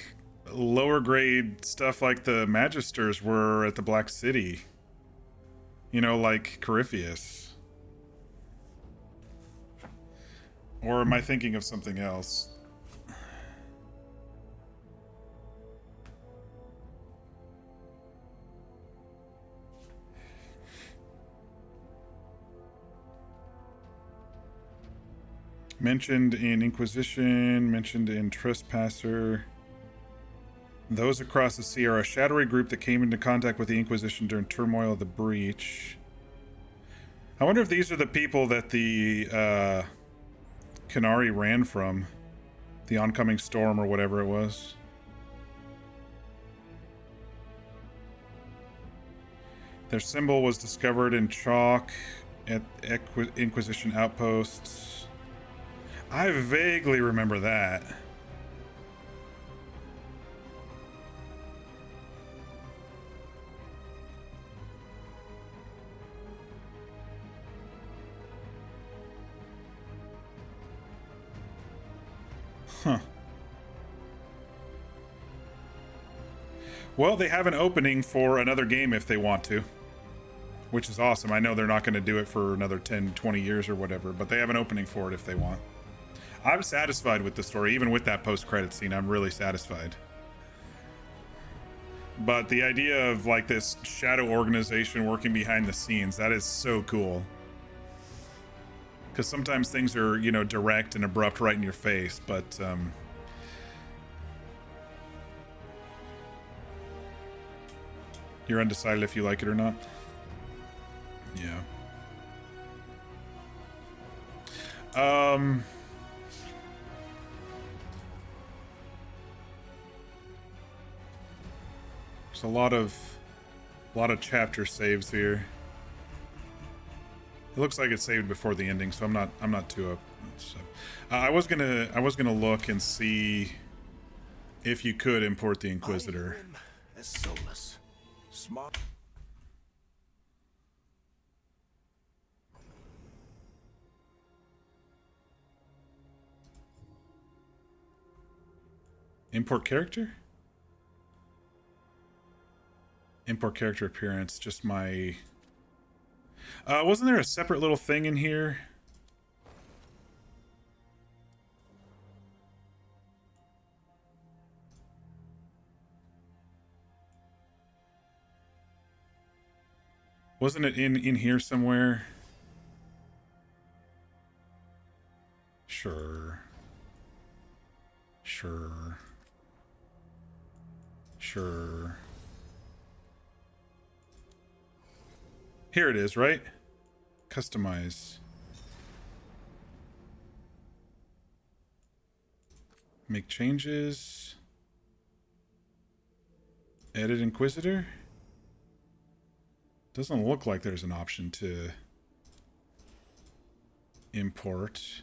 lower grade stuff like the Magisters were at the Black City. You know, like Corypheus. Or am I thinking of something else? Mentioned in Inquisition, mentioned in Trespasser. Those across the sea are a shadowy group that came into contact with the Inquisition during turmoil of the Breach. I wonder if these are the people that the Canary ran from. The oncoming storm or whatever it was. Their symbol was discovered in chalk at Inquisition outposts. I vaguely remember that. Huh. Well, they have an opening for another game if they want to, which is awesome. I know they're not going to do it for another 10, 20 years or whatever, but they have an opening for it if they want. I'm satisfied with the story. Even with that post-credit scene, I'm really satisfied. But the idea of like this shadow organization working behind the scenes, that is so cool. Because sometimes things are, you know, direct and abrupt right in your face, but you're undecided if you like it or not. Yeah. There's a lot of chapter saves here. It looks like it's saved before the ending, so I'm not too up. So, I was gonna look and see if you could import the Inquisitor. As Solus. Smart. Import character? Import character appearance, just my... wasn't there a separate little thing in here? Wasn't it in here somewhere? Sure. Sure. Sure. Here it is, right? Customize. Make changes. Edit Inquisitor. Doesn't look like there's an option to import.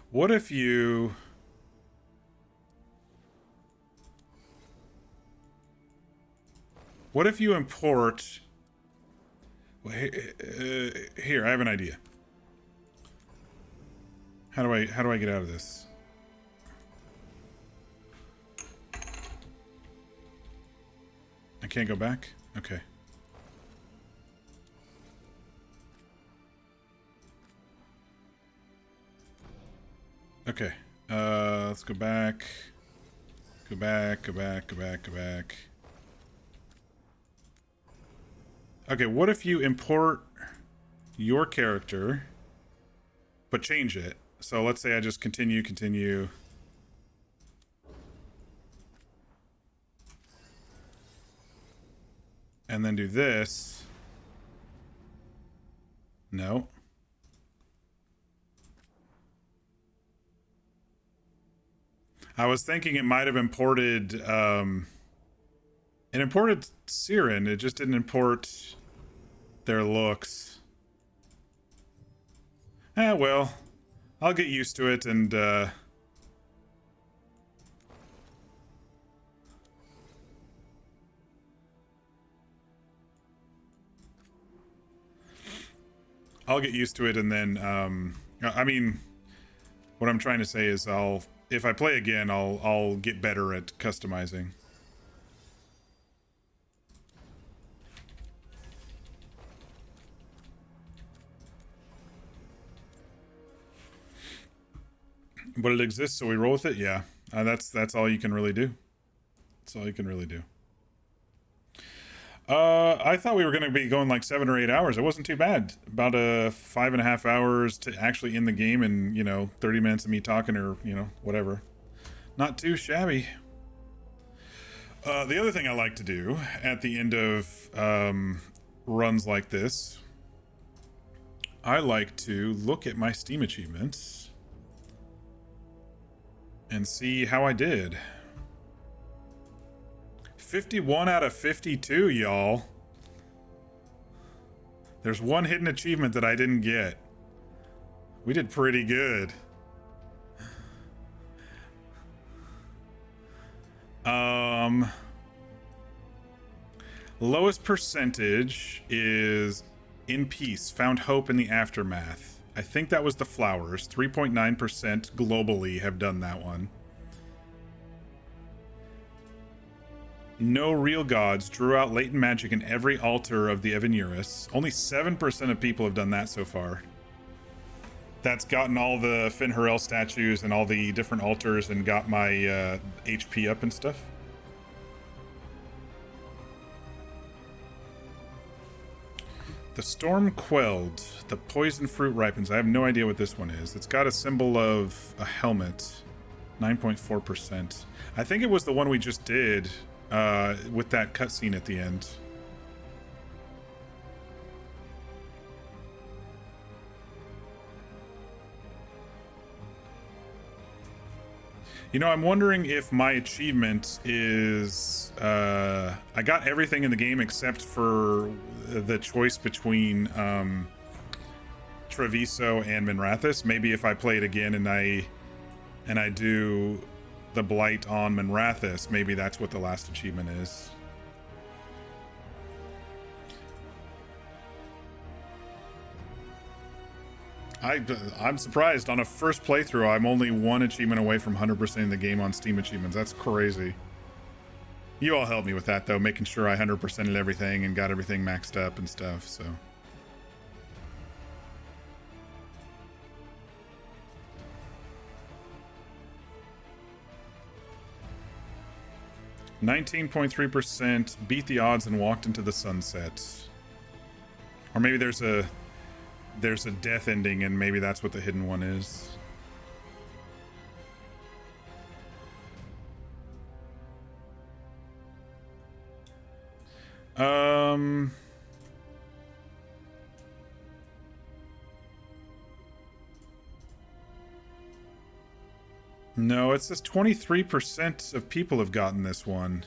What if you... What if you import... Here, I have an idea. How do I get out of this? I can't go back? Okay. Okay. Let's go back. Go back, go back, go back, go back. Okay, what if you import your character, but change it? So let's say I just continue. And then do this. No. I was thinking it might have imported, it imported Siren. It just didn't import their looks. Well, I'll get used to it and, I'll get used to it and then, I mean, what I'm trying to say is if I play again, I'll get better at customizing. But it exists, so we roll with it. Yeah, that's all you can really do. That's all you can really do. I thought we were going to be going like 7 or 8 hours. It wasn't too bad. About 5.5 hours to actually end the game, and 30 minutes of me talking, or whatever. Not too shabby. The other thing I like to do at the end of runs like this, I like to look at my Steam achievements and see how I did. 51 out of 52, y'all. There's one hidden achievement that I didn't get. We did pretty good. Lowest percentage is in peace, found hope in the aftermath. I think that was the flowers. 3.9% globally have done that one. No real gods drew out latent magic in every altar of the Evanurus. Only 7% of people have done that so far. That's gotten all the Finharel statues and all the different altars and got my HP up and stuff. The storm quelled. The poison fruit ripens. I have no idea what this one is. It's got a symbol of a helmet. 9.4%. I think it was the one we just did with that cutscene at the end. I'm wondering if my achievement is I got everything in the game except for the choice between Treviso and Minrathous. Maybe if I play it again and I do the Blight on Minrathous, maybe that's what the last achievement is. I'm surprised. On a first playthrough, I'm only one achievement away from 100%ing the game on Steam achievements. That's crazy. You all helped me with that, though, making sure I 100%ed everything and got everything maxed up and stuff, so. %, beat the odds and walked into the sunset. Or maybe there's a death ending, and maybe that's what the hidden one is. No, it says 23% of people have gotten this one.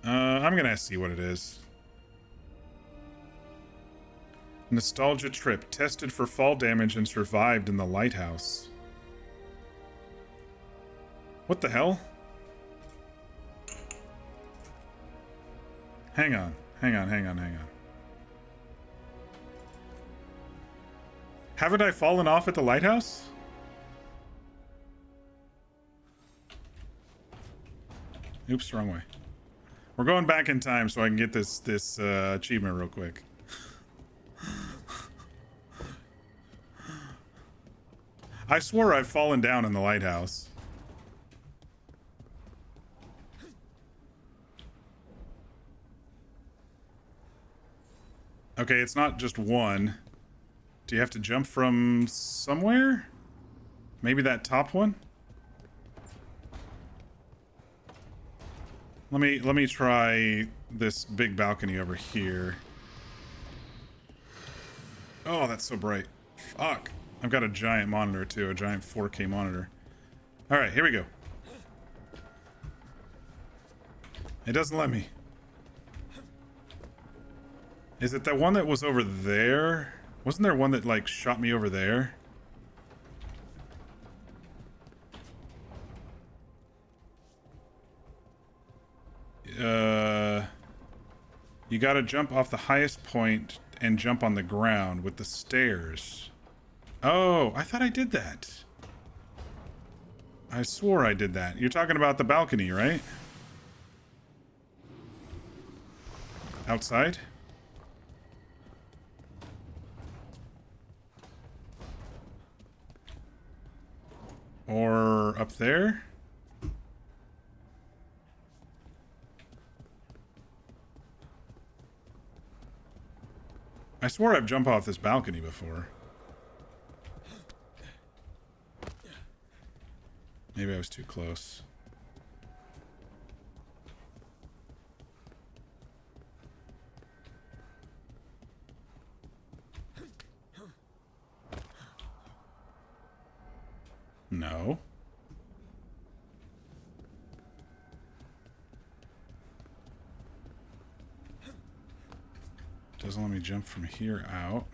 I'm gonna see what it is. Nostalgia trip. Tested for fall damage and survived in the lighthouse. What the hell? Hang on. Haven't I fallen off at the lighthouse? Oops, wrong way. We're going back in time so I can get this achievement real quick. I swore I've fallen down in the lighthouse. Okay, it's not just one. Do you have to jump from somewhere? Maybe that top one? Let me try this big balcony over here. Oh, that's so bright. Fuck. I've got a giant monitor too, a giant 4K monitor. All right, here we go. It doesn't let me. Is it that one that was over there? Wasn't there one that, like, shot me over there? You gotta jump off the highest point and jump on the ground with the stairs. Oh, I thought I did that. I swore I did that. You're talking about the balcony, right? Outside? Or up there? I swore I've jumped off this balcony before. Maybe I was too close. No. Doesn't let me jump from here out.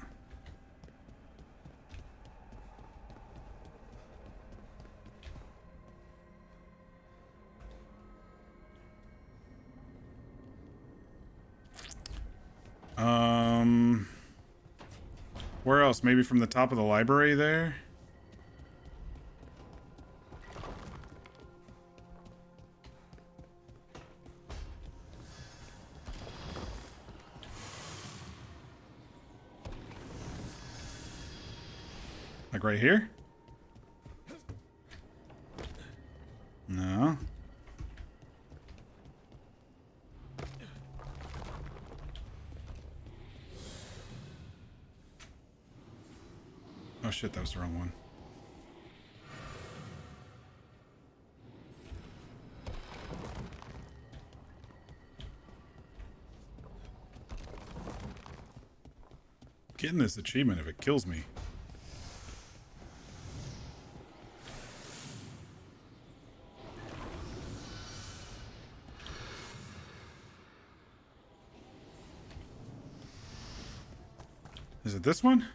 Where else? Maybe from the top of the library there? Like right here? No. Oh shit, that was the wrong one. Getting this achievement if it kills me. Is it this one?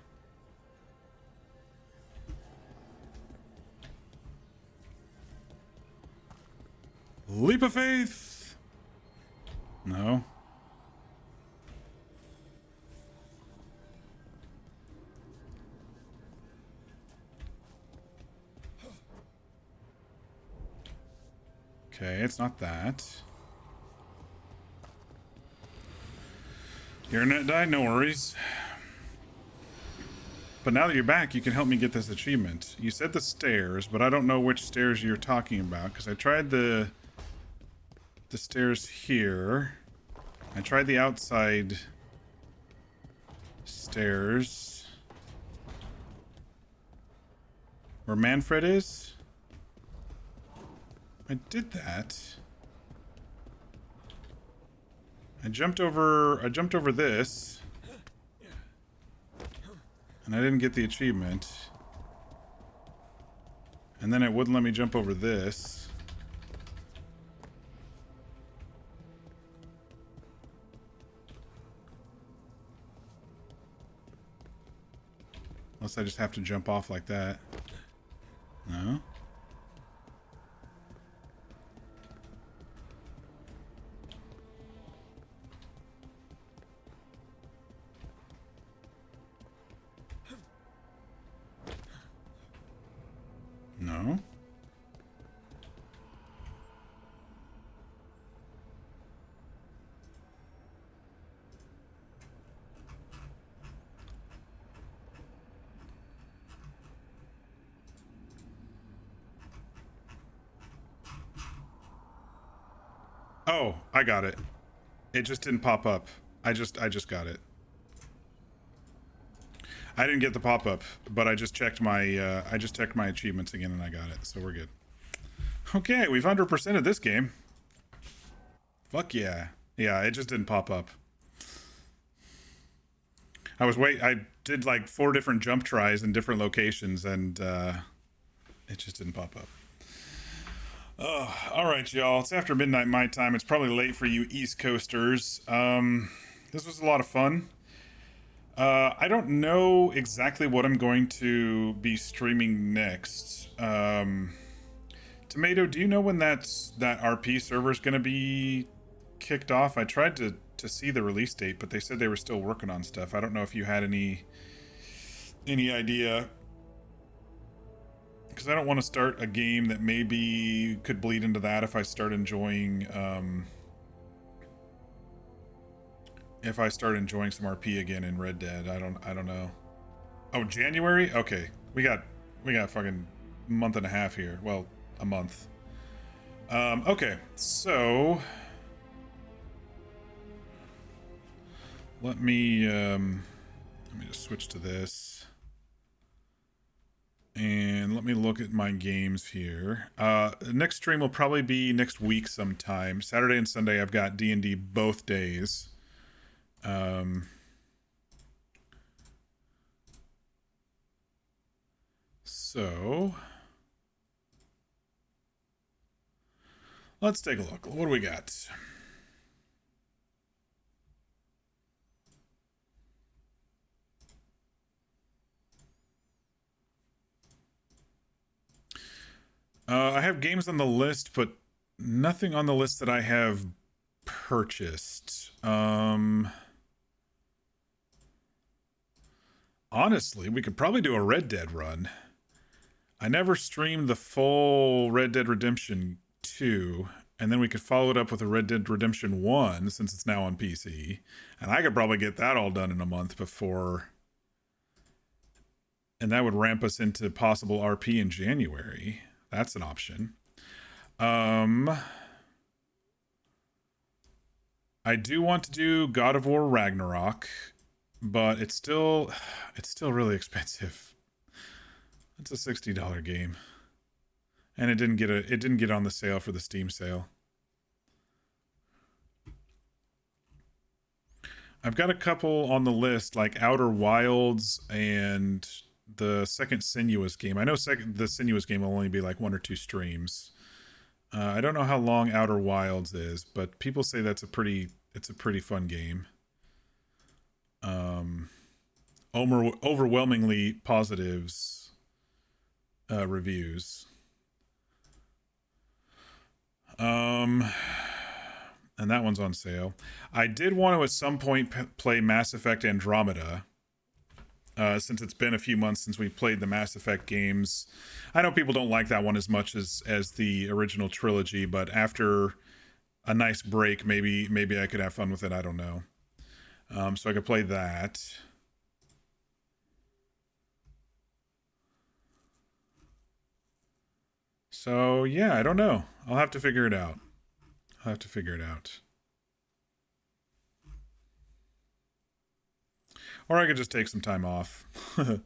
Leap of faith. No. Okay, it's not that. Your internet died, no worries. But now that you're back, you can help me get this achievement. You said the stairs, but I don't know which stairs you're talking about, because I tried the stairs here. I tried the outside stairs. Where Manfred is? I did that. I jumped over this. And I didn't get the achievement. And then it wouldn't let me jump over this. Unless I just have to jump off like that. No? No? Oh, I got it. It just didn't pop up. I just got it. I didn't get the pop-up, but I just checked my achievements again and I got it, so we're good. Okay, we've 100%ed this game. Fuck yeah. Yeah, it just didn't pop up. I did like 4 different jump tries in different locations and it just didn't pop up. All right, y'all. It's after midnight my time. It's probably late for you East Coasters. This was a lot of fun. I don't know exactly what I'm going to be streaming next. Tomato, do you know when that RP server is going to be kicked off? I tried to see the release date, but they said they were still working on stuff. I don't know if you had any idea. Because I don't want to start a game that maybe could bleed into that if I start enjoying some RP again in Red Dead. I don't know. Oh, January? Okay. We got fucking month and a half here. Well, a month. Okay. So let me just switch to this. And let me look at my games here. Next stream will probably be next week sometime. Saturday and Sunday I've got D&D both days. So let's take a look. What do we got? I have games on the list, but nothing on the list that I have purchased. Honestly, we could probably do a Red Dead run. I never streamed the full Red Dead Redemption 2, and then we could follow it up with a Red Dead Redemption 1 since it's now on PC. And I could probably get that all done in a month before. And that would ramp us into possible RP in January. That's an option. I do want to do God of War Ragnarok, but it's still really expensive. It's a $60 game. And it didn't get on the sale for the Steam sale. I've got a couple on the list like Outer Wilds and the second Sinuous game. I know the Sinuous game will only be like 1 or 2 streams. I don't know how long Outer Wilds is, but people say it's a pretty fun game. Overwhelmingly positives reviews. And that one's on sale. I did want to at some point play Mass Effect Andromeda. Since it's been a few months since we played the Mass Effect games. I know people don't like that one as much as the original trilogy, but after a nice break, maybe I could have fun with it. I don't know. So I could play that. So yeah, I don't know. I'll have to figure it out. Or I could just take some time off. I've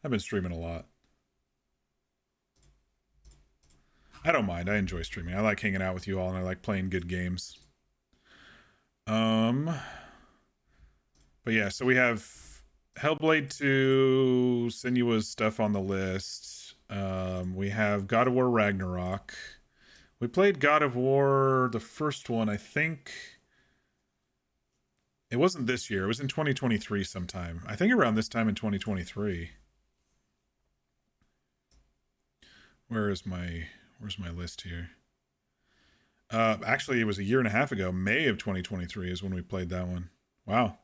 been streaming a lot. I don't mind. I enjoy streaming. I like hanging out with you all, and I like playing good games. But yeah, so we have Hellblade 2, Sinuous stuff on the list. We have God of War Ragnarok. We played God of War, the first one, I think. It wasn't this year. It was in 2023 sometime. I think around this time in 2023. Where's my list here? Actually, it was a year and a half ago. May of 2023 is when we played that one. Wow.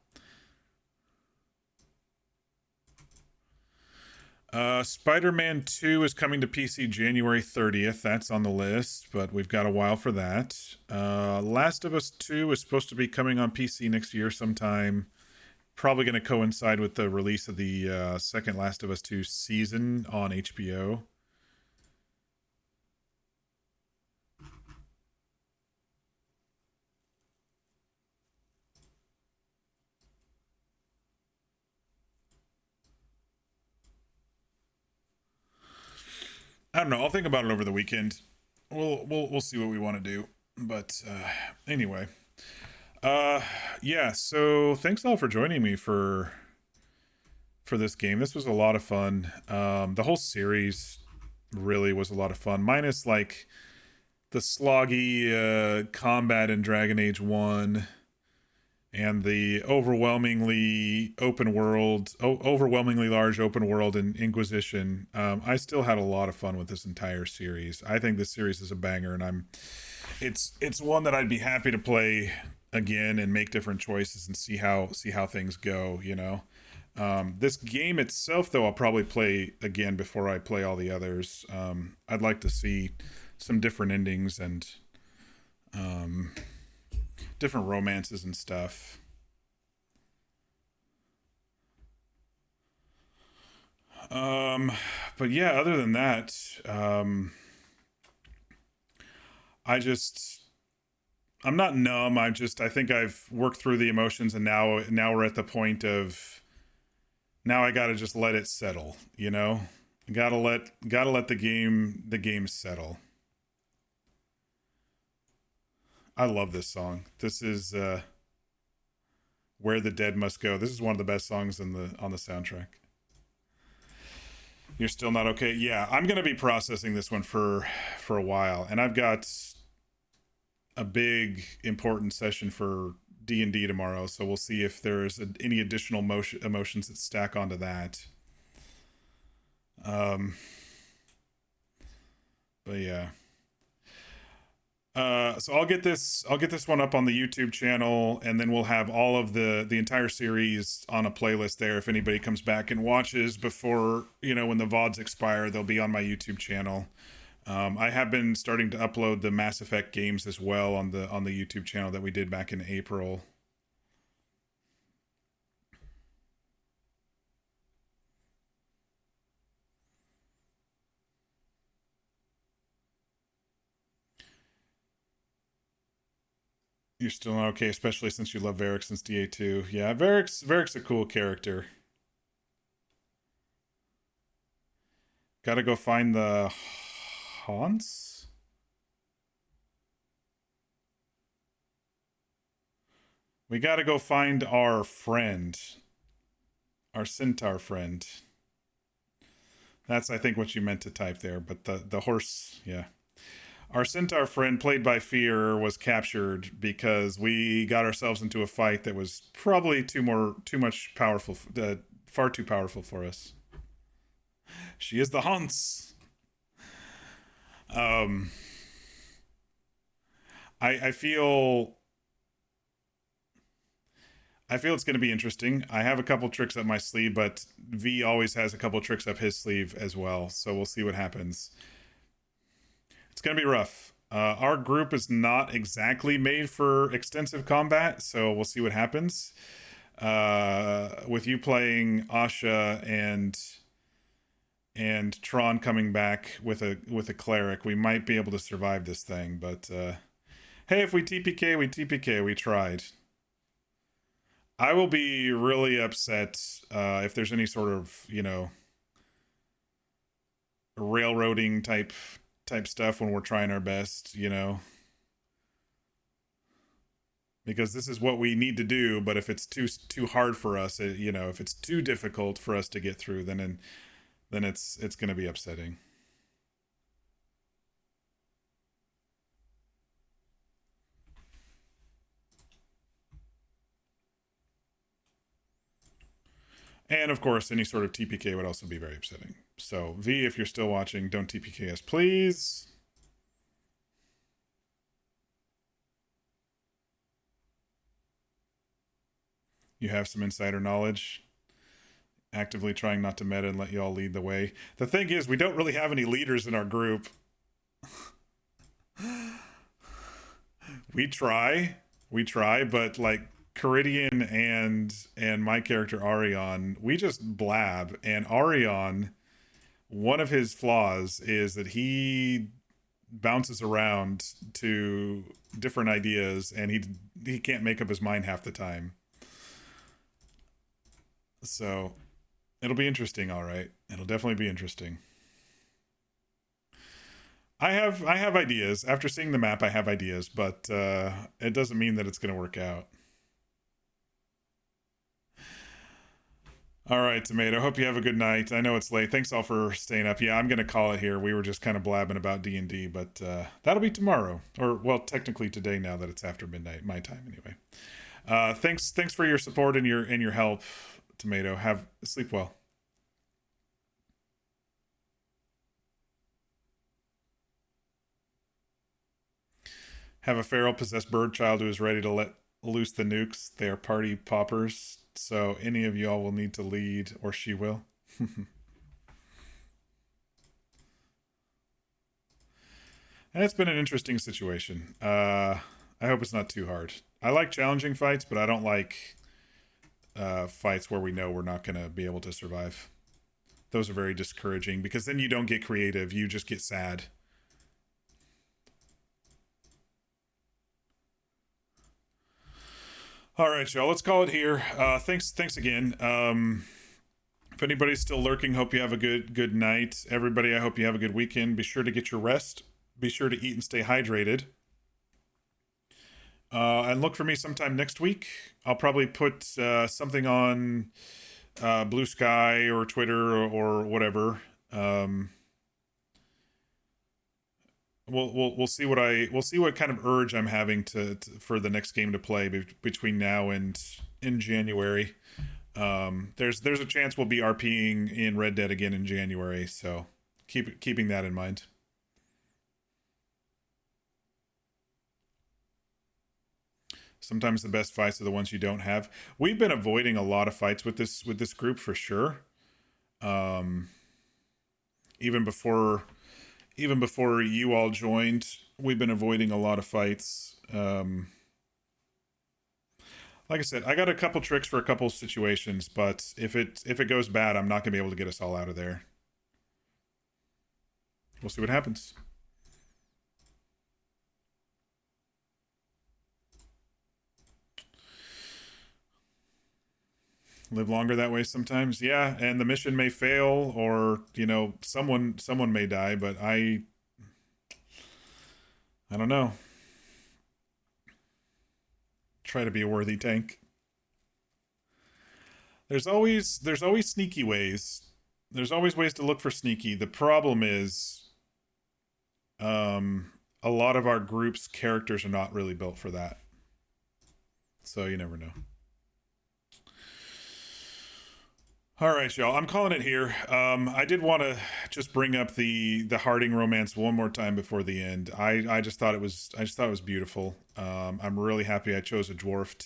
Spider-Man 2 is coming to PC January 30th. That's on the list, but we've got a while for that. Last of Us 2 is supposed to be coming on PC next year sometime. Probably going to coincide with the release of the second Last of Us 2 season on HBO. I don't know. I'll think about it over the weekend. We'll see what we want to do. But anyway, yeah. So thanks all for joining me for this game. This was a lot of fun. The whole series really was a lot of fun. Minus like sloggy combat in Dragon Age 1 and the overwhelmingly large open world in Inquisition, I still had a lot of fun with this entire series. I think this series is a banger, and it's one that I'd be happy to play again and make different choices and see how things go, you know. This game itself, though, I'll probably play again before I play all the others. I'd like to see some different endings and different romances and stuff. But yeah, other than that, I'm not numb. I think I've worked through the emotions, and now we're at the point of, now I gotta just let it settle, you know? Gotta let the game settle. I love this song. This is Where the Dead Must Go. This is one of the best songs on the soundtrack. You're still not okay? Yeah, I'm gonna be processing this one for a while, and I've got a big important session for D&D tomorrow, so we'll see if there's any additional emotions that stack onto that. But yeah. So I'll get this one up on the YouTube channel, and then we'll have all of the entire series on a playlist there. If anybody comes back and watches before, you know, when the VODs expire, they'll be on my YouTube channel. I have been starting to upload the Mass Effect games as well on the YouTube channel that we did back in April. You're still not okay, especially since you love Varric since DA2. Yeah, Varric's a cool character. Gotta go find the haunts? We gotta go find our friend. Our centaur friend. That's, I think, what you meant to type there, but the horse, yeah. Our centaur friend, played by Fear, was captured because we got ourselves into a fight that was probably far too powerful for us. She is the Hunts. I feel it's going to be interesting. I have a couple tricks up my sleeve, but V always has a couple tricks up his sleeve as well, so we'll see what happens. It's going to be rough. Our group is not exactly made for extensive combat, so we'll see what happens. With you playing Asha and Tron coming back with a cleric, we might be able to survive this thing, but hey, if we TPK, we TPK. We tried. I will be really upset if there's any sort of, you know, railroading type stuff when we're trying our best, you know, because this is what we need to do. But if it's too hard for us, you know, if it's too difficult for us to get through, then it's going to be upsetting. And of course, any sort of TPK would also be very upsetting. So V, if you're still watching, don't TPK us, please. You have some insider knowledge. Actively trying not to meta and let you all lead the way. The thing is, we don't really have any leaders in our group. We try, but like Caridian and my character Arion, we just blab. And Arion, one of his flaws is that he bounces around to different ideas, and he can't make up his mind half the time. So it'll be interesting, all right. It'll definitely be interesting. I have ideas. After seeing the map, I have ideas, but it doesn't mean that it's going to work out. All right, Tomato. Hope you have a good night. I know it's late. Thanks all for staying up. Yeah, I'm going to call it here. We were just kind of blabbing about D&D, but that'll be tomorrow. Or, well, technically today now that it's after midnight, my time anyway. Thanks for your support and your help, Tomato. Sleep well. Have a feral possessed bird child who is ready to let loose the nukes. They are party poppers. So any of y'all will need to lead, or she will. And it's been an interesting situation. I hope it's not too hard. I like challenging fights, but I don't like fights where we know we're not going to be able to survive. Those are very discouraging because then you don't get creative. You just get sad. All right, y'all, let's call it here. Thanks again. If anybody's still lurking, hope you have a good night. Everybody, I hope you have a good weekend. Be sure to get your rest. Be sure to eat and stay hydrated. And look for me sometime next week. I'll probably put something on Blue Sky or Twitter or whatever. We'll see what kind of urge I'm having for the next game to play between now and in January. There's a chance we'll be RPing in Red Dead again in January, so keeping that in mind. Sometimes the best fights are the ones you don't have. We've been avoiding a lot of fights with this group for sure. Even before you all joined, we've been avoiding a lot of fights. Like I said, I got a couple tricks for a couple situations, but if it goes bad, I'm not gonna be able to get us all out of there. We'll see what happens. Live longer that way sometimes. Yeah, and the mission may fail, or someone may die, but I don't know. Try to be a worthy tank. There's always sneaky ways. There's always ways to look for sneaky. The problem is a lot of our group's characters are not really built for that. So you never know. All right, y'all. I'm calling it here. I did want to just bring up the Harding romance one more time before the end. I just thought it was beautiful. I'm really happy I chose a dwarf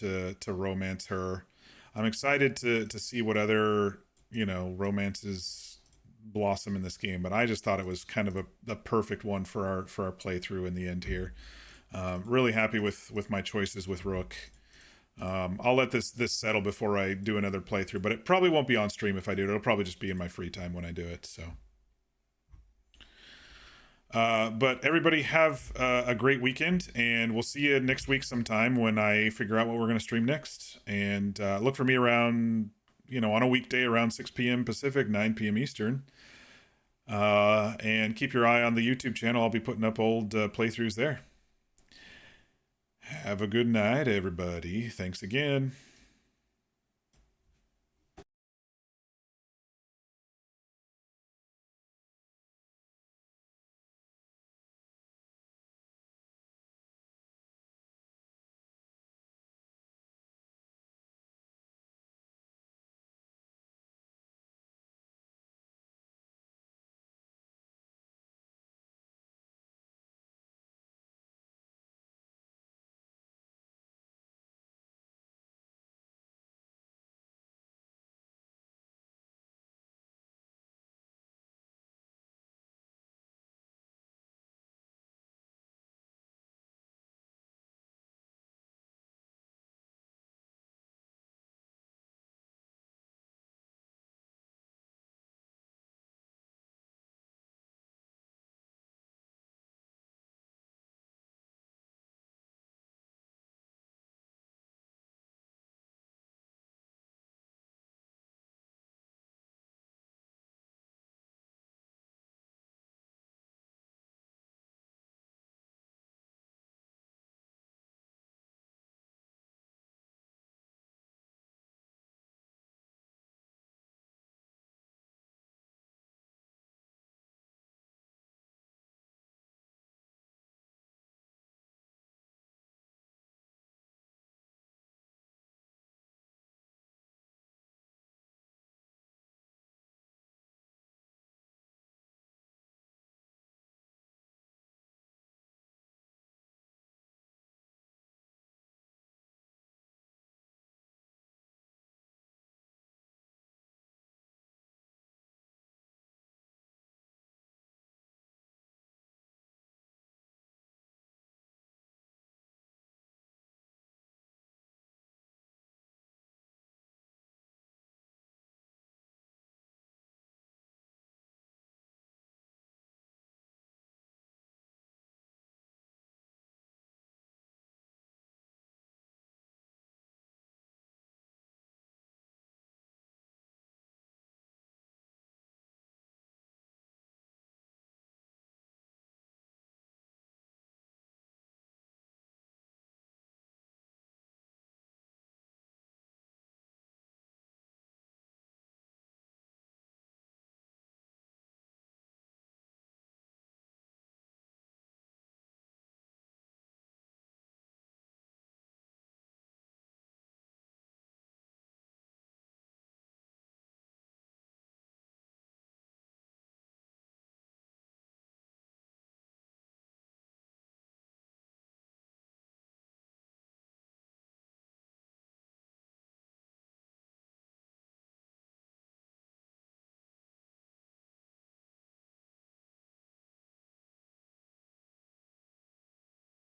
to romance her. I'm excited to see what other romances blossom in this game. But I just thought it was kind of a perfect one for our playthrough in the end here. Really happy with my choices with Rook. I'll let this settle before I do another playthrough, but it probably won't be on stream if I do it. It'll probably just be in my free time when I do it. So, but everybody have a great weekend, and we'll see you next week sometime when I figure out what we're going to stream next. And look for me around, on a weekday around 6 p.m. Pacific, 9 p.m. Eastern. And keep your eye on the YouTube channel. I'll be putting up old playthroughs there. Have a good night, everybody. Thanks again.